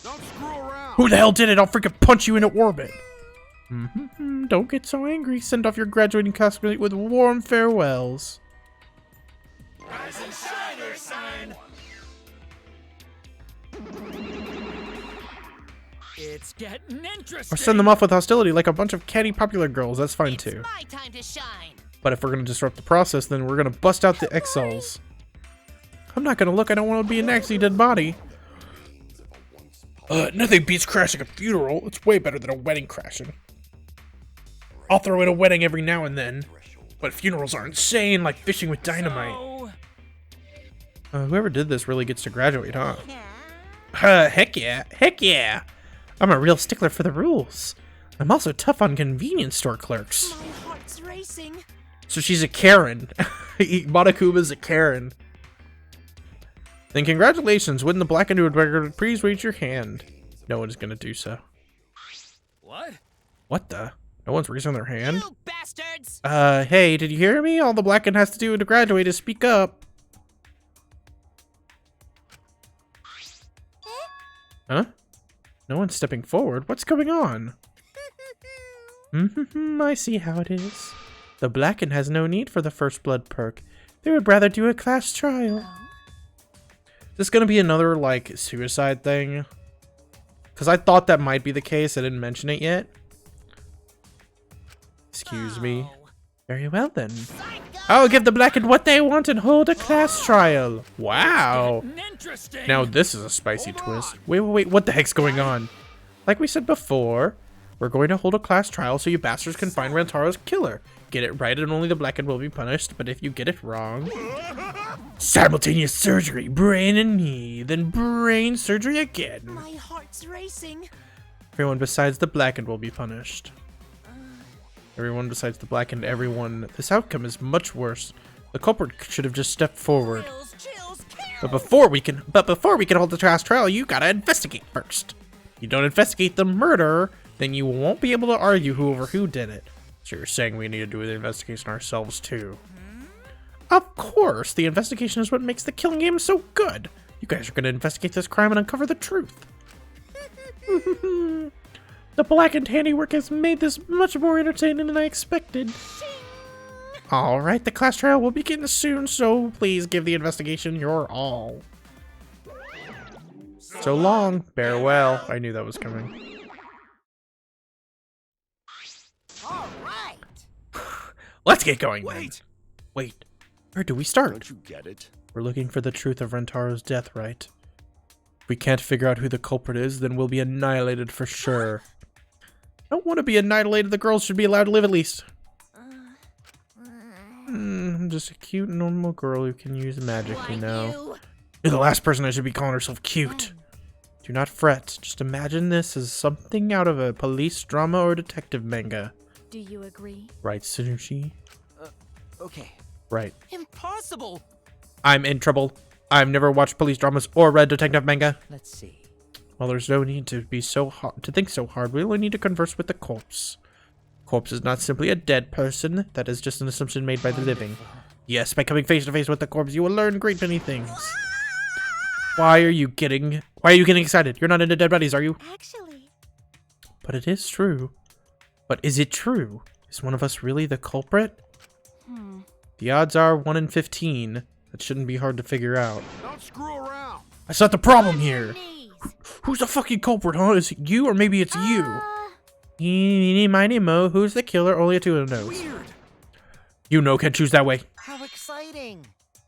Don't screw around. Who the hell did it? I'll freaking punch you into orbit. Don't get so angry. Send off your graduating costume with warm farewells. Rise and shine, Ursine. It's getting interesting. Or send them off with hostility like a bunch of catty popular girls. That's fine too. My time to shine. But if we're going to disrupt the process, then we're going to bust out the X-Cells. I'm not going to look. I don't want to be an actually dead body. Nothing beats crashing a funeral. It's way better than a wedding crashing. I'll throw in a wedding every now and then. But funerals are insane, like fishing with dynamite. Whoever did this really gets to graduate, huh? Heck yeah. Heck yeah. I'm a real stickler for the rules. I'm also tough on convenience store clerks. My heart's racing. So she's a Karen. Monokuma's a Karen. Then congratulations, win the Black and White record. Please raise your hand. No one is gonna do so. What? What the? No one's raising their hand? You bastards! Hey, did you hear me? All the Blacken has to do to graduate is speak up. Huh? No one's stepping forward. What's going on? I see how it is. The Blacken has no need for the first blood perk. They would rather do a class trial. Is this gonna be another, like, suicide thing? Because I thought that might be the case. I didn't mention it yet. Excuse me. Very well, then. I'll give the Blacken what they want and hold a class trial. Wow. Now this is a spicy twist. Wait. What the heck's going on? Like we said before, we're going to hold a class trial so you bastards can find Rantaro's killer. Get it right and only the Blacken will be punished, but if you get it wrong... Simultaneous surgery, brain and knee, then brain surgery again. My heart's racing. Everyone besides the Blacken will be punished. Everyone besides the Blackened, everyone. This outcome is much worse. The culprit should have just stepped forward. But before we can hold the class trial, you gotta investigate first. You don't investigate the murder, then you won't be able to argue who did it. So you're saying we need to do the investigation ourselves too? Of course, the investigation is what makes the killing game so good. You guys are gonna investigate this crime and uncover the truth. The Blackened handiwork has made this much more entertaining than I expected. Alright, the class trial will begin soon, so please give the investigation your all. So long, farewell. I knew that was coming. Alright. Let's get going. Wait. Where do we start? Don't you get it? We're looking for the truth of Rantaro's death, right? If we can't figure out who the culprit is, then we'll be annihilated for sure. I don't want to be annihilated. The girls should be allowed to live at least. I'm just a cute, normal girl who can use magic, you know. You're the last person that should be calling herself cute. Do not fret. Just imagine this as something out of a police drama or detective manga. Do you agree? Right, Tsunushi? Okay. Right. Impossible! I'm in trouble. I've never watched police dramas or read detective manga. Let's see. Well, there's no need to be so hard to think so hard. We only need to converse with the corpse. Corpse is not simply a dead person. That is just an assumption made by the living. Yes, by coming face to face with the corpse, you will learn great many things. Why are you getting excited? You're not into dead bodies, are you? Actually. But it is true. But is it true? Is one of us really the culprit? The odds are 1 in 15. That shouldn't be hard to figure out. Don't screw around. That's not the problem here. Who's the fucking culprit, huh? Is it you or maybe it's you? Eeny, miny, mo. Who's the killer? Only a two knows. Weird. You know, can choose that way. How exciting.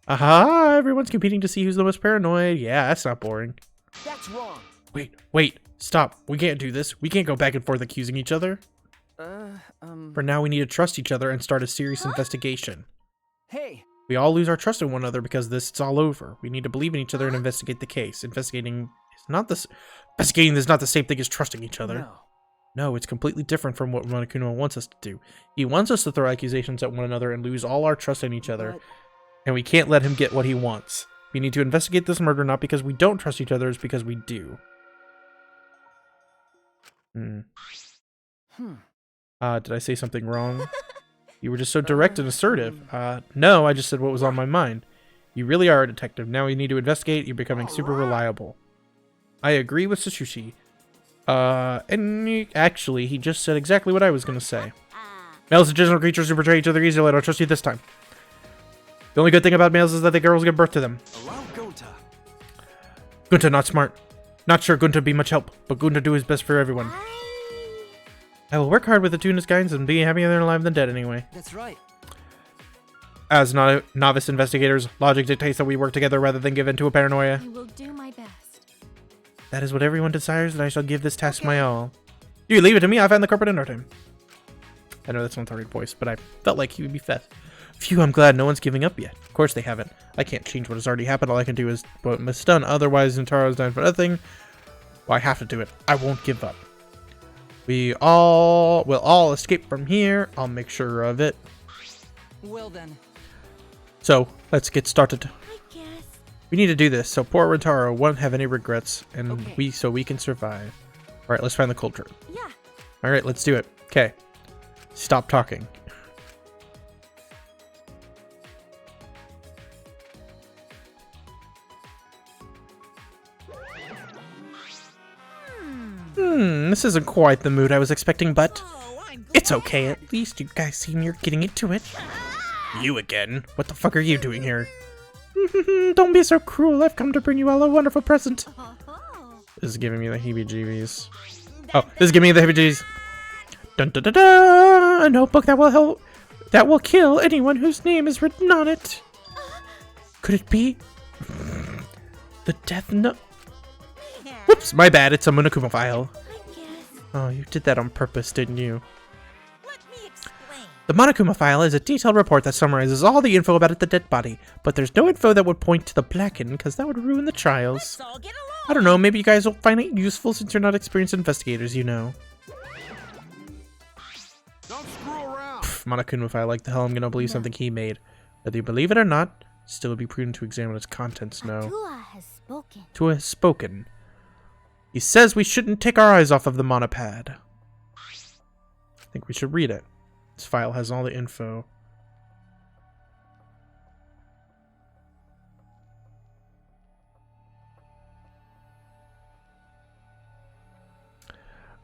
Aha! Everyone's competing to see who's the most paranoid. Yeah, that's not boring. That's wrong. Wait. Stop. We can't do this. We can't go back and forth accusing each other. For now, we need to trust each other and start a serious investigation. Hey. We all lose our trust in one another because it's all over. We need to believe in each other and investigate the case. Investigating is not the same thing as trusting each other. No, it's completely different from what Monokuma wants us to do. He wants us to throw accusations at one another and lose all our trust in each other. And we can't let him get what he wants. We need to investigate this murder not because we don't trust each other, it's because we do. Did I say something wrong? You were just so direct and assertive. No, I just said what was on my mind. You really are a detective. Now we need to investigate. You're becoming super reliable. I agree with Tsunushi. And actually, he just said exactly what I was going to say. Males and general creatures who betray each other easily. I don't trust you this time. The only good thing about males is that the girls give birth to them. Allow Gunta. Gunta not smart. Not sure Gunta be much help, but Gunta do his best for everyone. I will work hard with the Tunis guys and be happier than alive than dead anyway. That's right. As novice investigators, logic dictates that we work together rather than give in to a paranoia. I will do my best. That is what everyone desires, and I shall give this task my all. You leave it to me. I'll find the culprit in no time. I know that's not the right voice, but I felt like he would be fast. Phew, I'm glad no one's giving up yet. Of course they haven't. I can't change what has already happened. All I can do is what must done. Otherwise, Rintaro's dying for nothing. Well, I have to do it. I won't give up. We'll all escape from here. I'll make sure of it. Well then. So, let's get started. I guess. We need to do this, so poor Rintaro won't have any regrets, and so we can survive. Alright, let's find the culture. Yeah. Alright, let's do it. Okay. Stop talking. This isn't quite the mood I was expecting, but it's okay. At least you guys seem you're getting into it. You again? What the fuck are you doing here? Don't be so cruel. I've come to bring you all a wonderful present. This is giving me the heebie-jeebies. Oh, this is giving me the heebie-jeebies. Dun dun dun dun! A notebook that will kill anyone whose name is written on it. Could it be the death note? Whoops, my bad. It's a Monokuma file. Oh, you did that on purpose, didn't you? The Monokuma file is a detailed report that summarizes all the info about the dead body, but there's no info that would point to the Blackened, because that would ruin the trials. I don't know, maybe you guys will find it useful since you're not experienced investigators, you know. Don't screw around. Monokuma file, like the hell I'm gonna believe something he made. Whether you believe it or not, still would be prudent to examine its contents, no. Tua has spoken. Tua has spoken. He says we shouldn't take our eyes off of the monopad. I think we should read it. This file has all the info.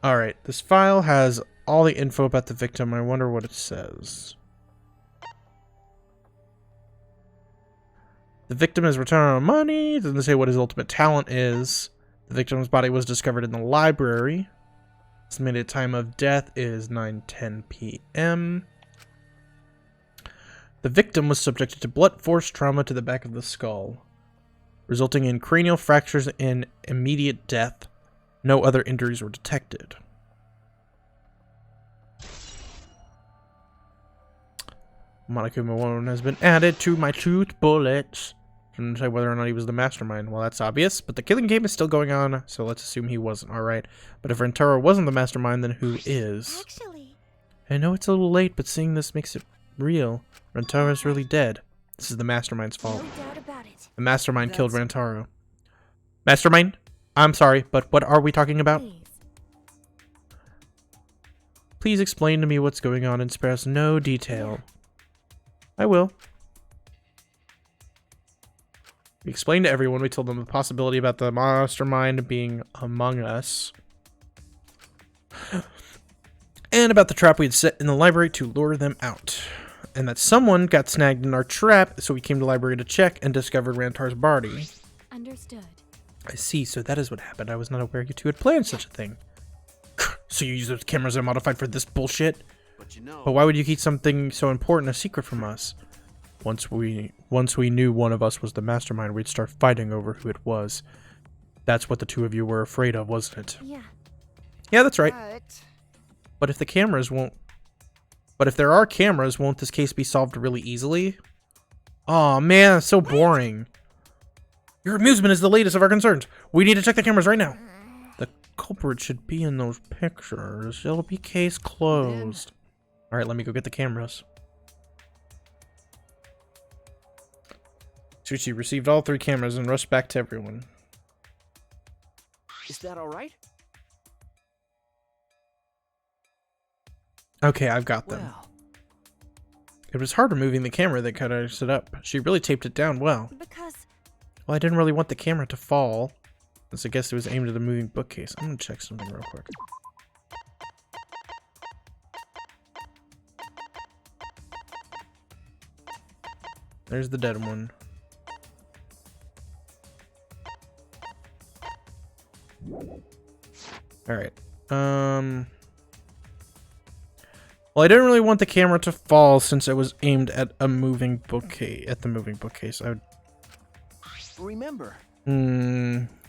Alright, this file has all the info about the victim. I wonder what it says. The victim is returning money. It doesn't say what his ultimate talent is. The victim's body was discovered in the library. Estimated time of death is 9:10 p.m. The victim was subjected to blunt force trauma to the back of the skull, resulting in cranial fractures and immediate death. No other injuries were detected. Monokuma 1 has been added to my truth bullets. Can say whether or not he was the mastermind. Well, that's obvious, but the killing game is still going on, so let's assume he wasn't. Alright. But if Rintaro wasn't the mastermind, then who is? Actually, I know it's a little late, but seeing this makes it real. Rantaro's really dead. This is the mastermind's fault. no doubt about it. The mastermind killed Rintaro. Mastermind? I'm sorry, but what are we talking about? Please explain to me what's going on and spare us no detail. I will. We explained to everyone, we told them the possibility about the mastermind being among us. And about the trap we had set in the library to lure them out. And that someone got snagged in our trap, so we came to the library to check and discovered Rantar's body. Understood. I see, so that is what happened. I was not aware you two had planned such a thing. So you use those cameras that are modified for this bullshit? But why would you keep something so important a secret from us? Once we knew one of us was the mastermind, we'd start fighting over who it was. That's what the two of you were afraid of, wasn't it? Yeah. Yeah, that's right. But if the cameras won't... But if there are cameras, won't this case be solved really easily? Aw, man, that's so boring. Your amusement is the latest of our concerns. We need to check the cameras right now. The culprit should be in those pictures. It'll be case closed. Alright, let me go get the cameras. Chuchi received all 3 cameras and rushed back to everyone. Is that alright? Okay, I've got them. Well. It was hard removing the camera that cut it up. She really taped it down well. Because... Well, I didn't really want the camera to fall, so I guess it was aimed at a moving bookcase. I'm gonna check something real quick. There's the dead one. Alright. Well, I didn't really want the camera to fall since it was aimed at a moving bookcase. I would... Remember.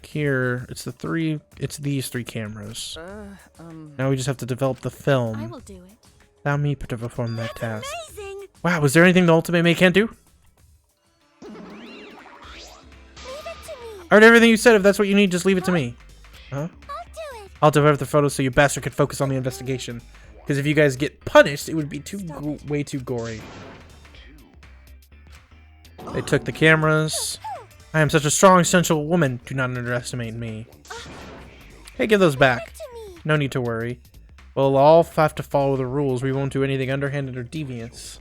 Here, it's these 3 cameras. Now we just have to develop the film. I will do it. Allow me to perform that task. Amazing! Wow, is there anything the Ultimate May can't do? Leave it to me. I heard everything you said. If that's what you need, just leave it to me. Huh? I'll do it. I'll develop the photos so you bastard can focus on the investigation. Because if you guys get punished, it would be way too gory. They took the cameras. I am such a strong, sensual woman. Do not underestimate me. Hey, give those back. No need to worry. We'll all have to follow the rules. We won't do anything underhanded or devious.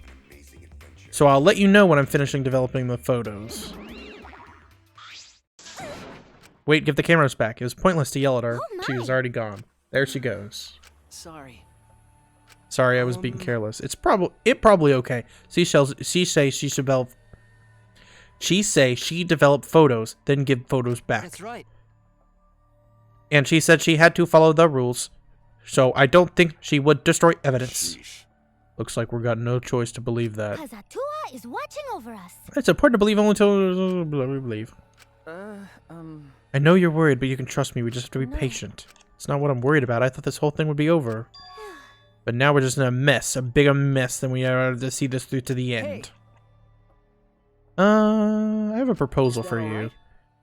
So I'll let you know when I'm finishing developing the photos. Wait, give the cameras back. It was pointless to yell at her. She was already gone. There she goes. Sorry. Sorry, I was being careless. It's probably okay. She say she developed photos, then give photos back. That's right. And she said she had to follow the rules, so I don't think she would destroy evidence. Sheesh. Looks like we've got no choice to believe that. Kazatua is watching over us. It's important to believe only until we believe. I know you're worried, but you can trust me. We just have to be patient. It's not what I'm worried about. I thought this whole thing would be over. But now we're just in a mess, a bigger mess than we are to see this through to the end. I have a proposal for you.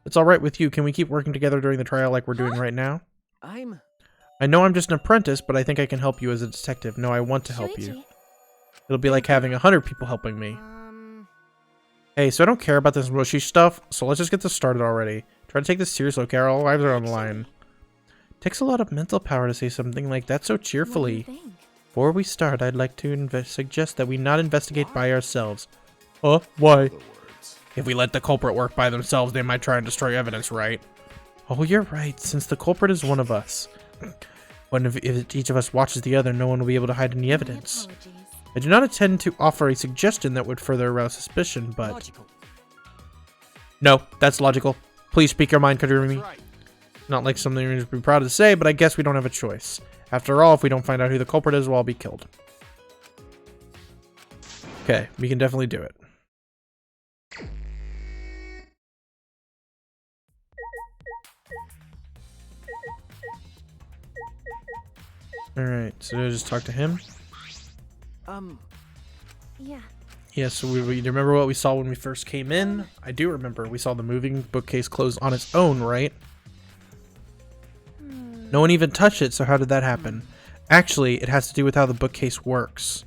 It's alright with you. Can we keep working together during the trial like we're doing right now? I know I'm just an apprentice, but I think I can help you as a detective. No, I want to help you. It'll be like having 100 people helping me. Hey, so I don't care about this mushy stuff, so let's just get this started already. Try to take this seriously, okay? Our lives are on the line. Takes a lot of mental power to say something like that so cheerfully. Before we start, I'd like to suggest that we not investigate by ourselves. Why? If we let the culprit work by themselves, they might try and destroy evidence, right? Oh, you're right, since the culprit is one of us. When if each of us watches the other, no one will be able to hide any evidence. I do not intend to offer a suggestion that would further arouse suspicion, but... Logical. No, that's logical. Please speak your mind, Kagurumi. Not like something you're be proud to say, but I guess we don't have a choice. After all, if we don't find out who the culprit is, we'll all be killed. Okay, we can definitely do it. Alright, so did I just talk to him? Yeah. Yeah, so we remember what we saw when we first came in? I do remember. We saw the moving bookcase close on its own, right? No one even touched it, so how did that happen? Actually, it has to do with how the bookcase works.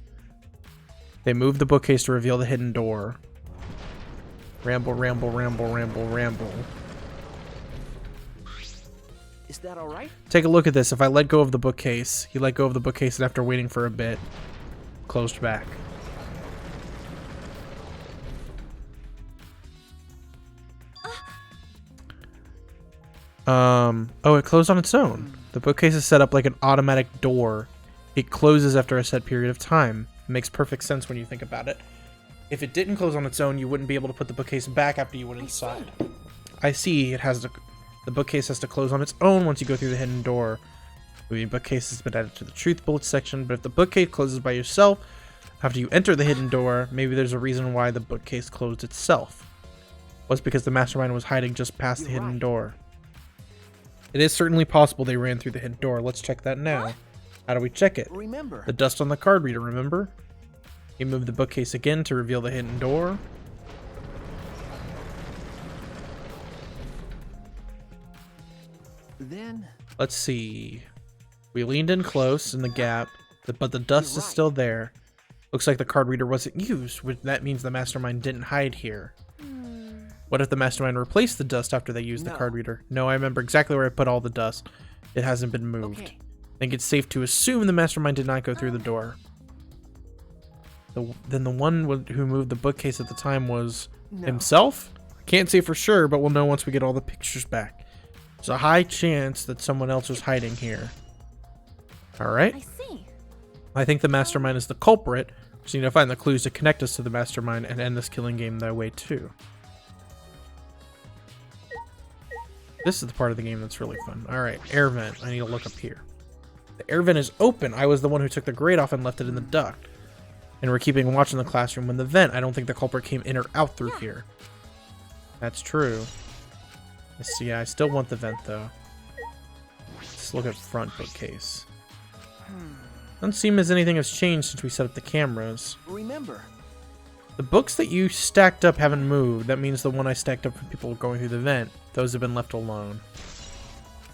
They moved the bookcase to reveal the hidden door. Ramble, ramble, ramble, ramble, ramble. Is that alright? Take a look at this. If I let go of the bookcase, he let go of the bookcase, and after waiting for a bit, closed back. Oh, it closed on its own. The bookcase is set up like an automatic door. It closes after a set period of time. It makes perfect sense when you think about it. If it didn't close on its own, you wouldn't be able to put the bookcase back after you went inside. I see. The bookcase has to close on its own once you go through the hidden door. The bookcase has been added to the truth bullets section, but if the bookcase closes by yourself after you enter the hidden door, maybe there's a reason why the bookcase closed itself. Was because the mastermind was hiding just past the hidden door. It is certainly possible they ran through the hidden door. Let's check that now. How do we check it? Remember. The dust on the card reader, remember? You move the bookcase again to reveal the hidden door. Then... Let's see. We leaned in close in the gap, but the dust is still there. Looks like the card reader wasn't used, which that means the mastermind didn't hide here. What if the mastermind replaced the dust after they used the card reader? No, I remember exactly where I put all the dust. It hasn't been moved. Okay. I think it's safe to assume the mastermind did not go through the door. Then the one who moved the bookcase at the time was himself? Can't say for sure, but we'll know once we get all the pictures back. There's a high chance that someone else was hiding here. Alright? I see. I think the mastermind is the culprit. So you need to find the clues to connect us to the mastermind and end this killing game that way too. This is the part of the game that's really fun. Alright, air vent. I need to look up here. The air vent is open. I was the one who took the grate off and left it in the duct. And we're keeping watch in the classroom when the vent. I don't think the culprit came in or out through here. That's true. Let's see, I still want the vent though. Let's look at front bookcase. Doesn't seem as anything has changed since we set up the cameras. Remember, The books that you stacked up haven't moved. That means the one I stacked up for people going through the vent, those have been left alone.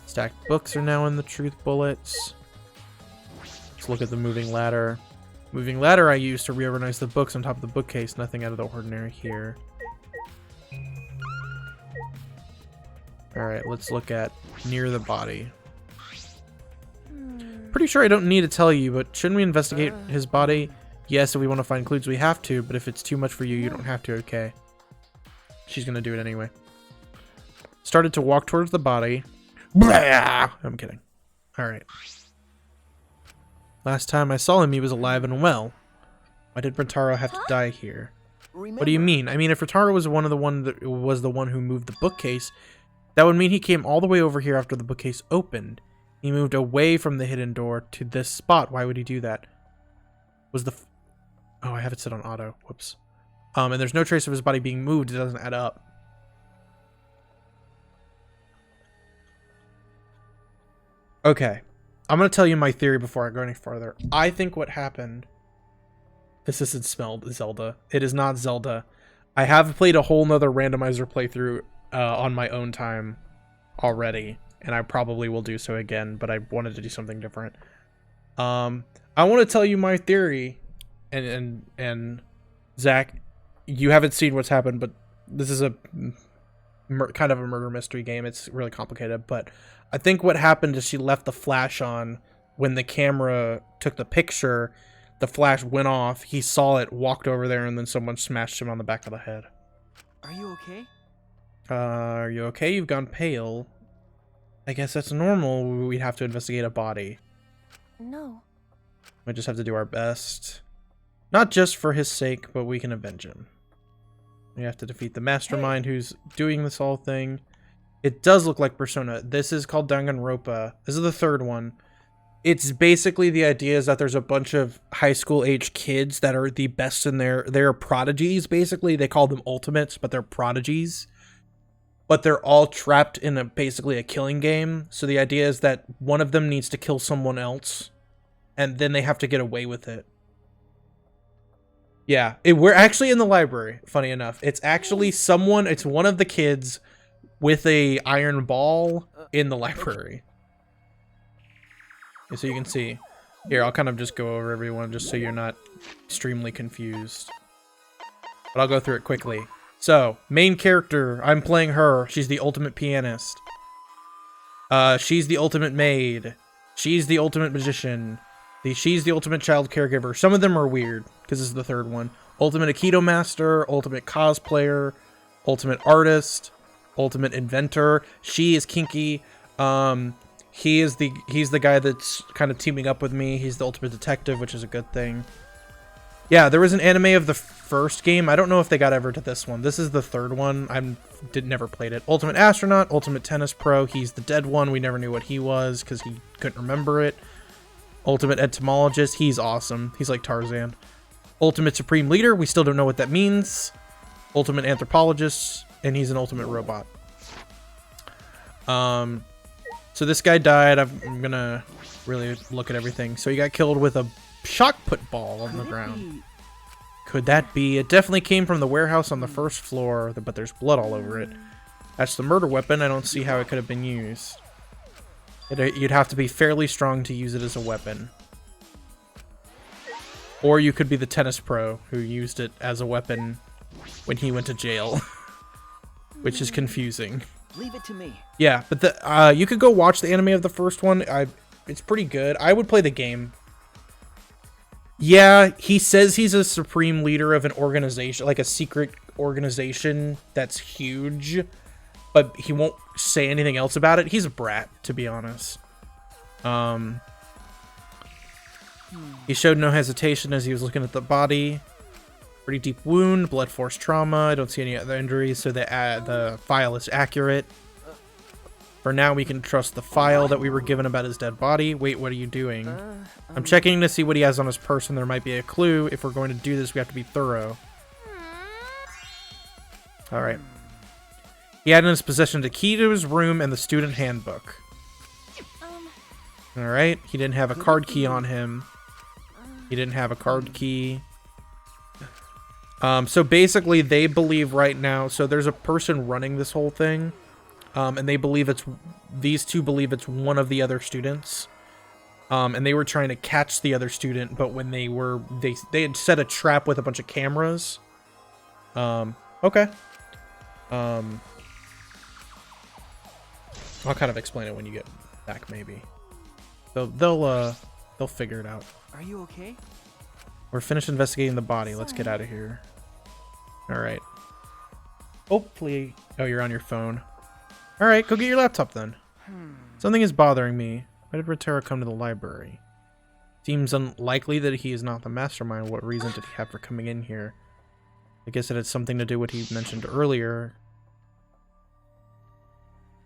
Stacked books are now in the truth bullets. Let's look at the moving ladder. Moving ladder I used to reorganize the books on top of the bookcase. Nothing out of the ordinary here. Alright, let's look at near the body. Pretty sure I don't need to tell you, but shouldn't we investigate his body? Yes, if we want to find clues, we have to, but if it's too much for you, you don't have to, okay? She's gonna do it anyway. Started to walk towards the body. Blah! I'm kidding. Alright. Last time I saw him, he was alive and well. Why did Rintaro have to die here? What do you mean? I mean, if Rintaro was the one who moved the bookcase, that would mean he came all the way over here after the bookcase opened. He moved away from the hidden door to this spot. Why would he do that? Was the... Oh, I have it set on auto. Whoops. And there's no trace of his body being moved. It doesn't add up. Okay. I'm going to tell you my theory before I go any farther. I think what happened... This isn't spelled Zelda. It is not Zelda. I have played a whole nother randomizer playthrough on my own time already. And I probably will do so again, but I wanted to do something different. I want to tell you my theory, and Zach, you haven't seen what's happened, but this is a kind of a murder mystery game. It's really complicated, but I think what happened is she left the flash on when the camera took the picture. The flash went off. He saw it, walked over there, and then someone smashed him on the back of the head. Are you okay? Are you okay? You've gone pale. I guess that's normal. We'd have to investigate a body. No. We just have to do our best. Not just for his sake, but we can avenge him. We have to defeat the mastermind who's doing this whole thing. It does look like Persona. This is called Danganronpa. This is the third one. It's basically the idea is that there's a bunch of high school age kids that are the best in they're prodigies, basically. They call them ultimates, but they're prodigies. But they're all trapped in basically a killing game. So the idea is that one of them needs to kill someone else, and then they have to get away with it. Yeah, we're actually in the library, funny enough. It's actually it's one of the kids with a iron ball in the library. So you can see. Here, I'll kind of just go over everyone just so you're not extremely confused. But I'll go through it quickly. So, main character, I'm playing her. She's the ultimate pianist. She's the ultimate maid. She's the ultimate magician. She's the ultimate child caregiver. Some of them are weird, because this is the third one. Ultimate Aikido master, ultimate cosplayer, ultimate artist, ultimate inventor. She is kinky. He's the guy that's kind of teaming up with me. He's the ultimate detective, which is a good thing. Yeah, there was an anime of the first game. I don't know if they got ever to this one. This is the third one. Never played it. Ultimate astronaut, ultimate tennis pro. He's the dead one. We never knew what he was because he couldn't remember it. Ultimate entomologist. He's awesome. He's like Tarzan. Ultimate supreme leader. We still don't know what that means. Ultimate anthropologist, and he's an ultimate robot. So this guy died. I'm gonna really look at everything. So he got killed with a shock put ball on the ground. Could that be? It definitely came from the warehouse on the first floor, but there's blood all over it. That's the murder weapon. I don't see how it could have been used. You'd have to be fairly strong to use it as a weapon. Or you could be the tennis pro who used it as a weapon when he went to jail. Which is confusing. Leave it to me. Yeah, but you could go watch the anime of the first one. It's pretty good. I would play the game. Yeah, he says he's a supreme leader of an organization, like a secret organization that's huge, but he won't say anything else about it. He's a brat, to be honest. He showed no hesitation as he was looking at the body. Pretty deep wound, blood force trauma. I don't see any other injuries, so the file is accurate. For now, we can trust the file that we were given about his dead body. Wait, what are you doing? I'm checking to see what he has on his person. There might be a clue. If we're going to do this, we have to be thorough. Alright. He had in his possession the key to his room and the student handbook. Alright, he didn't have a card key on him. He didn't have a card key. So basically they believe right now, so there's a person running this whole thing, and they believe these two believe it's one of the other students. And they were trying to catch the other student, but when they had set a trap with a bunch of cameras. Okay. I'll kind of explain it when you get back, maybe. They'll figure it out. Are you okay? We're finished investigating the body. Let's get out of here. All right. Hopefully, oh, you're on your phone. All right, go get your laptop then. Something is bothering me. Why did Rentaro come to the library? Seems unlikely that he is not the mastermind. What reason did he have for coming in here? I guess it had something to do with what he mentioned earlier.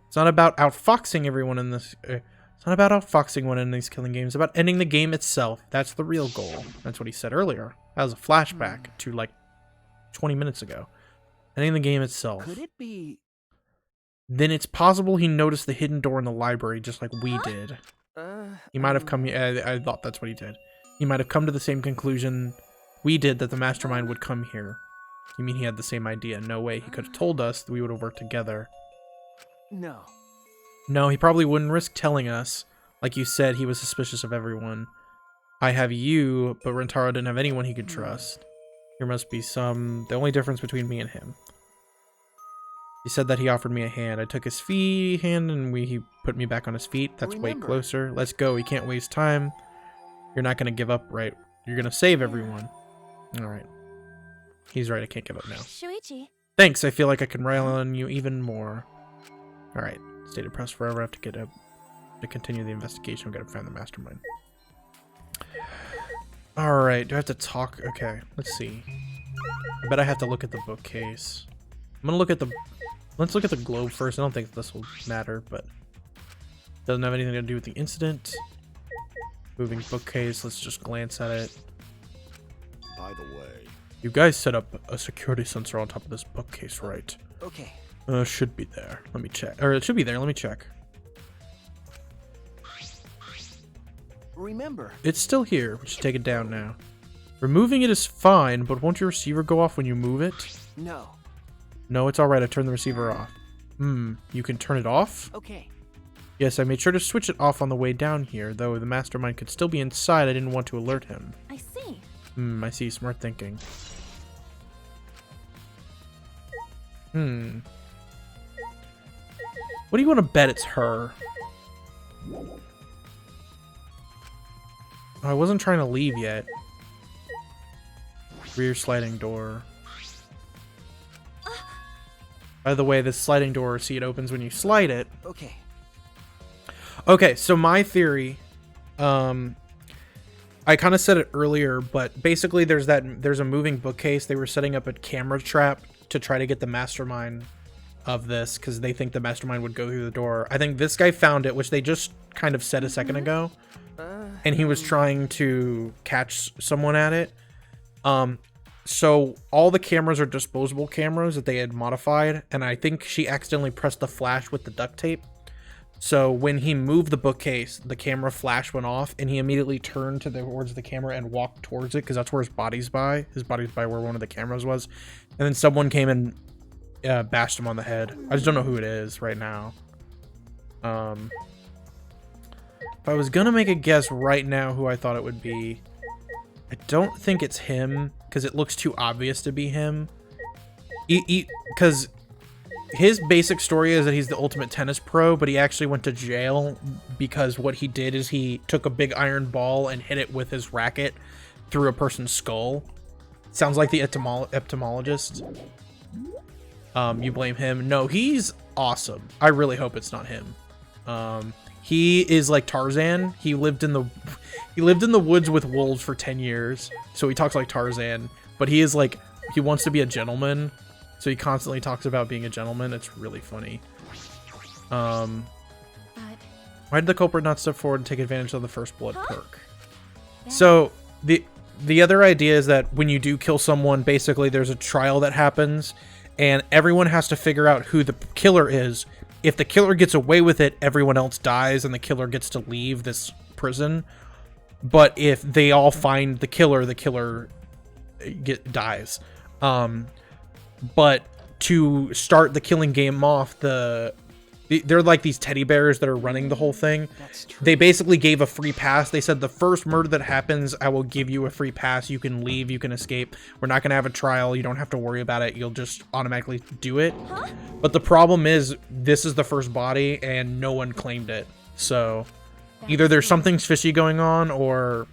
It's not about outfoxing everyone in this. It's not about outfoxing one in these killing games. It's about ending the game itself. That's the real goal. That's what he said earlier. That was a flashback to like 20 minutes ago. Ending the game itself. Could it be? Then it's possible he noticed the hidden door in the library just like we did. He might have come. I thought that's what he did. He might have come to the same conclusion we did, that the mastermind would come here. You mean he had the same idea? No way. He could have told us that we would have worked together. No. No, he probably wouldn't risk telling us. Like you said, he was suspicious of everyone. I have you, but Rentaro didn't have anyone he could trust. There must be the only difference between me and him. He said that he offered me a hand. I took his hand and he put me back on his feet. That's way closer. Let's go. We can't waste time. You're not going to give up, right? You're going to save everyone. All right. He's right. I can't give up now. Shuichi. Thanks. I feel like I can rely on you even more. All right. Stay depressed forever. I have to get up to continue the investigation. I've got to find the mastermind. All right. Do I have to talk? Okay. Let's see. I bet I have to look at the bookcase. I'm going to look at the... Let's look at the globe first. I don't think this will matter, but doesn't have anything to do with the incident. Moving bookcase. Let's just glance at it. By the way, you guys set up a security sensor on top of this bookcase, right? Okay. Should be there. Let me check. Or it should be there. Let me check. Remember, it's still here. We should take it down now. Removing it is fine, but won't your receiver go off when you move it? No. No, it's alright. I turned the receiver off. You can turn it off? Okay. Yes, I made sure to switch it off on the way down here, though the mastermind could still be inside. I didn't want to alert him. I see. I see. Smart thinking. What do you want to bet it's her? Oh, I wasn't trying to leave yet. Rear sliding door. By the way, this sliding door, see, it opens when you slide it. Okay. Okay, so my theory, I kind of said it earlier, but basically there's a moving bookcase. They were setting up a camera trap to try to get the mastermind of this, because they think the mastermind would go through the door. I think this guy found it, which they just kind of said a second ago, and he was trying to catch someone at it. So all the cameras are disposable cameras that they had modified, and I think she accidentally pressed the flash with the duct tape. So when he moved the bookcase, the camera flash went off, and he immediately turned towards the camera and walked towards it, because that's where his body's by. His body's by where one of the cameras was. And then someone came and bashed him on the head. I just don't know who it is right now. If I was gonna make a guess right now who I thought it would be, I don't think it's him, because it looks too obvious to be him. Because his basic story is that he's the ultimate tennis pro, but he actually went to jail because what he did is he took a big iron ball and hit it with his racket through a person's skull. Sounds like the ophthalmologist. You blame him? No, he's awesome. I really hope it's not him. He is like Tarzan. He lived in the woods with wolves for 10 years. So he talks like Tarzan, but he is like, he wants to be a gentleman. So he constantly talks about being a gentleman. It's really funny. Why did the culprit not step forward and take advantage of the first blood perk? Yeah. So the other idea is that when you do kill someone, basically there's a trial that happens and everyone has to figure out who the killer is. If the killer gets away with it, everyone else dies and the killer gets to leave this prison. but if they all find the killer dies. But to start the killing game off, they're like these teddy bears that are running the whole thing. They basically gave a free pass. They said the first murder that happens, I will give you a free pass. You can leave, you can escape. We're not going to have a trial. You don't have to worry about it. You'll just automatically do it. Huh? But the problem is, this is the first body and no one claimed it. So either there's something fishy going on, or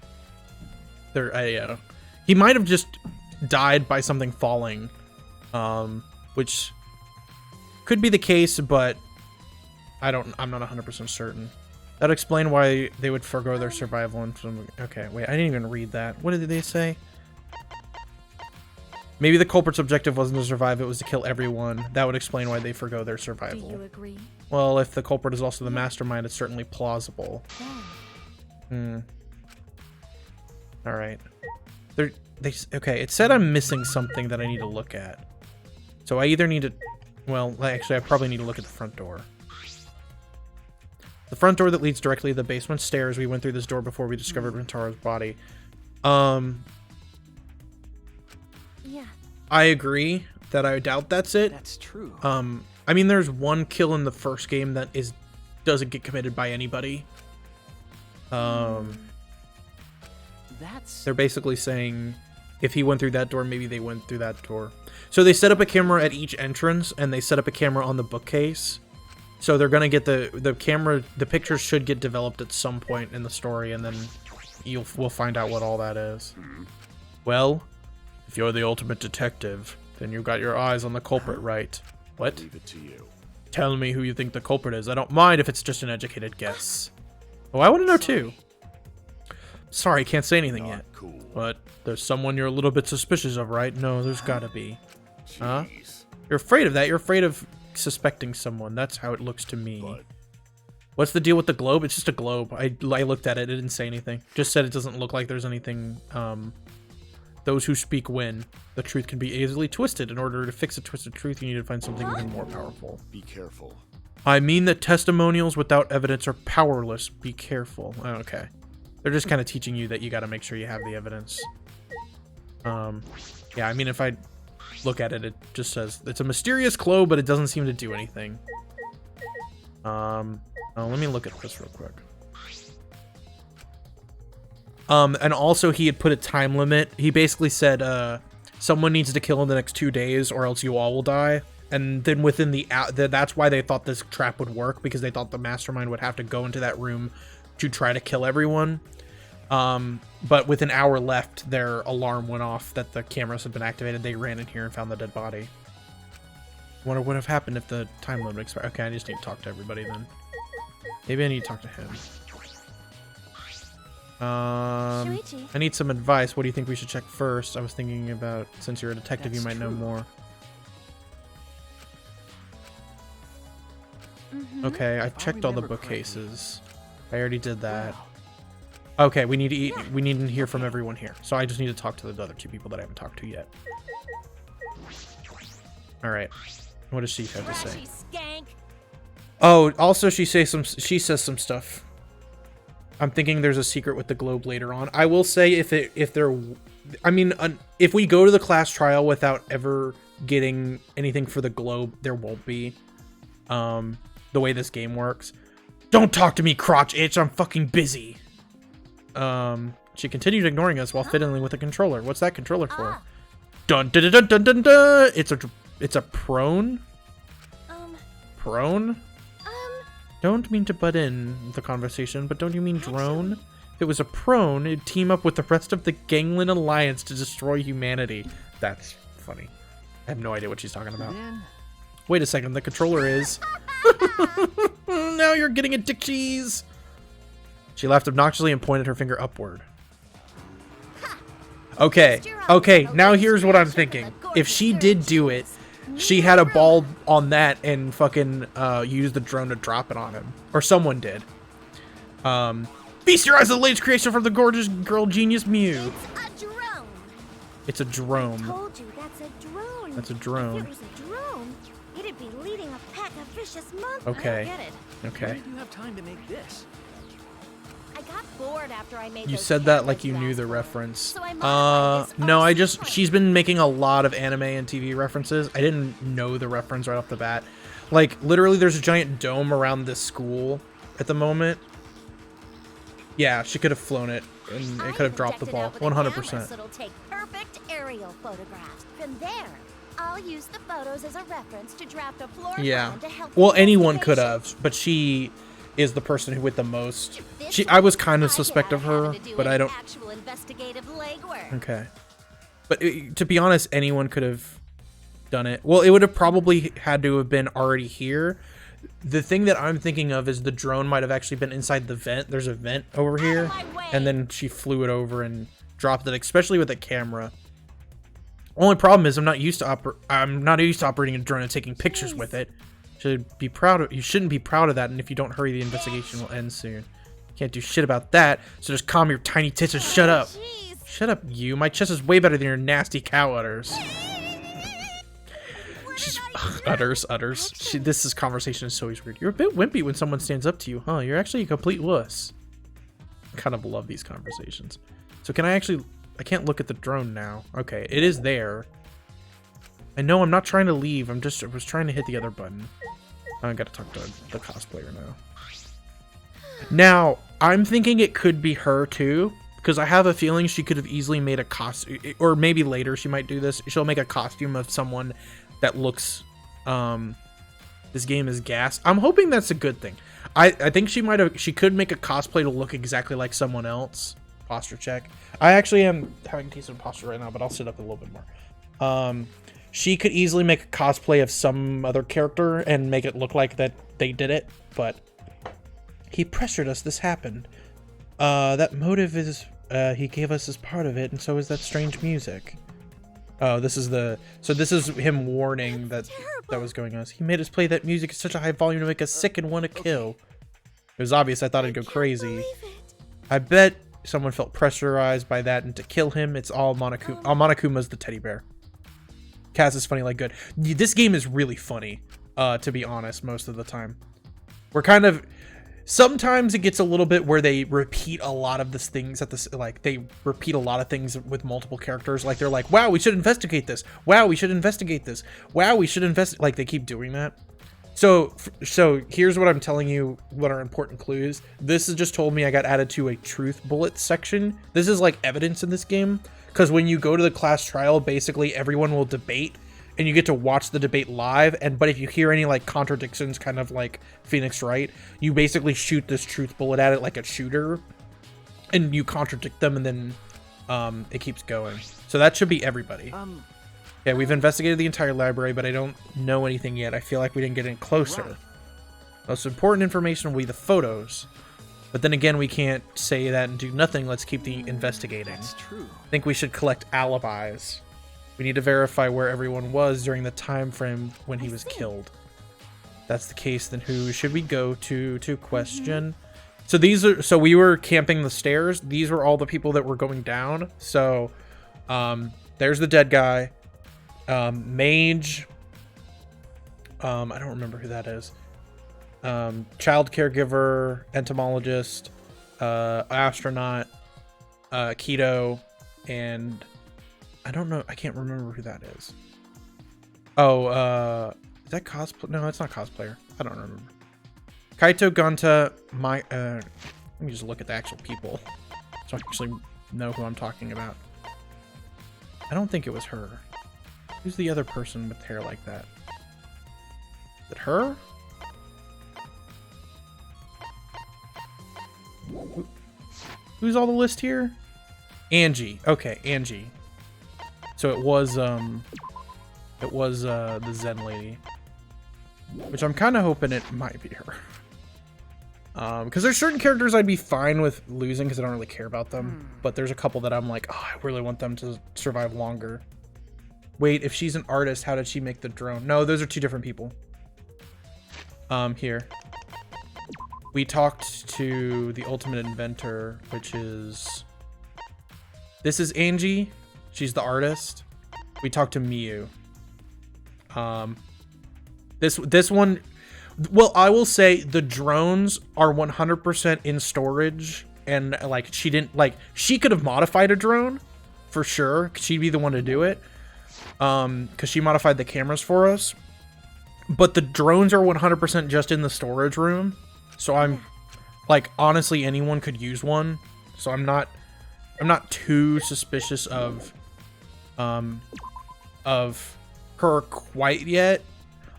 he might have just died by something falling, which could be the case, but I'm not 100% certain. That'd explain why they would forgo their survival and okay, wait, I didn't even read that. What did they say? Maybe the culprit's objective wasn't to survive, it was to kill everyone. That would explain why they forgo their survival. Do you agree? Well, if the culprit is also the mastermind, it's certainly plausible. Alright. Okay, it said I'm missing something that I need to look at. So I either need to... Well, actually, I probably need to look at the front door. The front door that leads directly to the basement stairs. We went through this door before we discovered Rintaro's body. Yeah. I agree that I doubt that's it. That's true. I mean, there's one kill in the first game that doesn't get committed by anybody. They're basically saying if he went through that door, maybe they went through that door. So they set up a camera at each entrance, and they set up a camera on the bookcase. So they're gonna get the pictures should get developed at some point in the story, and then we'll find out what all that is. Well, if you're the ultimate detective, then you've got your eyes on the culprit, right? What? Leave it to you. Tell me who you think the culprit is. I don't mind if it's just an educated guess. Oh, I want to know too. Sorry, can't say anything yet. Cool. But there's someone you're a little bit suspicious of, right? No, there's gotta be. Jeez. Huh? You're afraid of that. You're afraid of suspecting someone. That's how it looks to me. But what's the deal with the globe? It's just a globe. I looked at it. It didn't say anything. Just said it doesn't look like there's anything. Those who speak win. The truth can be easily twisted. In order to fix a twisted truth, you need to find something even more powerful. be careful. I mean that testimonials without evidence are powerless. Be careful. Oh, okay. They're just kind of teaching you that you got to make sure you have the evidence. Yeah, I mean, if I look at it, it just says it's a mysterious globe, but it doesn't seem to do anything. Oh, let me look at this real quick. And also he had put a time limit. He basically said, someone needs to kill in the next 2 days or else you all will die. And then within that's why they thought this trap would work, because they thought the mastermind would have to go into that room to try to kill everyone. But with an hour left, their alarm went off that the cameras had been activated. They ran in here and found the dead body. Wonder what would have happened if the time limit expired. Okay, I just need to talk to everybody then. Maybe I need to talk to him. I need some advice. What do you think we should check first? I was thinking about, since you're a detective, you might know more. Okay, I've checked all the bookcases. I already did that. Okay, we need to eat. We need to hear from everyone here. So I just need to talk to the other 2 people that I haven't talked to yet. All right. What does she have to say? Oh, also she says some stuff. I'm thinking there's a secret with the globe later on. I will say if we go to the class trial without ever getting anything for the globe, there won't be. The way this game works. Don't talk to me, crotch itch. I'm fucking busy. She continued ignoring us while fiddling with the controller. What's that controller for? Dun dun dun dun dun dun. It's a prone. Prone. Don't mean to butt in the conversation, but don't you mean drone? If it was a prone, it'd team up with the rest of the Gangland Alliance to destroy humanity. That's funny. I have no idea what she's talking about. Wait a second, the controller is. Now you're getting a dick cheese. She laughed obnoxiously and pointed her finger upward. Okay, now here's what I'm thinking. If she did do it, she had a ball on that and fucking used the drone to drop it on him. Or someone did. Feast your eyes on the latest creation from the gorgeous girl genius Mew. It's a drone. I told you, that's a drone. That's a drone. If it was a drone, it'd be leading a pack of vicious monsters. Okay. I don't get it. Okay. When did you have time to make this? I got got bored after I made You those said that cameras like you you knew asked the for. reference. So I modified this No, I just, RC she's been making a lot of anime and TV references. I didn't know the reference right off the bat. Like, literally, there's a giant dome around this school at the moment. Yeah, she could have flown it, and it could have dropped the ball. 100%. So it'll take perfect aerial photographs. From there, I'll use the photos as a reference to draft a floor Yeah. plan to help Well, with anyone could investigation. have, but she is the person who with the most. I was kind of suspect of her, but I don't. Actual investigative legwork. Okay. But to be honest, anyone could have done it. Well, it would have probably had to have been already here. The thing that I'm thinking of is the drone might have actually been inside the vent. There's a vent over here, and then she flew it over and dropped it, especially with the camera. Only problem is I'm not used to operating a drone and taking pictures with it. You shouldn't be proud of that, and if you don't hurry, the investigation will end soon. Can't do shit about that, so just calm your tiny tits and shut up. Shut up, you. My chest is way better than your nasty cow udders. She's udders. This conversation is so weird. You're a bit wimpy when someone stands up to you, huh? You're actually a complete wuss. I kind of love these conversations. So can I actually... I can't look at the drone now. Okay, it is there. I know I'm not trying to leave. I was trying to hit the other button. I gotta talk to the cosplayer now. Now, I'm thinking it could be her too, because I have a feeling she could have easily made a costume, or maybe later she might do this. She'll make a costume of someone that looks, this game is gas. I'm hoping that's a good thing. I think she could make a cosplay to look exactly like someone else. Posture check. I actually am having decent posture right now, but I'll sit up a little bit more. She could easily make a cosplay of some other character and make it look like that they did it, but he pressured us. This happened. That motive is, he gave us as part of it, and so is that strange music. Oh, this is him warning that was going on. He made us play that music at such a high volume to make us sick and want to kill. It was obvious. I thought I'd go crazy. I bet someone felt pressurized by that, and to kill him, it's all Monokuma. Monokuma's the teddy bear. Kaz is funny like good. This game is really funny, to be honest, most of the time. Sometimes it gets a little bit where they repeat a lot of these things they repeat a lot of things with multiple characters. Like they're like, wow, we should investigate this. Wow, we should investigate this. Wow, we should like they keep doing that. So here's what I'm telling you, what are important clues. This has just told me I got added to a truth bullet section. This is like evidence in this game, because when you go to the class trial, basically everyone will debate, and you get to watch the debate live. But if you hear any like contradictions, kind of like Phoenix Wright, you basically shoot this truth bullet at it like a shooter, and you contradict them, and then it keeps going. So that should be everybody. Yeah, we've investigated the entire library, but I don't know anything yet. I feel like we didn't get any closer. Most important information will be the photos. But then again, we can't say that and do nothing. Let's keep the investigating. That's true. I think we should collect alibis. We need to verify where everyone was during the time frame when he was killed. If that's the case, then who should we go to question? So we were camping the stairs. These were all the people that were going down. So there's the dead guy. Mage, I don't remember who that is. Child caregiver, entomologist, astronaut, keto, and I don't know. I can't remember who that is. Oh, is that cosplay? No, it's not cosplayer. I don't remember. Kaito, Gonta, let me just look at the actual people so I actually know who I'm talking about. I don't think it was her. Who's the other person with hair like that? Is it her? Who's all the list here? Angie. Okay, Angie. So it was the Zen lady, which I'm kind of hoping it might be her. Because there's certain characters I'd be fine with losing because I don't really care about them, but there's a couple that I'm like, oh, I really want them to survive longer. Wait, if she's an artist, how did she make the drone? No, those are two different people. Here. We talked to the ultimate inventor, which is... This is Angie. She's the artist. We talked to Miyu. This one... Well, I will say the drones are 100% in storage and like she didn't like she could have modified a drone for sure. She'd be the one to do it, because she modified the cameras for us. But the drones are 100% just in the storage room, so I'm like honestly anyone could use one. So I'm not too suspicious of her quite yet.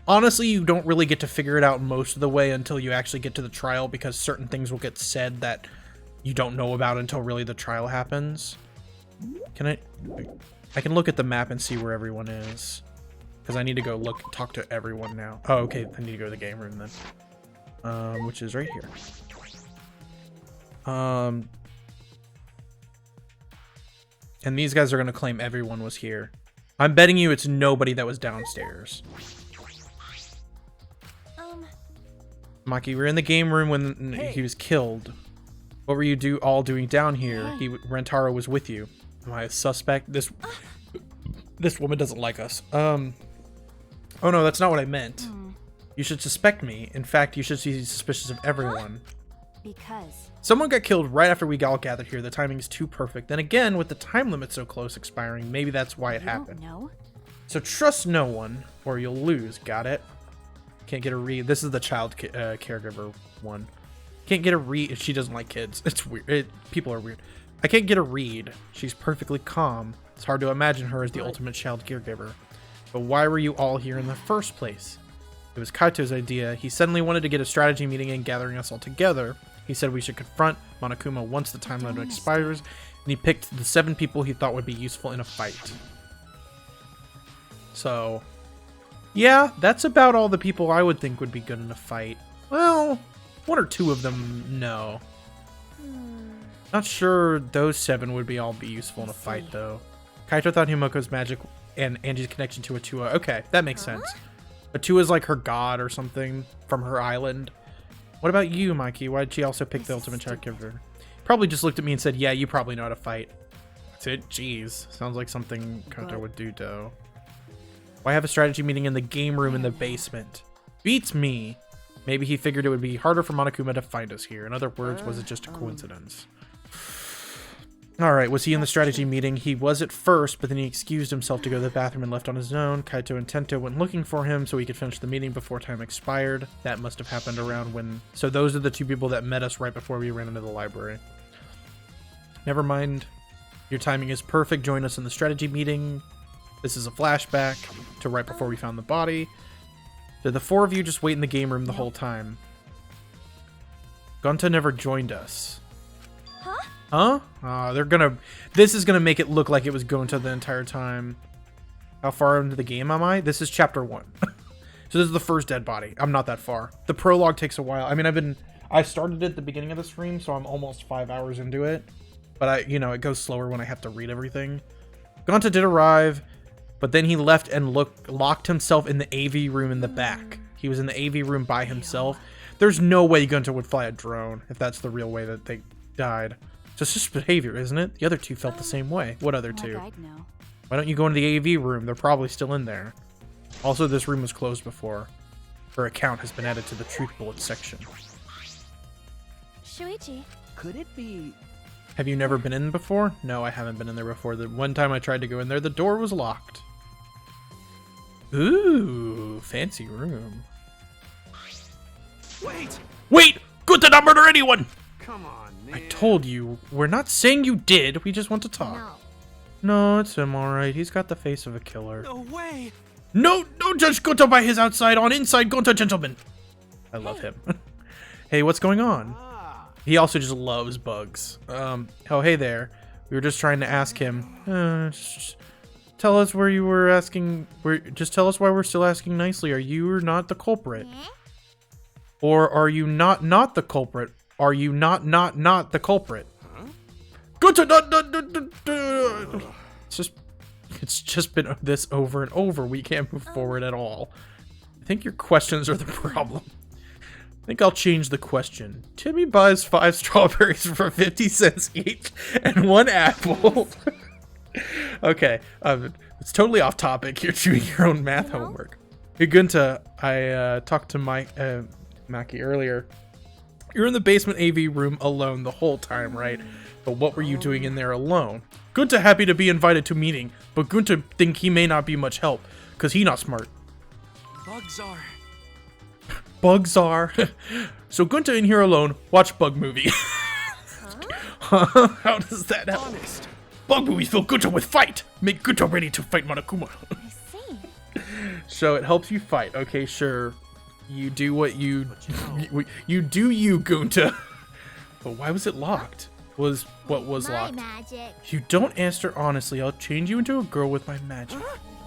Honestly, you don't really get to figure it out most of the way until you actually get to the trial, because certain things will get said that you don't know about until really the trial happens. Can I can look at the map and see where everyone is, because I need to go talk to everyone now. Oh, okay, I need to go to the game room then, which is right here. And these guys are gonna claim everyone was here. I'm betting you it's nobody that was downstairs. Maki, we were in the game room when he was killed. What were you all doing down here? Rentaro was with you. Am I a suspect? This woman doesn't like us. Oh no, that's not what I meant. You should suspect me. In fact, you should be suspicious of everyone. Because Someone got killed right after we all gathered here. The timing is too perfect. Then again, with the time limit so close expiring, maybe that's why it happened. No. So trust no one, or you'll lose. Got it? Can't get a read. This is the child caregiver one. Can't get a read. She doesn't like kids. It's weird. People are weird. I can't get a read. She's perfectly calm. It's hard to imagine her as the ultimate child caregiver. But why were you all here in the first place? It was Kaito's idea. He suddenly wanted to get a strategy meeting and gathering us all together. He said we should confront Monokuma once the time limit expires, and he picked the 7 people he thought would be useful in a fight. So, yeah, that's about all the people I would think would be good in a fight. Well, 1 or 2 of them, no. Not sure those 7 would all be useful in a fight, though. Kaito thought Himoko's magic and Angie's connection to Atua. Okay, that makes sense. Atua is like her god or something from her island. What about you, Mikey? Why did she also pick the ultimate child caregiver? Probably just looked at me and said, yeah, you probably know how to fight. That's it? Jeez. Sounds like something Kaito would do, though. Why have a strategy meeting in the game room in the basement? Beats me. Maybe he figured it would be harder for Monokuma to find us here. In other words, was it just a coincidence? Alright, was he in the strategy meeting? He was at first, but then he excused himself to go to the bathroom and left on his own. Kaito and Tento went looking for him so he could finish the meeting before time expired. That must have happened around when... So those are the 2 people that met us right before we ran into the library. Never mind. Your timing is perfect. Join us in the strategy meeting. This is a flashback to right before we found the body. Did the 4 of you just wait in the game room the whole time? Gonta never joined us. Huh? This is gonna make it look like it was Gonta the entire time. How far into the game am I? This is chapter 1. So this is the first dead body. I'm not that far. The prologue takes a while. I mean, I started it at the beginning of the stream, so I'm almost 5 hours into it. But it goes slower when I have to read everything. Gonta did arrive, but then he left and locked himself in the AV room in the back. He was in the AV room by himself. There's no way Gonta would fly a drone if that's the real way that they died. It's just behavior, isn't it? The other 2 felt the same way. What other 2? Why don't you go into the AV room? They're probably still in there. Also, this room was closed before. Her account has been added to the Truth Bullet section. Shuichi. Could it be... Have you never been in before? No, I haven't been in there before. The one time I tried to go in there, the door was locked. Ooh, fancy room. Wait! Good to not murder anyone! Come on, man. I told you, we're not saying you did, we just want to talk. No, it's him, alright. He's got the face of a killer. No way! No, don't judge Gonta by his outside, on inside, Gonta gentleman! I love him. Hey, what's going on? He also just loves bugs. Oh, hey there. We were just trying to ask him. Tell us where you were asking. Just tell us why we're still asking nicely. Are you not the culprit? Or are you not the culprit? Are you not the culprit? It's just been this over and over. We can't move forward at all. I think your questions are the problem. I think I'll change the question. Timmy buys 5 strawberries for 50 cents each and 1 apple. Okay, it's totally off topic. You're doing your own math homework. Hey, Gunta, I talked to Maki earlier. You're in the basement AV room alone the whole time, right? But what were you doing in there alone? Gunta happy to be invited to meeting, but Gunta think he may not be much help, cause he not smart. Bugs are. So Gunta in here alone, watch Bug movie. How does that help? Honest. Bug movies fill Gunta with fight. Make Gunta ready to fight Monokuma. I see. So it helps you fight. Okay, sure. You do what you do, you Gunta. But why was it locked? What was locked? Magic. If you don't answer honestly, I'll change you into a girl with my magic.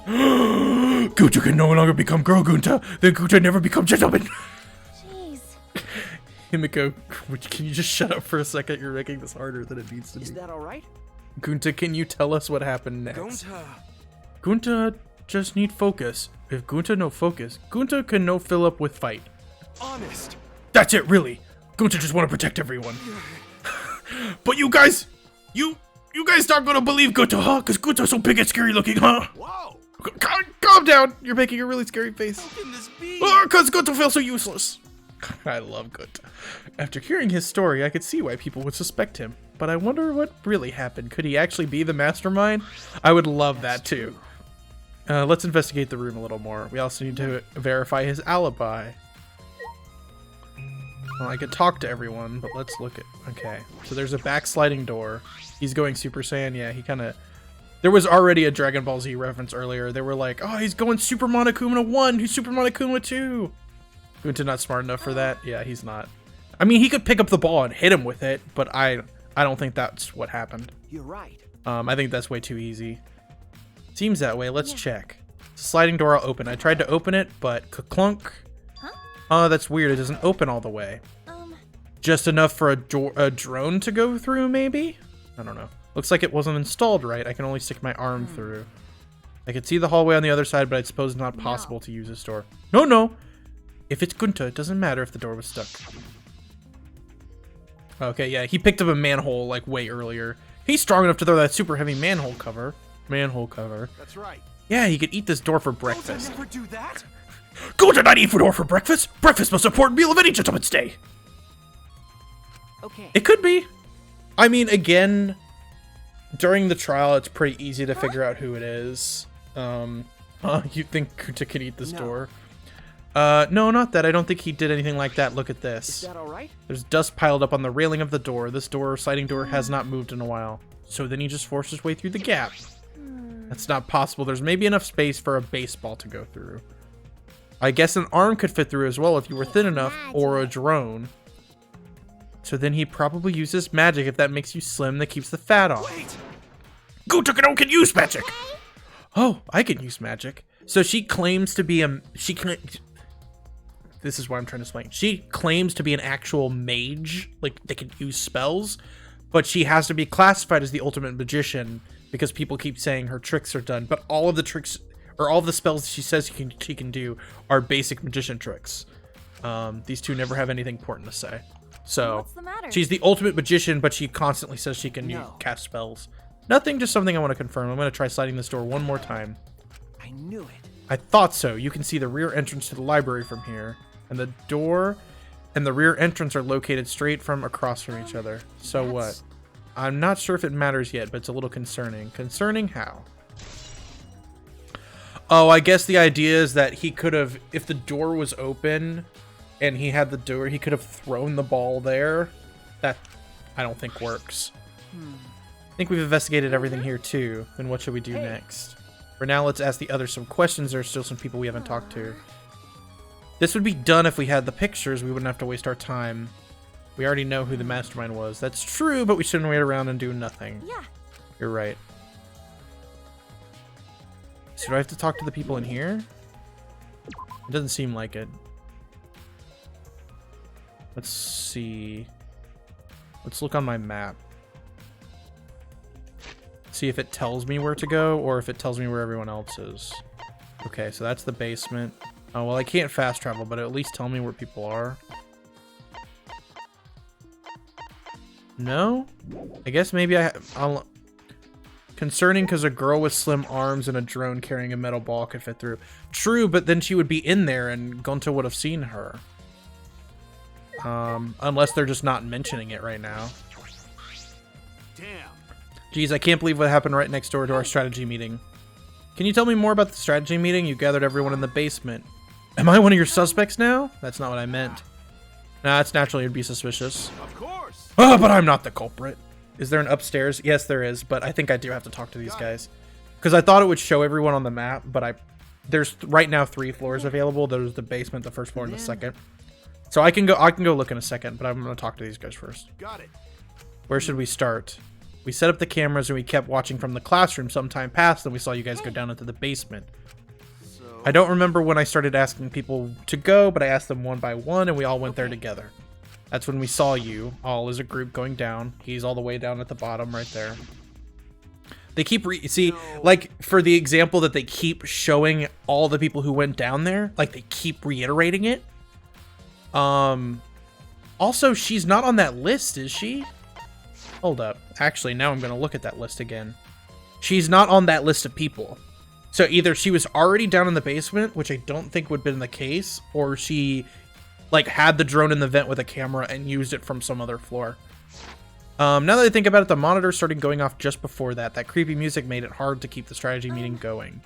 Gunta can no longer become girl Gunta. Then Gunta never become gentleman. Jeez. Himiko, can you just shut up for a second? You're making this harder than it needs to be. Is that alright? Gunta, can you tell us what happened next? Gunta. Gunta just need focus. If Gunta no focus, Gunta can no fill up with fight. Honest. That's it, really. Gunta just want to protect everyone. But you guys not gonna believe Gunta, huh? Cause Gunta's so big and scary looking, huh? Whoa. Calm down. You're making a really scary face. How can this be? Cause Gunta feels so useless. I love Gunta. After hearing his story, I could see why people would suspect him. But I wonder what really happened. Could he actually be the mastermind? I would love that too. Let's investigate the room a little more. We also need to verify his alibi. Well, I could talk to everyone, but let's look at... Okay, so there's a backsliding door. He's going Super Saiyan. Yeah, he kind of... There was already a Dragon Ball Z reference earlier. They were like, oh, he's going Super Monokuma 1. He's Super Monokuma 2. Gunta not smart enough for that? Yeah, he's not. I mean, he could pick up the ball and hit him with it, but I don't think that's what happened. You're right. I think that's way too easy. Seems that way. Let's check. Sliding door I'll open. I tried to open it, but ka-clunk. Huh? Oh, that's weird. It doesn't open all the way. Just enough for a drone to go through, maybe? I don't know. Looks like it wasn't installed right. I can only stick my arm through. I could see the hallway on the other side, but I suppose it's not possible to use this door. No. If it's Gunta, it doesn't matter if the door was stuck. Okay, yeah, he picked up a manhole, like, way earlier. He's strong enough to throw that super heavy manhole cover. That's right. Yeah, he could eat this door for breakfast. Gunta never do that. Gunta not eat door for breakfast? Breakfast most important meal of any gentleman's day. Okay. It could be. I mean, again, during the trial, it's pretty easy to figure out who it is. You think Gunta can eat this door? No, not that. I don't think he did anything like that. Look at this. Is that alright? There's dust piled up on the railing of the door. This sliding door has not moved in a while. So then he just forced his way through the gap. That's not possible. There's maybe enough space for a baseball to go through. I guess an arm could fit through as well if you were thin enough, or a drone. So then he probably uses magic if that makes you slim that keeps the fat off. Gunta can use magic! Oh, I can use magic. So she claims to be this is what I'm trying to explain. She claims to be an actual mage, like they can use spells, but she has to be classified as the ultimate magician because people keep saying her tricks are done, but all of the tricks, or all of the spells she says she can do are basic magician tricks. These two never have anything important to say. So, what's the matter? She's the ultimate magician, but she constantly says she can cast spells. Nothing, just something I want to confirm. I'm going to try sliding this door one more time. I knew it. I thought so. You can see the rear entrance to the library from here. And the door and the rear entrance are located straight from across from each other. So what? I'm not sure if it matters yet, but it's a little concerning. Concerning how? Oh, I guess the idea is that he could have, if the door was open and he had the door, he could have thrown the ball there. That I don't think works. I think we've investigated everything here too. Then what should we do next? For now, let's ask the others some questions. There are still some people we haven't talked to. This would be done if we had the pictures. We wouldn't have to waste our time. We already know who the mastermind was. That's true, but we shouldn't wait around and do nothing. Yeah. You're right. So do I have to talk to the people in here? It doesn't seem like it. Let's see. Let's look on my map. See if it tells me where to go or if it tells me where everyone else is. Okay, so that's the basement. Oh, well, I can't fast travel, but at least tell me where people are. No? I guess maybe I'll... Concerning because a girl with slim arms and a drone carrying a metal ball could fit through. True, but then she would be in there and Gunta would have seen her. Unless they're just not mentioning it right now. Damn. Geez, I can't believe what happened right next door to our strategy meeting. Can you tell me more about the strategy meeting? You gathered everyone in the basement. Am I one of your suspects now? That's not what I meant. Nah, it's naturally you'd be suspicious. Of course. Oh, but I'm not the culprit. Is there an upstairs? Yes, there is, but I think I do have to talk to these guys. Because I thought it would show everyone on the map, but there's right now 3 floors available. There's the basement, the first floor, and the second. So I can go look in a second, but I'm going to talk to these guys first. Got it. Where should we start? We set up the cameras and we kept watching from the classroom. Some time passed and we saw you guys go down into the basement. I don't remember when I started asking people to go, but I asked them one by one and we all went there together. That's when we saw you all as a group going down. He's all the way down at the bottom right there. They keep like for the example that they keep showing all the people who went down there, like they keep reiterating it. Also, she's not on that list, is she? Hold up. Actually, now I'm going to look at that list again. She's not on that list of people. So either she was already down in the basement, which I don't think would have been the case, or she like had the drone in the vent with a camera and used it from some other floor. Now that I think about it, the monitor started going off just before that. That creepy music made it hard to keep the strategy meeting going.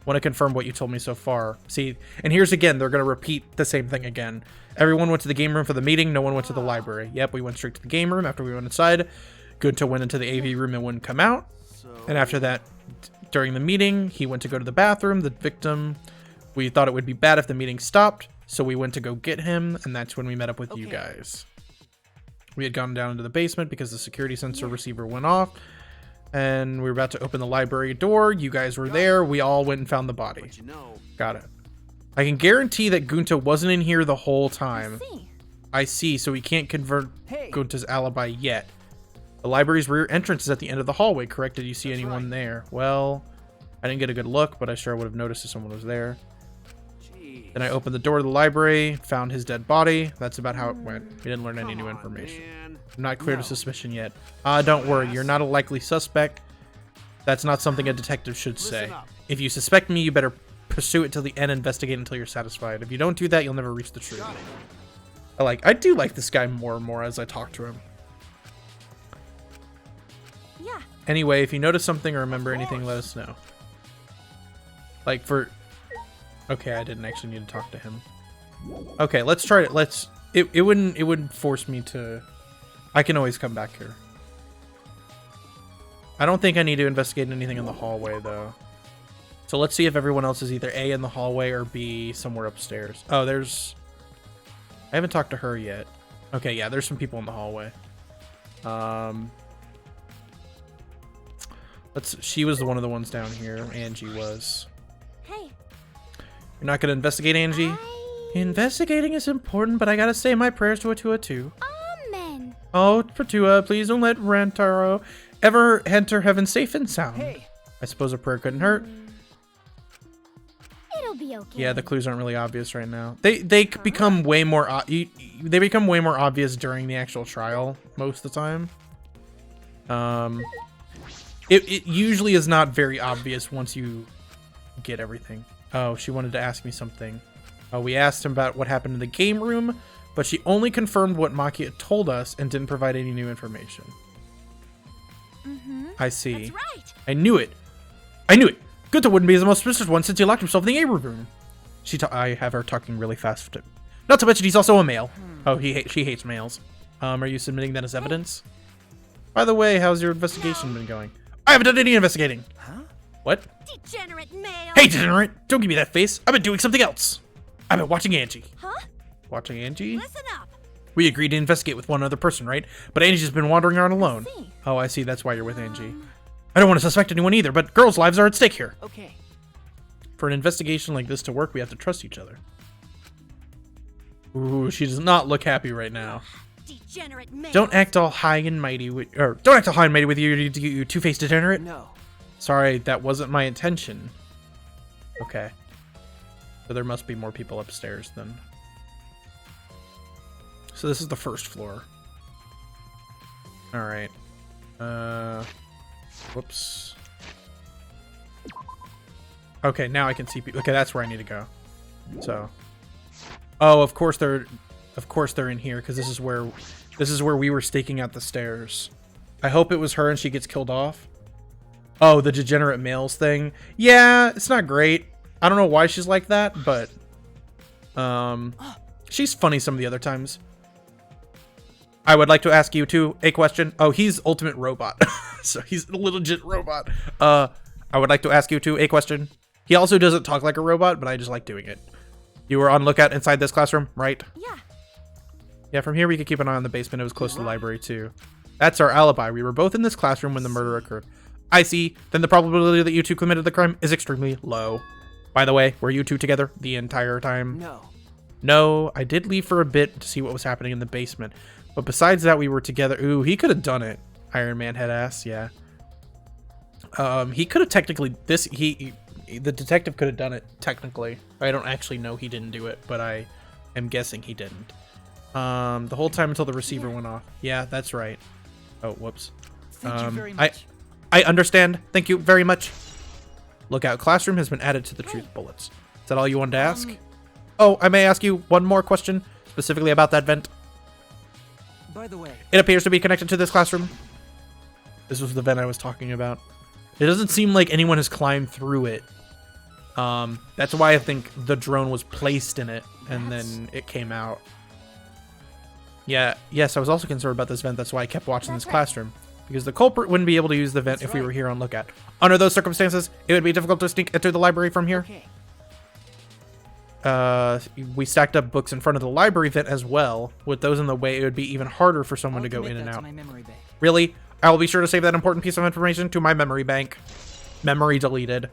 Want to confirm what you told me so far. See, and here's again, they're going to repeat the same thing again. Everyone went to the game room for the meeting. No one went to the library. Yep, we went straight to the game room after we went inside. Gunta went into the AV room and wouldn't come out. And after that, during the meeting, he went to go to the bathroom. The victim, we thought it would be bad if the meeting stopped. So we went to go get him. And that's when we met up with you guys. We had gone down into the basement because the security sensor receiver went off. And we were about to open the library door. You guys were there. We all went and found the body. Got it. I can guarantee that Gunta wasn't in here the whole time. I see. So we can't convert Gunta's alibi yet. The library's rear entrance is at the end of the hallway, correct? Did you see anyone there? Well, I didn't get a good look, but I sure would have noticed if someone was there. Then I opened the door to the library, found his dead body. That's about how it went. We didn't learn any new information. I'm not clear to suspicion yet. Don't worry, you're not a likely suspect. That's not something a detective should say. If you suspect me, you better pursue it till the end, investigate until you're satisfied. If you don't do that, you'll never reach the truth. I do like this guy more and more as I talk to him. Yeah. Anyway, if you notice something or remember anything, let us know. Okay, I didn't actually need to talk to him. Okay, let's try it. It wouldn't force me to. I can always come back here. I don't think I need to investigate anything in the hallway though. So let's see if everyone else is either A in the hallway or B somewhere upstairs. Oh, I haven't talked to her yet. Okay, yeah, there's some people in the hallway. She was one of the ones down here. Angie was. Hey. You're not gonna investigate, Angie? Investigating is important, but I gotta say my prayers to Atua too. Amen. Oh, Atua, please don't let Rantaro ever enter heaven safe and sound. Hey. I suppose a prayer couldn't hurt. It'll be okay. Yeah, the clues aren't really obvious right now. They become way more obvious during the actual trial most of the time. It usually is not very obvious once you get everything. Oh, she wanted to ask me something. Oh, we asked him about what happened in the game room, but she only confirmed what Maki had told us and didn't provide any new information. I see. That's right. I knew it. I knew it. Gunta wouldn't be the most suspicious one since he locked himself in the A room. I have her talking really fast. Not to mention he's also a male. Oh, she hates males. Are you submitting that as evidence? By the way, how's your investigation been going? I haven't done any investigating. Huh? What? Degenerate male. Hey, degenerate! Don't give me that face. I've been doing something else. I've been watching Angie. Huh? Watching Angie? Listen up. We agreed to investigate with one other person, right? But Angie's been wandering around alone. Oh, I see. That's why you're with Angie. I don't want to suspect anyone either, but girls' lives are at stake here. Okay. For an investigation like this to work, we have to trust each other. Ooh, she does not look happy right now. Degenerate male. Don't act all high and mighty with, don't act all high and mighty with you two-faced degenerate. No. Sorry, that wasn't my intention. Okay. So there must be more people upstairs then. So this is the first floor. All right. Whoops. Okay, now I can see people. Okay, that's where I need to go. So. Oh, of course they're. Of course they're in here because this is where we were staking out the stairs. I hope it was her and she gets killed off. Oh, the degenerate males thing. Yeah, it's not great. I don't know why she's like that, but she's funny some of the other times. I would like to ask you two a question. Oh, he's ultimate robot. So he's a legit robot. I would like to ask you two a question. He also doesn't talk like a robot, but I just like doing it. You were on lookout inside this classroom, right? Yeah. Yeah, from here we could keep an eye on the basement. It was close to the library too. That's our alibi. We were both in this classroom when the murder occurred. I see. Then the probability that you two committed the crime is extremely low. By the way, were you two together the entire time? No. No, I did leave for a bit to see what was happening in the basement. But besides that, we were together. Ooh, he could have done it. Iron Man head ass, yeah. He could have technically the detective could have done it technically. I don't actually know he didn't do it, but I am guessing he didn't. The whole time until the receiver went off. Yeah, that's right. Oh, whoops. Thank you very much. I understand. Thank you very much. Lookout classroom has been added to the truth bullets. Is that all you wanted to ask? Oh, I may ask you one more question, specifically about that vent. By the way, It appears to be connected to this classroom. This was the vent I was talking about. It doesn't seem like anyone has climbed through it. That's why I think the drone was placed in it, and then it came out. Yeah, yes, I was also concerned about this vent. That's why I kept watching this classroom. Because the culprit wouldn't be able to use the vent if we were here on lookout. Under those circumstances, it would be difficult to sneak into the library from here. We stacked up books in front of the library vent as well. With those in the way, it would be even harder for someone to go in and out. Really? I will be sure to save that important piece of information to my memory bank. Memory deleted.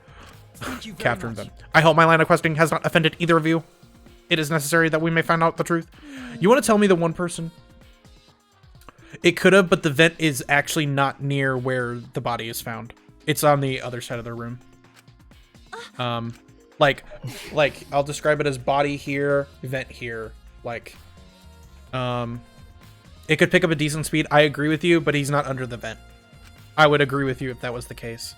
Capturing them. I hope my line of questioning has not offended either of you. It is necessary that we may find out the truth. You want to tell me the one person? It could have, but the vent is actually not near where the body is found. It's on the other side of the room. Like I'll describe it as body here, vent here. Like, it could pick up a decent speed. I agree with you, but he's not under the vent. I would agree with you if that was the case.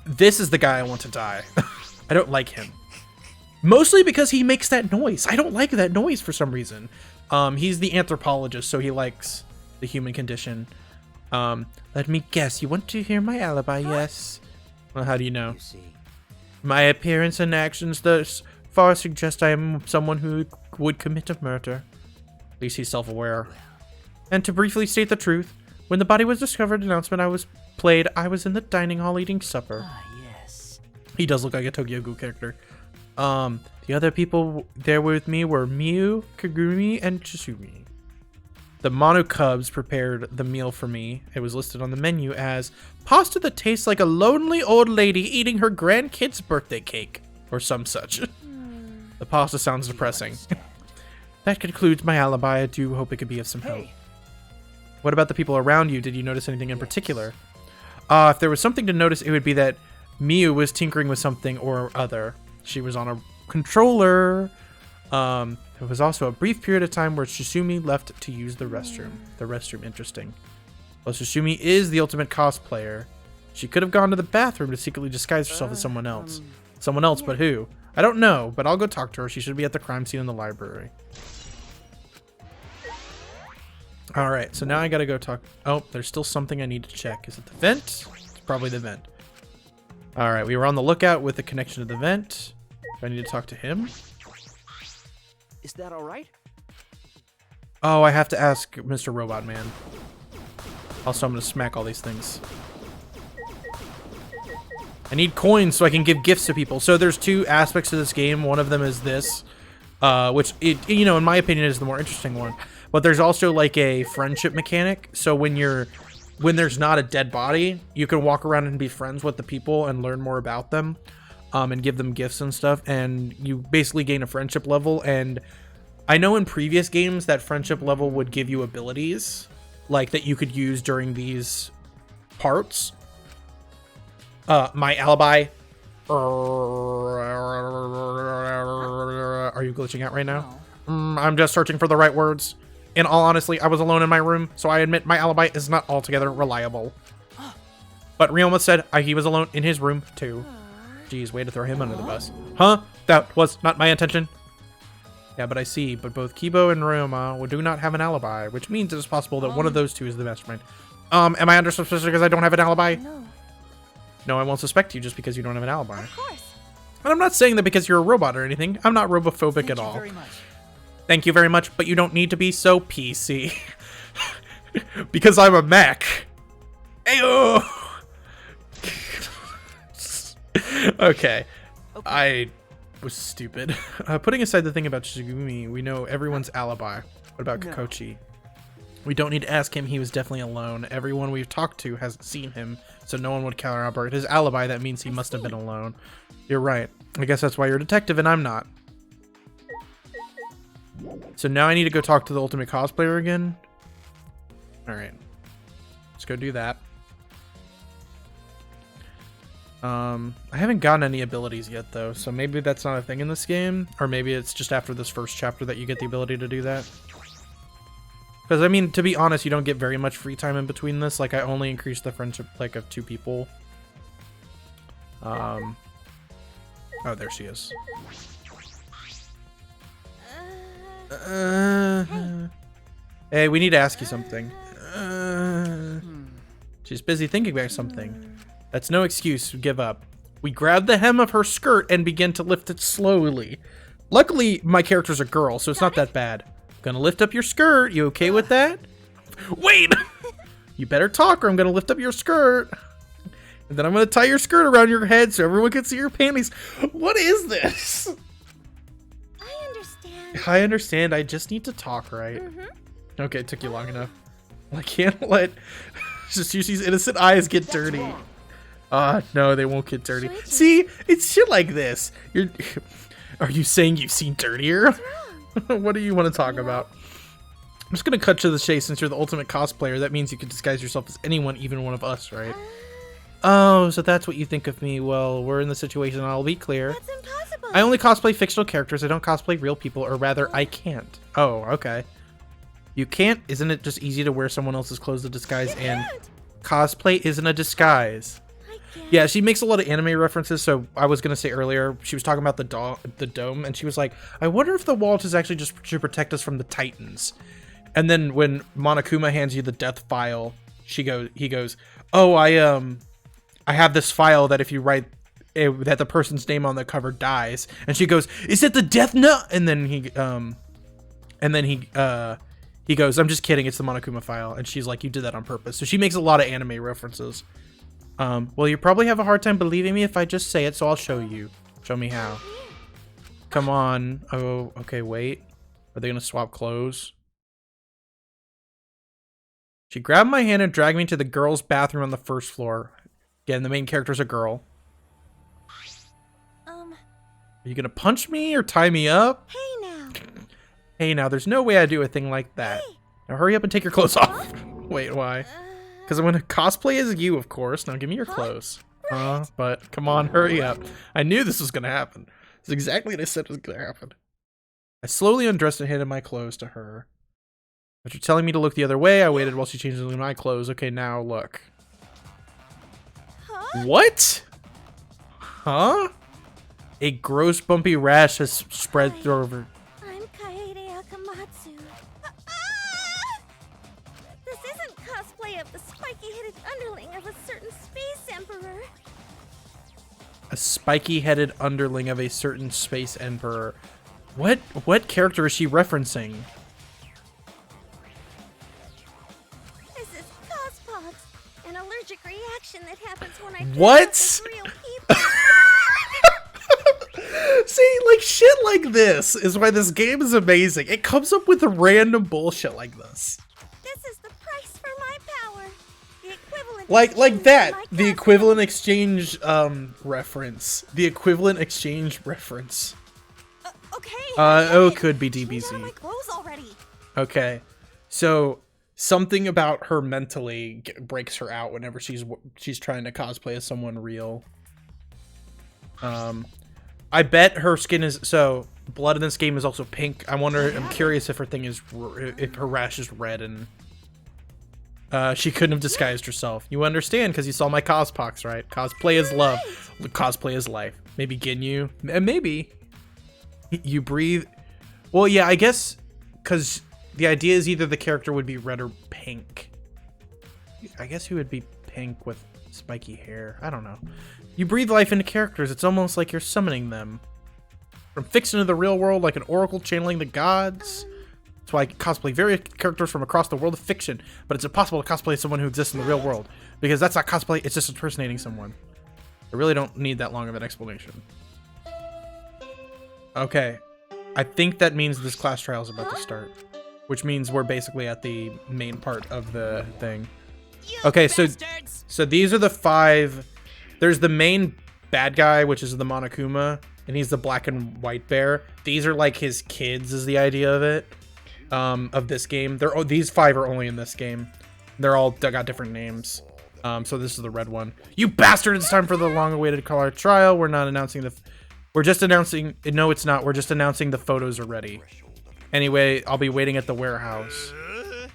This is the guy I want to die. I don't like him. Mostly because he makes that noise. I don't like that noise for some reason. He's the anthropologist, so he likes the human condition. Let me guess. You want to hear my alibi? Yes. Well, how do you know? My appearance and actions thus far suggest I am someone who would commit a murder. At least he's self-aware. And to briefly state the truth, when the body was discovered, announcement I was in the dining hall eating supper. Yes. He does look like a Tokyo Ghoul character. The other people there with me were Miu, Kagumi, and Chisumi. The Mono Cubs prepared the meal for me. It was listed on the menu as pasta that tastes like a lonely old lady eating her grandkid's birthday cake, or some such. The pasta sounds depressing. That concludes my alibi. I do hope it could be of some help. What about the people around you? Did you notice anything in particular? If there was something to notice, it would be that Miu was tinkering with something or other. She was on a controller. There was also a brief period of time where Shisumi left to use the restroom. The restroom, interesting. Well, Shisumi is the ultimate cosplayer. She could have gone to the bathroom to secretly disguise herself as someone else. Someone else, but who? I don't know, but I'll go talk to her. She should be at the crime scene in the library. Alright, so now I gotta go talk. Oh, there's still something I need to check. Is it the vent? It's probably the vent. Alright, we were on the lookout with the connection to the vent. Do I need to talk to him? Is that alright? Oh, I have to ask Mr. Robot Man. Also, I'm gonna smack all these things. I need coins so I can give gifts to people. So there's two aspects to this game. One of them is this, which, you know, in my opinion, is the more interesting one. But there's also like a friendship mechanic. So when there's not a dead body, you can walk around and be friends with the people and learn more about them, and give them gifts and stuff. And you basically gain a friendship level. And I know in previous games that friendship level would give you abilities like that you could use during these parts. My alibi. Are you glitching out right now? I'm just searching for the right words. In all honesty, I was alone in my room, so I admit my alibi is not altogether reliable. But Ryoma said he was alone in his room, too. Jeez, way to throw him under the bus. Huh? That was not my intention. Yeah, but I see. But both Kibo and Ryoma do not have an alibi, which means it is possible that one of those two is the mastermind. Am I under suspicion because I don't have an alibi? No. No, I won't suspect you just because you don't have an alibi. Of course. And I'm not saying that because you're a robot or anything. I'm not robophobic at all. Thank you very much. Thank you very much, but you don't need to be so PC. Because I'm a mech. Ayo! Okay. I was stupid. Putting aside the thing about Shigumi, we know everyone's alibi. What about Kokochi? We don't need to ask him. He was definitely alone. Everyone we've talked to hasn't seen him, so no one would corroborate his alibi. That means he must have been alone. You're right. I guess that's why you're a detective and I'm not. So now I need to go talk to the ultimate cosplayer again. Alright. Let's go do that. I haven't gotten any abilities yet though, so maybe that's not a thing in this game. Or maybe it's just after this first chapter that you get the ability to do that. Because, I mean, to be honest, you don't get very much free time in between this. Like, I only increased the friendship, like, of 2 people. Oh, there she is. Hey, we need to ask you something. She's busy thinking about something. That's no excuse to give up. We grab the hem of her skirt and begin to lift it slowly. Luckily, my character's a girl, so it's not that bad. Gonna lift up your skirt. You okay with that? Wait! You better talk or I'm gonna lift up your skirt. And then I'm gonna tie your skirt around your head so everyone can see your panties. What is this? I understand. I understand. I just need to talk, right? Okay, it took you long enough. I can't let Sushi's innocent eyes get dirty. No, they won't get dirty. See, it's shit like this. Are you saying you've seen dirtier? What do you want to talk about? I'm just gonna cut to the chase. Since you're the ultimate cosplayer, that means you can disguise yourself as anyone, even one of us, right? Oh, so that's what you think of me. Well, we're in the situation, and I'll be clear. That's impossible. I only cosplay fictional characters. I don't cosplay real people, or rather, I can't. Oh, okay. You can't? Isn't it just easy to wear someone else's clothes to disguise? And cosplay isn't a disguise. Yeah, she makes a lot of anime references. So I was gonna say earlier, she was talking about the dome, and she was like, "I wonder if the Walt is actually just to protect us from the Titans." And then when Monokuma hands you the death file, he goes, "Oh, I have this file that if you write that the person's name on the cover dies." And she goes, "Is it the death note?" And then he goes, "I'm just kidding. It's the Monokuma file." And she's like, "You did that on purpose." So she makes a lot of anime references. Well, you probably have a hard time believing me if I just say it, so I'll show you. Show me how. Come on. Oh, okay, wait. Are they gonna swap clothes? She grabbed my hand and dragged me to the girls' bathroom on the first floor. Again, the main character's a girl. Are you gonna punch me or tie me up? Hey now. Hey now, there's no way I do a thing like that. Now hurry up and take your clothes off. Wait, why? Because I'm going to cosplay as you, of course. Now give me your clothes. But come on, hurry up. I knew this was going to happen. This is exactly what I said was going to happen. I slowly undressed and handed my clothes to her. After telling me to look the other way, I waited while she changed into my clothes. Okay, now look. What? Huh? A gross bumpy rash has spread over. I'm Kaede Akamatsu. This isn't cosplay of the spiky-headed underling of a certain space emperor. A spiky-headed underling of a certain space emperor. What character is she referencing? This is cospox, an allergic reaction that happens when I What? real people. See, like, shit like this is why this game is amazing. It comes up with random bullshit like this. This is the price for my power. The equivalent Like that. The equivalent exchange reference. The equivalent exchange reference. Okay. Oh, it could be DBZ. My clothes already. Okay. So something about her mentally breaks her out whenever she's trying to cosplay as someone real. I bet her skin is so blood in this game is also pink. I'm curious if her thing is if her rash is red and she couldn't have disguised herself. You understand because you saw my cospox, right? Cosplay is love. Cosplay is life. Maybe Ginyu. Maybe. You breathe. Well, yeah, I guess because the idea is either the character would be red or pink. I guess he would be pink with spiky hair. I don't know. You breathe life into characters. It's almost like you're summoning them. From fiction to the real world, like an oracle channeling the gods. That's why I cosplay various characters from across the world of fiction. But it's impossible to cosplay someone who exists in the real world. Because that's not cosplay, it's just impersonating someone. I really don't need that long of an explanation. Okay. I think that means this class trial is about to start. Which means we're basically at the main part of the thing. Okay, so these are the 5. There's the main bad guy, which is the Monokuma, and he's the black and white bear. These are like his kids, is the idea of it, of this game. These 5 are only in this game. They got different names. So this is the red one. You bastard! It's time for the long-awaited color trial. We're not announcing the. We're just announcing. No, it's not. We're just announcing the photos are ready. Anyway, I'll be waiting at the warehouse.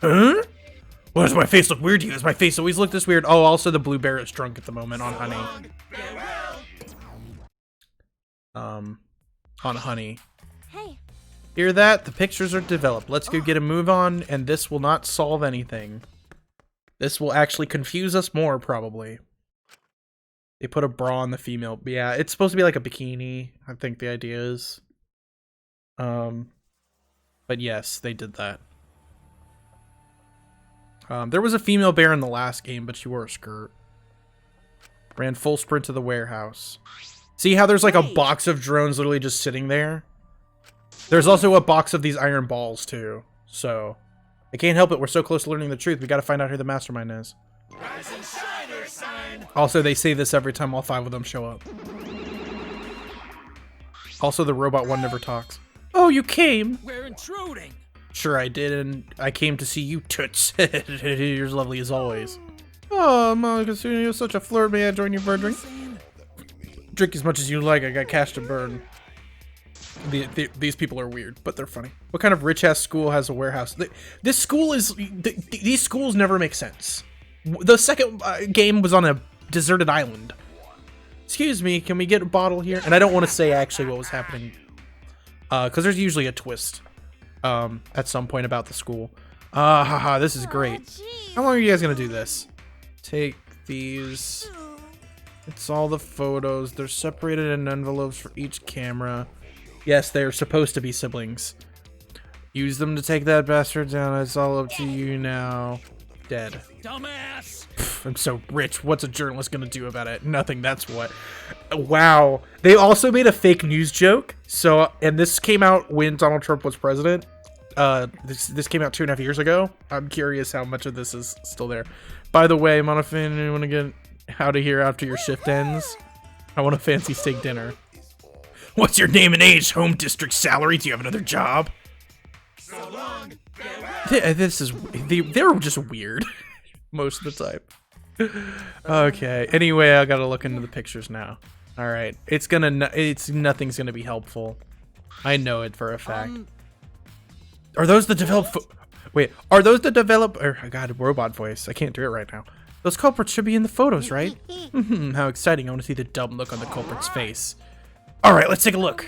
Huh? Why does my face look weird to you? Does my face always look this weird? Oh, also the blue bear is drunk at the moment on honey. On honey. Hey. Hear that? The pictures are developed. Let's go get a move on, and this will not solve anything. This will actually confuse us more, probably. They put a bra on the female. Yeah, it's supposed to be like a bikini, I think the idea is. But yes, they did that. There was a female bear in the last game, but she wore a skirt. Ran full sprint to the warehouse. See how there's like a box of drones literally just sitting there? There's also a box of these iron balls too. So, I can't help it. We're so close to learning the truth. We gotta find out who the mastermind is. Rise and shine, Earthsign. Also, they say this every time all 5 of them show up. Also, the robot one never talks. Oh, you came! We're intruding! Sure I did, and I came to see you, toots. You're as lovely as always. Oh, Monica, you're such a flirt. May I join you for a drink? Drink as much as you like. I got cash to burn. These people are weird, but they're funny. What kind of rich-ass school has a warehouse? This school is... These schools never make sense. The second game was on a deserted island. Excuse me, can we get a bottle here? And I don't want to say actually what was happening. Because there's usually a twist. At some point about the school. Haha, this is great. How long are you guys gonna do this? Take these. It's all the photos. They're separated in envelopes for each camera. Yes, they're supposed to be siblings. Use them to take that bastard down. It's all up to you now. Dead. Dumbass! Pff, I'm so rich. What's a journalist gonna do about it? Nothing, that's what. Wow. They also made a fake news joke. So, and this came out when Donald Trump was president. This came out 2.5 years ago. I'm curious how much of this is still there. By the way, Monofin, you want to get out of here after your shift ends? I want a fancy steak dinner. What's your name and age? Home district salary? Do you have another job? So long. They're just weird most of the time. Okay. Anyway, I gotta look into the pictures now. All right. Nothing's gonna be helpful. I know it for a fact. Are those the developed? Wait, are those the develop? I got a robot voice. I can't do it right now. Those culprits should be in the photos, right? How exciting! I want to see the dumb look on the culprit's face. All right, let's take a look.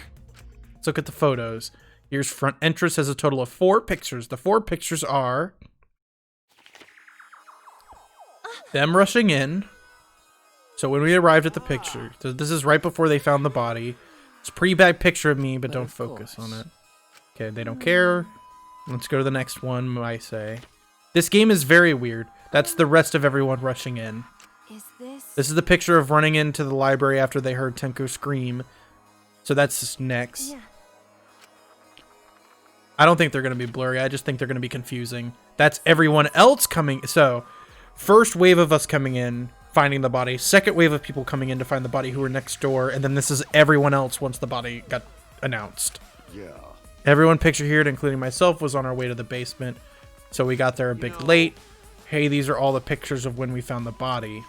Let's look at the photos. Here's front entrance has a total of 4 pictures. The 4 pictures are them rushing in. So when we arrived at the picture, this is right before they found the body. It's a pretty bad picture of me, but don't focus on it. Okay, they don't care. Let's go to the next one, I say. This game is very weird. That's the rest of everyone rushing in. This is the picture of running into the library after they heard Tenko scream. So that's next. Yeah. I don't think they're going to be blurry. I just think they're going to be confusing. That's everyone else coming. So, first wave of us coming in, finding the body. Second wave of people coming in to find the body who were next door. And then this is everyone else once the body got announced. Yeah. Everyone picture here, including myself, was on our way to the basement. So we got there a bit late. Hey, these are all the pictures of when we found the body.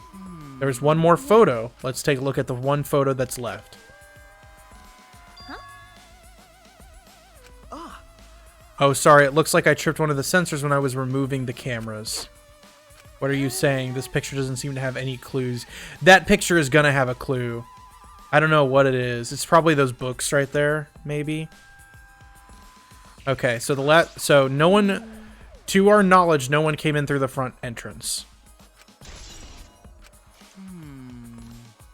There's one more photo. Let's take a look at the one photo that's left. Oh, sorry. It looks like I tripped one of the sensors when I was removing the cameras. What are you saying? This picture doesn't seem to have any clues. That picture is going to have a clue. I don't know what it is. It's probably those books right there, maybe. Okay, so so no one, to our knowledge, no one came in through the front entrance.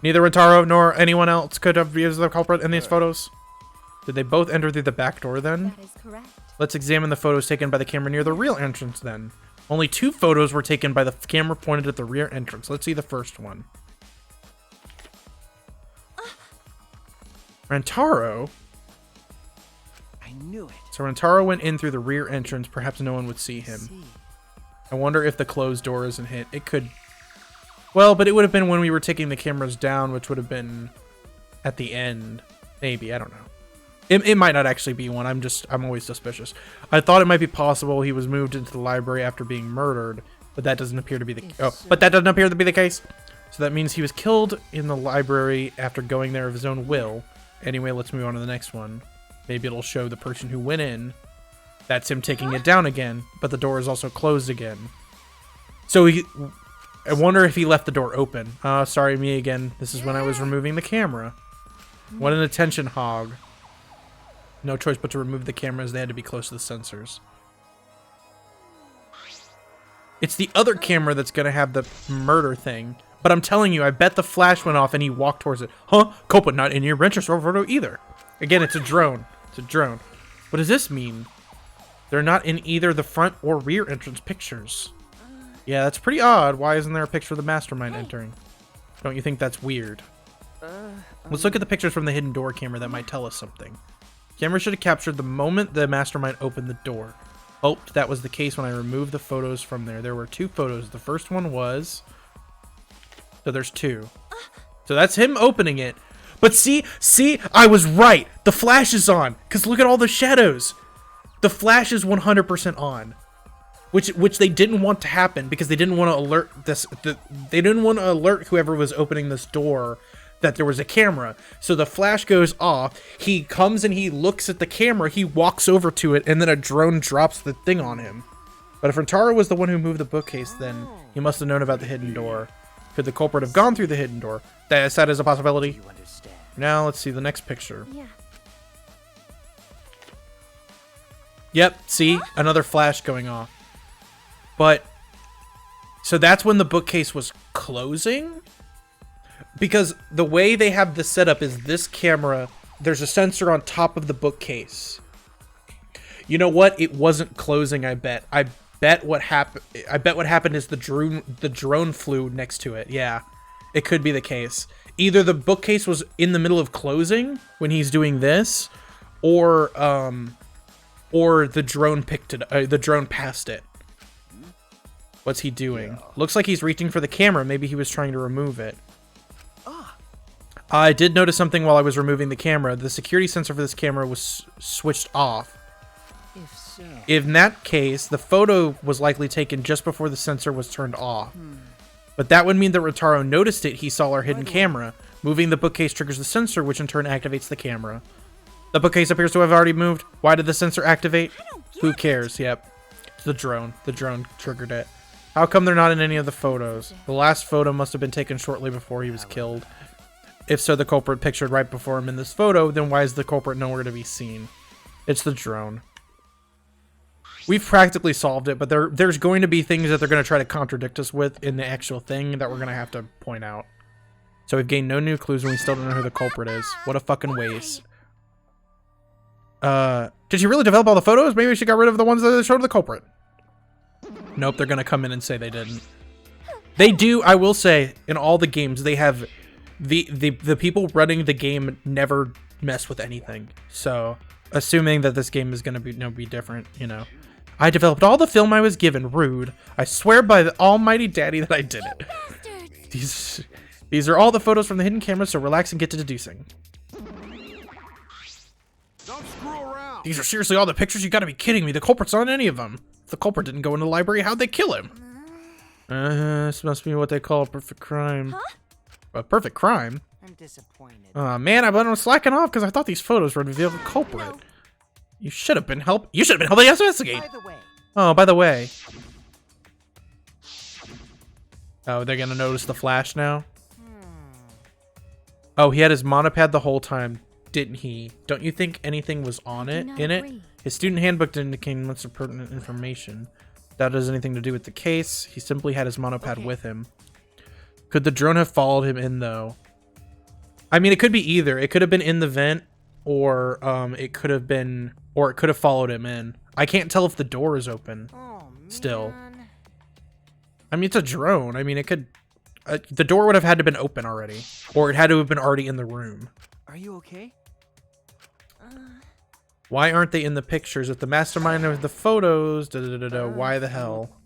Neither Rentaro nor anyone else could have used the culprit in these photos. Did they both enter through the back door then? That is correct. Let's examine the photos taken by the camera near the real entrance then. Only 2 photos were taken by the camera pointed at the rear entrance. Let's see the first one. Rentaro? I knew it. So Rentaro went in through the rear entrance. Perhaps no one would see him. I wonder if the closed door isn't hit. It could... Well, but it would have been when we were taking the cameras down, which would have been at the end. Maybe, I don't know. It might not actually be one. I'm always suspicious. I thought it might be possible he was moved into the library after being murdered, but that doesn't appear to be the but that doesn't appear to be the case. So that means he was killed in the library after going there of his own will. Anyway, let's move on to the next one. Maybe it'll show the person who went in. That's him taking it down again, but the door is also closed again. So I wonder if he left the door open. Sorry, me again. This is when I was removing the camera. What an attention hog. No choice but to remove the cameras. They had to be close to the sensors. It's the other camera that's going to have the murder thing. But I'm telling you, I bet the flash went off and he walked towards it. Huh? Culprit not in your register photo either. Again, it's a drone. It's a drone. What does this mean? They're not in either the front or rear entrance pictures. Yeah, that's pretty odd. Why isn't there a picture of the mastermind entering? Don't you think that's weird? Let's look at the pictures from the hidden door camera that might tell us something. Camera should have captured the moment the mastermind opened the door. Hoped that was the case when I removed the photos from there. There were 2 photos. The first one was... So there's 2. So that's him opening it. But see, I was right. The flash is on. Because look at all the shadows. The flash is 100% on. Which they didn't want to happen because they didn't want to alert they didn't want to alert whoever was opening this door that there was a camera. So the flash goes off. He comes and he looks at the camera. He walks over to it, and then a drone drops the thing on him. But if Rentaro was the one who moved the bookcase, then he must have known about the hidden door. Could the culprit have gone through the hidden door? That is a possibility. Now let's see the next picture. Yeah. Yep, see? Another flash going off. But, so that's when the bookcase was closing? Because the way they have this set up is this camera, there's a sensor on top of the bookcase. You know what? It wasn't closing, I bet. I bet what happened is the drone flew next to it. Yeah, it could be the case. Either the bookcase was in the middle of closing when he's doing this, or the drone picked it. The drone passed it. What's he doing? Yeah. Looks like he's reaching for the camera. Maybe he was trying to remove it. I did notice something while I was removing the camera. The security sensor for this camera was switched off. If so... In that case, the photo was likely taken just before the sensor was turned off. But that would mean that Rentaro noticed it. He saw our hidden camera. Moving the bookcase triggers the sensor, which in turn activates the camera. The bookcase appears to have already moved. Why did the sensor activate? Who cares? Yep. It's the drone. The drone triggered it. How come they're not in any of the photos? The last photo must have been taken shortly before he was killed. If so, the culprit pictured right before him in this photo, then why is the culprit nowhere to be seen? It's the drone. We've practically solved it, but there's going to be things that they're going to try to contradict us with in the actual thing that we're going to have to point out. So we've gained no new clues and we still don't know who the culprit is. What a fucking waste. Did you really develop all the photos? Maybe we should get rid of the ones that showed the culprit. Nope, they're going to come in and say they didn't. They do, I will say, in all the games, they have... The people running the game never mess with anything. So, assuming that this game is going to be different, you know. I developed all the film I was given. Rude. I swear by the almighty daddy that I did it. These are all the photos from the hidden camera, so relax and get to deducing. Don't screw around. These are seriously all the pictures? You gotta be kidding me. The culprit's not in any of them. If the culprit didn't go into the library, how'd they kill him? This must be what they call a perfect crime. Huh? A perfect crime? I'm disappointed. Man, I've been slacking off because I thought these photos would reveal the culprit. You should have been helping us investigate. By the way. Oh, by the way. Oh, they're gonna notice the flash now? Oh, he had his monopad the whole time, didn't he? Don't you think anything was on it? In it? His student handbook didn't indicate much of pertinent information. That has anything to do with the case. He simply had his monopad with him. Could the drone have followed him in, though? I mean, it could be either. It could have been in the vent, or it could have been, or it could have followed him in. I can't tell if the door is open. Still. I mean, it's a drone. I mean, it could... the door would have had to have been open already. Or it had to have been already in the room. Are you okay? Why aren't they in the pictures? If the mastermind of the photos... why the hell?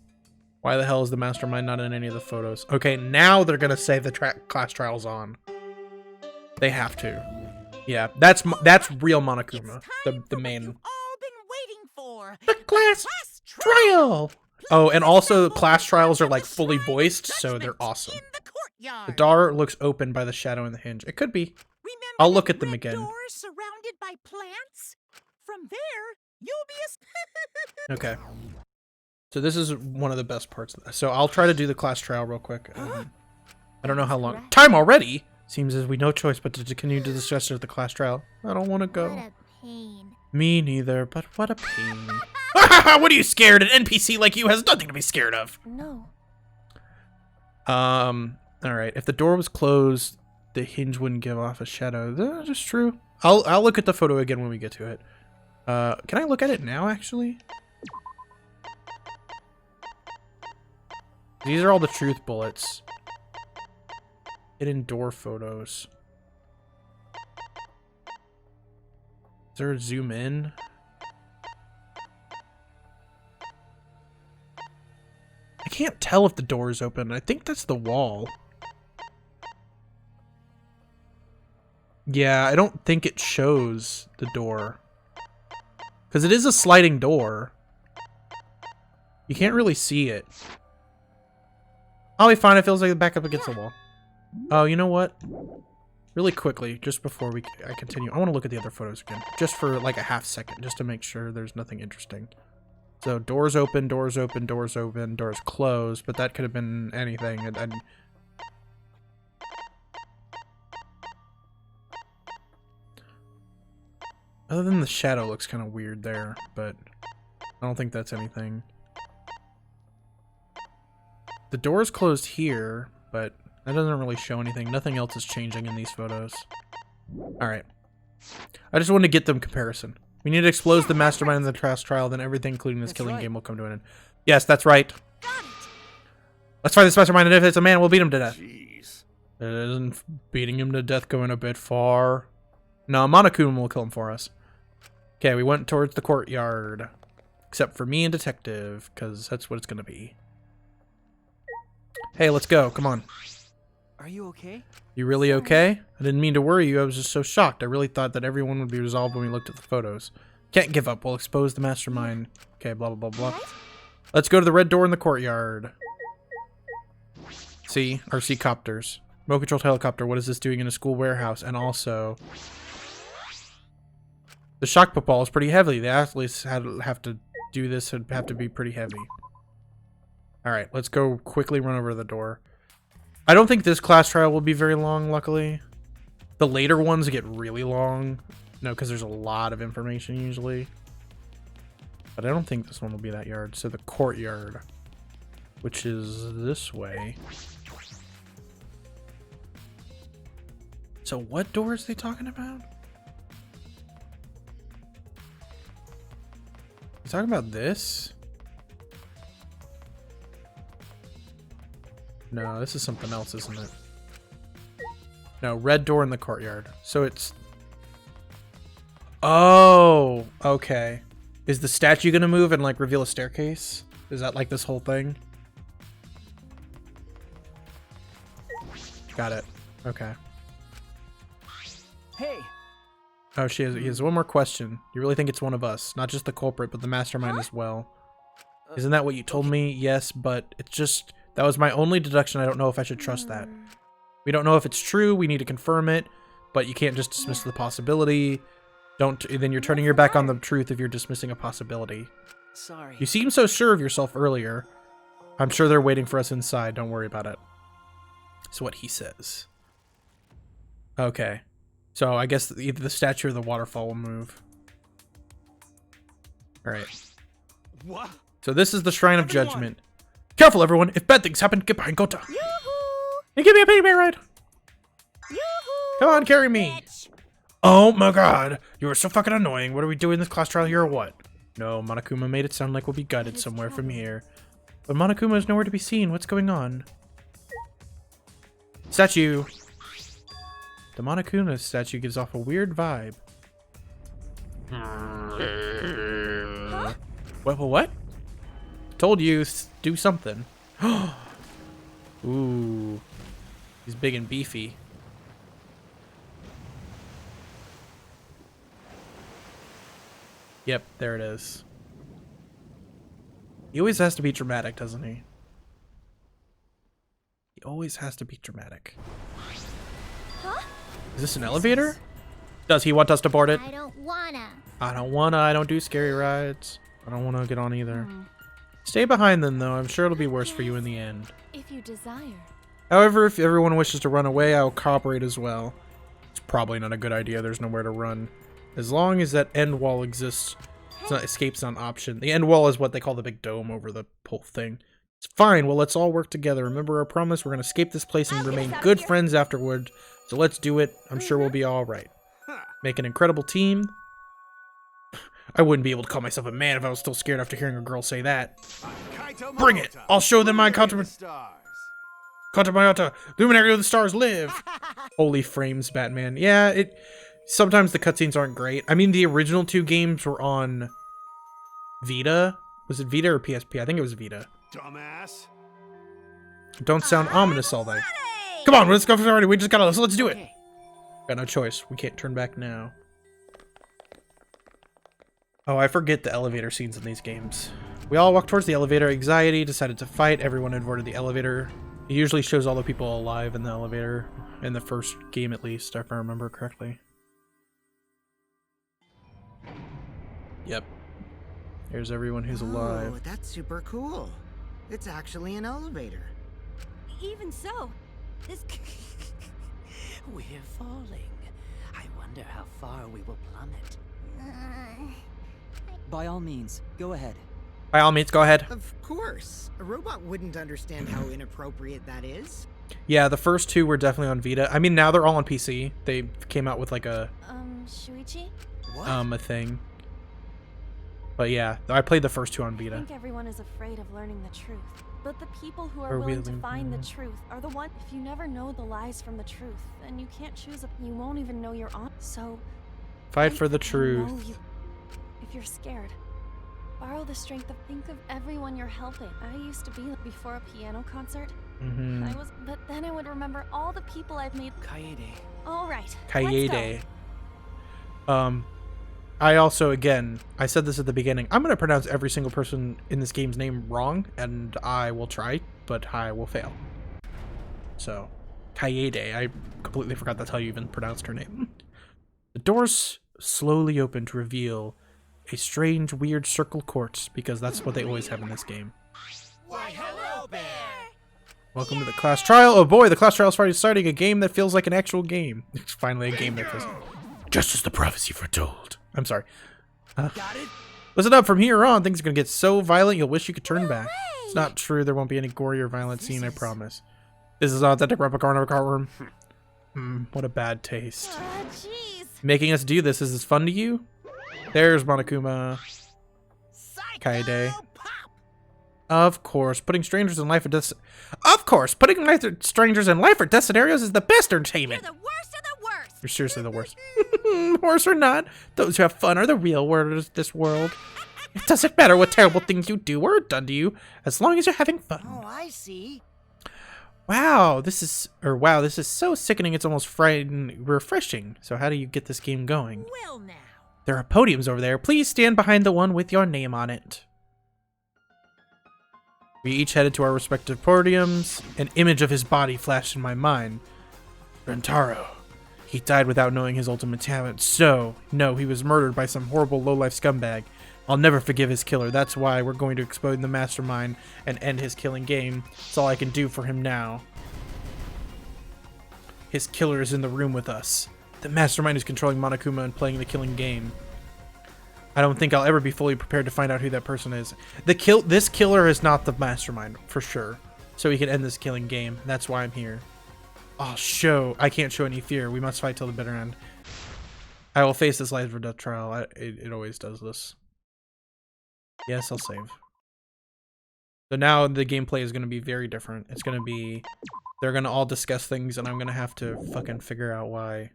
Why the hell is the mastermind not in any of the photos? Okay, now they're gonna say the class trial's on. They have to. Yeah, that's real Monokuma. The main... All been waiting for. The class trial! Oh, and also class trials are like fully voiced, so they're awesome. The door looks open by the shadow in the hinge. It could be. I'll look at them again. Doors surrounded by plants. From there, you'll be Okay. So this is one of the best parts of this. So I'll try to do the class trial real quick. I don't know how long. Time already? Seems as we no choice but to continue to discuss the class trial. I don't want to go. What a pain. Me neither, but what a pain. What are you scared? An NPC like you has nothing to be scared of. No. Alright. If the door was closed, the hinge wouldn't give off a shadow. That's just true. I'll look at the photo again when we get to it. Can I look at it now, actually? These are all the truth bullets. Hidden door photos. Is there a zoom in? I can't tell if the door is open. I think that's the wall. Yeah, I don't think it shows the door. Because it is a sliding door. You can't really see it. I'll be fine. It feels like the back up against the wall. Oh, you know what? Really quickly, just before I continue, I want to look at the other photos again. Just for like a half second, just to make sure there's nothing interesting. So, doors open, doors open, doors open, doors closed, but that could have been anything. Other than the shadow looks kind of weird there, but I don't think that's anything. The door is closed here, but that doesn't really show anything. Nothing else is changing in these photos. Alright. I just wanted to get them comparison. We need to expose the mastermind in the class trial, then everything, including this killing game, will come to an end. Yes, that's right. Let's find this mastermind, and if it's a man, we'll beat him to death. Jeez. Isn't beating him to death going a bit far? No, Monokuma will kill him for us. Okay, we went towards the courtyard. Except for me and Detective, because that's what it's going to be. Hey, let's go. Come on. Are you okay? You really okay? I didn't mean to worry you. I was just so shocked. I really thought that everyone would be resolved when we looked at the photos. Can't give up. We'll expose the mastermind. Okay, blah, blah, blah, blah. Let's go to the red door in the courtyard. See? RC copters. Remote-controlled helicopter. What is this doing in a school warehouse? And also... the shock football is pretty heavy. The athletes have to do this and have to be pretty heavy. Alright, let's go quickly run over the door. I don't think this class trial will be very long, luckily. The later ones get really long. No, because there's a lot of information usually. But I don't think this one will be that yard. So the courtyard, which is this way. So what door is they talking about? You talking about this? No, this is something else, isn't it? No, red door in the courtyard. So it's... oh, okay. Is the statue gonna move and like reveal a staircase? Is that like this whole thing? Got it. Okay. Hey. Oh, he has one more question. You really think it's one of us? Not just the culprit, but the mastermind as well. Isn't that what you told me? Yes, but it's just... that was my only deduction. I don't know if I should trust that. We don't know if it's true. We need to confirm it, but you can't just dismiss the possibility. Then you're turning your back on the truth if you're dismissing a possibility. Sorry. You seemed so sure of yourself earlier. I'm sure they're waiting for us inside. Don't worry about it. That's what he says. Okay. So I guess either the statue or the waterfall will move. Alright. What? So this is the Shrine of Judgment. Careful, everyone. If bad things happen, get behind Gota. And give me a piggy bank ride. Come on, carry me. Oh my god. You are so fucking annoying. What are we doing this class trial here or what? No, Monokuma made it sound like we'll be guided somewhere from here. But Monokuma is nowhere to be seen. What's going on? Statue. The Monokuma statue gives off a weird vibe. Huh? What? Told you, do something. Ooh. He's big and beefy. Yep, there it is. He always has to be dramatic, doesn't he? He always has to be dramatic. Huh? Is this an elevator? Does he want us to board it? I don't wanna. I don't wanna. I don't do scary rides. I don't wanna get on either. Stay behind then, though. I'm sure it'll be worse for you in the end. If you desire. However, if everyone wishes to run away, I'll cooperate as well. It's probably not a good idea. There's nowhere to run. As long as that end wall exists, it's not, escape's not an option. The end wall is what they call the big dome over the whole thing. It's fine. Well, let's all work together. Remember our promise? We're going to escape this place and remain good friends afterward. So let's do it. I'm sure we'll be all right. Make an incredible team. I wouldn't be able to call myself a man if I was still scared after hearing a girl say that. Bring it! I'll show them my Katamayata, Luminary of the Stars live! Holy frames, Batman. Yeah, sometimes the cutscenes aren't great. I mean, the original 2 games were on Vita. Was it Vita or PSP? I think it was Vita. Dumbass. Don't sound ominous all day. Come on, let's go already. We just gotta, let's do it. Got no choice. We can't turn back now. Oh, I forget the elevator scenes in these games. We all walked towards the elevator. Anxiety decided to fight. Everyone avoided the elevator. It usually shows all the people alive in the elevator. In the first game, at least, if I remember correctly. Yep. Here's everyone who's alive. Oh, that's super cool. It's actually an elevator. Even so, this... We're falling. I wonder how far we will plummet. By all means, go ahead. By all means, go ahead. Of course. A robot wouldn't understand how inappropriate that is. Yeah, the first 2 were definitely on Vita. I mean, now they're all on PC. They came out with like a... Shuichi? a thing. But yeah, I played the first 2 on Vita. I think everyone is afraid of learning the truth. But the people who are willing to find the truth are the ones... If you never know the lies from the truth, then you can't choose you won't even know you're on. So... Fight for the truth. If you're scared, borrow the strength of... Think of everyone you're helping. I used to be before a piano concert. But then I would remember all the people I've made... Kaede. All right. Kaede. I also, again, I said this at the beginning. I'm going to pronounce every single person in this game's name wrong, and I will try, but I will fail. So, Kaede. I completely forgot that's how you even pronounced her name. The doors slowly open to reveal a strange, weird circle court, because that's what they always have in this game. Why, hello, Bear! Welcome to the class trial. Oh boy, the class trial is finally starting. A game that feels like an actual game. It's finally a game that feels... Just as the prophecy foretold. I'm sorry. Got it? Listen up, from here on, things are going to get so violent you'll wish you could turn back. It's not true, there won't be any gory or violent scene, I promise. This is not authentic replica in our courtroom. What a bad taste. Jeez. Making us do this, is this fun to you? There's Monokuma. Kaede. Of course, putting strangers in life or death... Of course, putting strangers in life or death scenarios is the best entertainment. You're the worst of the worst. You're seriously the worst. Worse or not, those who have fun are the real world of this world. It doesn't matter what terrible things you do or are done to you, as long as you're having fun. Oh, I see. Wow, this is so sickening it's almost frightening, refreshing. So how do you get this game going? Well now. There are podiums over there. Please stand behind the one with your name on it. We each headed to our respective podiums. An image of his body flashed in my mind. Rentaro. He died without knowing his ultimate talent. So, no, he was murdered by some horrible low-life scumbag. I'll never forgive his killer. That's why we're going to expose the mastermind and end his killing game. It's all I can do for him now. His killer is in the room with us. The mastermind is controlling Monokuma and playing the killing game. I don't think I'll ever be fully prepared to find out who that person is. This killer is not the mastermind, for sure. So we can end this killing game. That's why I'm here. Oh, I can't show any fear. We must fight till the bitter end. I will face this life or death trial. It always does this. Yes, I'll save. So now the gameplay is going to be very different. It's going to be... They're going to all discuss things, and I'm going to have to fucking figure out why.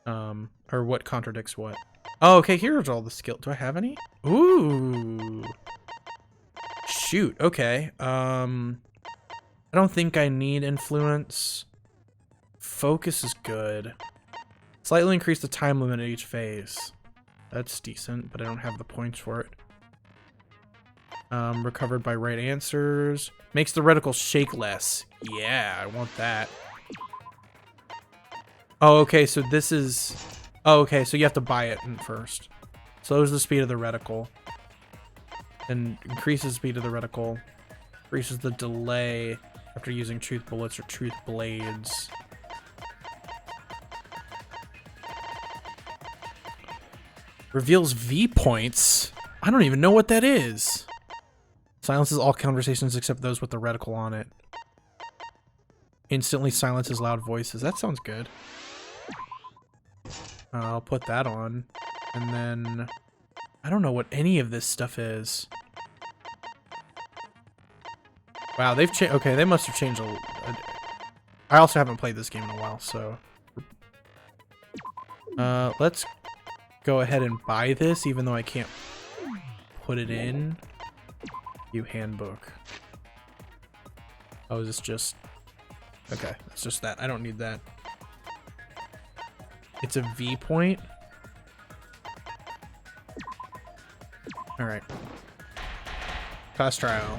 Or what contradicts what. Oh, okay, here's all the skill. Do I have any? Ooh. Shoot, okay. I don't think I need influence. Focus is good. Slightly increase the time limit at each phase. That's decent, but I don't have the points for it. Recovered by right answers. Makes the reticle shake less. Yeah, I want that. Oh, okay, so this is... Oh, okay, so you have to buy it first. Slows the speed of the reticle. And increases the speed of the reticle. Increases the delay after using truth bullets or truth blades. Reveals V points. I don't even know what that is. Silences all conversations except those with the reticle on it. Instantly silences loud voices. That sounds good. I'll put that on. And then... I don't know what any of this stuff is. Wow, they've changed... Okay, they must have changed I also haven't played this game in a while, so... Let's go ahead and buy this, even though I can't put it in. View handbook. Oh, is this just... Okay, it's just that. I don't need that. It's a V point. Alright. Class trial.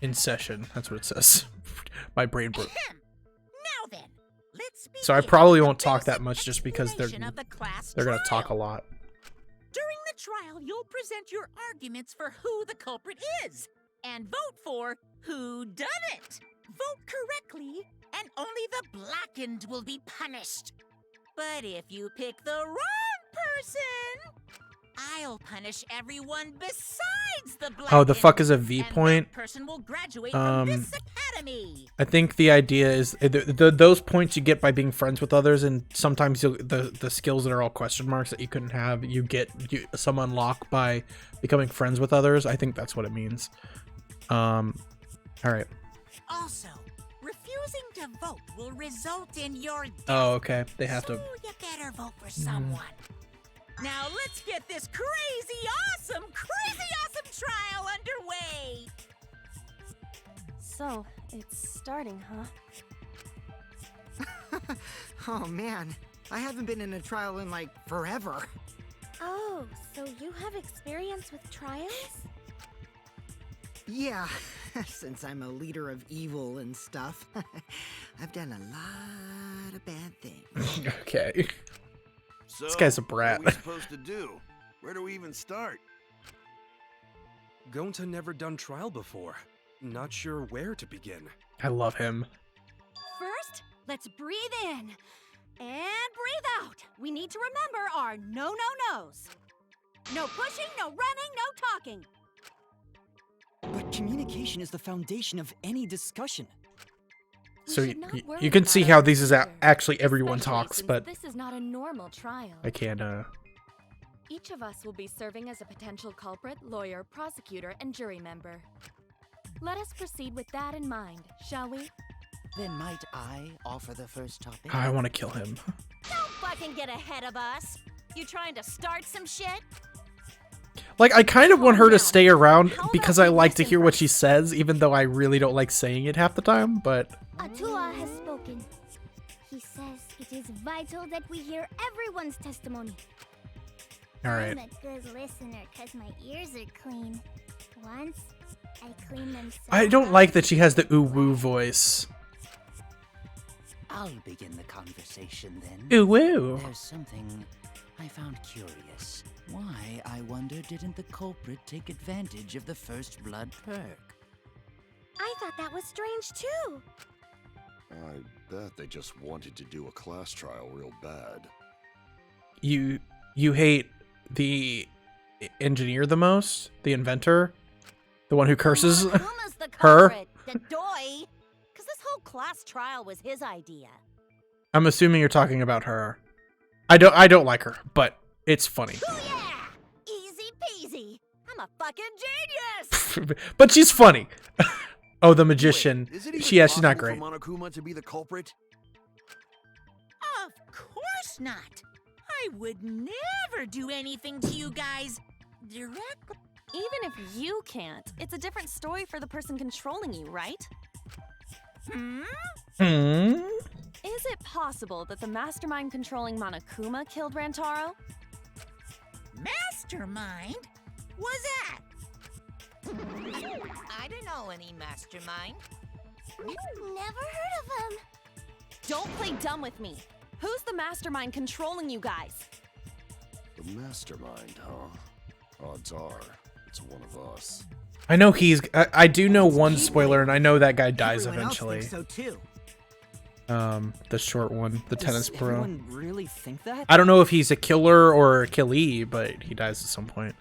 In session. That's what it says. My brain broke. Now then, let's begin. So I probably won't talk that much just because they're Explanation of the class gonna trial. talk a lot. During the trial, you'll present your arguments for who the culprit is and vote for who done it. Vote correctly, and only the blackened will be punished. But if you pick the wrong person, I'll punish everyone besides the blackened. Oh, the fuck is a V and point? that person will graduate from this academy. I think the idea is those points you get by being friends with others, and sometimes the skills that are all question marks that you couldn't have, you some unlock by becoming friends with others. I think that's what it means. All right. Also, refusing to vote will result in your death. Oh, okay. They have so to. you better vote for someone. Now let's get this crazy awesome trial underway. So, it's starting, huh? Oh man, I haven't been in a trial in like forever. Oh, so you have experience with trials? Yeah, since I'm a leader of evil and stuff, I've done a lot of bad things. Okay. So, This guy's a brat. What are we supposed to do? Where do we even start? Gonta never done trial before. Not sure where to begin. I love him. First, let's breathe in and breathe out. We need to remember our no-no-nos. No pushing, no running, no talking. But communication is the foundation of any discussion. So you can see how these is actually everyone Especially talks, since but this is not a normal trial. I can't. Each of us will be serving as a potential culprit, lawyer, prosecutor, and jury member. Let us proceed with that in mind, shall we? Then might I offer the first topic? I want to kill him. Don't fucking get ahead of us. You trying to start some shit? Like, I kind of want her to stay around because I like to hear what she says, even though I really don't like saying it half the time, but... Atua has spoken. He says it is vital that we hear everyone's testimony. Alright. I'm a good listener because my ears are clean. Once, I cleaned them so I don't like that she has the ooh-woo voice. I'll begin the conversation then. Ooh-woo. There's something I found curious. Why, I wonder, didn't the culprit take advantage of the first blood perk? I thought that was strange too. I bet they just wanted to do a class trial real bad. you hate the engineer the most, the inventor, the one who curses Monokuma's the her. culprit, the doy. Because this whole class trial was his idea. I'm assuming you're talking about her. I don't like her, but it's funny. Oh yeah! Easy peasy. I'm a fucking genius! But she's funny. Oh, the magician. Wait, is it even She's not possible great. for Monokuma to be the culprit? Of course not. I would never do anything to you guys directly. Even if you can't, it's a different story for the person controlling you, right? Hmm? Is it possible that the mastermind controlling Monokuma killed Rantaro? Mastermind? Was that? I don't know any mastermind. Never heard of him. Don't play dumb with me. Who's the mastermind controlling you guys? The mastermind, huh? Odds are, it's one of us. I know I do know one spoiler, and I know that guy dies Everyone else eventually. thinks so too. The short one, the tennis Does pro. everyone really think that? I don't know if he's a killer or a killee, but he dies at some point.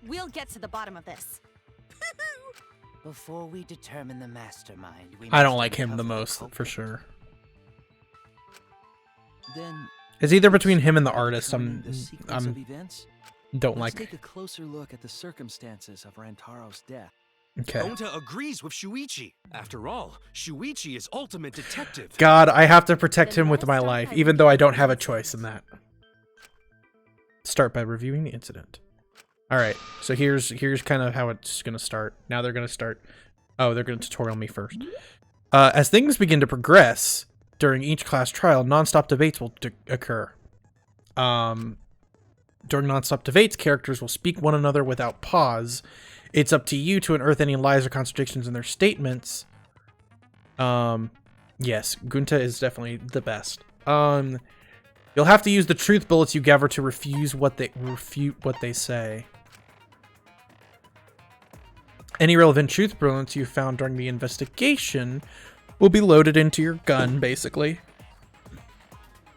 We'll get to the bottom of this. Before we determine the mastermind, we I don't must like him the uncover most, culprit. for sure. Then It's either between him and the artist. determining the sequence of I'm events, don't let's like. take a closer look at the circumstances of Rantaro's death. Okay. Gonta agrees with Shuichi. After all, Shuichi is ultimate detective. God, I have to protect him with my life, even though I don't have a choice in that. Start by reviewing the incident. All right, so here's kind of how it's gonna start. Now they're gonna start. Oh, they're gonna tutorial me first. As things begin to progress during each class trial, non-stop debates will occur. During non-stop debates, characters will speak one another without pause. It's up to you to unearth any lies or contradictions in their statements. Yes, Gunta is definitely the best. You'll have to use the truth bullets you gather to refute what they say. Any relevant truth bullets you found during the investigation will be loaded into your gun, basically.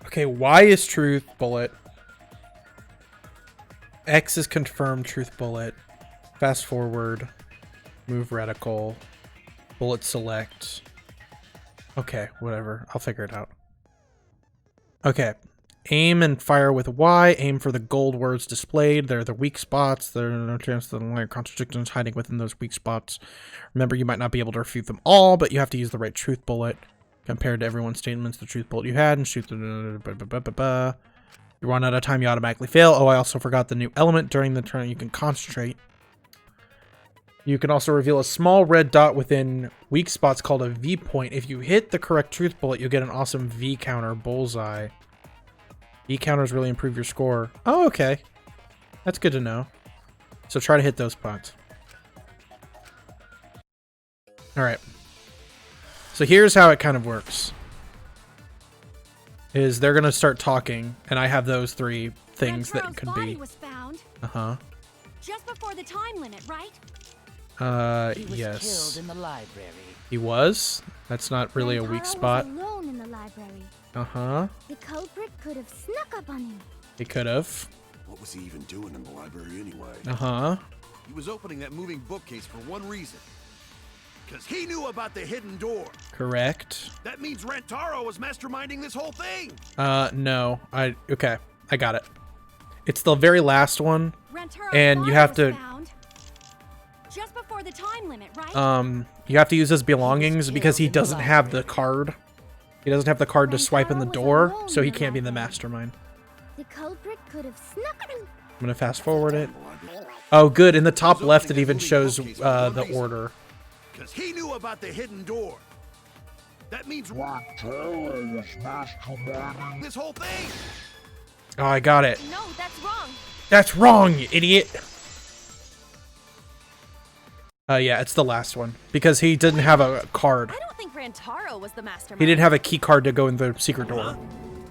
Okay, Y is truth bullet. X is confirmed truth bullet. Fast forward. Move reticle. Bullet select. Okay, whatever. I'll figure it out. Okay. Aim and fire with Y. Aim for the gold words displayed. They're the weak spots. There are no chance that the contradictions hiding within those weak spots. Remember, you might not be able to refute them all, but you have to use the right truth bullet. Compared to everyone's statements, the truth bullet you had, and shoot the... You run out of time, you automatically fail. Oh, I also forgot the new element. During the turn, you can concentrate. You can also reveal a small red dot within weak spots called a V point. If you hit the correct truth bullet, you'll get an awesome V counter bullseye. V counters really improve your score. Oh, okay. That's good to know. So try to hit those spots. Alright. So here's how it kind of works. Is they're going to start talking, and I have those three things that Rantaro's could body be. was found Uh-huh. just before the time limit, right? He was Yes. killed in the library. He was? That's not really a weak Rantaro spot. was alone in the library. Uh-huh. The culprit could have snuck up on him. He could have. What was he even doing in the library anyway? Uh-huh. He was opening that moving bookcase for one reason. Because he knew about the hidden door. Correct. That means Rantaro was masterminding this whole thing. No. Okay. I got it. It's the very last one. Rantaro's And you body have was to... found just before the time limit, right? You have to use his belongings because he doesn't have the card. He doesn't have the card to swipe in the door, so he can't be the mastermind. The culprit could have snuck up. I'm gonna fast forward it. Oh, good. In the top left, it even shows the order. Because he knew about the hidden door. That means Rantaro was masterminding this whole thing. Oh, I got it. No, that's wrong. That's wrong, you idiot. Yeah, it's the last one because he didn't have a card. I don't think Rantaro was the mastermind. He didn't have a key card to go in the secret door.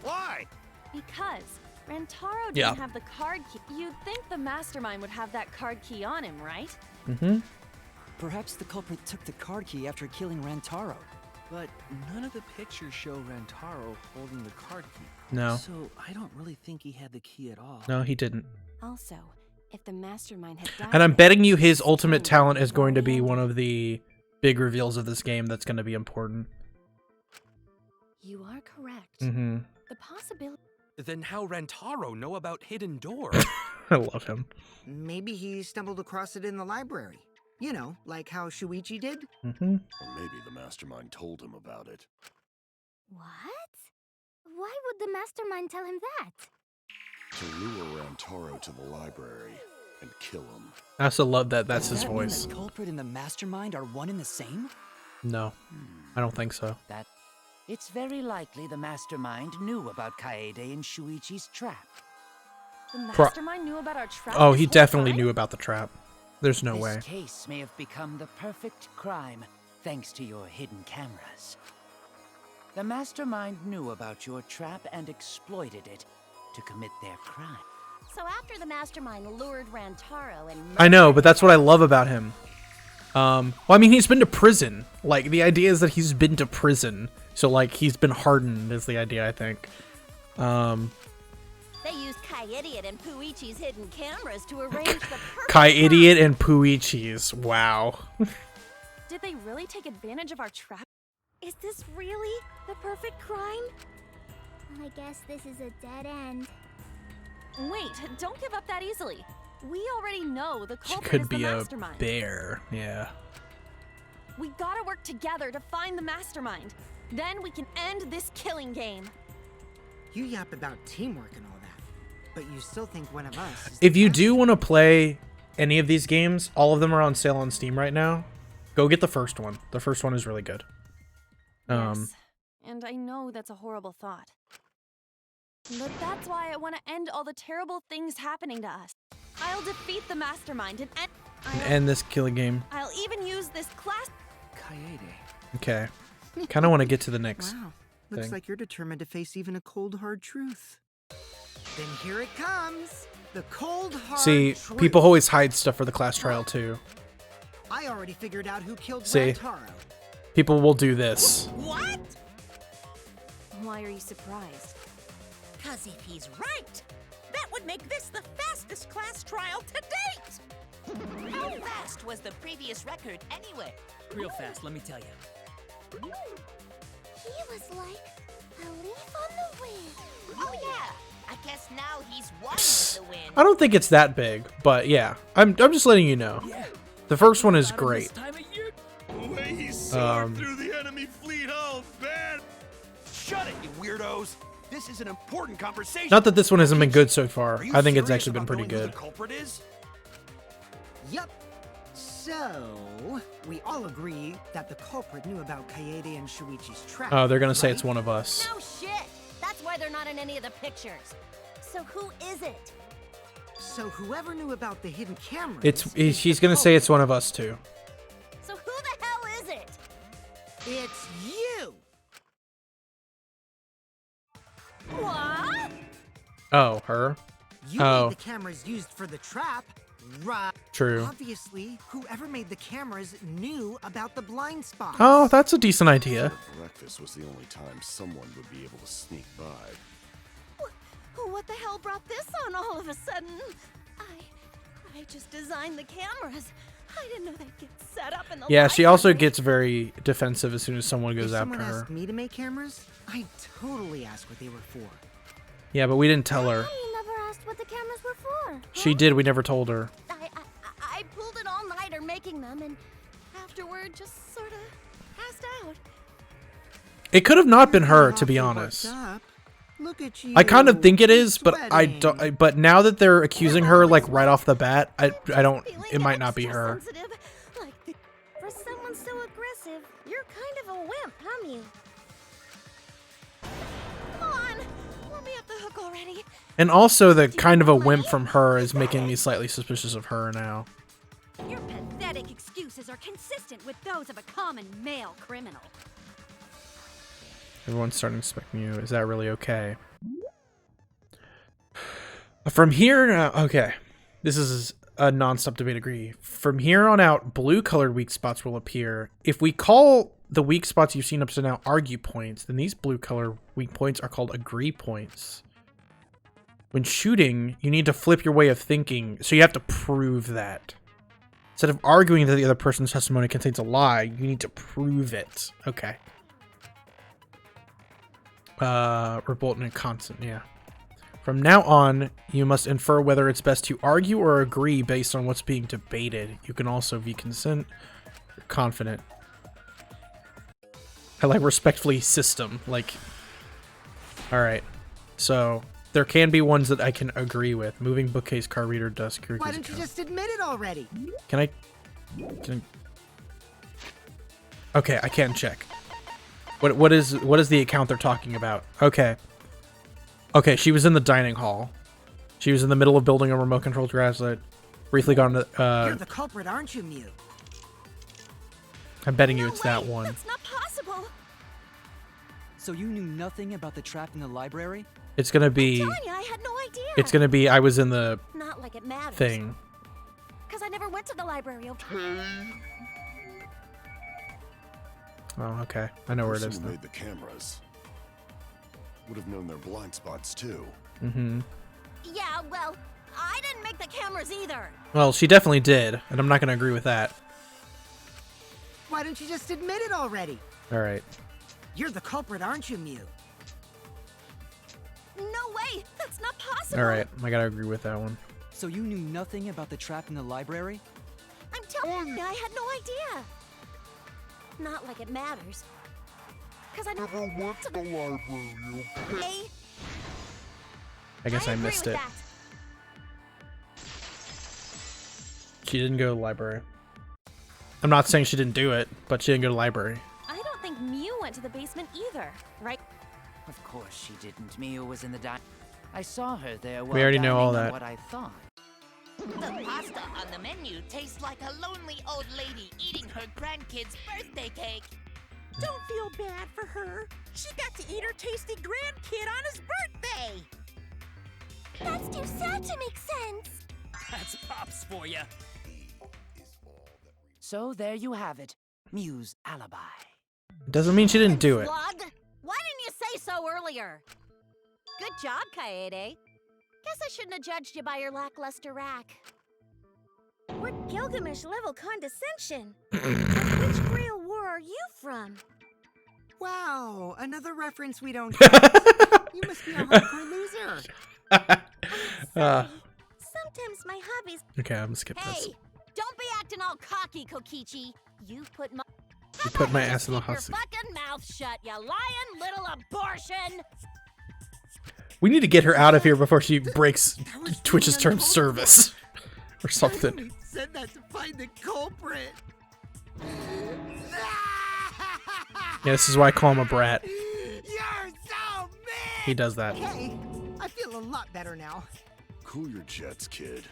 Why? Because Rantaro didn't Yeah. have the card key. You'd think the mastermind would have that card key on him, right? Mm-hmm. Perhaps the culprit took the card key after killing Rantaro. But none of the pictures show Rantaro holding the card key. No. So I don't really think he had the key at all. No, he didn't. Also, if the mastermind had died, And I'm betting you his ultimate talent is going to be one of the big reveals of this game that's going to be important. You are correct. Mm-hmm. The possibility. Then how Rantaro know about Hidden Door? I love him. Maybe he stumbled across it in the library. You know, like how Shuichi did. Mm-hmm. Or maybe the mastermind told him about it. What? Why would the mastermind tell him that? To lure Rantaro to the library and kill him. I also love that that's his Does that mean voice. the culprit and the mastermind are one and the same? No, I don't think so. It's very likely the mastermind knew about Kaede and Shuichi's trap. The mastermind knew about our trap. Oh, this he whole definitely time? knew about the trap. There's no way. This case may have become the perfect crime thanks to your hidden cameras. The mastermind knew about your trap and exploited it to commit their crime. So after the mastermind lured Rantaro and I know, but that's what I love about him. Well, I mean, he's been to prison. Like, the idea is that he's been to prison. So, like, he's been hardened is the idea, I think. they used Kai-Idiot and Puichi's hidden cameras to arrange the perfect Kai-Idiot and Puichi's. Wow. Did they really take advantage of our trap? Is this really the perfect crime? I guess this is a dead end. Wait, don't give up that easily. We already know the She culprit could is the be a mastermind. bear. Yeah. We gotta work together to find the mastermind. Then we can end this killing game. You yap about teamwork and all that, but you still think one of us is If you do want to play any of these games, all of them are on sale on Steam right now. Go get the first one. The first one is really good. Yes. And I know that's a horrible thought. But that's why I want to end all the terrible things happening to us. I'll defeat the mastermind and end this killing game. I'll even use this class. Kaede. Okay. Kind of want to get to the next Wow. Looks thing. like you're determined to face even a cold, hard truth. Then here it comes. The cold, hard See, truth. people always hide stuff for the class trial too. I already figured out who killed See? Rantaro. People will do this. What? Why are you surprised? Because if he's right, that would make this the fastest class trial to date! How fast was the previous record anyway? Real fast, let me tell you. He was like a leaf on the wind. Oh yeah, I guess now he's one with the wind. I don't think it's that big, but yeah, I'm just letting you know. The first one is great. The way he soared through the enemy fleet, oh man! Shut it, you weirdos! This is an important conversation. Not that this one hasn't been good so far. Are you I think it's serious actually been about pretty knowing who good. the culprit is? Yep. So, we all agree that the culprit knew about Kaede and Shuichi's trap. Oh, they're gonna say right? it's one of us. No shit! That's why they're not in any of the pictures. So who is it? So whoever knew about the hidden cameras... She's gonna say it's one of us too. So who the hell is it? It's you! What? Oh, her? You Oh. made the cameras used for the trap, right? True. Obviously, whoever made the cameras knew about the blind spots. Oh, that's a decent idea. Breakfast was the only time someone would be able to sneak by. What the hell brought this on all of a sudden? I just designed the cameras. I didn't know they'd get set up in the Yeah, she library. also gets very defensive as soon as someone goes if after someone her. asked me to make cameras, I'd totally ask what they were for. Yeah, but we didn't tell her. You never asked what the cameras were for. She did, we never told her. I pulled an all-nighter making them, and afterward just sort of passed out. It could have not been her, to be honest. Look at you. I kind of think it is, but I sweating. don't. But now that they're accusing her like right off the bat, I don't. It might not be her. For someone so aggressive, you're kind of a wimp, huh, Mew? Come on, let me off the hook already. And also, the kind of a wimp from her is making me slightly suspicious of her now. Your pathetic excuses are consistent with those of a common male criminal. Everyone's starting to suspect you. Is that really okay? From here, okay. This is a non-stop debate. Agree. From here on out, blue-colored weak spots will appear. If we call the weak spots you've seen up to now argue points, then these blue-color weak points are called agree points. When shooting, you need to flip your way of thinking, so you have to prove that. Instead of arguing that the other person's testimony contains a lie, you need to prove it. Okay. Revolt and constant, yeah. From now on, you must infer whether it's best to argue or agree based on what's being debated. You can also be consent or confident. I like respectfully system. Like, alright. So, there can be ones that I can agree with. Moving bookcase, car reader, desk. Why don't you just admit it already? Can I... Okay, I can check. What is the account they're talking about? Okay. Okay, she was in the dining hall. She was in the middle of building a remote controlled garage that briefly gone to You're the culprit, aren't you, Mew? I'm betting you it's that one. That's not possible. So you knew nothing about the trap in the library? It's gonna be I'm telling you, I had no idea. It's gonna be I was in the Not like it matters. thing. Because I never went to the library, okay? Oh, okay. I know where it is Person who now. made the cameras would have known their blind spots too. Mm-hmm. Yeah, well, I didn't make the cameras either. Well, she definitely did, and I'm not gonna agree with that. Why don't you just admit it already? Alright. You're the culprit, aren't you, Mew? No way! That's not possible! Alright, I gotta agree with that one. So you knew nothing about the trap in the library? I'm telling you, I had no idea. Not like it matters. Because I never went to the library, okay? I guess I missed it. She didn't go to the library. I'm not saying she didn't do it, but she didn't go to the library. I don't think Mew went to the basement either, right? Of course she didn't. Mia was in the dining. I saw her there. We already know all dining on that. What I thought. The pasta on the menu tastes like a lonely old lady eating her grandkid's birthday cake. Don't feel bad for her. She got to eat her tasty grandkid on his birthday. That's too sad to make sense. That's Pops for you. So there you have it. Mew's alibi. Doesn't mean she didn't do it. Slug, why didn't you say so earlier? Good job, Kaede. Guess I shouldn't have judged you by your lackluster rack. What Gilgamesh-level condescension? Which Grail war are you from? Wow, another reference we don't get. You must be a hardcore loser. Sometimes my hobbies... Okay, I'm gonna skip this. Hey, don't be acting all cocky, Kokichi. You put my... You put my ass in the Keep your hot seat. fucking mouth shut, you lying little abortion! We need to get her out of here before she breaks Twitch's term of service. Or something. Said that to find the culprit. Yeah, this is why I call him a brat. You're so mean! He does that. Okay, I feel a lot better now. Cool your jets, kid.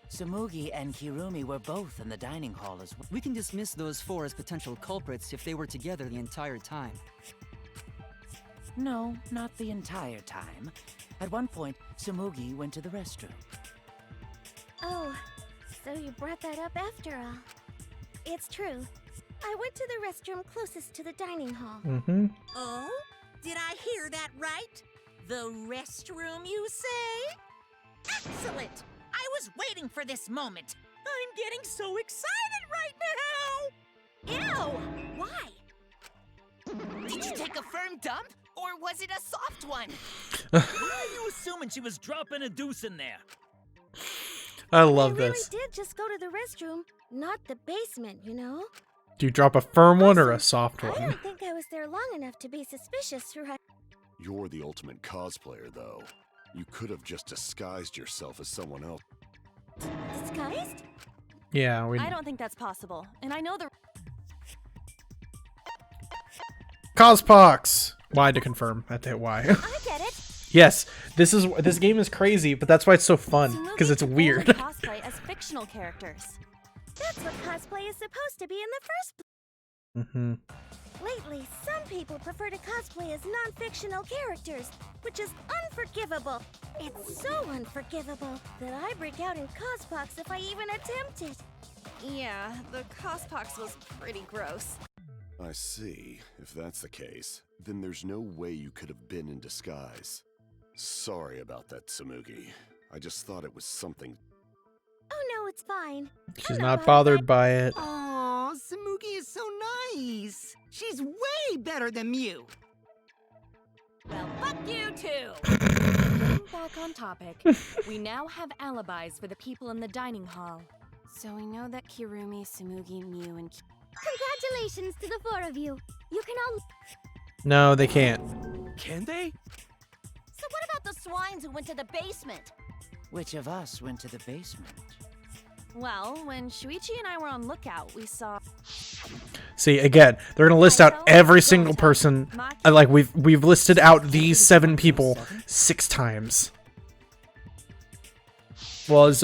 Sumugi and Kirumi were both in the dining hall as well. We can dismiss those four as potential culprits if they were together the entire time. No, not the entire time. At one point, Sumugi went to the restroom. Oh, so you brought that up after all. It's true. I went to the restroom closest to the dining hall. Mm-hmm. Oh? Did I hear that right? The restroom, you say? Excellent! I was waiting for this moment. I'm getting so excited right now! Ew! Why? Did you take a firm dump, or was it a soft one? Why are you assuming she was dropping a deuce in there? I love I really this. did just go to the restroom, not the basement, you know? Do you drop a firm one or a soft I one? don't think I was there long enough to be suspicious, right? You're the ultimate cosplayer, though. You could have just disguised yourself as someone else. Disguised? Yeah, we. I don't think that's possible. And I know the... Cospox! Y to confirm. I have to hit Y. I get it. Yes, this game is crazy, but that's why it's so fun, because it's weird. cosplay as fictional characters. That's what cosplay is supposed to be in the first place. Mm-hmm. Lately, some people prefer to cosplay as non-fictional characters, which is unforgivable. It's so unforgivable that I break out in cospox if I even attempt it. Yeah, the cospox was pretty gross. I see. If that's the case, then there's no way you could have been in disguise. Sorry about that, Tsumugi. I just thought it was something. Oh no, it's fine. She's not bothered by it. Aw, Tsumugi is so nice. She's way better than Mew. Well, fuck you too! Getting back on topic, we now have alibis for the people in the dining hall. So we know that Kirumi, Tsumugi, Mew, and... Congratulations to the 4 of you. You can all... No, they can't. Can they? So what about the swines who went to the basement? Which of us went to the basement? Well, when Shuichi and I were on lookout, we saw... See, again, they're gonna list out every single person. Like we've listed out these 7 people 6 times. Well, as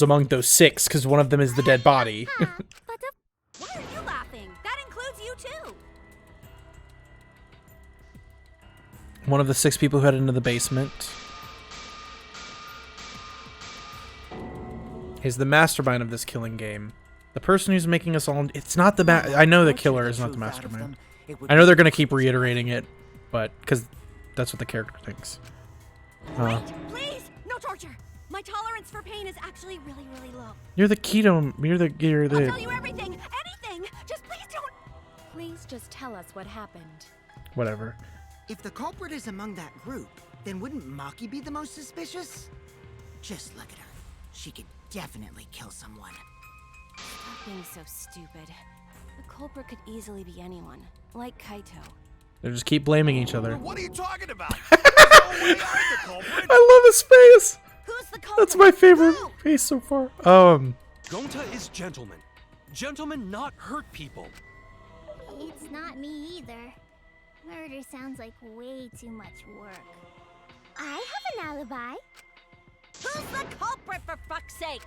among those 6, because one of them is the dead body. Why are you laughing? That includes you too. One of the 6 people who headed into the basement is the mastermind of this killing game. The person who's making us all... It's not the... I know the killer is not the mastermind. I know they're going to keep reiterating it, but... Because that's what the character thinks. Wait, please! No torture! My tolerance for pain is actually really, really low. You're the keto... You're the... I'll tell you everything! Anything! Just please don't... Please just tell us what happened. Whatever. If the culprit is among that group, then wouldn't Maki be the most suspicious? Just look at her. She could definitely kill someone. Stop being so stupid. The culprit could easily be anyone, like Kaito. They just keep blaming each other. What are you talking about? I love his face! Who's the culprit? That's my favorite face so far. Gonta is gentleman. Gentlemen not hurt people. It's not me either. Murder sounds like way too much work. I have an alibi. Who's the culprit, for fuck's sake?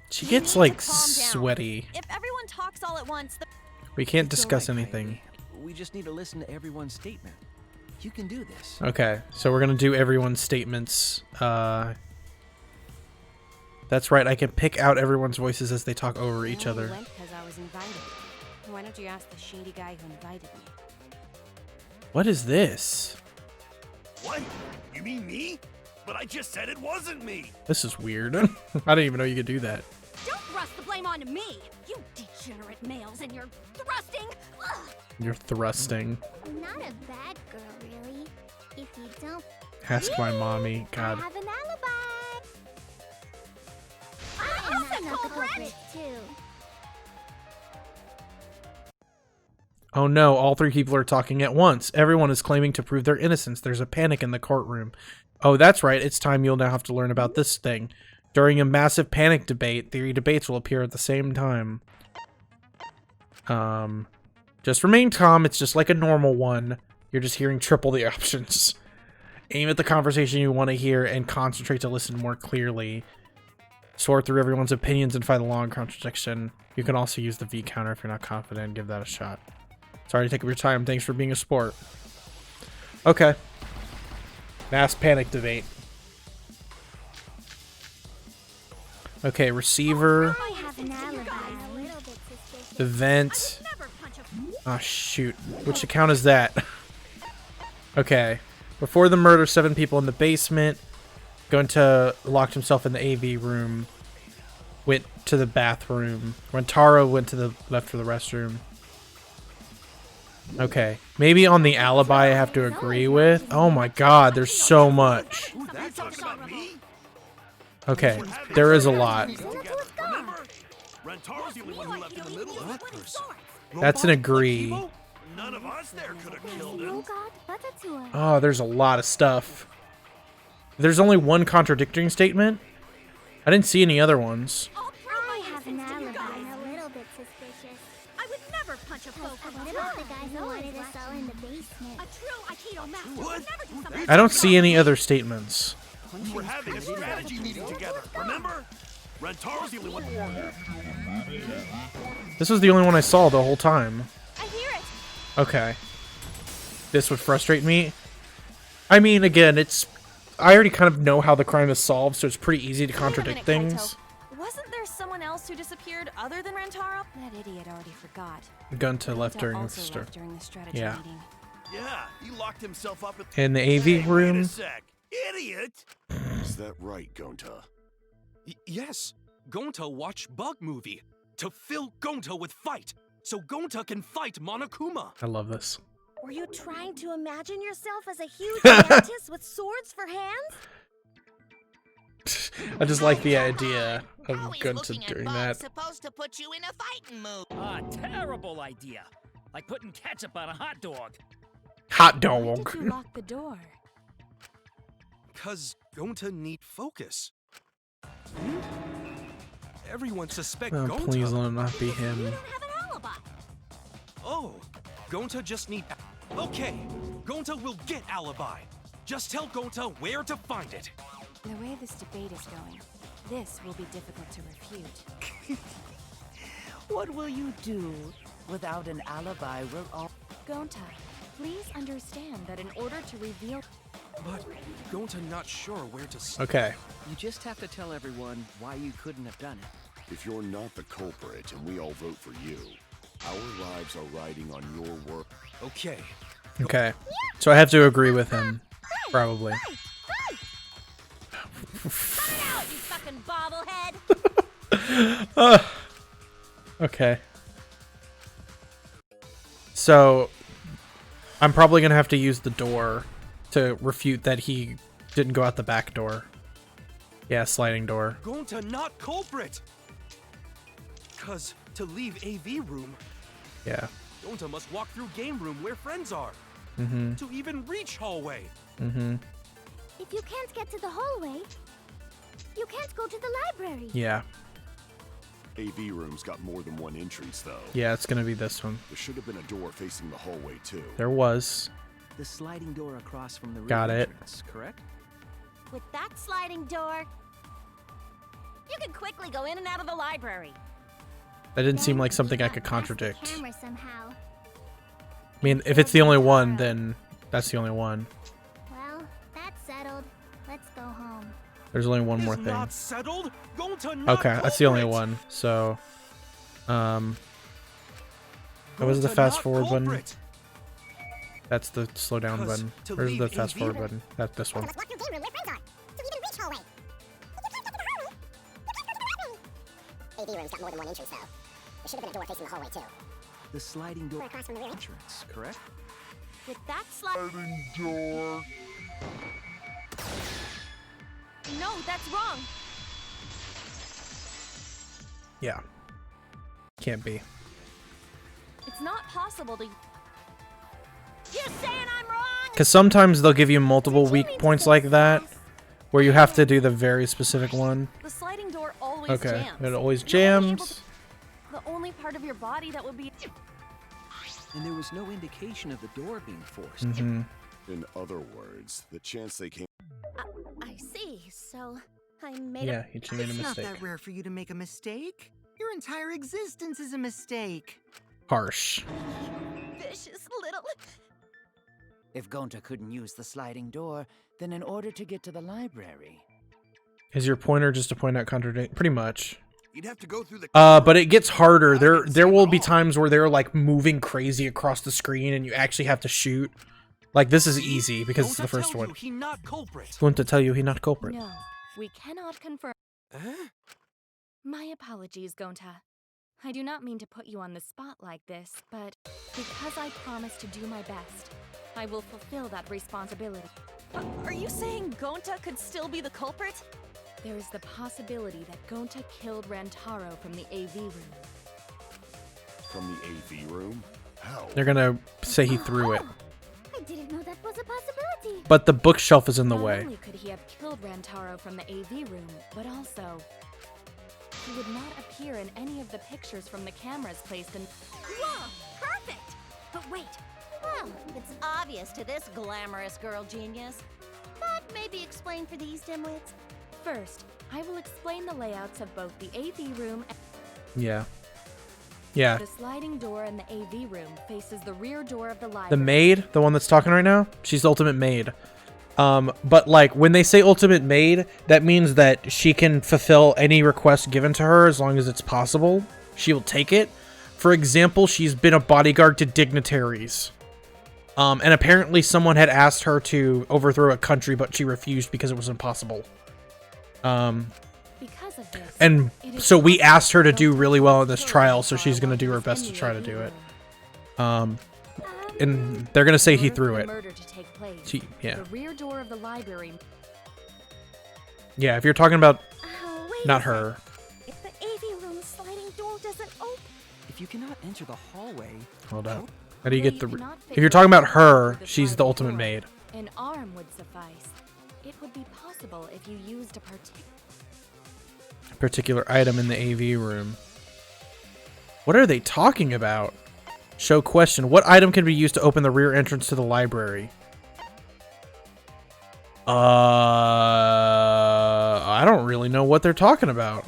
She gets, like, sweaty. If everyone talks all at once... We can't discuss anything. We just need to listen to everyone's statement. You can do this. Okay, so we're gonna do everyone's statements. That's right, I can pick out everyone's voices as they talk over each other. I went because I was invited. Why don't you ask the shady guy who invited me? What is this? What? You mean me? But I just said it wasn't me. This is weird. I didn't even know you could do that. Don't thrust the blame onto me, you degenerate males, and you're thrusting. Ugh. You're thrusting. I'm not a bad girl, really. If you don't... Ask my mommy. God. I have an alibi. I am not the culprit, too. Oh no, all 3 people are talking at once. Everyone is claiming to prove their innocence. There's a panic in the courtroom. Oh, that's right. It's time you'll now have to learn about this thing. During a massive panic debate, 3 debates will appear at the same time. Just remain calm. It's just like a normal one. You're just hearing triple the options. Aim at the conversation you want to hear and concentrate to listen more clearly. Sort through everyone's opinions and find a long contradiction. You can also use the V counter if you're not confident. Give that a shot. Sorry to take up your time. Thanks for being a sport. Okay. Mass panic debate. Okay, receiver. I have an alibi. A little bit suspicious. Event. Oh, shoot. Which account is that? Okay. Before the murder, 7 people in the basement. Gonta locked himself in the AV room. Went to the bathroom. Rentaro went to the left for the restroom. Okay. Maybe on the alibi I have to agree with. Oh my god, there's so much. Okay, there is a lot. That's an agree. None of us there could have killed him. Oh, there's a lot of stuff. There's only one contradicting statement. I didn't see any other ones. I have an alibi. A little bit suspicious. I would never punch a foe from What about the guy who wanted us all in the basement? A true Aikido master would never do something. I don't see any other statements. We were having a strategy meeting together, remember? Rentaro's the only one. This was the only one I saw the whole time. I hear it. Okay. This would frustrate me. I mean, again, I already kind of know how the crime is solved, so it's pretty easy to contradict things. Kaito. Wasn't there someone else who disappeared other than Rentaro? That idiot already forgot. Gunta left during the strategy meeting. Yeah, he locked himself up in the AV room. Wait a sec. Idiot! Is that right, Gonta? Yes. Gonta watched Bug Movie to fill Gonta with fight, so Gonta can fight Monokuma. I love this. Were you trying to imagine yourself as a huge mantis with swords for hands? I just like the idea of Gunta doing that. Supposed to put you in a fighting mood. Ah, terrible idea. Like putting ketchup on a hot dog. Hot dog. Why did you lock the door? Cause Gonta need focus. Everyone suspect Oh, Gonta. please let it not be him. You don't have an alibi. Oh, Gonta just need... Okay, Gonta will get alibi. Just tell Gonta where to find it. The way this debate is going, this will be difficult to refute. What will you do? Without an alibi, we'll all... Gonta, please understand that in order to reveal... But Gonta not sure where to start. Okay. You just have to tell everyone why you couldn't have done it. If you're not the culprit and we all vote for you, our lives are riding on your work. Okay. Okay. So I have to agree with him. Probably. Fight out, you fucking bobblehead! Okay. So I'm probably gonna have to use the door to refute that he didn't go out the back door. Yeah, sliding door. Gonta not culprit. Cause to leave AV room, Yeah. Gonta must walk through game room where friends are. Mm-hmm. To even reach hallway. Mm-hmm. If you can't get to the hallway, you can't go to the library. Yeah. AV room's got more than one entrance, though. Yeah, it's gonna be this one. There should have been a door facing the hallway, too. There was. The sliding door across from the Got it. entrance, correct? With that sliding door, you can quickly go in and out of the library. That didn't seem like something I could The contradict. camera somehow. I mean, if it's the only one, then that's the only one. Well, that's settled. Let's go home. There's only one more Is thing. not settled? Gonta not Okay, that's the only culprit. one. So, what was the Gonta fast not forward button? culprit. That's the slow down 'Cause button. to Where's the leave fast AV forward room- button? That's this one. Walk through game room where friends are, so even reach hallway. AV room's got more than one entrance, though. There should have been a door facing the hallway, too. The sliding door Across from the rear entrance, correct? With that sliding door. No, that's wrong. Yeah. Can't be. It's not possible to... You saying I'm wrong? Because sometimes they'll give you multiple weak points like that, where you have to do the very specific one. The sliding door always Okay, jams. it always You're only able jams. The only part of your body that would be... And there was no indication of the door being forced. Mm-hmm. In other words, the chance they came. I see. So I made Yeah, he just made a It's not mistake. that rare for you to make a mistake. Your entire existence is a mistake. Harsh. vicious little... If Gonta couldn't use the sliding door, then in order to get to the library... Is your pointer just to point out contradict? Pretty much. You'd have to go through the. But it gets harder. There will be times where they're like moving crazy across the screen, and you actually have to shoot. Like this is easy because it's the first one. He not culprit. Going to tell you he not culprit. No, we cannot confirm. Huh? My apologies, Gonta. I do not mean to put you on the spot like this, but because I promised to do my best, I will fulfill that responsibility. Are you saying Gonta could still be the culprit? There is the possibility that Gonta killed Rantaro from the AV room. From the AV room? How? They're gonna say he threw it. I didn't know that was a possibility. But the bookshelf is in the Not way. only could he have killed Rantaro from the AV room, but also he would not appear in any of the pictures from the cameras placed in... Whoa! Perfect! But wait. Well, it's obvious to this glamorous girl genius. But maybe explain for these dimwits. First, I will explain the layouts of both the AV room and... Yeah. Yeah. The sliding door in the AV room faces the rear door of the library. The maid, the one that's talking right now, she's the ultimate maid. But like when they say ultimate maid, that means that she can fulfill any request given to her as long as it's possible. She will take it. For example, she's been a bodyguard to dignitaries. And apparently someone had asked her to overthrow a country, but she refused because it was impossible. Because of this, And so we asked her to do really well in this trial, so she's going to do her best to try to do it. And they're going to say he threw it. Yeah. The rear door of the library. Yeah, if you're talking about wait not a her. If the AV room sliding door doesn't open... If you cannot enter the hallway... Hold up. How do you get the... If you're talking about her, she's the ultimate maid. An arm would suffice. It would be possible if you used a Particular item in the AV room. What are they talking about? Show question. What item can be used to open the rear entrance to the library? I don't really know what they're talking about.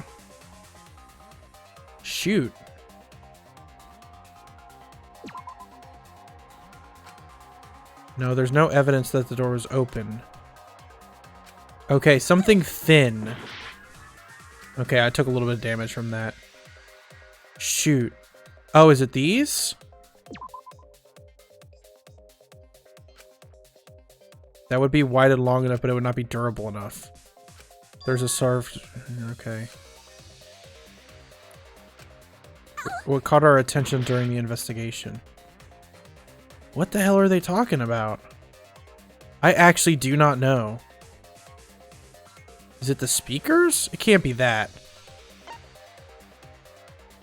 Shoot. No, there's no evidence that the door was open. Okay, something thin. Okay, I took a little bit of damage from that. Shoot. Oh, is it these? That would be wide and long enough, but it would not be durable enough. There's a served... Okay. What caught our attention during the investigation? What the hell are they talking about? I actually do not know. Is it the speakers? It can't be that.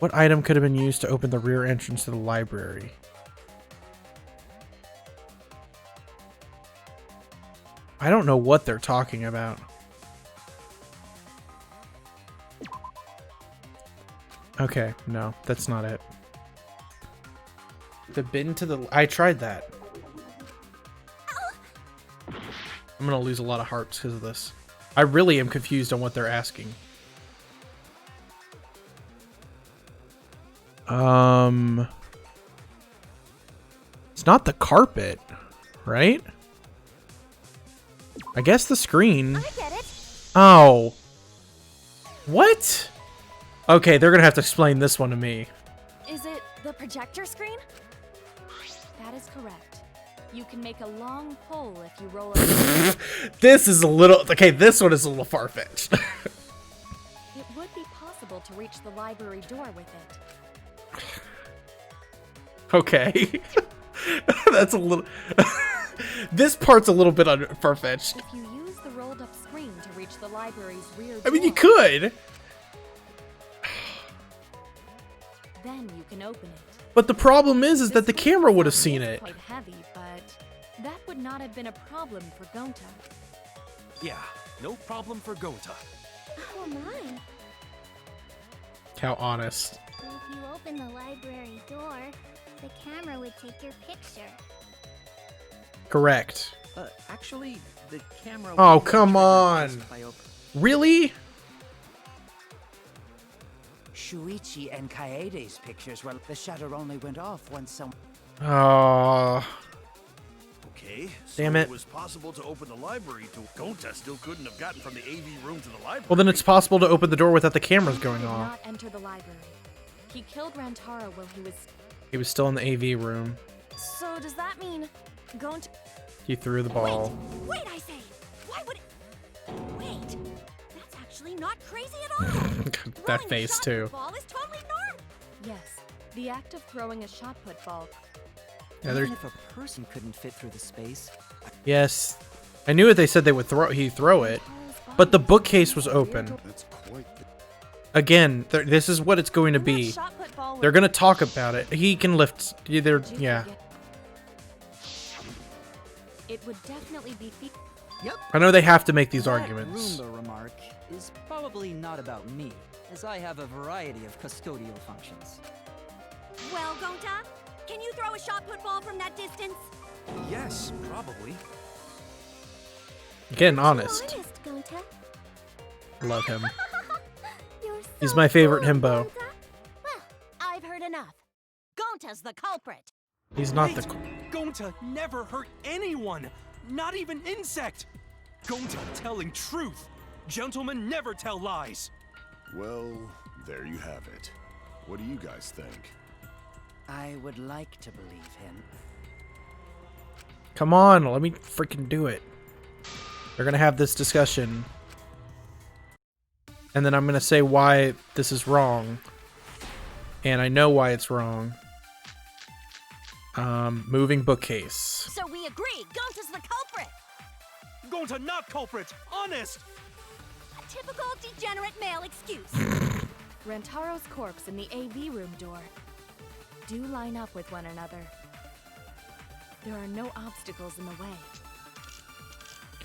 What item could have been used to open the rear entrance to the library? I don't know what they're talking about. Okay, no, that's not it. The bin to the... I tried that. I'm gonna lose a lot of hearts because of this. I really am confused on what they're asking. It's not the carpet, right? I guess the screen. I get it. Oh. What? Okay, they're gonna have to explain this one to me. Is it the projector screen? That is correct. You can make a long pole if you roll it. This is a little... Okay, this one is a little far-fetched. It would be possible to reach the library door with it. Okay. That's a little... This part's a little bit far-fetched. If you use the rolled up screen to reach the library's rear door... I mean, you could. Then you can open it. But the problem is that the camera would have seen it. Quite heavy, but that would not have been a problem for Gonta. Yeah, no problem for Gonta. Oh my. How honest. If you open the library door, the camera would take your picture. Correct. Actually, the camera... Oh, come on. Really? Shuichi and Kaede's pictures, well, the shutter only went off once some... Oh. Okay, Damn so it. it was possible to open the library to... Gonta still couldn't have gotten from the AV room to the library. Well, then it's possible to open the door without the cameras going He did off. not enter the library. He killed Rantaro while he was... He was still in the AV room. So does that mean Gonta... He threw the ball. Wait, I say! Why would it... Wait! That's actually not crazy at all! That face, too. Ball is totally normal! Yes, the act of throwing a shot put ball... Yeah, Even if a person couldn't fit through the space... Yes. I knew it. They said they would he'd throw it. But the bookcase was open. That's quite the... Again, this is what it's going to be. They're going to talk about it. He can lift... Either, yeah. It would definitely be... Yep. I know they have to make these That arguments. Roomba remark is probably not about me, as I have a variety of custodial functions. Well, Gonta, can you throw a shot put ball from that distance? Yes, probably. Getting honest. Honest, Gonta. Love him. You're so He's my favorite cool, himbo. Gonta. Well, I've heard enough. Gonta's the culprit. He's not the. Gonta never hurt anyone, not even insect. Gonta telling truth. Gentlemen never tell lies. Well, there you have it. What do you guys think? I would like to believe him. Come on, let me freaking do it. We're gonna have this discussion. And then I'm gonna say why this is wrong. And I know why it's wrong. Moving bookcase. So we agree, Gonta's the culprit. Gonta not culprit, honest. A typical degenerate male excuse. Rantaro's corpse and the AV room door do line up with one another. There are no obstacles in the way.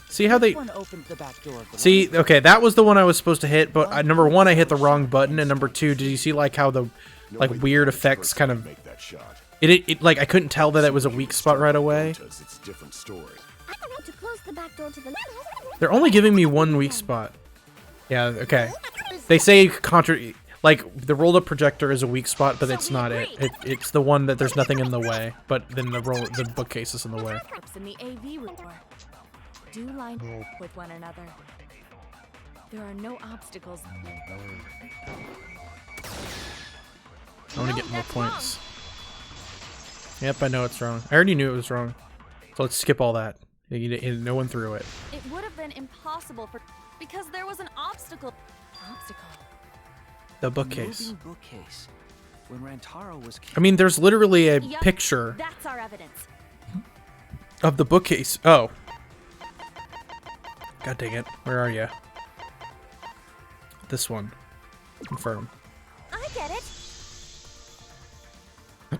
See how they... One opened the back door. See, okay, that was the one I was supposed to hit, but number one, I hit the wrong button, and number two, did you see like how the weird effects kind of... It like I couldn't tell that it was a weak spot right away. It's a different story. I don't want to close the back door to the They're only giving me one weak spot. Yeah, okay. They say like the rolled up projector is a weak spot, but it's not it. It's the one that there's nothing in the way, but then the bookcase is in the way. In the AV room door do line up with one another. There are no obstacles. I want to get more points. Yep, I know it's wrong. I already knew it was wrong. So let's skip all that. No one threw it. It would have been impossible because there was an obstacle. The bookcase. Moving bookcase. When Rantaro was killed. I mean, there's literally a picture That's our evidence. of the bookcase. Oh. God dang it. Where are you? This one. Confirm. I get it.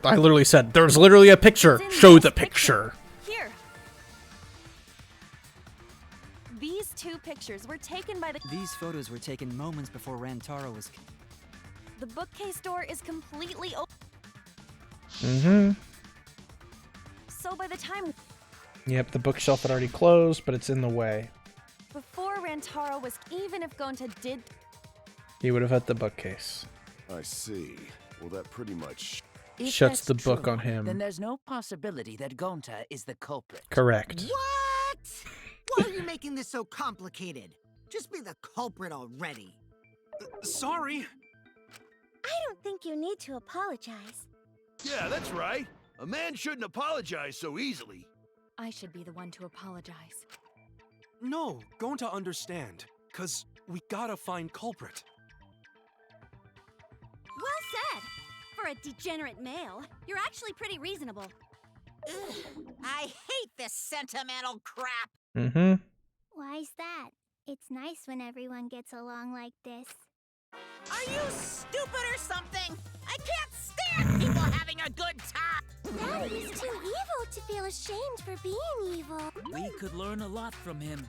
I literally said, there's literally a picture. Show the picture. Here. These two pictures were taken by the... These photos were taken moments before Rantaro was... The bookcase door is completely open. Mm-hmm. So by the time... Yep, the bookshelf had already closed, but it's in the way. Before Rantaro was... Even if Gonta did... He would have hit the bookcase. I see. Well, that pretty much... Shuts the book on him. Then there's no possibility that Gonta is the culprit. Correct. What? Why are you making this so complicated? Just be the culprit already. Sorry. I don't think you need to apologize. Yeah, that's right. A man shouldn't apologize so easily. I should be the one to apologize. No, Gonta understand. 'Cause we gotta find culprit. Well said. For a degenerate male, you're actually pretty reasonable. Ugh, I hate this sentimental crap. Mm-hmm. Why's that? It's nice when everyone gets along like this. Are you stupid or something? I can't stand people having a good time. Daddy is too evil to feel ashamed for being evil. We could learn a lot from him.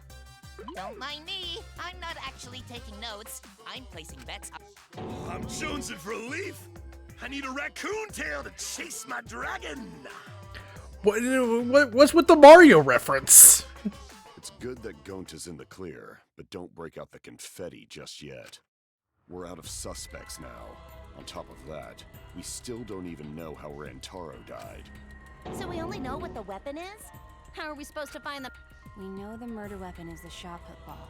Don't mind me. I'm not actually taking notes. I'm placing bets. I'm jonesing for a leaf. I need a raccoon tail to chase my dragon. What's with the Mario reference? It's good that Gonta's in the clear, but don't break out the confetti just yet. We're out of suspects now. On top of that, we still don't even know how Rantaro died. So we only know what the weapon is? How are we supposed to find the... We know the murder weapon is the shot put ball.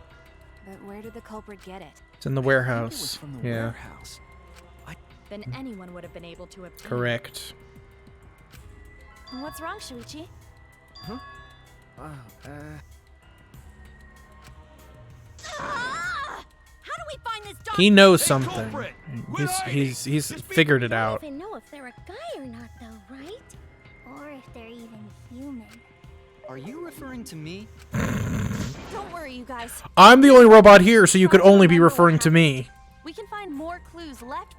But where did the culprit get it? It's in the warehouse. From the yeah. warehouse. Then anyone would have been able to obtain. Correct. What's wrong, Shuichi? Huh? How do we find this dog? He knows something. He's figured it out. We don't even know if they're a guy or not, though, right? Or if they're even human. Are you referring to me? Don't worry, you guys. I'm the only robot here, so you could only be referring to me. We can find more clues left.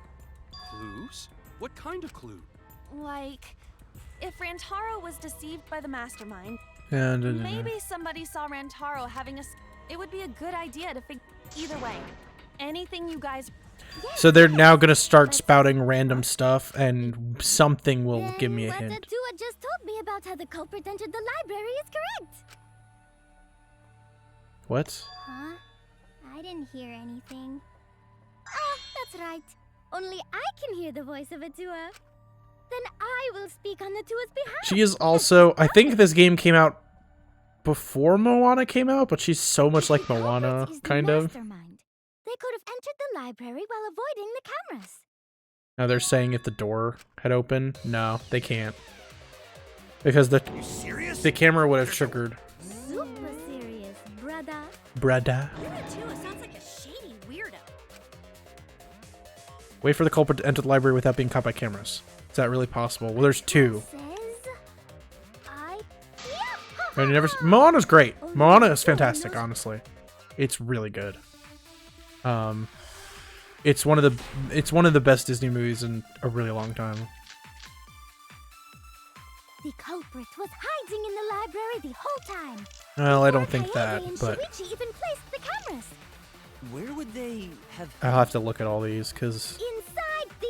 Clues? What kind of clue? Like, if Rantaro was deceived by the mastermind, No. maybe somebody saw Rantaro having it would be a good idea to figure. Either way, anything you guys. So they're now gonna start spouting random stuff, and something will give me a What hint. the Tua just told me about how the culprit entered the library is correct. What? Huh? I didn't hear anything. Oh, that's right. Only I can hear the voice of a Tua. Then I will speak on the two's behalf. She is also, I think this game came out before Moana came out, but she's so much like Moana, kind of. Mastermind. They could have entered the library while avoiding the cameras. Now they're saying if the door had opened. No, they can't. Because the camera would have triggered. Super serious, brother. Brada. Too sounds like a shady weirdo. Wait for the culprit to enter the library without being caught by cameras. Is that really possible? Well, there's two. And you never. Moana's great. Moana is fantastic, honestly. It's really good. It's one of the best Disney movies in a really long time. The culprit was hiding in the library the whole time. Well, I don't think that, but Shuichi even placed the cameras. Where would they have? I'll have to look at all these because. Inside the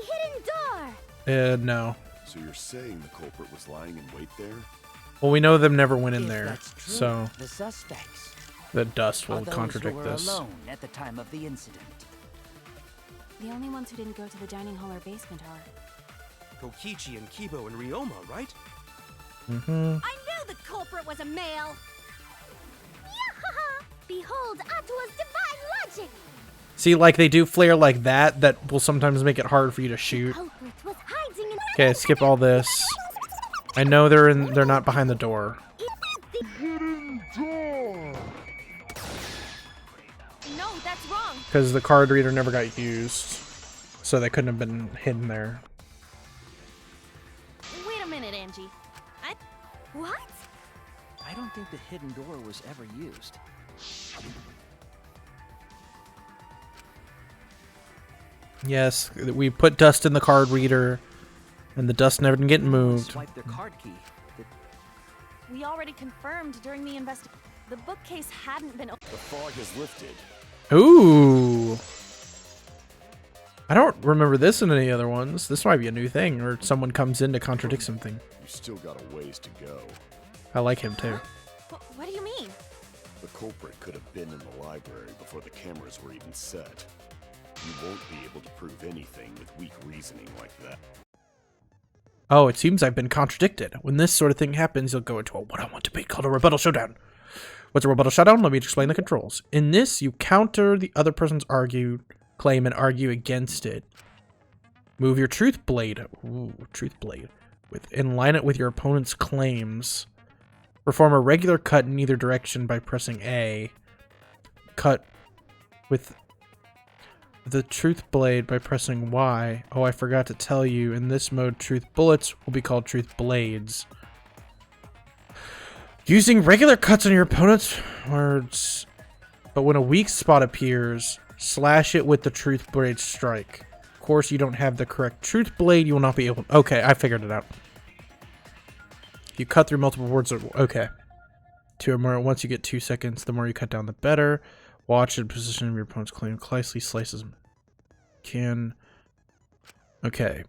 hidden door. No. So you're saying the culprit was lying in wait there? Well, we know them never went in If there, that's true, so the suspects the dust are will those contradict who were this. alone at the time of the incident. The only ones who didn't go to the dining hall or basement are Kokichi and Kibo and Ryoma, right? Mm-hmm. I knew the culprit was a male. Yahaha! Behold Atua's divine logic. See, like they do flare like that. That will sometimes make it hard for you to shoot. Culprit was hiding in. Okay, skip all this. I know they're not behind the door. Hidden door. No, that's wrong. Because the card reader never got used. So they couldn't have been hidden there. Wait a minute, Angie. What? I don't think the hidden door was ever used. Yes, we put dust in the card reader, and the dust never didn't get moved. Swipe their card key. We already confirmed during the investigation. The bookcase hadn't been opened. The fog has lifted. Ooh. I don't remember this in any other ones. This might be a new thing, or someone comes in to contradict something. You still got a ways to go. I like him too. What do you mean? The culprit could have been in the library before the cameras were even set. You won't be able to prove anything with weak reasoning like that. Oh, it seems I've been contradicted. When this sort of thing happens, you'll go into a one-on-one debate called a rebuttal showdown. What's a rebuttal showdown? Let me explain the controls. In this, you counter the other person's claim and argue against it. Move your truth blade. Ooh, truth blade. And line it with your opponent's claims. Perform a regular cut in either direction by pressing A. Cut with the truth blade by pressing Y. Oh, I forgot to tell you, in this mode, truth bullets will be called truth blades. Using regular cuts on your opponent's words, but when a weak spot appears, slash it with the truth blade strike. Of course, you don't have the correct truth blade, you will not be able. Okay, I figured it out. You cut through multiple words. Okay. 2 or more. Once you get 2 seconds, the more you cut down, the better. Watch the position of your opponent's claim. Closely slices him. Okay.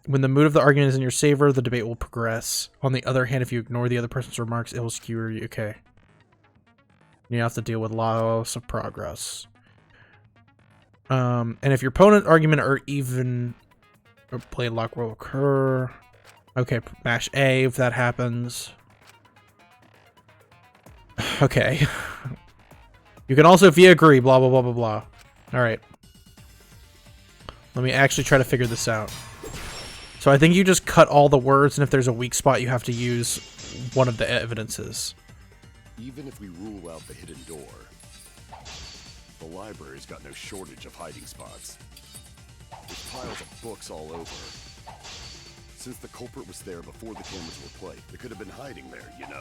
When the mood of the argument is in your favor, the debate will progress. On the other hand, if you ignore the other person's remarks, it will skew you. Okay. You have to deal with loss of progress. And if your opponent's argument are even, or play lock will occur. Okay, mash A if that happens. Okay. You can also, if you agree, blah, blah, blah, blah, blah. Alright. Let me actually try to figure this out. So I think you just cut all the words, and if there's a weak spot, you have to use one of the evidences. Even if we rule out the hidden door, the library's got no shortage of hiding spots. There's piles of books all over. Since the culprit was there before the cameras were played, they could have been hiding there, you know?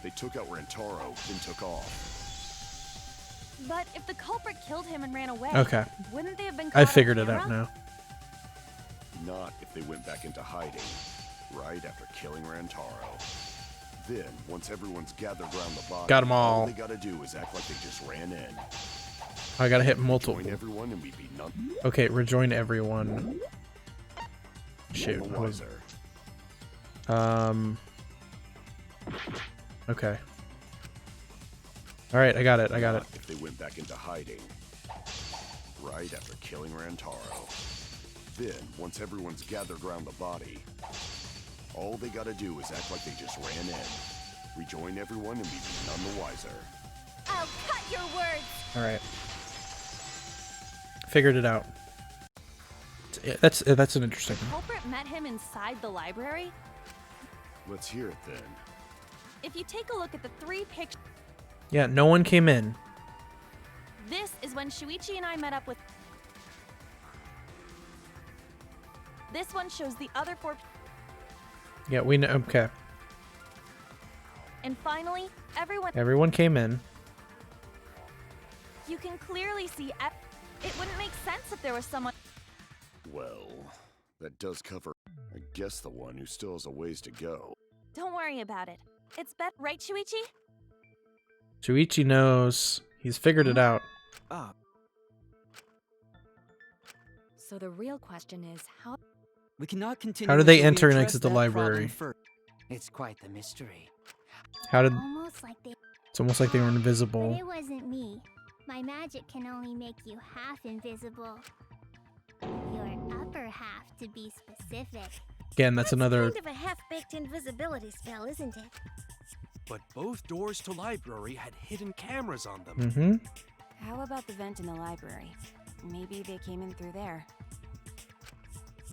They took out Rantaro, then took off. But if the culprit killed him and ran away, Okay. wouldn't they have been caught I on figured it camera? out now. Not if they went back into hiding, right after killing Rantaro. Then, once everyone's gathered around the body, Got 'em all. they gotta do is act like they just ran in. I gotta hit multiple. Join everyone and we'd be none. Okay, rejoin everyone. Shoot. None the wiser. Okay. Alright, I got it, I got it. If they went back into hiding, right after killing Rantaro. Then, once everyone's gathered around the body, all they gotta do is act like they just ran in. Rejoin everyone and be none the wiser. I'll cut your words. All right. Figured it out. That's an interesting The one. culprit met him inside the library. Let's hear it then. If you take a look at the 3 pictures, Yeah, no one came in. this is when Shuichi and I met up with. This one shows the other 4. Yeah, we know. Okay. And finally, Everyone came in. You can clearly see. It wouldn't make sense if there was someone. Well, that does cover, I guess, the one who still has a ways to go. Don't worry about it. It's better, right, Shuichi? Shuichi knows. He's figured it out. So the real question is how we cannot continue. How do they until we enter and address exit the that problem library? first. It's quite the mystery. How did? It's almost like they were But invisible. it wasn't me. My magic can only make you half invisible. Your upper half, to be specific. Again, that's another. Kind of a half-baked invisibility spell, isn't it? But both doors to library had hidden cameras on them. Mm-hmm. How about the vent in the library? Maybe they came in through there.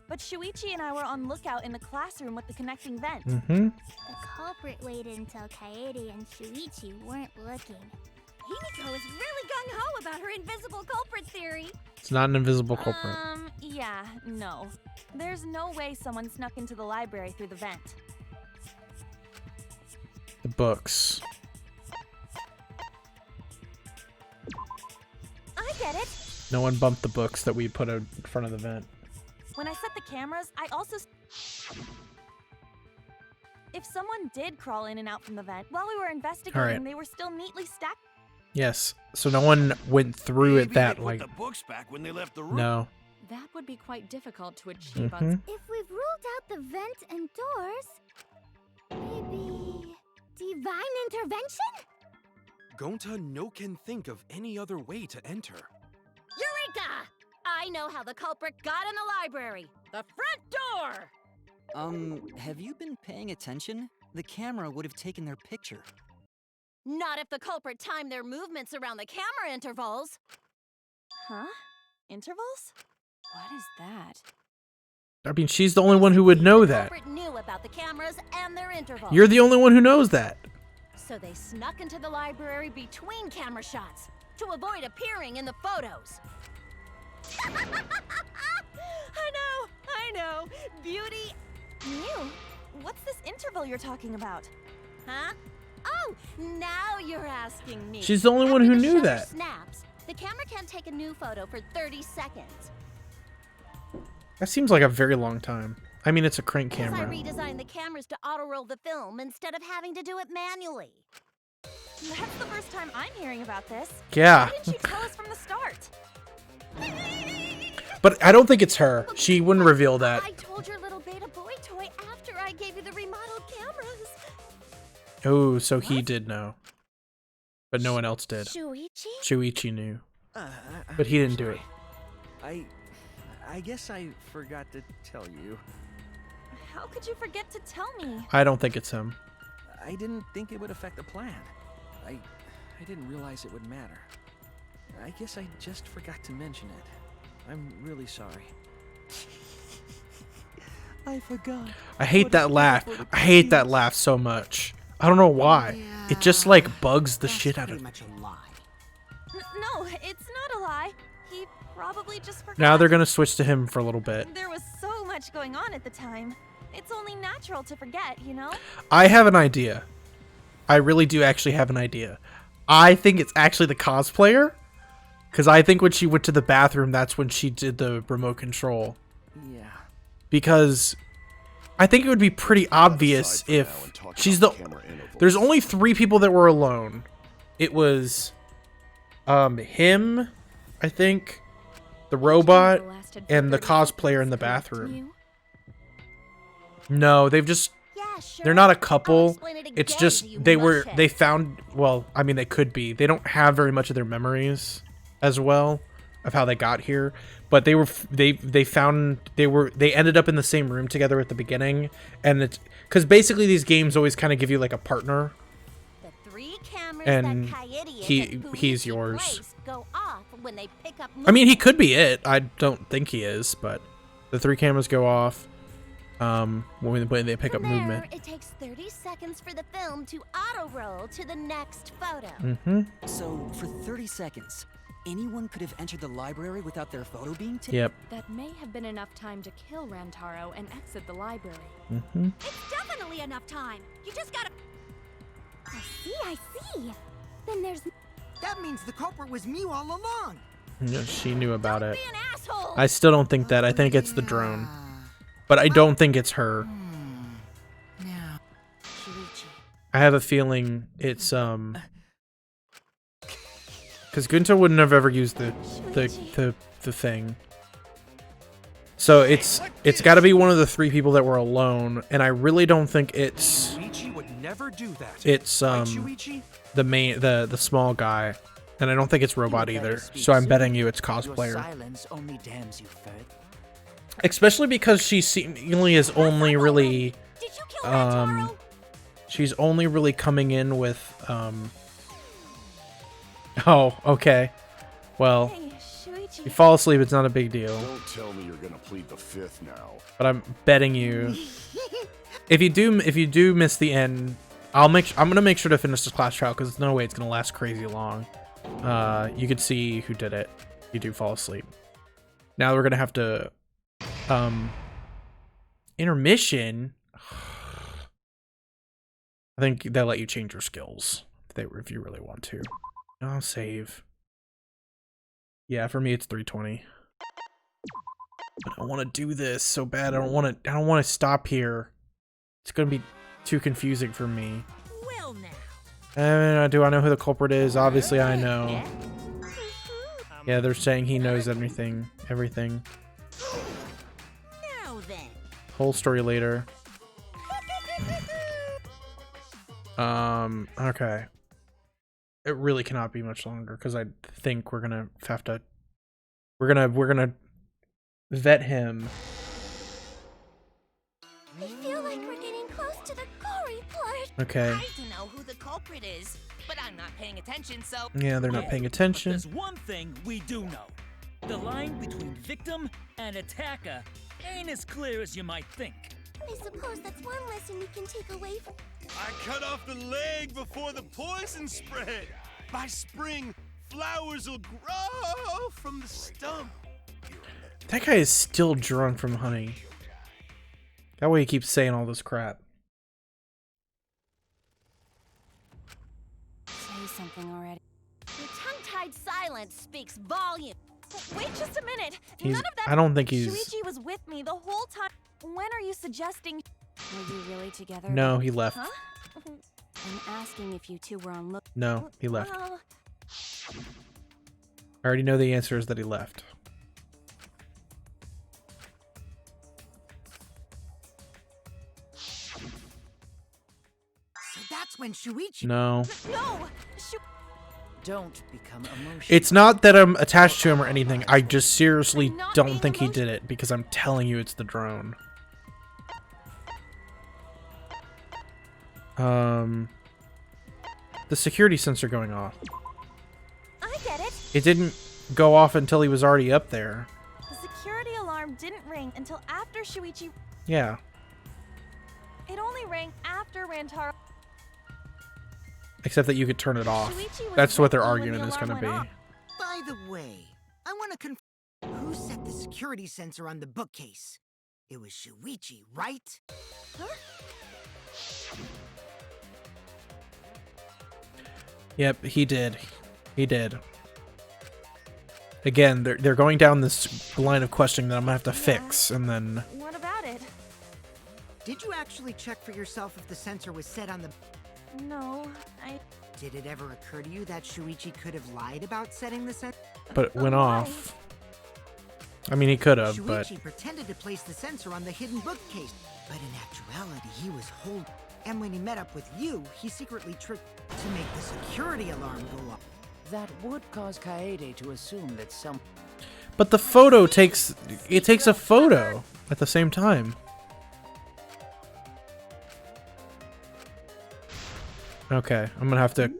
But Shuichi and I were on lookout in the classroom with the connecting vent. Mm-hmm. The culprit waited until Kaede and Shuichi weren't looking. Himiko is really gung-ho about her invisible culprit theory. It's not an invisible culprit. Yeah, no. There's no way someone snuck into the library through the vent. The books. I get it. No one bumped the books that we put out in front of the vent. When I set the cameras, I also. If someone did crawl in and out from the vent while we were investigating, Alright. they were still neatly stacked. Yes. So no one went through it that Put like. the books back when they left the room. No. That would be quite difficult to achieve Mhm. on. If we've ruled out the vent and doors, maybe divine intervention? Gonta no can think of any other way to enter. Eureka! I know how the culprit got in the library. The front door! Have you been paying attention? The camera would have taken their picture. Not if the culprit timed their movements around the camera intervals. Huh? Intervals? What is that? I mean, she's the only one who would know The that. culprit knew about the cameras and their intervals. You're the only one who knows that. So they snuck into the library between camera shots to avoid appearing in the photos. I know. Beauty. Mew, what's this interval you're talking about? Huh? Oh, now you're asking me. She's the only one After who the knew shutter that. Snaps, the camera can't take a new photo for 30 seconds. That seems like a very long time. I mean, it's a crank Because I camera. redesigned the cameras to auto-roll the film instead of having to do it manually. That's the first time I'm hearing about this. Yeah. Why didn't you tell us from the start? But I don't think it's her. She wouldn't reveal that. I told your little beta boy toy after I gave you the remodeled cameras. Oh, so he did know. But no one else did. Shuichi? Shuichi knew. I'm But he didn't do sorry. it. I guess I forgot to tell you. How could you forget to tell me? I don't think it's him. I didn't think it would affect the plan. I didn't realize it would matter. I guess I just forgot to mention it. I'm really sorry. I forgot. I hate that laugh. I hate that laugh so much. I don't know why. It just like bugs the shit out of me. No, it's not a lie. He probably just forgot. Now they're gonna switch to him for a little bit. There was so much going on at the time. It's only natural to forget, you know? I have an idea. I really do actually have an idea. I think it's actually the cosplayer. Because I think when she went to the bathroom, that's when she did the remote control. Yeah. Because I think it would be pretty obvious if she's the... There's only 3 people that were alone. It was him, I think, the robot, and the cosplayer in the bathroom. No, they've just... They're not a couple. It's just they found... Well, I mean, they could be. They don't have very much of their memories as well of how they got here. but they ended up in the same room together at the beginning, and it's because basically these games always kind of give you like a partner, The 3 cameras and that Kaede he's and yours. place go off when they pick up I mean, he could be it. I don't think he is, but the 3 cameras go off when they pick up movement. It takes 30 seconds for the film to auto-roll to the next photo. Mm-hmm. So, for 30 seconds, anyone could have entered the library without their photo being taken? Yep. That may have been enough time to kill Rantaro and exit the library. Mm-hmm. It's definitely enough time. You just gotta. I see. Then there's... That means the culprit was Mew all along. Yeah, she knew about it. Be an asshole. I still don't think that. I think it's the drone, but I don't think it's her. Now, I have a feeling it's because Gunta wouldn't have ever used the thing. So it's got to be one of the 3 people that were alone, and I really don't think it's. Shuichi would never do that. It's Right, Shuichi? the small guy, and I don't think it's robot either. So I'm betting you it's cosplayer. Your silence only damns you further. Especially because she seemingly is only really she's only really coming in with oh, okay. Well, Hey, Shuichi. you fall asleep, it's not a big deal. Don't tell me you're gonna plead the 5th now. But I'm betting you if you do miss the end, I'm gonna make sure to finish this class trial because there's no way it's gonna last crazy long. You can see who did it. You do fall asleep. Now we're gonna have to intermission. I think they'll let you change your skills if you really want to. I'll save. Yeah, for me it's 320. But I want to do this so bad. I don't want to stop here. It's gonna be too confusing for me. Well now. Do I know who the culprit is? Obviously I know. Yeah, they're saying he knows everything. Now then. Whole story later. Okay. It really cannot be much longer because I think we're gonna have to. We're gonna vet him. I feel like we're getting close to the gory part. Okay. I don't know who the culprit is, but I'm not paying attention, so... Yeah, they're not paying attention. There's one thing we do know. The line between victim and attacker ain't as clear as you might think. I suppose that's one lesson we can take away from... I cut off the leg before the poison spread. By spring, flowers will grow from the stump. That guy is still drunk from honey. That way he keeps saying all this crap. Say something already. Your tongue-tied silence speaks volume. Wait just a minute. He's- None of that. I don't think he's- Shuichi was with me the whole time. When are you suggesting? Were you really together? No, he left. Huh? I'm asking if you two were on look. No, he left. Well, I already know the answer is that he left. So that's when Shuichi... No. no. Don't become emotional. It's not that I'm attached to him or anything. I just seriously I'm not don't being think he did it because I'm telling you it's the drone. The security sensor going off. I get it. It didn't go off until he was already up there. The security alarm didn't ring until after Shuichi. Yeah. It only rang after Rantaro. Except that you could turn it off. Shuichi was That's what their with me when argument the is going to alarm went be. off. By the way, I want to confirm who set the security sensor on the bookcase. It was Shuichi, right? Huh? Yep, he did. He did. Again, they're going down this line of questioning that I'm gonna have to fix, and then What about it? Did you actually check for yourself if the sensor was set on the... No, I. Did it ever occur to you that Shuichi could have lied about setting the sensor? but it went off. I mean, he could have, but Shuichi pretended to place the sensor on the hidden bookcase, but in actuality, he was holding. And when he met up with you, he secretly tricked to make the security alarm go off. That would cause Kaede to assume that some... But the photo takes a photo at the same time. Okay, I'm gonna have to.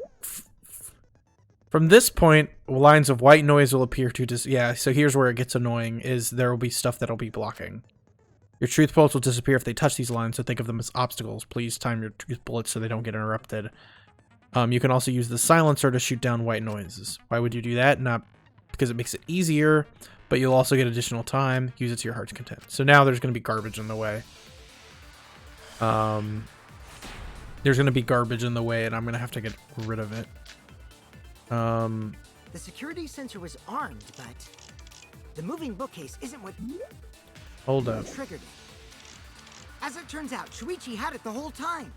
From this point, lines of white noise will appear to yeah, so here's where it gets annoying, is there will be stuff that'll be blocking. Your truth bullets will disappear if they touch these lines, so think of them as obstacles. Please time your truth bullets so they don't get interrupted. You can also use the silencer to shoot down white noises. Why would you do that? Not because it makes it easier, but you'll also get additional time. Use it to your heart's content. So now there's going to be garbage in the way. There's going to be garbage in the way, and I'm going to have to get rid of it. The security sensor was armed, but the moving bookcase isn't what Hold up. triggered it. As it turns out, Shuichi had it the whole time.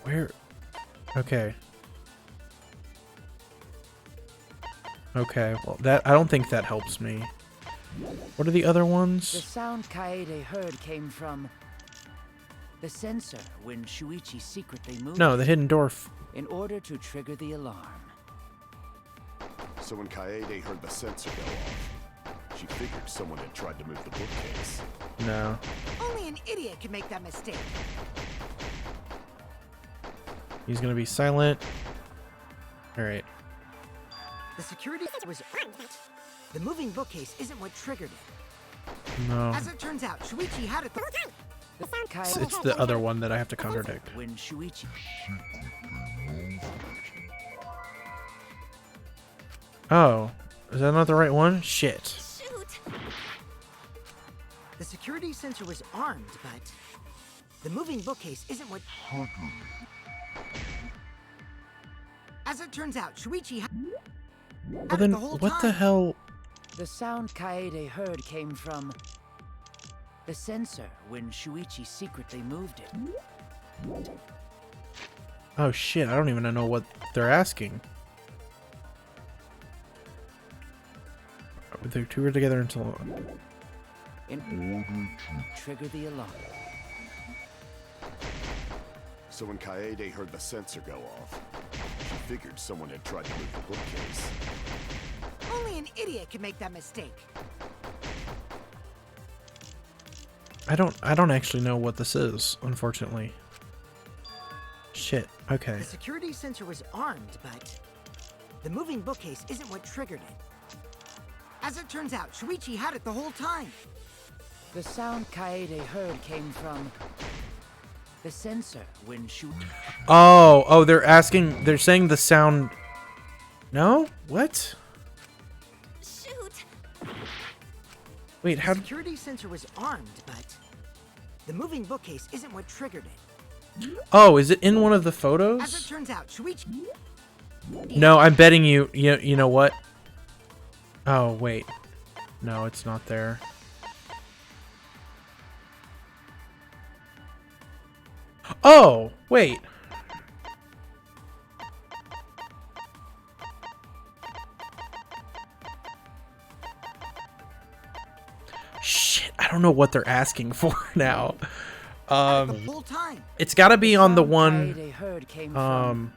Where? Okay. Okay, well, that I don't think that helps me. What are the other The ones? sound Kaede heard came from the sensor when Shuichi secretly moved No, the it hidden door. in order to trigger the alarm. So when Kaede heard the sensor go off, she figured someone had tried to move the bookcase. No. Only an idiot could make that mistake. He's gonna be silent. Alright. The security was armed. The moving bookcase isn't what triggered it. No. As it turns out, Shuichi had it the whole time. It's the other one that I have to contradict. When Shuichi Oh. Is that not the right one? Shit. Shoot. The security sensor was armed, but the moving bookcase isn't what. As it turns out, Shuichi had Well then, the whole what the time. hell? The sound Kaede heard came from the sensor when Shuichi secretly moved it. Oh shit, I don't even know what they're asking. The two were together until... In order to trigger the alarm. So when Kaede heard the sensor go off, she figured someone had tried to move the bookcase. Only an idiot could make that mistake. I don't actually know what this is, unfortunately. Shit, okay. The security sensor was armed, but the moving bookcase isn't what triggered it. As it turns out, Shuichi had it the whole time. The sound Kaede heard came from the sensor when Shuichi... Oh, they're saying the sound... No? What? Shoot. Wait, how... The security sensor was armed, but the moving bookcase isn't what triggered it. Oh, is it in one of the As it photos? turns out, Shuichi... No, I'm betting you know what? Oh, wait. No, it's not there. Oh, wait. Shit, I don't know what they're asking for now. the whole time. It's got to be on the one Kaede heard came from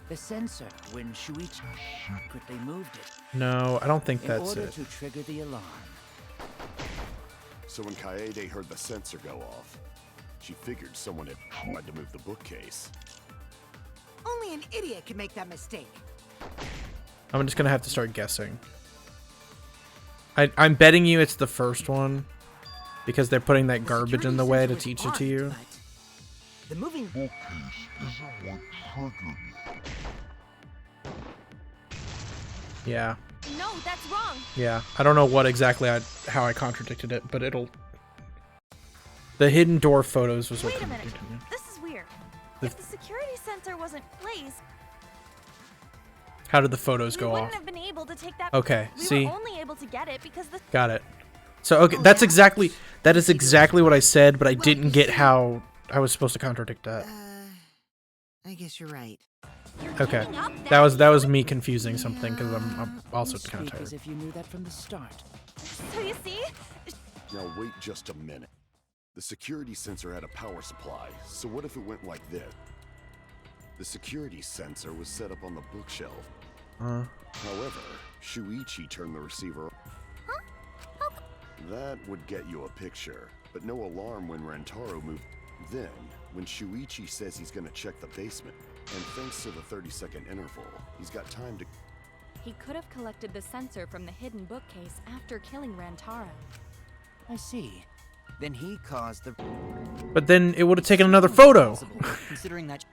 the sensor when Shuichi secretly moved it. No, I don't think that's in order it. to trigger the alarm. So when Kaede heard the sensor go off, she figured someone had tried to move the bookcase. Only an idiot can make that mistake. I'm just gonna have to start guessing. I'm betting you it's the first one because they're putting that garbage in the way to teach it to you. The moving bookcase isn't what triggered it. Yeah. No, that's wrong. Yeah. I don't know what exactly how I contradicted it, but it'll... The hidden door photos was what Wait a minute. contradicted me. This is weird. If the security sensor wasn't placed, How did the photos we go wouldn't off? have been able to take that. Okay, we see? were only able to get it because the. Got it. So, okay, that is exactly what I said, but I didn't get how I was supposed to contradict that. I guess you're right. Okay. That was me confusing something because I'm also kind of Speak as tired. if you knew that from the start. So you see, Now wait just a minute. The security sensor had a power supply, so what if it went like this? The security sensor was set up on the bookshelf. However, Shuichi turned the receiver. That would get you a picture, but no alarm when Rentaro moved. Then, when Shuichi says he's gonna check the basement, and thanks to the 30-second interval, he's got time to... He could have collected the sensor from the hidden bookcase after killing Rantaro. I see. Then he caused the... But then it would have taken another photo. Considering that...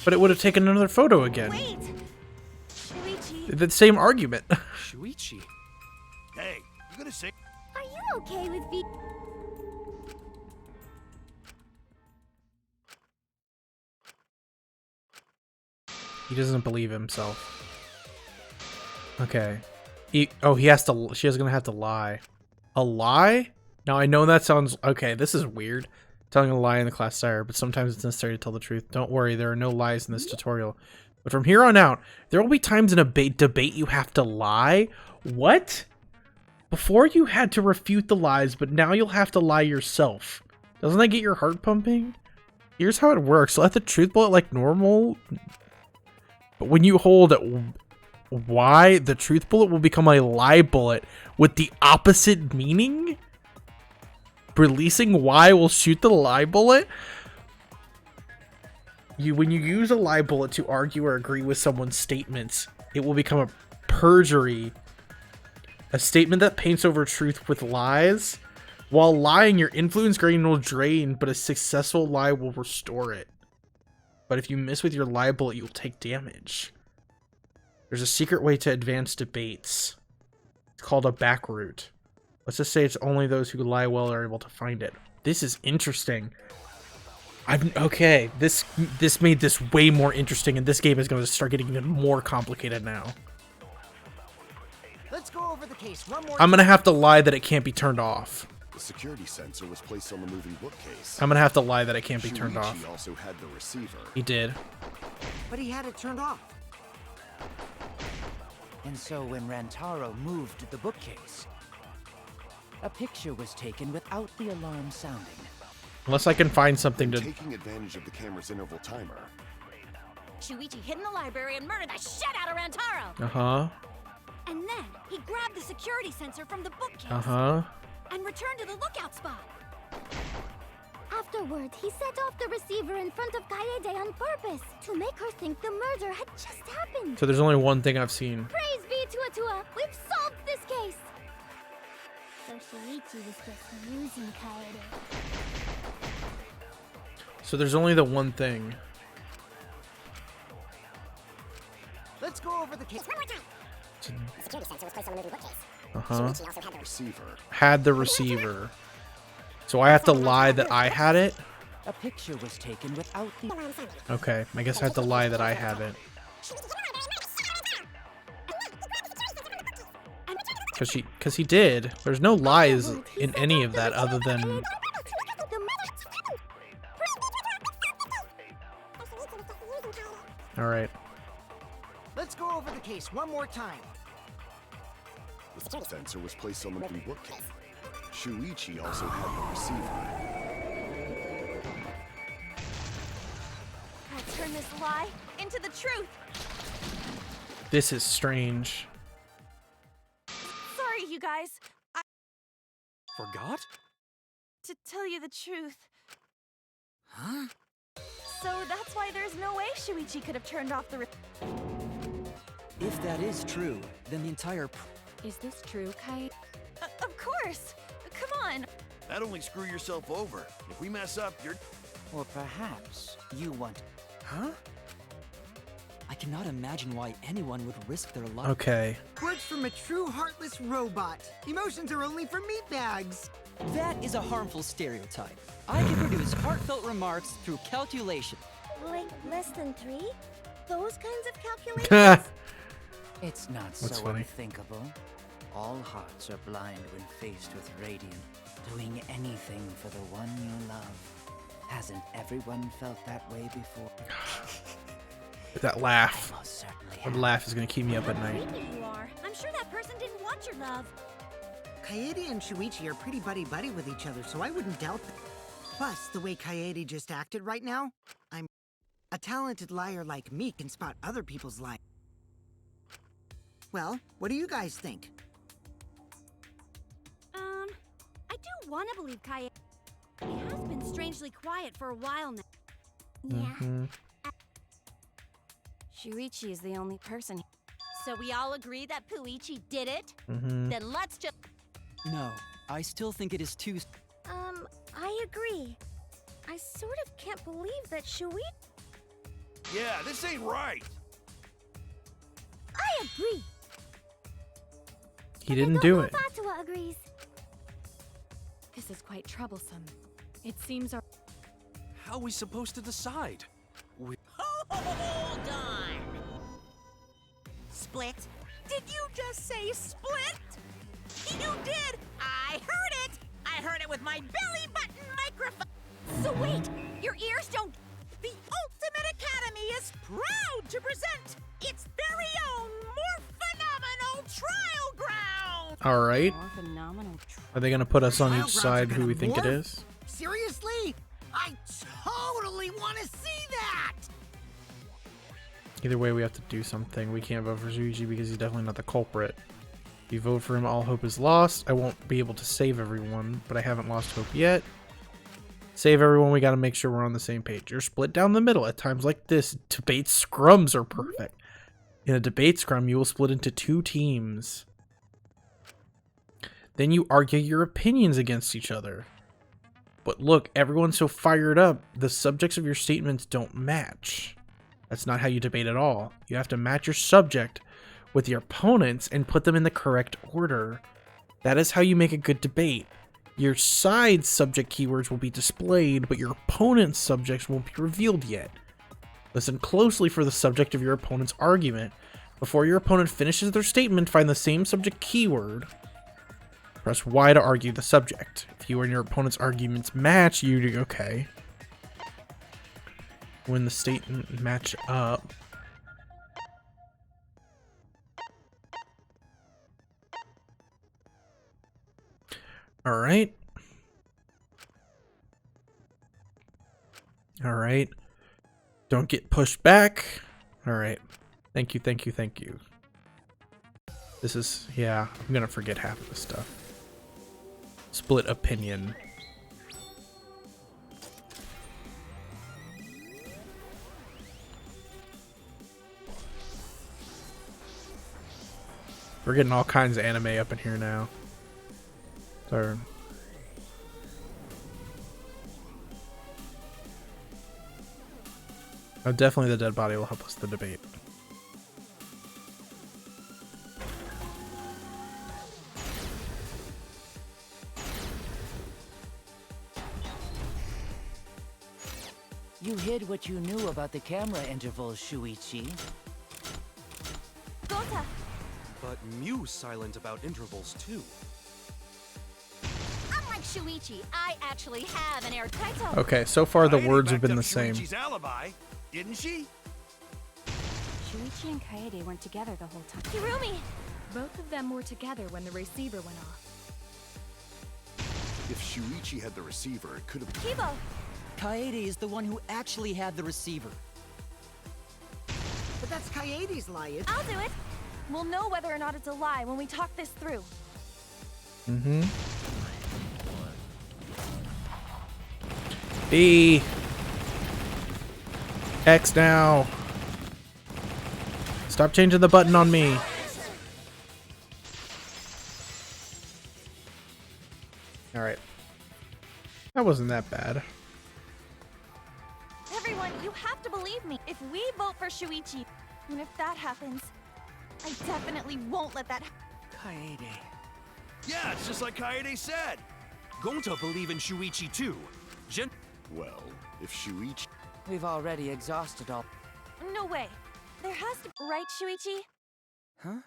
But it would have taken another photo again. Wait! Shuichi. The same argument. Shuichi. Hey, you gonna say... Are you okay with V? He doesn't believe himself. Okay. He has to... She is gonna have to lie. A lie? Now, I know that sounds... Okay, this is weird. Telling a lie in the class diary, but sometimes it's necessary to tell the truth. Don't worry, there are no lies in this tutorial. But from here on out, there will be times in a debate you have to lie. What? Before you had to refute the lies, but now you'll have to lie yourself. Doesn't that get your heart pumping? Here's how it works. Let the truth bullet like normal. But when you hold Y, the truth bullet will become a lie bullet with the opposite meaning? Releasing Y will shoot the lie bullet? When you use a lie bullet to argue or agree with someone's statements, it will become a perjury. A statement that paints over truth with lies. While lying, your influence gain will drain, but a successful lie will restore it. But if you miss with your lie bullet, you'll take damage. There's a secret way to advance debates. It's called a back route. Let's just say it's only those who lie well are able to find it. This is interesting. Okay, this made this way more interesting, and this game is going to start getting even more complicated now. Let's go over the case one more. I'm going to have to lie that it can't be turned off. The security sensor was placed on the moving bookcase. I'm going to have to lie that it can't be turned Shuichi off. also had the receiver. He did. But he had it turned off. And so when Rantaro moved the bookcase, a picture was taken without the alarm sounding. Unless I can find something to... Taking advantage of the camera's interval timer. Shuichi hid in the library and murdered the shit out of Rantaro! Uh-huh. And then he grabbed the security sensor from the bookcase. Uh-huh. And returned to the lookout spot. Afterward, he set off the receiver in front of Kaede on purpose to make her think the murder had just happened. So there's only one thing I've seen. Praise be to Atua! We've solved this case! So Shuichi was just using Kaede. So there's only the one thing. Let's go over the case one more time. The security sensor was placed on the moving bookcase. Uh-huh. Shuichi also had the receiver. Had the receiver. So I have to lie that I had it? A picture was taken without the... Okay, I guess I have to lie that I have it. Cause he did. There's no lies in any of that other than... Alright. Let's go over the case one more time. The security sensor was placed on the moving bookcase. Shuichi also had the receiver. I'll turn this lie into the truth. This is strange. Sorry, you guys. I forgot? To tell you the truth. Huh? So that's why there's no way Shuichi could have turned off the If that is true, then the entire... Is this true, Kai? Of course! Come on! That'd only screw yourself over. If we mess up, you're... Or perhaps you want... Huh? I cannot imagine why anyone would risk their life. Okay. Words from a true heartless robot. Emotions are only for meatbags. That is a harmful stereotype. I can produce heartfelt remarks through calculation. Like less than 3? Those kinds of calculations? It's not That's so funny. unthinkable. All hearts are blind when faced with radiant, doing anything for the one you love. Hasn't everyone felt that way before? That laugh. Most certainly That laugh is gonna keep me up at night. Creepy you are. I'm sure that person didn't want your love. Kaede and Shuichi are pretty buddy-buddy with each other, so I wouldn't doubt that. Plus, the way Kaede just acted right now, I'm... A talented liar like me can spot other people's lies. Well, what do you guys think? I do want to believe Kaede. He has been strangely quiet for a while now. Yeah. Shuichi is the only person. So we all agree that Puichi did it? Then let's just... No, I still think it is too... I agree. I sort of can't believe that Shuichi... Yeah, this ain't right. I agree. He didn't do it. Fatua agrees. This is quite troublesome. It seems our... How are we supposed to decide? Hold on! Split? Did you just say split? You did! I heard it! I heard it with my belly button microphone! So wait, your ears don't... The Ultimate Academy is proud to present its very own more phenomenal trial ground! All right. More phenomenal. Are they gonna put us on Trial each grounds side are who we gonna think it morph? is? Seriously? I totally want to see that! Either way, we have to do something. We can't vote for Shuichi because he's definitely not the culprit. If you vote for him, all hope is lost. I won't be able to save everyone, but I haven't lost hope yet. Save everyone, we gotta make sure we're on the same page. You're split down the middle. At times like this, debate scrums are perfect. In a debate scrum, you will split into 2 teams. Then you argue your opinions against each other. But look, everyone's so fired up, the subjects of your statements don't match. That's not how you debate at all. You have to match your subject with your opponents and put them in the correct order. That is how you make a good debate. Your side's subject keywords will be displayed, but your opponent's subjects won't be revealed yet. Listen closely for the subject of your opponent's argument. Before your opponent finishes their statement, find the same subject keyword. Press Y to argue the subject. If you and your opponent's arguments match, you do okay. When the statement match up. Alright. Alright. Don't get pushed back. Alright. Thank you, thank you, thank you. This is, yeah, I'm gonna forget half of this stuff. Split opinion. We're getting all kinds of anime up in here now. So, oh, definitely the dead body will help us with the debate. You hid what you knew about the camera intervals, Shuichi. Gota! But Mew's silent about intervals too. Unlike Shuichi, I actually have an airtight zone. Okay, so far the words have been the same. Shuichi's alibi, didn't she? Shuichi and Kaede weren't together the whole time. Hirumi! Both of them were together when the receiver went off. If Shuichi had the receiver, it could have been... Kibo! Kaede is the one who actually had the receiver. But that's Kaede's lie. I'll do it. We'll know whether or not it's a lie when we talk this through. Mm-hmm. B. X now. Stop changing the button on me. Alright. That wasn't that bad. Everyone, you have to believe me. If we vote for Shuichi, and if that happens, I definitely won't let that Kaede. Yeah, it's just like Kaede said. Gonta believe in Shuichi too. Well, if Shuichi... We've already exhausted all... No way. There has to... Right, Shuichi? Huh?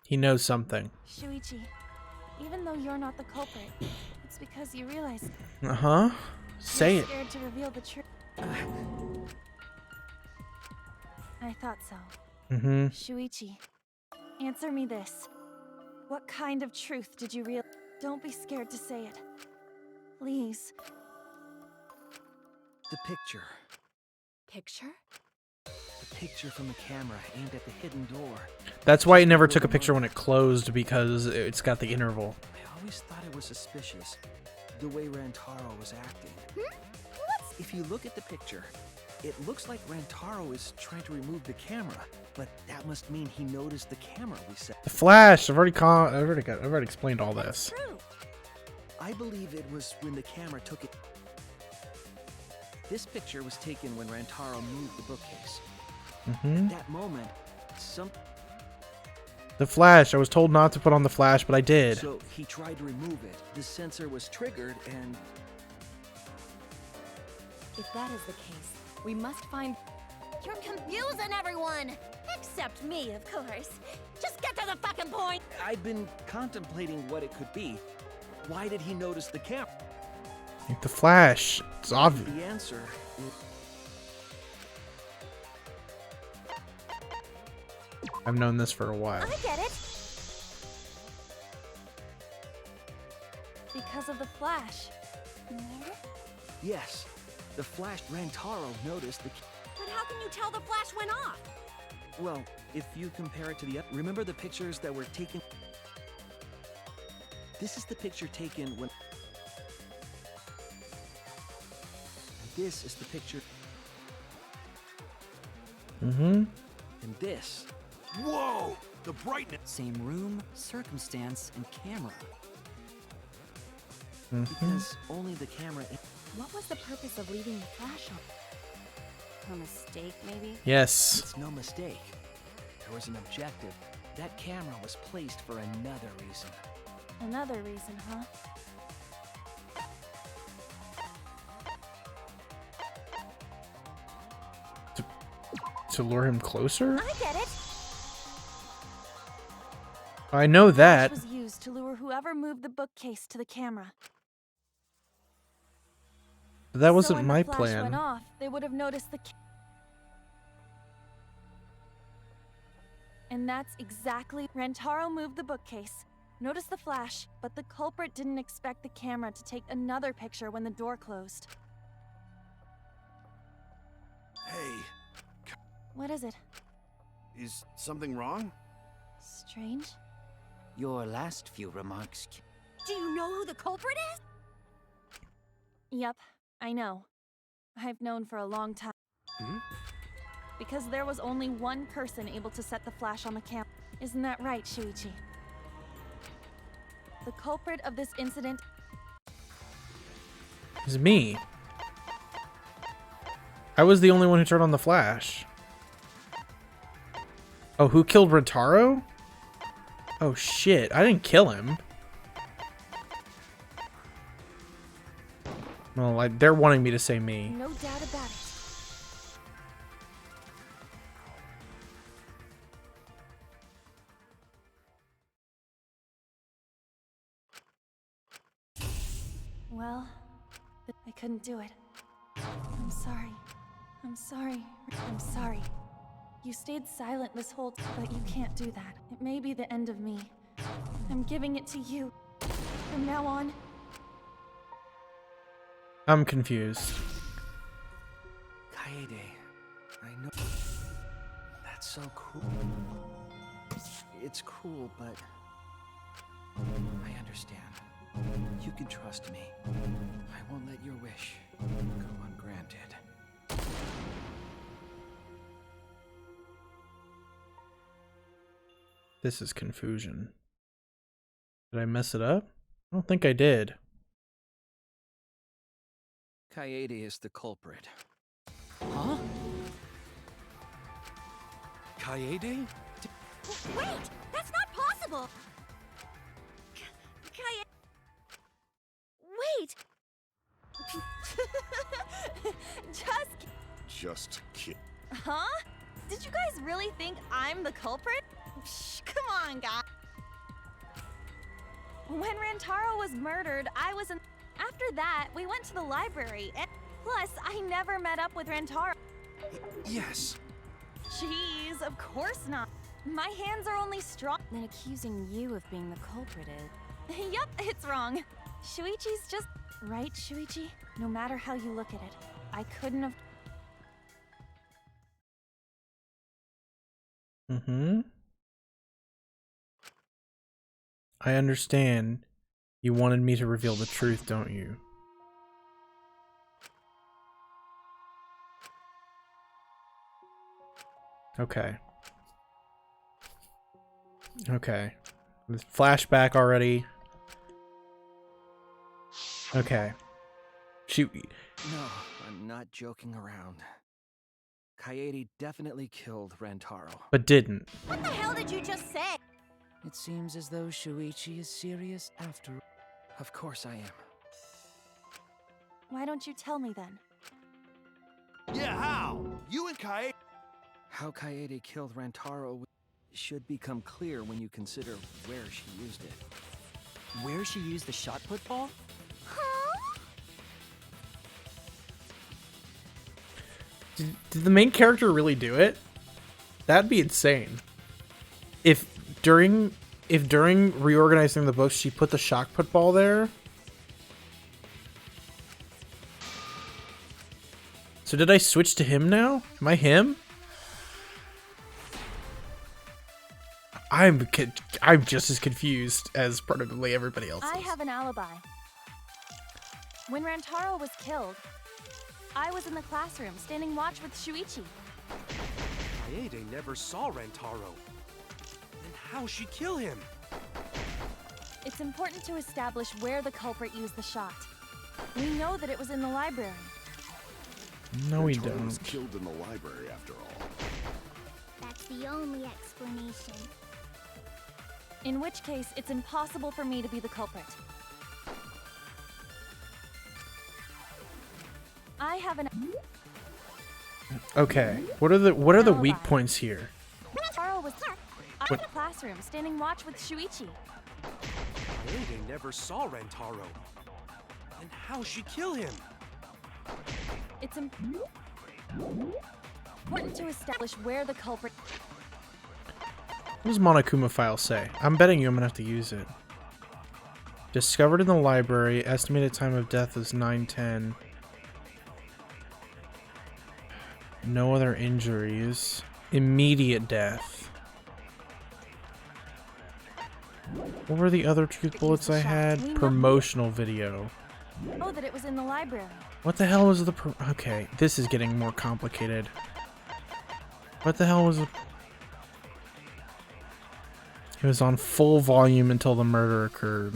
He knows something. Shuichi, even though you're not the culprit, it's because you realize... Uh-huh. Say you're it. scared to reveal the truth. I thought so. Mm-hmm. Shuichi, answer me this. What kind of truth did you realize? Don't be scared to say it. Please. The picture. picture? The picture from the camera aimed at the hidden door. That's why it never took a picture when it closed, because it's got the interval. I always thought it was suspicious, the way Rantaro was acting. If you look at the picture, it looks like Rantaro is trying to remove the camera, but that must mean he noticed the camera we set. The flash. I've already explained all this. True. I believe it was when the camera took it. This picture was taken when Rantaro moved the bookcase. At that moment, The flash. I was told not to put on the flash, but I did. So he tried to remove it. The sensor was triggered and... If that is the case, we must find... You're confusing everyone! Except me, of course. Just get to the fucking point! I've been contemplating what it could be. Why did he notice the camera? The flash. It's obvious. The answer is... I've known this for a while. I get it. Because of the flash. Yes. The flash Rantaro noticed the... But how can you tell the flash went off? Well, if you compare it to the... Remember the pictures that were taken... This is the picture taken when... This is the picture... Mm-hmm. And this... Whoa! The brightness... Same room, circumstance, and camera. Because only the camera... What was the purpose of leaving the flash on? A mistake, maybe? Yes. It's no mistake. There was an objective. That camera was placed for another reason. Another reason, huh? To lure him closer? I get it. I know that. The flash was used to lure whoever moved the bookcase to the camera. But that wasn't so when my the flash plan. went off, they would have noticed the and that's exactly... Rantaro moved the bookcase, noticed the flash, but the culprit didn't expect the camera to take another picture when the door closed. Hey, What is it? is something wrong? Strange? Your last few remarks... Do you know who the culprit is? Yep, I know. I've known for a long time. Because there was only one person able to set the flash on the camera. Isn't that right, Shuichi? The culprit of this incident It's me. I was the only one who turned on the flash. Oh, who killed Rantaro? Oh shit, I didn't kill him. Well, they're wanting me to say me. No doubt about it. Well, I couldn't do it. I'm sorry. I'm sorry. I'm sorry. You stayed silent this whole time, but you can't do that. It may be the end of me. I'm giving it to you. From now on, I'm confused. Kaede, I know... That's so cool. It's cool, but... I understand. You can trust me. I won't let your wish go ungranted. This is confusion. Did I mess it up? I don't think I did. Kaede is the culprit. Huh? Kaede? Wait! That's not possible! Wait! Just kid. Huh? Did you guys really think I'm the culprit? Psh, come on, guys. When Rantaro was murdered, I was in... After that, we went to the library, and plus, I never met up with Rantaro. Yes. Jeez, of course not. My hands are only strong. Then accusing you of being the culprit is... Yup, it's wrong. Shuichi's just... Right, Shuichi? No matter how you look at it, I couldn't have... Mm-hmm. I understand. You wanted me to reveal the truth, don't you? Okay. Okay. Flashback already. Okay. Shoot. No, I'm not joking around. Kaede definitely killed Rantaro. But didn't. What the hell did you just say? It seems as though Shuichi is serious after all. Of course I am. Why don't you tell me then? Yeah, how? You and Kaede... How Kaede killed Rantaro should become clear when you consider where she used it. Where she used the shot put ball? Did the main character really do it? That'd be insane. If during reorganizing the books she put the shock put ball there. So did I switch to him now? Am I him? I'm just as confused as probably everybody else I is. have an alibi. When Rantaro was killed, I was in the classroom standing watch with Shuichi. Kaede never saw Rantaro. Then how'd she kill him? It's important to establish where the culprit used the shot. We know that it was in the library. No, we Rantaro was don't. killed in the library after all. That's the only explanation. In which case, it's impossible for me to be the culprit. I have an... Okay. What are the weak points here? Rantaro was in the classroom standing watch with Shuichi. Kaede never saw Rantaro. Then how'd she kill him? It's important to establish where the culprit... What does Monokuma file say? I'm betting you I'm gonna have to use it. Discovered in the library. Estimated time of death is 9:10. No other injuries. Immediate death. What were the other truth bullets I had? Promotional video. Oh, that it was in the library. What the hell was the okay, this is getting more complicated. What the hell was the... It was on full volume until the murder occurred.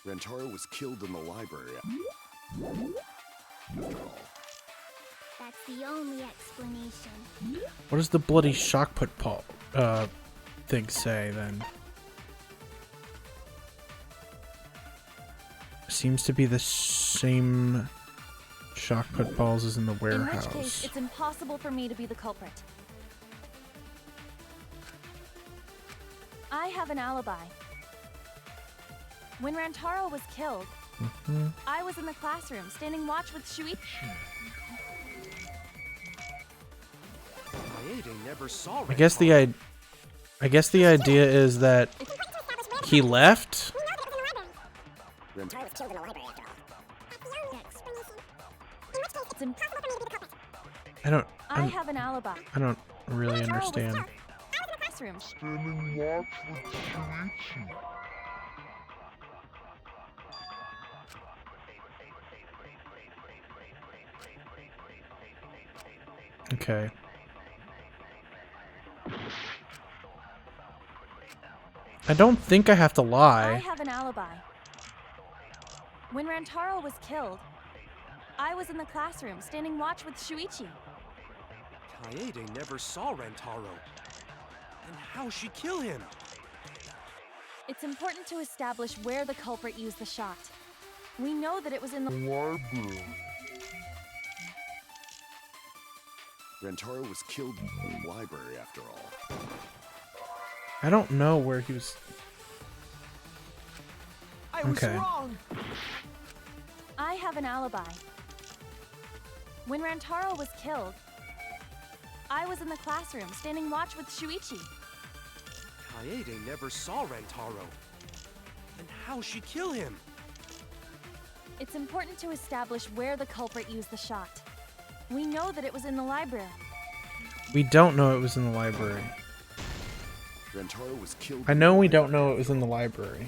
Rantaro was killed in the library after all. That's the only explanation. What does the bloody shock put thing say then? Seems to be the same shock put balls as in the warehouse. In which case, it's impossible for me to be the culprit. I have an alibi. When Rantaro was killed, I was in the classroom standing watch with Shuichi. Kaede never saw I guess the idea is that he left. Rantaro was killed in the library after all. It's impossible for me to be the culprit. I have an alibi. I don't really understand. I was in the classroom. Standing watch with Shuichi. Okay. I don't think I have to I lie. have an alibi. When Rantaro was killed, I was in the classroom standing watch with Shuichi. Kaede never saw Rantaro. Then how'd she kill him? It's important to establish where the culprit used the shot. We know that it was in the library. Rantaro was killed in the library after all. I don't know where he was. I was Okay. wrong. I have an alibi. When Rantaro was killed, I was in the classroom standing watch with Shuichi. Kaede never saw Rantaro. Then how'd she kill him? It's important to establish where the culprit used the shot. We know that it was in the library. We don't know it was in the library. Rantaro was killed. I know we don't know it was in the library.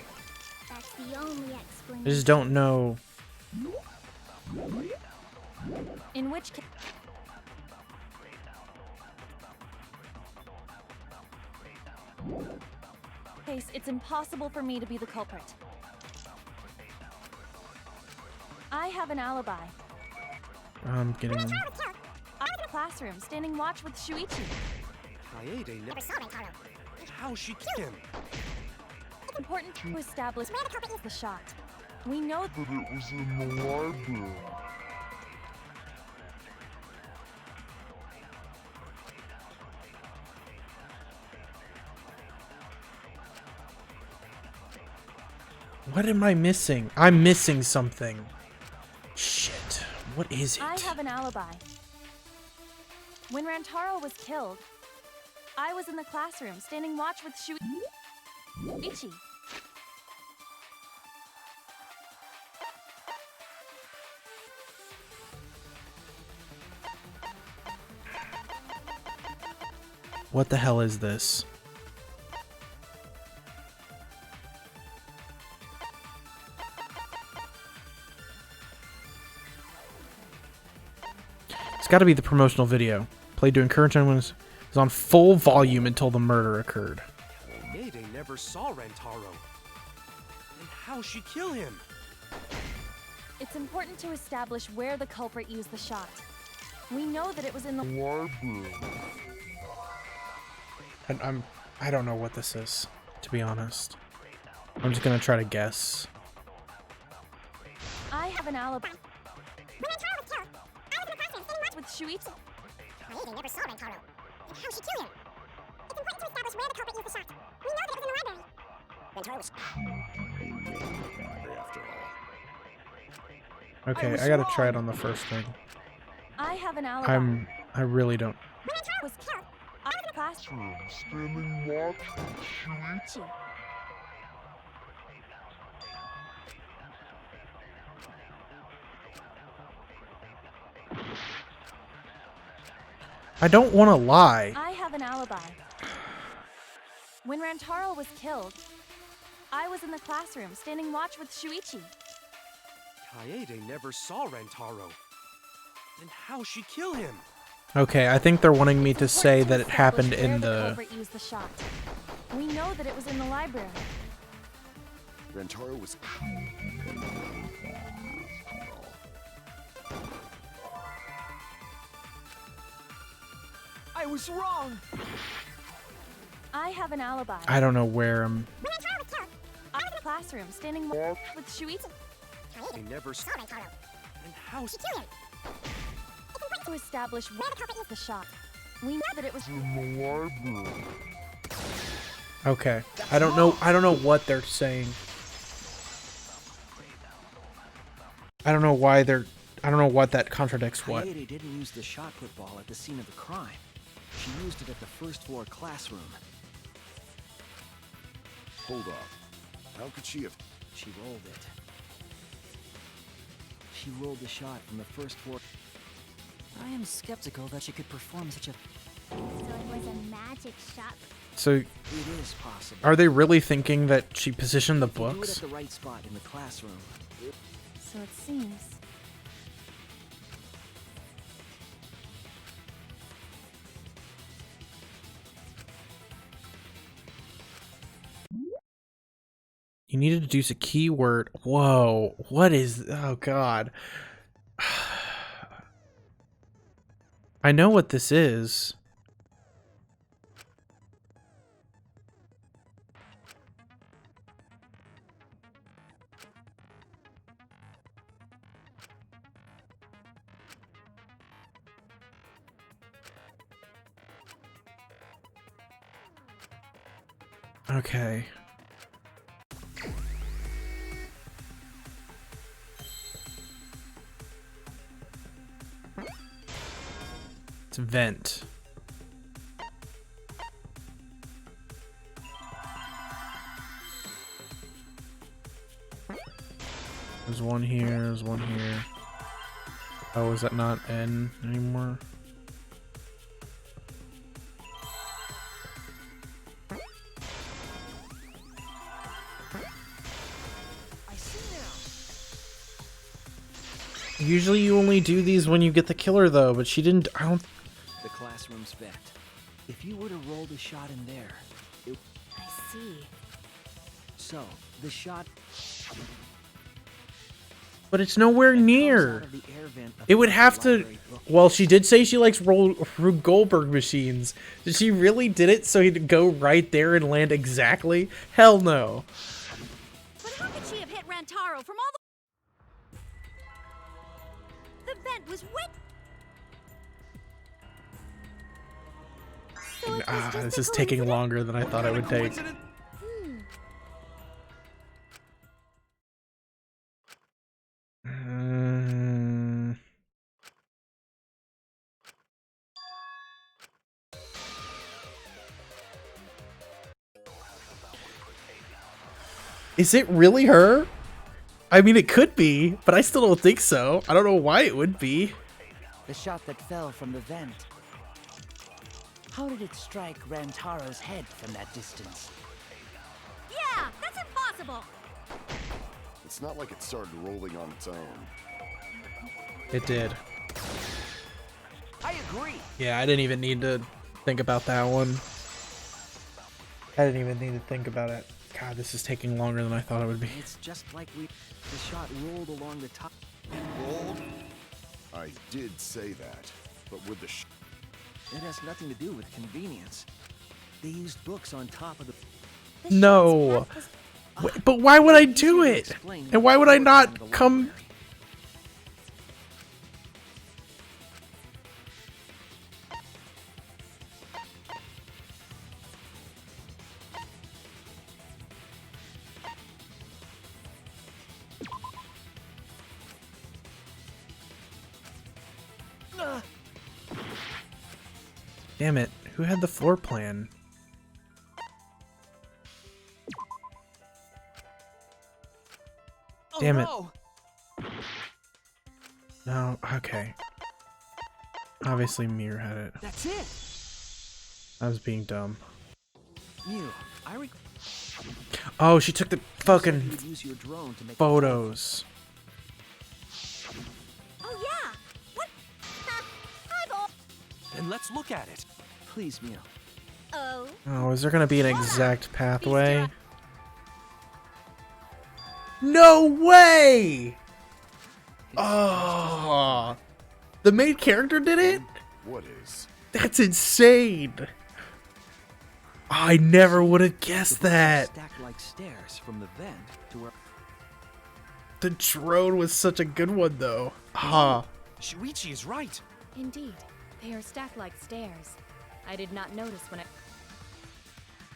That's the only I explanation. just don't know. In which case, it's impossible for me to be the culprit. I have an alibi. I'm getting. I'm in the classroom, standing watch with Shuichi. Kaede never saw Rantaro. How she killed him? It's important to establish where the culprit used the shot. We know that it was in the library. What am I missing? I'm missing something. Shit. What is it? I have an alibi. When Rantaro was killed, I was in the classroom, standing watch with Shuichi. What the hell is this? It's got to be the promotional video. Played to encourage anyone. It was on full volume until the murder occurred. Kaede never saw Rantaro. And how she kill him? It's important to establish where the culprit used the shot. We know that it was in the library. I don't know what this is, to be honest. I'm just gonna try to guess. I have an alibi. When Rantaro was killed, I was in the classroom standing watch with Shuichi. Kaede never saw Rantaro. And how she killed him? It's important to establish where the culprit used the shot. We know that it was in the library. Rantaro was after all. Okay, I gotta try it on the first thing. I have an alibi. I really don't. When Rantaro was killed, I was in the classroom. Standing watch with Shuichi. I don't want to lie. I have an alibi. When Rantaro was killed, I was in the classroom, standing watch with Shuichi. Kaede never saw Rantaro. And how she kill him? Okay, I think they're wanting me to say that it happened in the... culprit used the shot. We know that it was in the library. Rantaro was I was wrong. I have an alibi. I don't know where I'm... When Rantaro was killed, I was in the classroom, standing watch with Shuichi. They never saw Rantaro. And how she kill him? It's important to establish where the culprit used the shot. We know that it was in the library. Okay. I don't know what they're saying. I don't know why they're... I don't know what that contradicts what. Kaede didn't use the shot put ball at the scene of the crime. She used it at the first floor classroom. Hold up. How could she have... She rolled it. She rolled the shot from the first floor. I am skeptical that she could perform such a... So it was a magic shot. So... It is possible. Are they really thinking that she positioned the Do it books? at the right spot in the classroom. So it seems. You need to deduce a keyword. Whoa. What is... Oh, God. I know what this is. Okay. It's vent. There's one here, there's one here. Oh, is that not N anymore? I see now. Usually you only do these when you get the killer though, but she didn't. I don't. The classroom's vent. If you were to roll the shot in there, it... I see. So, the shot... But it's nowhere near. It would have to. Well, she did say she likes Rube Goldberg machines. Did she really did it so he'd go right there and land exactly? Hell no. But how could she have hit Rantaro from all the... The vent was wet. So it was just This a is taking coincidence? longer than I thought it would take. Is it really her? I mean, it could be, but I still don't think so. I don't know why it would be. The shot that fell from the vent. How did it strike Rantaro's head from that distance? Yeah, that's impossible. It's not like it started rolling on its own. It did. I agree. Yeah, I didn't even need to think about that one. I didn't even need to think about it. God, this is taking longer than I thought it would be. It's just like the shot rolled along the top. Rolled? I did say that, but with the It has nothing to do with convenience. They used books on top of the... No. But why would I do it? And why would I not come... Damn it. Who had the floor plan? Damn it. No, okay. Obviously Mir had it. That's it. I was being dumb. Mew, Oh, she took the fucking you'd use your drone to make photos. Oh yeah. What? Then let's look at it. Please, Mew. Oh. Oh, is there gonna be an exact pathway? No way! Oh, the main character did it? What is? That's insane. I never would have guessed that. Stacked like stairs from the vent to where... The drone was such a good one, though. Ah. Shuichi is right. Indeed, they are stacked like stairs. I did not notice when I...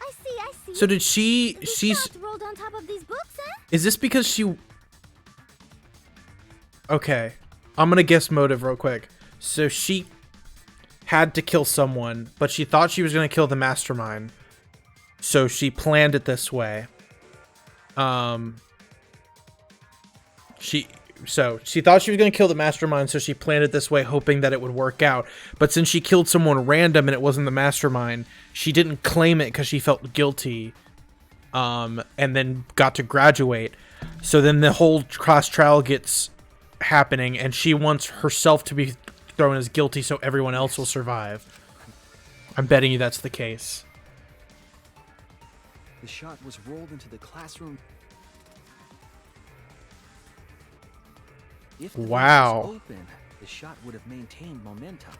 I see. So did she's shots rolled on top of these books, eh? Is this because she... Okay. I'm gonna guess motive real quick. So she had to kill someone, but she thought she was gonna kill the mastermind. So she planned it this way. She thought she was gonna kill the mastermind, so she planned it this way, hoping that it would work out. But since she killed someone random and it wasn't the mastermind, she didn't claim it because she felt guilty. And then got to graduate. So then the whole class trial gets happening, and she wants herself to be thrown as guilty so everyone else will survive. I'm betting you that's the case. The shot was rolled into the classroom. If the vent Wow. was open, the shot would have maintained momentum.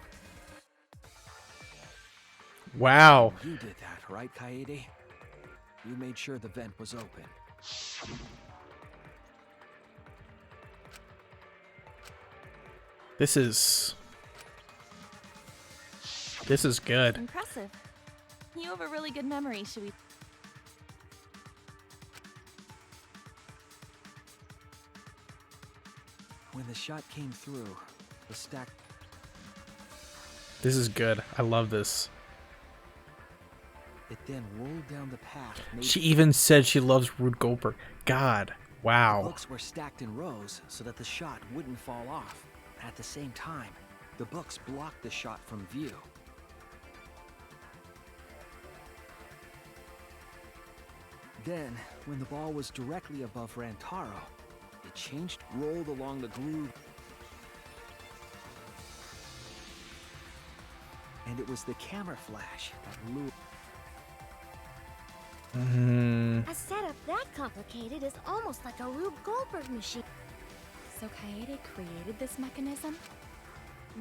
Wow. You did that, right, Kaede? You made sure the vent was open. This is good. Impressive. You have a really good memory, Shui. When the shot came through, the stack... This is good. I love this. It then rolled down the path. She even said she loves Rube Goldberg. God. The Wow. books were stacked in rows so that the shot wouldn't fall off. At the same time, the books blocked the shot from view. Then, when the ball was directly above Rantaro, it changed, rolled along the groove. And it was the camera flash that lured. A setup that complicated is almost like a Rube Goldberg machine. So Kaede created this mechanism?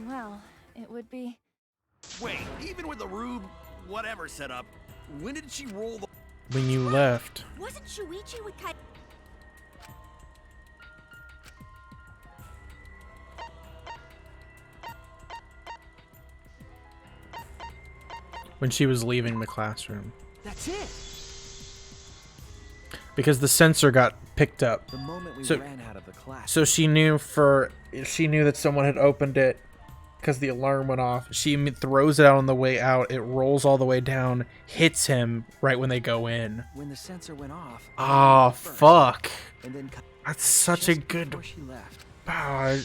Well, it would be... Wait, even with the Rube whatever setup, when did she roll the... When you left. Wasn't Shuichi with Kai? When she was leaving the classroom. That's it. Because the sensor got picked up. The moment we ran out of the class. So she knew that someone had opened it because the alarm went off. She throws it out on the way out. It rolls all the way down, hits him right when they go in. When the sensor went off. Oh, fuck. And then that's such a good. She left. Wow.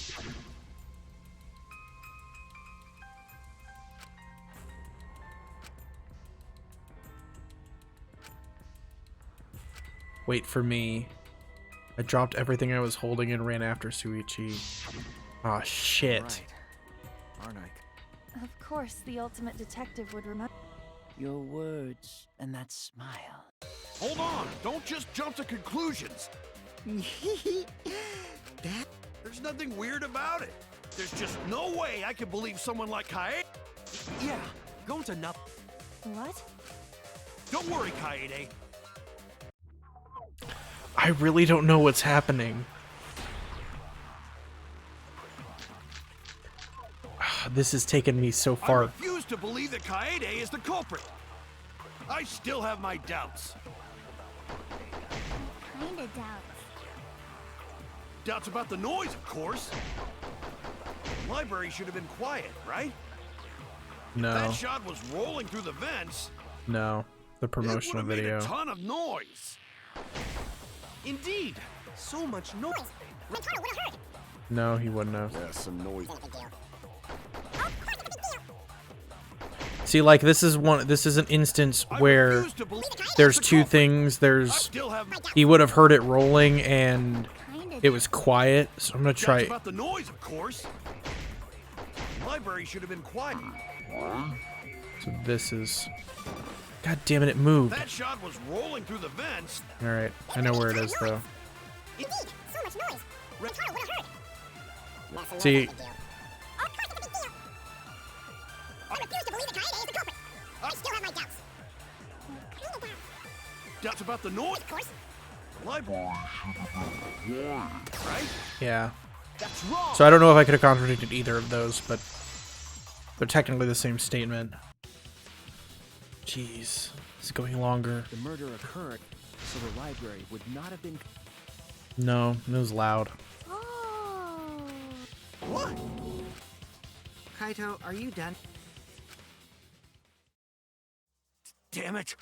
Wait for me. I dropped everything I was holding and ran after Shuichi. Oh shit. Right. Aren't I? Of course, the ultimate detective would remember. Your words and that smile. Hold on! Don't just jump to conclusions! There's nothing weird about it. There's just no way I can believe someone like Kaede. Yeah, going to nothing. What? Don't worry, Kaede. I really don't know what's happening. This has taken me so I far. refuse to believe that Kaede is the culprit. I still have my doubts. Kinda doubts. Doubts about the noise, of course. The library should have been quiet, right? No. That shot was rolling through the vents. No. The promotional It would have video. made a ton of noise. Indeed. So much noise. No, he wouldn't have. Yeah, some noise. See, like this is an instance where there's two things. He would have heard it rolling and it was quiet. So I'm gonna try. About the noise, of course. The library should have been quiet. So this is. God damn it! It moved. That shot was rolling through the vents. All right, I know where it is though. Indeed, so much noise. Rantaro would have heard. See. I refuse to believe that Kaede is the culprit. I still have my doubts. Doubts about the noise, of course. The library. Right? Yeah. That's wrong. So I don't know if I could have contradicted either of those, but they're technically the same statement. Jeez, it's going longer. The murder occurred, so the library would not have been. No, it was loud. Oh. What? Kaito, are you done? Damn it!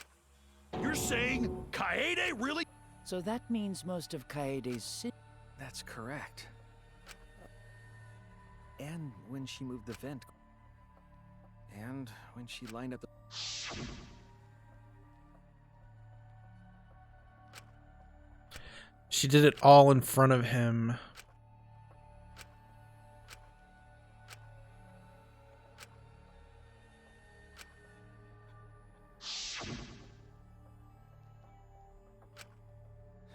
You're saying Kaede really? So that means most of Kaede's sin. That's correct. And when she moved the vent. And when she lined up the... She did it all in front of him.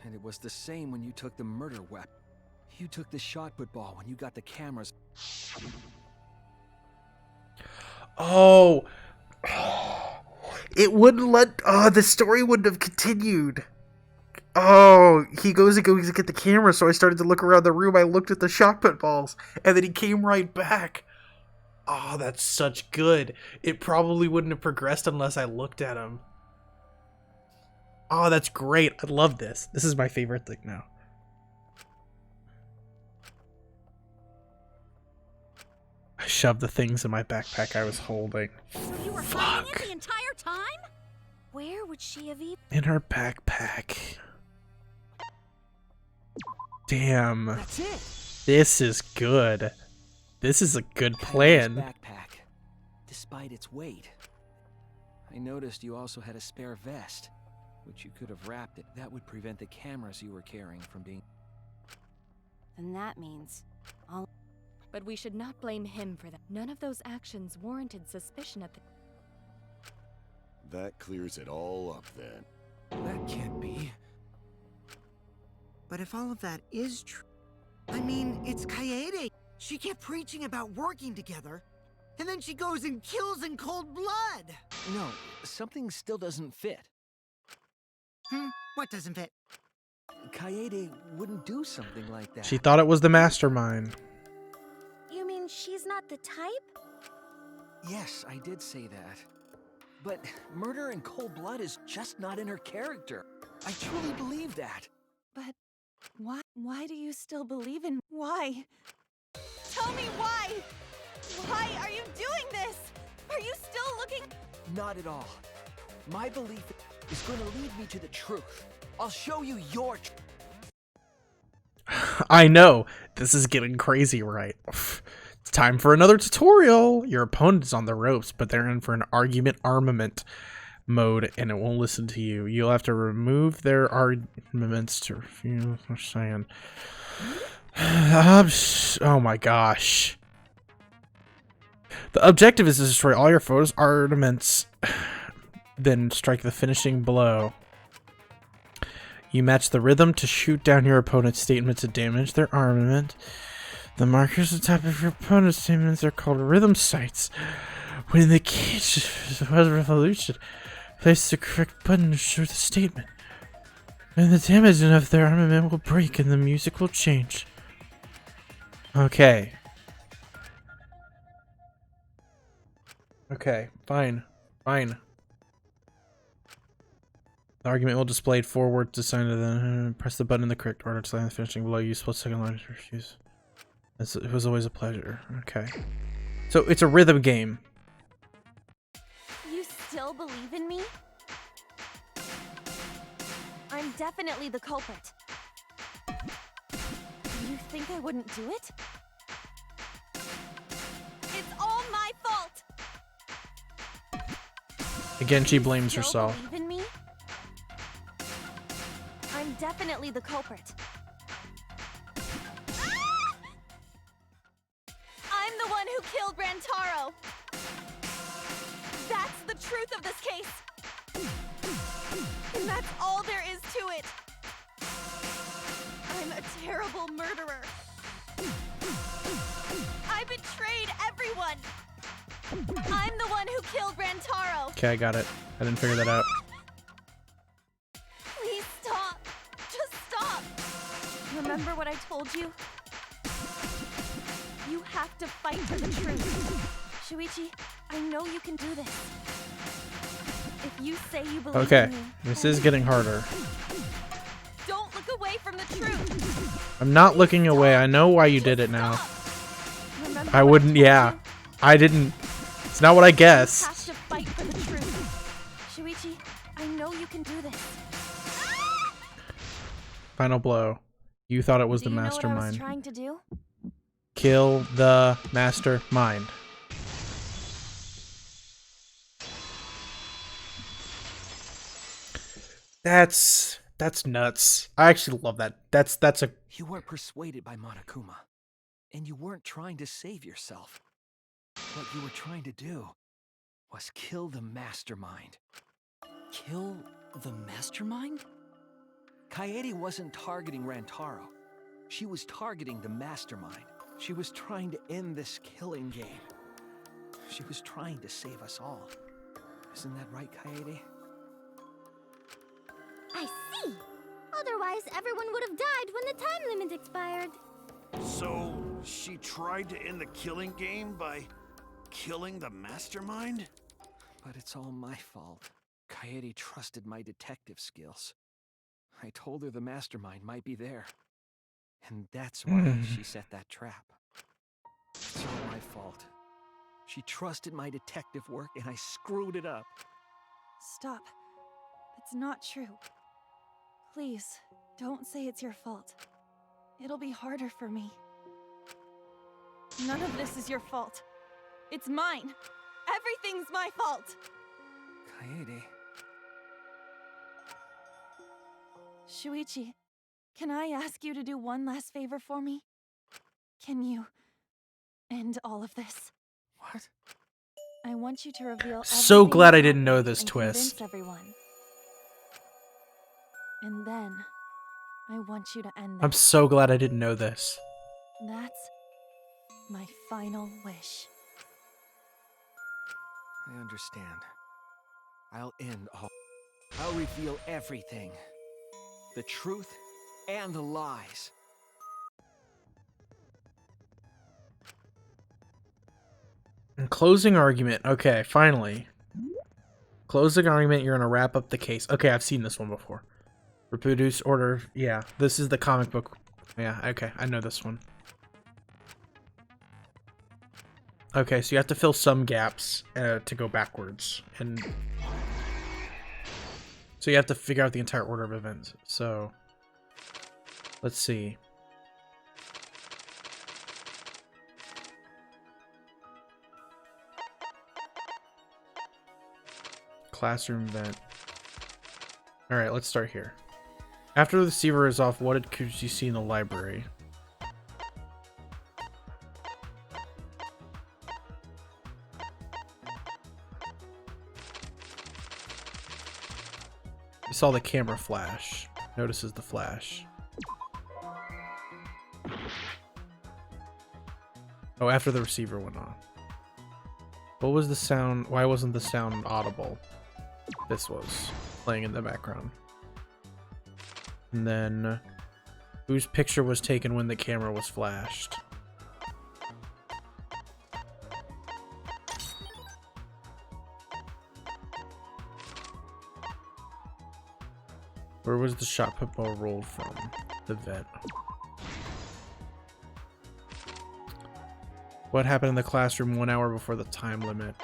And it was the same when you took the murder weapon. You took the shot put ball when you got the cameras. Oh. It wouldn't let... Oh, the story wouldn't have continued. Oh, he goes to get the camera, so I started to look around the room. I looked at the shot put balls, and then he came right back. Oh, that's such good. It probably wouldn't have progressed unless I looked at him. Oh, that's great. I love this. This is my favorite thing now. I shoved the things in my backpack I was holding. So you were hiding it the entire time? Where would she have even... In her backpack. Damn. That's it. This is good. This is a good Coyote's plan. backpack, despite its weight. I noticed you also had a spare vest, which you could have wrapped it. That would prevent the cameras you were carrying from being... Then that means all. But we should not blame him for that. None of those actions warranted suspicion at the... That clears it all up then. That can't be. But if all of that is true, I mean, it's Kaede. She kept preaching about working together, and then she goes and kills in cold blood. No, something still doesn't fit. What doesn't fit? Kaede wouldn't do something like that. She thought it was the mastermind. You mean she's not the type? Yes, I did say that. But murder in cold blood is just not in her character. I truly believe that. But why do you still believe in... Why? Tell me why! Why are you doing this? Are you still looking... Not at all. My belief is going to lead me to the truth. I'll show you your truth. I know. This is getting crazy, right? It's time for another tutorial. Your opponent is on the ropes, but they're in for an argument armament mode, and it won't listen to you. You'll have to remove their armaments to refuse what they're saying. Oh my gosh. The objective is to destroy all your foes' armaments, then strike the finishing blow. You match the rhythm to shoot down your opponent's statement to damage their armament. The markers on top of your opponent's statements are called rhythm sites. When the cage was revolution, place the correct button to show the statement. And the damage of their armament will break and the music will change. Okay. Okay, fine. Fine. The argument will display forward to sign to the press the button in the correct order to sign the finishing below. Use split second line to refuse. It was always a pleasure. Okay. So it's a rhythm game. You still believe in me? I'm definitely the culprit. You think I wouldn't do it? It's all my fault! Again, she blames Still herself. Believe in me? I'm definitely the culprit. I'm the one who killed Rantaro. That's the truth of this case. And that's all there is to it. I'm a terrible murderer. I betrayed everyone. I'm the one who killed Rantaro. Okay, I got it. I didn't figure that out. Please stop. Just stop. Remember what I told you? You have to fight for the truth. Shuichi, I know you can do this. If you say you believe Okay, in me, this is getting harder. don't look away from the truth. I'm not looking away. I know why you did it now. Remember I wouldn't, yeah. I didn't. It's not what I You guessed. have to fight for the truth. Shuichi, I know you can do this. Final blow. You thought it was Do the you know what I was mastermind. trying to do? Kill the mastermind. That's nuts. I actually love that. That's a You weren't persuaded by Monokuma, and you weren't trying to save yourself. What you were trying to do was kill the mastermind. Kill the mastermind? Kaede wasn't targeting Rantaro. She was targeting the mastermind. She was trying to end this killing game. She was trying to save us all. Isn't that right, Kaede? I see. Otherwise, everyone would have died when the time limit expired. So, she tried to end the killing game by killing the mastermind? But it's all my fault. Kaede trusted my detective skills. I told her the mastermind might be there. And that's why she set that trap. It's all my fault. She trusted my detective work and I screwed it up. Stop. It's not true. Please, don't say it's your fault. It'll be harder for me. None of this is your fault. It's mine. Everything's my fault. Kaede. Shuichi, can I ask you to do one last favor for me? Can you end all of this? What? I want you to reveal So everything glad that I didn't know happened this and twist. convince everyone. And then I want you to end I'm this. so glad I didn't know this. That's my final wish. I understand. I'll end all. I'll reveal everything. The truth and the lies. And closing argument. Okay, finally. Closing argument, you're gonna wrap up the case. Okay, I've seen this one before. Reproduce order. Yeah, this is the comic book. Yeah, okay, I know this one. Okay, so you have to fill some gaps to go backwards. And so you have to figure out the entire order of events. So, let's see. Classroom vent. Alright, let's start here. After the receiver is off, what could you see in the library? You saw the camera flash. Notices the flash. Oh, after the receiver went on. What was the sound? Why wasn't the sound audible? This was playing in the background. And then, whose picture was taken when the camera was flashed? Where was the shot put ball rolled from? The vet. What happened in the classroom 1 hour before the time limit?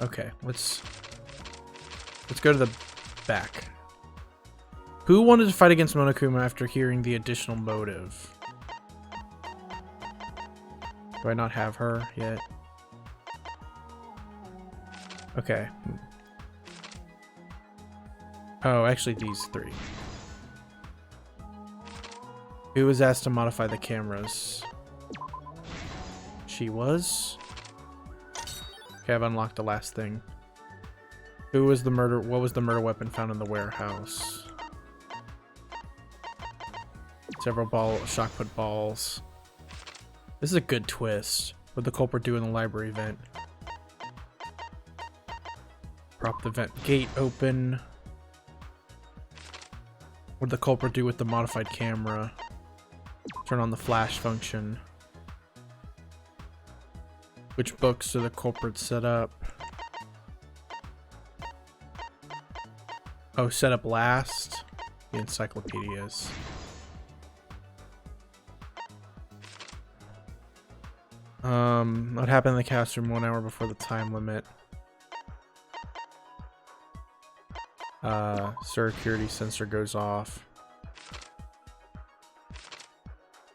Okay, let's go to the back. Who wanted to fight against Monokuma after hearing the additional motive? Do I not have her yet? Okay. Oh, actually these three. Who was asked to modify the cameras? She was? Okay, I've unlocked the last thing. Who was the murder? What was the murder weapon found in the warehouse? Several shock put balls. This is a good twist. What did the culprit do in the library vent? Prop the vent gate open. What did the culprit do with the modified camera? Turn on the flash function. Which books do the culprits set up? Oh, set up last? The encyclopedias. What happened in the classroom 1 hour before the time limit? Security sensor goes off.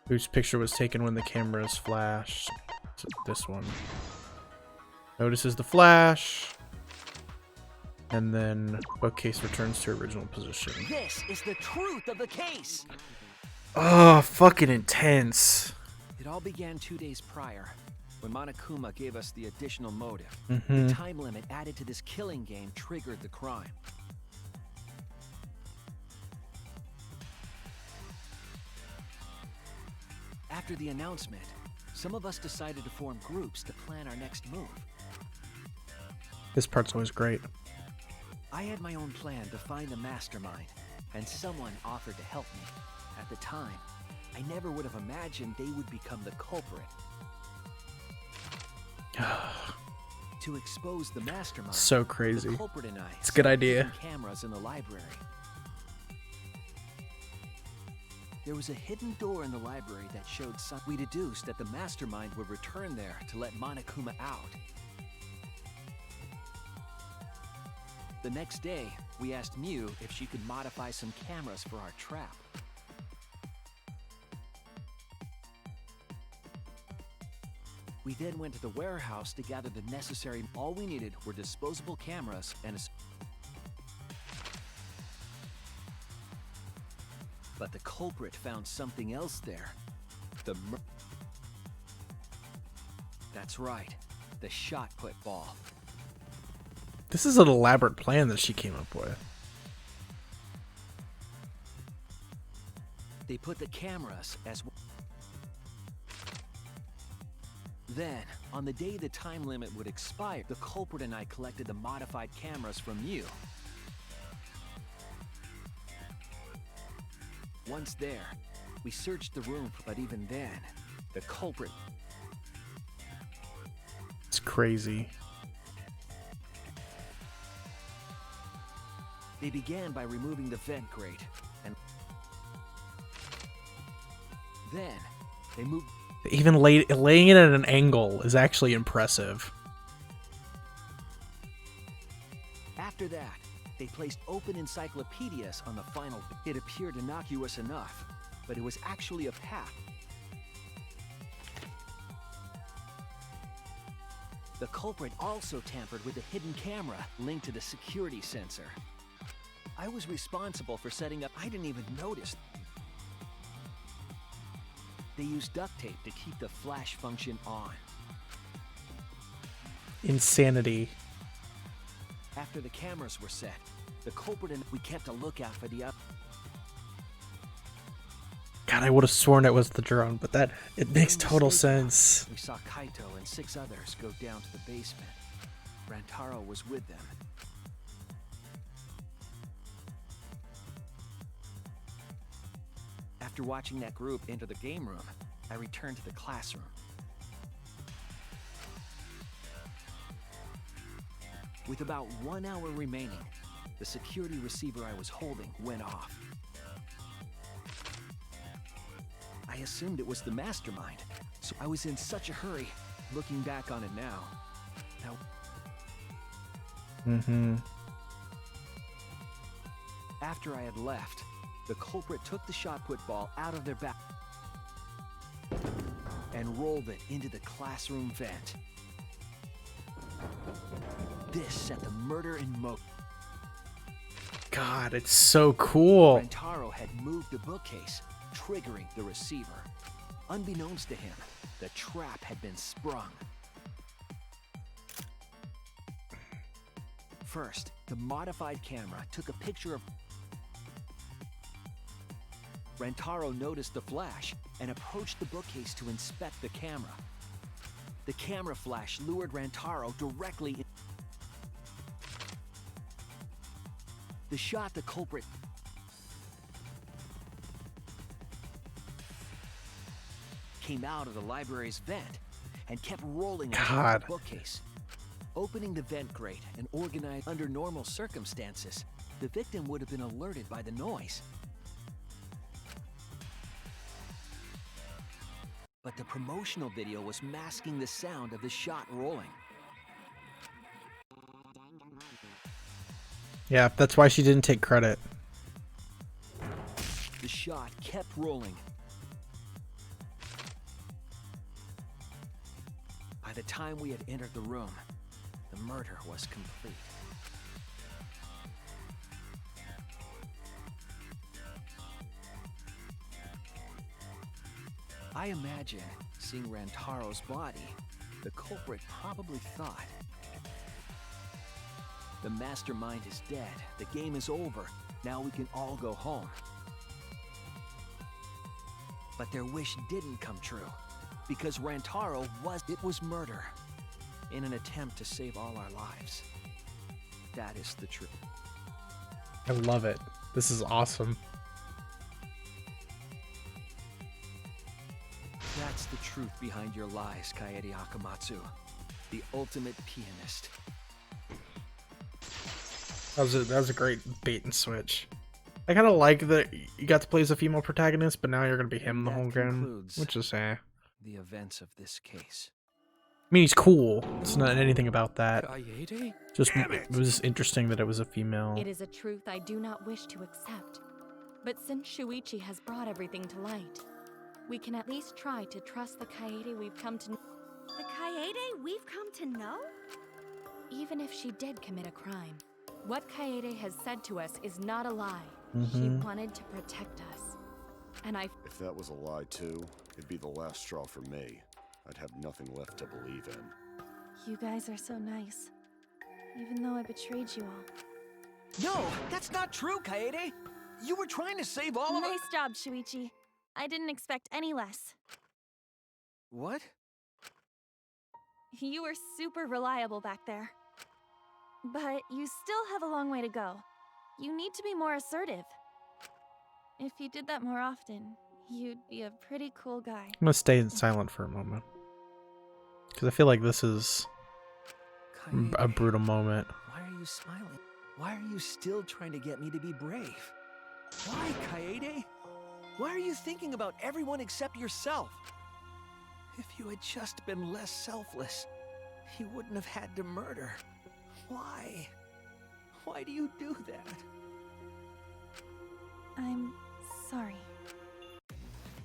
Whose picture was taken when the camera is flashed? So this one. Notices the flash. And then bookcase returns to original position. This is the truth of the case. Oh, fucking intense. It all began 2 days prior, when Monokuma gave us the additional motive. Mm-hmm. The time limit added to this killing game triggered the crime. After the announcement, some of us decided to form groups to plan our next move. This part's always great. I had my own plan to find the mastermind, and someone offered to help me. At the time, I never would have imagined they would become the culprit. To expose the mastermind, So crazy. the culprit and I It's a good set up idea. hidden cameras in the library. There was a hidden door in the library that showed some. We deduced that the mastermind would return there to let Monokuma out. The next day, we asked Mew if she could modify some cameras for our trap. We then went to the warehouse to gather the necessary. All we needed were disposable cameras and a. But the culprit found something else there. That's right, the shot put ball. This is an elaborate plan that she came up with. They put the cameras as. Then, on the day the time limit would expire, the culprit and I collected the modified cameras from you. Once there, we searched the room, but even then, the culprit. It's crazy. They began by removing the vent grate, and then they moved. Even laying it at an angle is actually impressive. After that, they placed open encyclopedias on the final. It appeared innocuous enough, but it was actually a path. The culprit also tampered with the hidden camera linked to the security sensor. I was responsible for setting up. I didn't even notice. They used duct tape to keep the flash function on. Insanity. After the cameras were set, the culprit and we kept a lookout for the up. God, I would have sworn it was the drone, but it makes total sense. We saw Kaito and 6 others go down to the basement. Rantaro was with them. After watching that group enter the game room, I returned to the classroom. With about 1 hour remaining, the security receiver I was holding went off. I assumed it was the mastermind, so I was in such a hurry. Looking back on it now. After I had left, the culprit took the shot put ball out of their back and rolled it into the classroom vent. This set the murder in motion. God, it's so cool. Rantaro had moved the bookcase, triggering the receiver. Unbeknownst to him, the trap had been sprung. First, the modified camera took a picture of. Rantaro noticed the flash and approached the bookcase to inspect the camera. The camera flash lured Rantaro directly in. The shot the culprit came out of the library's vent and kept rolling into the bookcase. Opening the vent grate and organized under normal circumstances, the victim would have been alerted by the noise. But the promotional video was masking the sound of the shot rolling. Yeah, that's why she didn't take credit. The shot kept rolling. By the time we had entered the room, the murder was complete. I imagine, seeing Rantaro's body, the culprit probably thought, the mastermind is dead, the game is over, now we can all go home. But their wish didn't come true, because Rantaro was murder, in an attempt to save all our lives. That is the truth. I love it. This is awesome. That's the truth behind your lies, Kaede Akamatsu. The ultimate pianist. That was a great bait and switch. I kind of like that you got to play as a female protagonist, but now you're gonna be him the That whole game, concludes which is eh. the events of this case. I mean, he's cool. It's not anything about that. Kaede? Just it was interesting that it was a female. It is a truth I do not wish to accept. But since Shuichi has brought everything to light, we can at least try to trust the Kaede we've come to know. The Kaede we've come to know? Even if she did commit a crime, what Kaede has said to us is not a lie. She Mhm. wanted to protect us. And If that was a lie too, it'd be the last straw for me. I'd have nothing left to believe in. You guys are so nice. Even though I betrayed you all. No, that's not true, Kaede. You were trying to save all of us. Nice job, Shuichi. I didn't expect any less. What? You were super reliable back there. But you still have a long way to go. You need to be more assertive. If you did that more often, you'd be a pretty cool guy. I'm gonna stay silent for a moment. Because I feel like this is a brutal moment. Why are you smiling? Why are you still trying to get me to be brave? Why, Kaede? Why are you thinking about everyone except yourself? If you had just been less selfless, you wouldn't have had to murder. Why? Why do you do that? I'm sorry.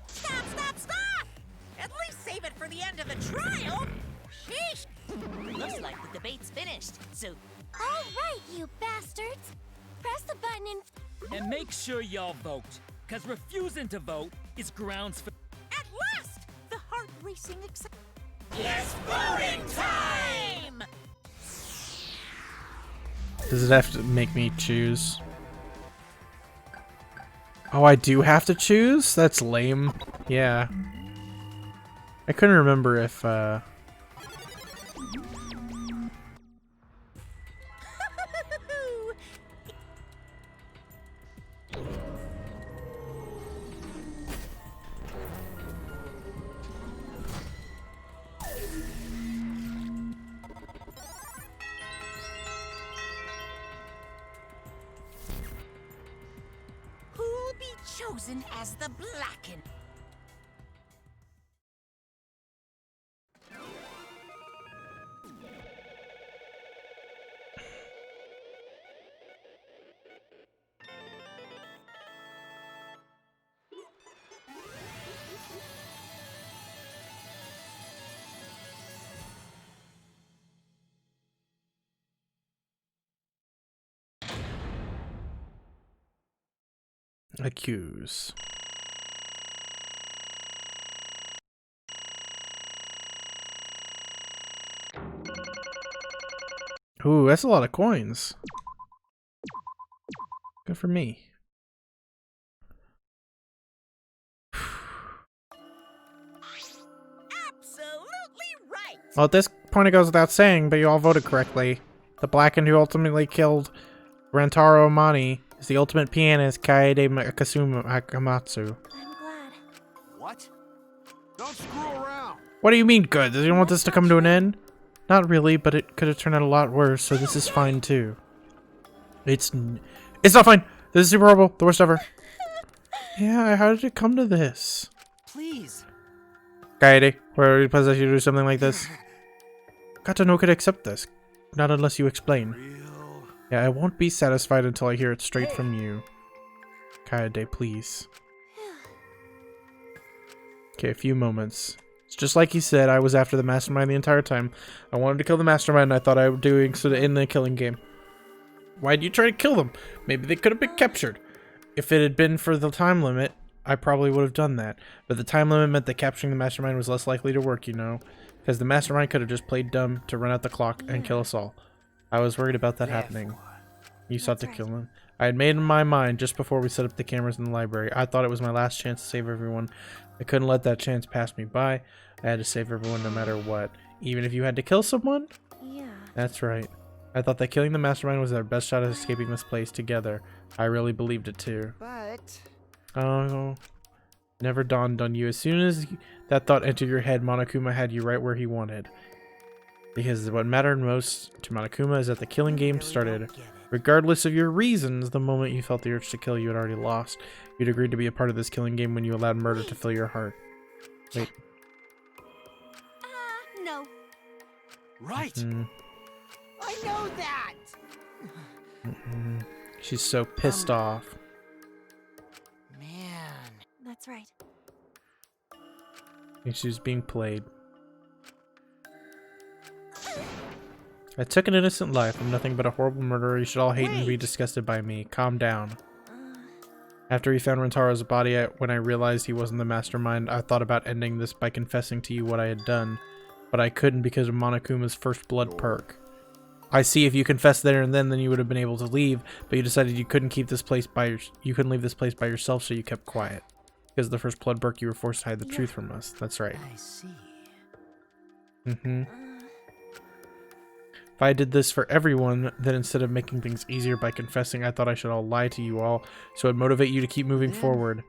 Stop, stop, stop! At least save it for the end of the trial! Sheesh! Looks like the debate's finished, so... All right, you bastards! Press the button And make sure y'all vote, because refusing to vote is grounds for... At last! The heart racing It's voting time! Does it have to make me choose? Oh, I do have to choose? That's lame. Yeah. I couldn't remember if, Who'll be chosen as the Blackened? accuse. Ooh, that's a lot of coins. Good for me. Absolutely right! Well, at this point it goes without saying, but you all voted correctly. The Blackened who ultimately killed Rantaro Amani is the ultimate pianist, Kaede Kasuma Hakamatsu. I'm glad. What? Don't screw around. What do you mean good? Does you want this to come to an end? Not really, but it could have turned out a lot worse, so this is fine too. It's not fine. This is super horrible. The worst ever. Yeah, how did it come to this? Please. Kaede, where you possess you to do something like this? Katano could accept this. Not unless you explain. Yeah, I won't be satisfied until I hear it straight from you. Kaede, please. Okay, a few moments. It's just like he said, I was after the mastermind the entire time. I wanted to kill the mastermind and I thought I was doing so in the killing game. Why'd you try to kill them? Maybe they could have been captured. If it had been for the time limit, I probably would have done that. But the time limit meant that capturing the mastermind was less likely to work, you know. Because the mastermind could have just played dumb to run out the clock and kill us all. I was worried about that happening. You sought to kill him. I had made in my mind just before we set up the cameras in the library. I thought it was my last chance to save everyone. I couldn't let that chance pass me by. I had to save everyone no matter what. Even if you had to kill someone? Yeah. That's right. I thought that killing the mastermind was our best shot at escaping this place together. I really believed it too. But... Oh, never dawned on you. As soon as that thought entered your head, Monokuma had you right where he wanted. Because what mattered most to Monokuma is that the killing game started Regardless of your reasons, the moment you felt the urge to kill, you had already lost. You'd agreed to be a part of this killing game when you allowed murder to fill your heart. Wait. No. Right. I know that! She's so pissed off. Man. That's right. And she's being played. I took an innocent life. I'm nothing but a horrible murderer. You should all hate and be disgusted by me. Calm down. After we found Rentaro's body, when I realized he wasn't the mastermind, I thought about ending this by confessing to you what I had done. But I couldn't because of Monokuma's first blood perk. I see, if you confessed there and then you would have been able to leave, but you decided you couldn't keep this place you couldn't leave this place by yourself, so you kept quiet. Because of the first blood perk, you were forced to hide the truth from us. That's right. I see. If I did this for everyone, then instead of making things easier by confessing, I thought I should all lie to you all, so it'd motivate you to keep moving forward.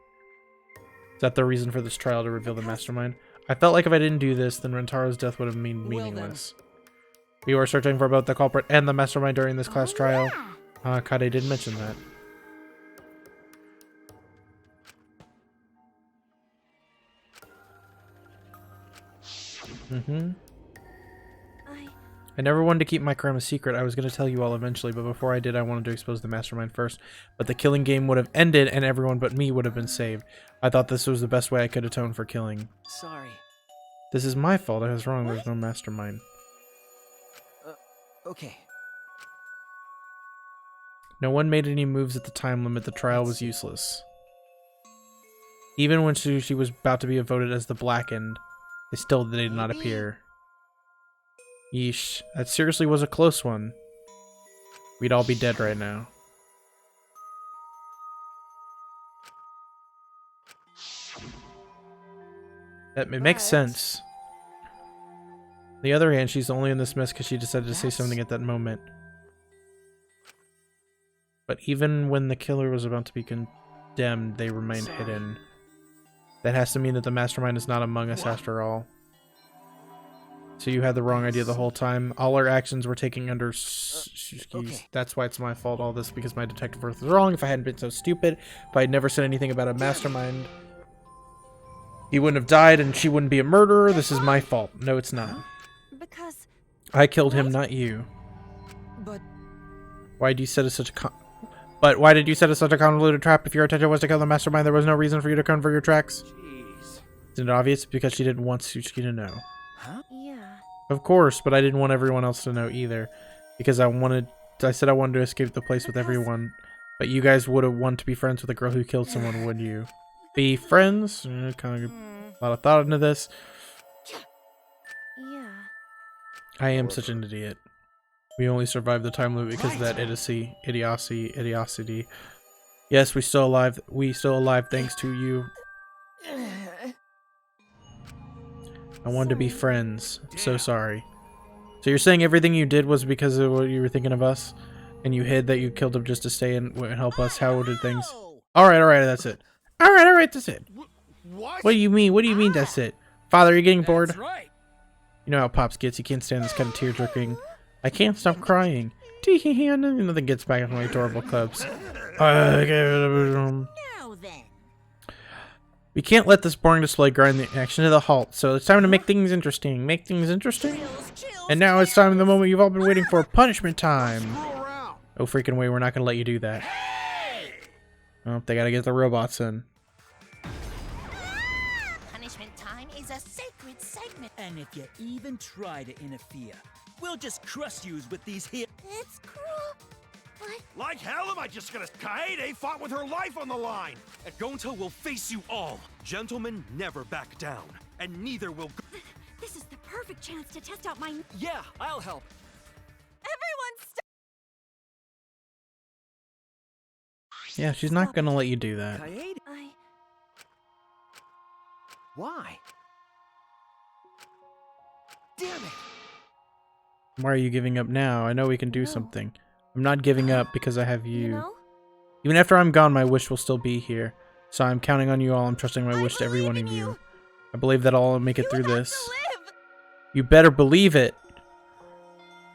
Is that the reason for this trial, to reveal the mastermind? I felt like if I didn't do this, then Rentaro's death would have been meaningless. We were searching for both the culprit and the mastermind during this class trial. Kade did mention that. I never wanted to keep my crime a secret. I was going to tell you all eventually, but before I did, I wanted to expose the mastermind first. But the killing game would have ended, and everyone but me would have been saved. I thought this was the best way I could atone for killing. Sorry. This is my fault. I was wrong. There's no mastermind. Okay. No one made any moves at the time limit. The trial was useless. Even when she was about to be voted as the Blackened, they still did not appear. Yeesh. That seriously was a close one. We'd all be dead right now. It makes sense. On the other hand, she's only in this mess because she decided to say something at that moment. But even when the killer was about to be condemned, they remained hidden. That has to mean that the mastermind is not among us after all. So you had the wrong idea the whole time. All our actions were taken under That's why it's my fault, all this, because my detective work was wrong. If I hadn't been so stupid, if I had never said anything about a mastermind, he wouldn't have died and she wouldn't be a murderer. This is my fault. No, it's not. Because I killed him, not you. But why did you set us such a why did you set us such a convoluted trap? If your intention was to kill the mastermind, there was no reason for you to cover your tracks. Jeez. Isn't it obvious? Because she didn't want Suzuki to know. Huh? Yeah. Of course, but I didn't want everyone else to know either. Because I said I wanted to escape the place with everyone. But you guys would have wanted to be friends with a girl who killed someone, wouldn't you? Be friends? Kind of a lot of thought into this. Yeah. I am such an idiot. We only survived the time limit because of that idiocy. Yes, we still alive. We still alive thanks to you. I wanted to be friends. I'm so sorry. So you're saying everything you did was because of what you were thinking of us? And you hid that you killed him just to stay and help us? How did things... Alright, that's it. Alright, that's it. What do you mean? What do you mean that's it? Father, are you getting bored? Right. You know how Pops gets. He can't stand this kind of tear-jerking. I can't stop crying. Nothing gets back on my adorable cubs. Now then. We can't let this boring display grind the action to the halt, so it's time to make things interesting. Make things interesting? And now it's time, the moment you've all been waiting for, punishment time. No freaking way, we're not going to let you do that. Oh, they got to get the robots in. Punishment time is a sacred segment. And if you even try to interfere, we'll just crush yous with these here. It's cruel. What? Like hell am I just gonna... Kaede fought with her life on the line! And Gonta will face you all. Gentlemen never back down. And neither will... This is the perfect chance to test out my... Yeah, I'll help. Everyone stop! Yeah, she's not going to let you do that. Kaede? Why? Damn it! Why are you giving up now? I know we can do something. I'm not giving up because I have you. Even after I'm gone, my wish will still be here. So I'm counting on you all. I'm trusting my wish to every one of you. I believe that I'll make it through this. You better believe it.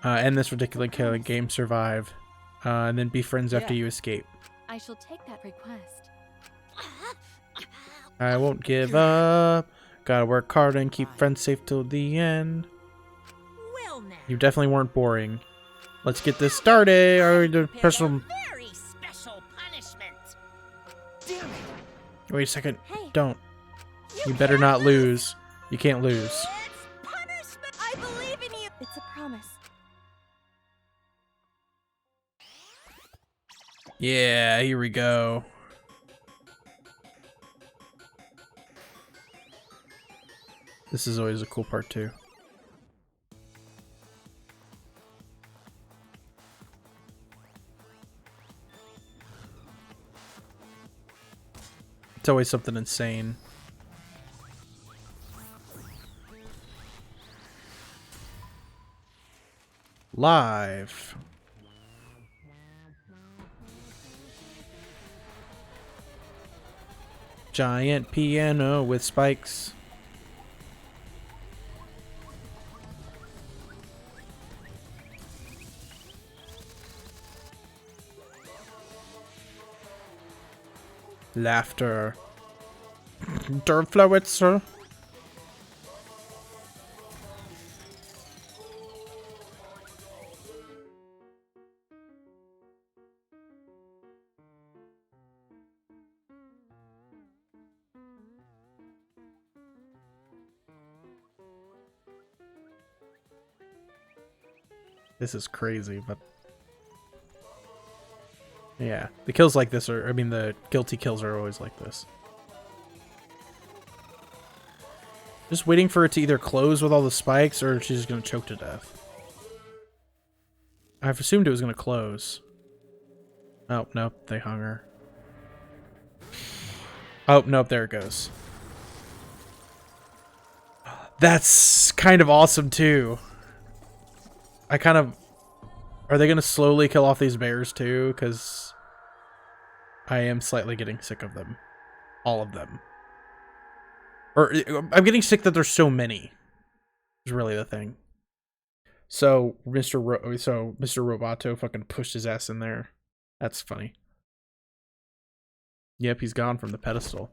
End this ridiculous killing game. Survive. And then be friends after Yeah. you escape. I shall take that request. I won't give up. Gotta work hard and keep friends safe till the end. Well now. You definitely weren't boring. Let's get this started. The special. Very special punishment. Damn it! Wait a second. Don't. You better not lose. You can't lose. I believe in you. It's a promise. Yeah, here we go. This is always a cool part too. It's always something insane. Live. Giant piano with spikes. Laughter. Derflowitzer. This is crazy, but yeah, the kills like this are, I mean, the guilty kills are always like this. Just waiting for it to either close with all the spikes or she's just gonna choke to death. I've assumed it was gonna close. Oh, nope, they hung her. Oh, nope, there it goes. That's kind of awesome too. Are they gonna slowly kill off these bears too? Because I am slightly getting sick of them. All of them. Or I'm getting sick that there's so many. Is really the thing. So Mr. Roboto fucking pushed his ass in there. That's funny. Yep, he's gone from the pedestal.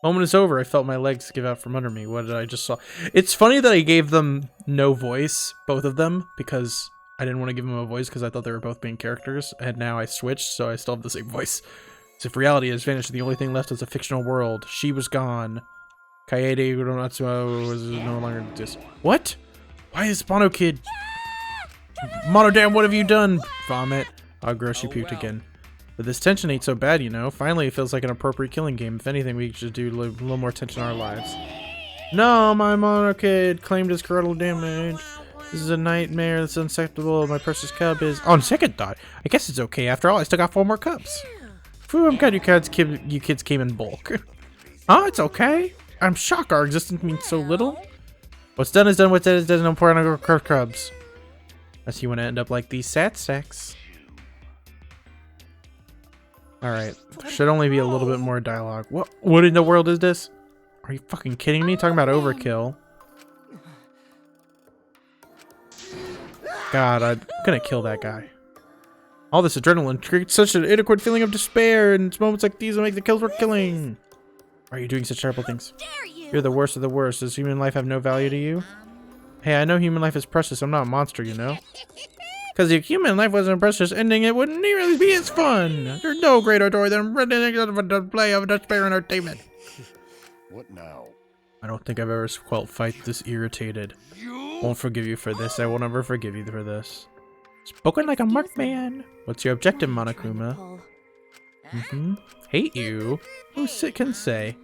Moment is over. I felt my legs give out from under me. What did I just saw? It's funny that I gave them no voice, both of them, because I didn't want to give them a voice because I thought they were both being characters, and now I switched, so I still have the same voice. As if reality has vanished, the only thing left is a fictional world. She was gone. Kaede Uronatsuo was no longer exist. What? Why is Mono Kid? Mono Damn, what have you done? Vomit. Oh, gross, you puked again. But this tension ain't so bad, you know. Finally, it feels like an appropriate killing game. If anything, we should do a little more tension in our lives. No, my Mono Kid claimed his corporal damage. This is a nightmare. That's unacceptable. My precious cub is... On second thought, I guess it's okay. After all, I still got 4 more cups. Phew, I'm glad you kids came in bulk. Huh? It's okay? I'm shocked our existence means so little. What's done is done. What's dead is dead. No point on our cubs. Unless you want to end up like these sat sacks. Alright. There should only be a little bit more dialogue. What in the world is this? Are you fucking kidding me? Talking about overkill. God, I'm gonna kill that guy. All this adrenaline creates such an inadequate feeling of despair, and it's moments like these that make the kills worth killing. Why are you doing such terrible things? You're the worst of the worst. Does human life have no value to you? Hey, I know human life is precious. I'm not a monster, you know? Because if human life wasn't precious, ending it wouldn't really be as fun. There's no greater joy than a display of despair entertainment. What now? I don't think I've ever felt fight this irritated. Won't forgive you for this. I will never forgive you for this. Spoken like a marked man. What's your objective, Monokuma? Hate you? Who can say?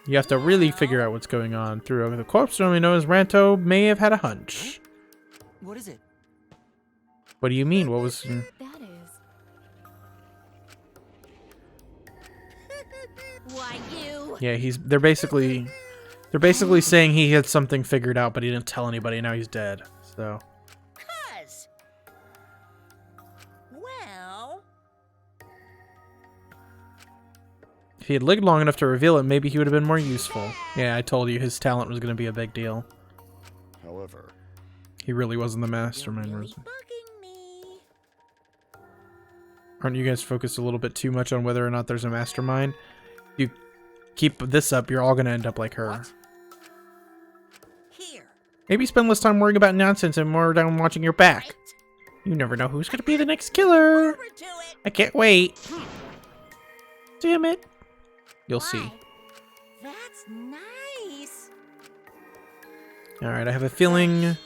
You have to really figure out what's going on. Through the corpse normally known as Ranto may have had a hunch. What is it? What do you mean? What was... That is. Why you? Yeah, they're basically saying he had something figured out, but he didn't tell anybody. Now he's dead. So. Well. If he had lived long enough to reveal it, maybe he would have been more useful. Yeah, I told you his talent was going to be a big deal. However, he really wasn't the mastermind. aren't you guys focused a little bit too much on whether or not there's a mastermind? You keep this up, you're all gonna end up like her. Here. Maybe spend less time worrying about nonsense and more time watching your back. You never know who's gonna be the next killer. I can't wait. Damn it. You'll see. That's nice. Alright, I have a feeling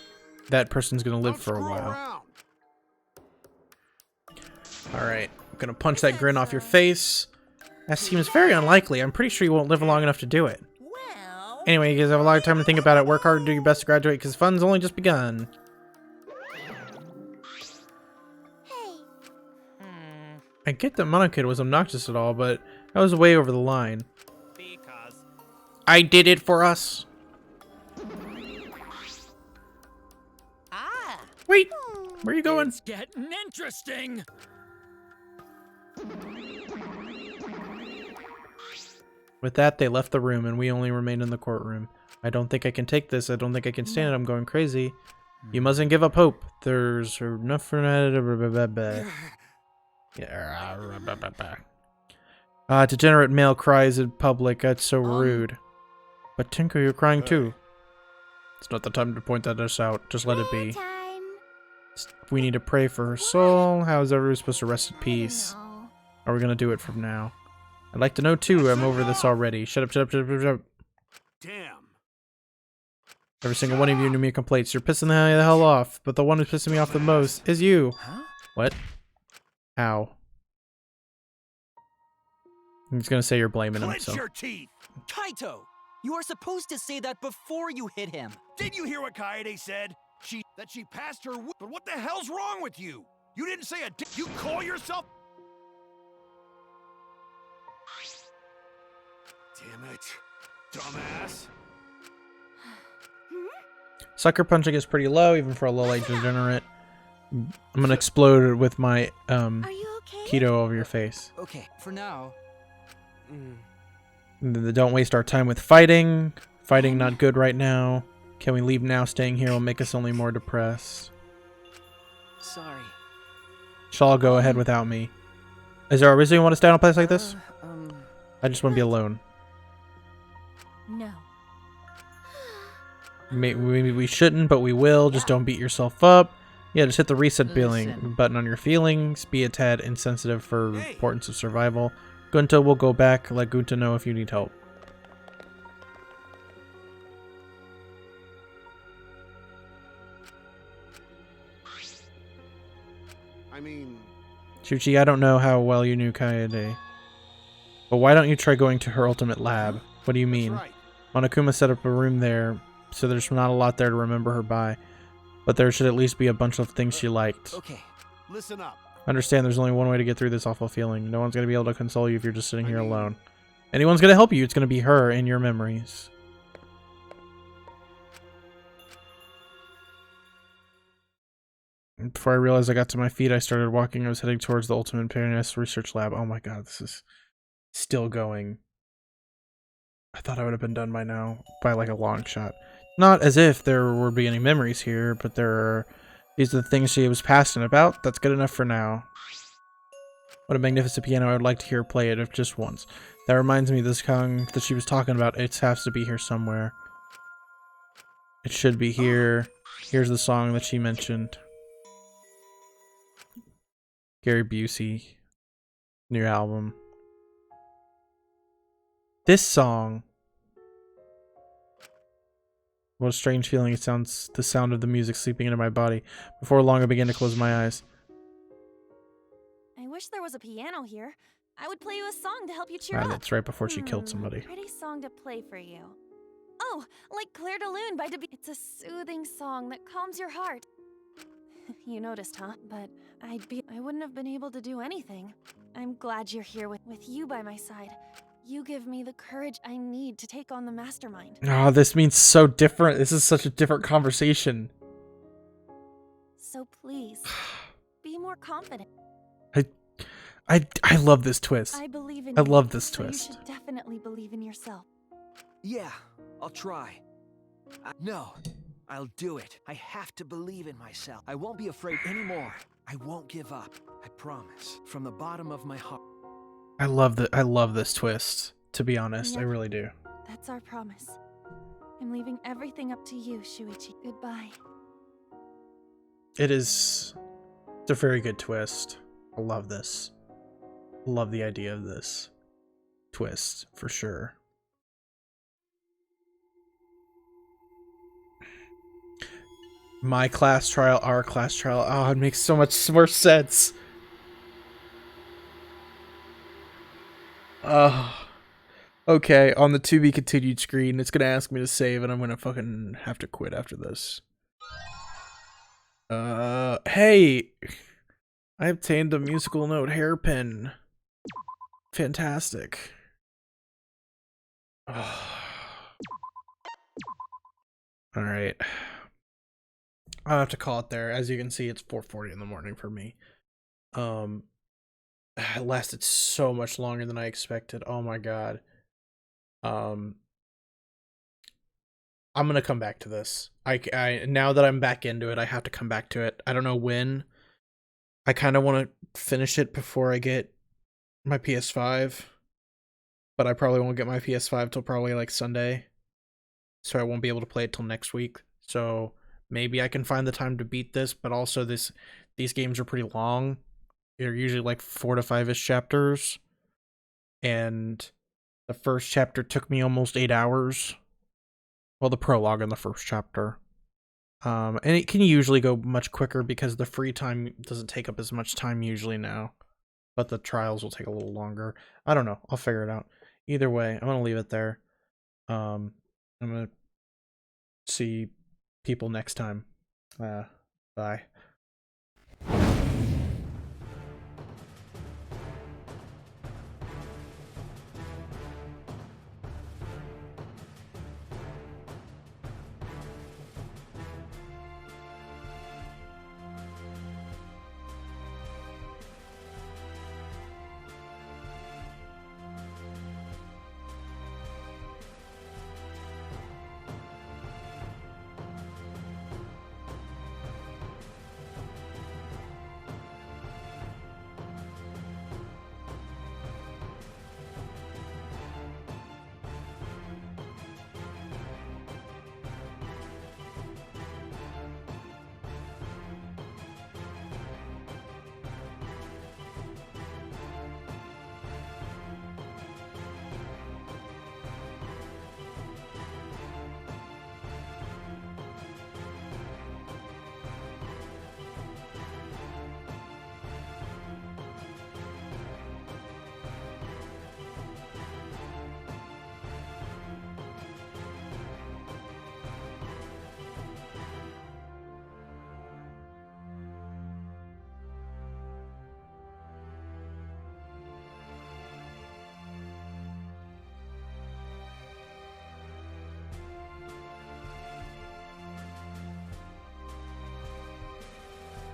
that person's gonna live for a while. Alright, I'm gonna punch that grin off your face. That seems very unlikely. I'm pretty sure you won't live long enough to do it. Anyway, you guys have a lot of time to think about it. Work hard and do your best to graduate because fun's only just begun. I get that Monokid was obnoxious at all, but that was way over the line. I did it for us. Wait, where are you going? It's getting interesting. With that, they left the room, and we only remained in the courtroom. I don't think I can take this. I don't think I can stand it. I'm going crazy. You mustn't give up hope. There's enough for degenerate male cries in public. That's so rude. But Tinker, you're crying too. It's not the time to point that us out. Just let it be. We need to pray for her soul. How is everyone supposed to rest in peace? Are we gonna do it from now? I'd like to know too. I'm over this already. Shut up, shut up, shut up, shut up. Damn. Every single one of you knew me complaints. You're pissing the hell off, but the one who's pissing me off the most is you. What? How? He's gonna say you're blaming him, so. Clench your teeth! Kaito! You are supposed to say that before you hit him. Did you hear what Kaede said? That she passed her but what the hell's wrong with you? You didn't say a you call yourself. Damn it. Dumbass. Sucker punching is pretty low, even for a low-age degenerate. I'm gonna explode with my keto over your face. Okay, for now. Don't waste our time with fighting. Fighting not good right now. Can we leave now? Staying here will make us only more depressed. Sorry. Shall all go ahead without me? Is there a reason you want to stay on a place like this? I just want to be alone. No. Maybe we shouldn't, but we will. Just don't beat yourself up. Yeah, just hit the reset button on your feelings. Be a tad insensitive for importance of survival. Gunta will go back. Let Gunta know if you need help. I mean... Shuchi, I don't know how well you knew Kaede. But why don't you try going to her ultimate lab? What do you mean? Monokuma set up a room there, so there's not a lot there to remember her by. But there should at least be a bunch of things she liked. Okay, listen up. Understand there's only one way to get through this awful feeling. No one's going to be able to console you if you're just sitting here alone. Anyone's going to help you, it's going to be her in your memories. Before I realized I got to my feet, I started walking. I was heading towards the Ultimate Paradise Research Lab. Oh my god, this is still going. I thought I would have been done by now, by like a long shot. Not as if there would be any memories here, but these are the things she was passionate about. That's good enough for now. What a magnificent piano. I would like to hear her play it, if just once. That reminds me of this song that she was talking about. It has to be here somewhere. It should be here. Here's the song that she mentioned. Gary Busey. New album. This song. What a strange feeling it sounds, the sound of the music seeping into my body. Before long I began to close my eyes. I wish there was a piano here. I would play you a song to help you cheer up. That's right before she killed somebody. Pretty song to play for you. Oh, like Claire de Lune by Debussy. It's a soothing song that calms your heart. You noticed, huh? But I wouldn't have been able to do anything. I'm glad you're here with you by my side. You give me the courage I need to take on the mastermind. Oh, this means so different. This is such a different conversation. So please, be more confident. I love this twist. I believe in I you, love this so twist. You should definitely believe in yourself. Yeah, I'll try. No, I'll do it. I have to believe in myself. I won't be afraid anymore. I won't give up. I promise, from the bottom of my heart. I love this twist, to be honest. I Yep. really do. That's our promise. I'm leaving everything up to you, Shuichi. Goodbye. It's a very good twist. I love this. Love the idea of this twist, for sure. My class trial, our class trial. Oh, it makes so much more sense. Okay, on the to be continued screen, it's gonna ask me to save, and I'm gonna fucking have to quit after this. Hey! I obtained a musical note hairpin. Fantastic. Alright. I'll have to call it there. As you can see, it's 4:40 in the morning for me. It lasted so much longer than I expected. Oh my god. I'm gonna come back to this. I now that I'm back into it, I have to come back to it. I don't know when. I kind of want to finish it before I get my PS5, but I probably won't get my PS5 till probably like Sunday, so I won't be able to play it till next week. So maybe I can find the time to beat this, but also these games are pretty long. They're usually like 4 to 5-ish chapters, and the first chapter took me almost 8 hours. Well, the prologue in the first chapter. And it can usually go much quicker because the free time doesn't take up as much time usually now. But the trials will take a little longer. I don't know. I'll figure it out. Either way, I'm going to leave it there. I'm going to see people next time. Bye.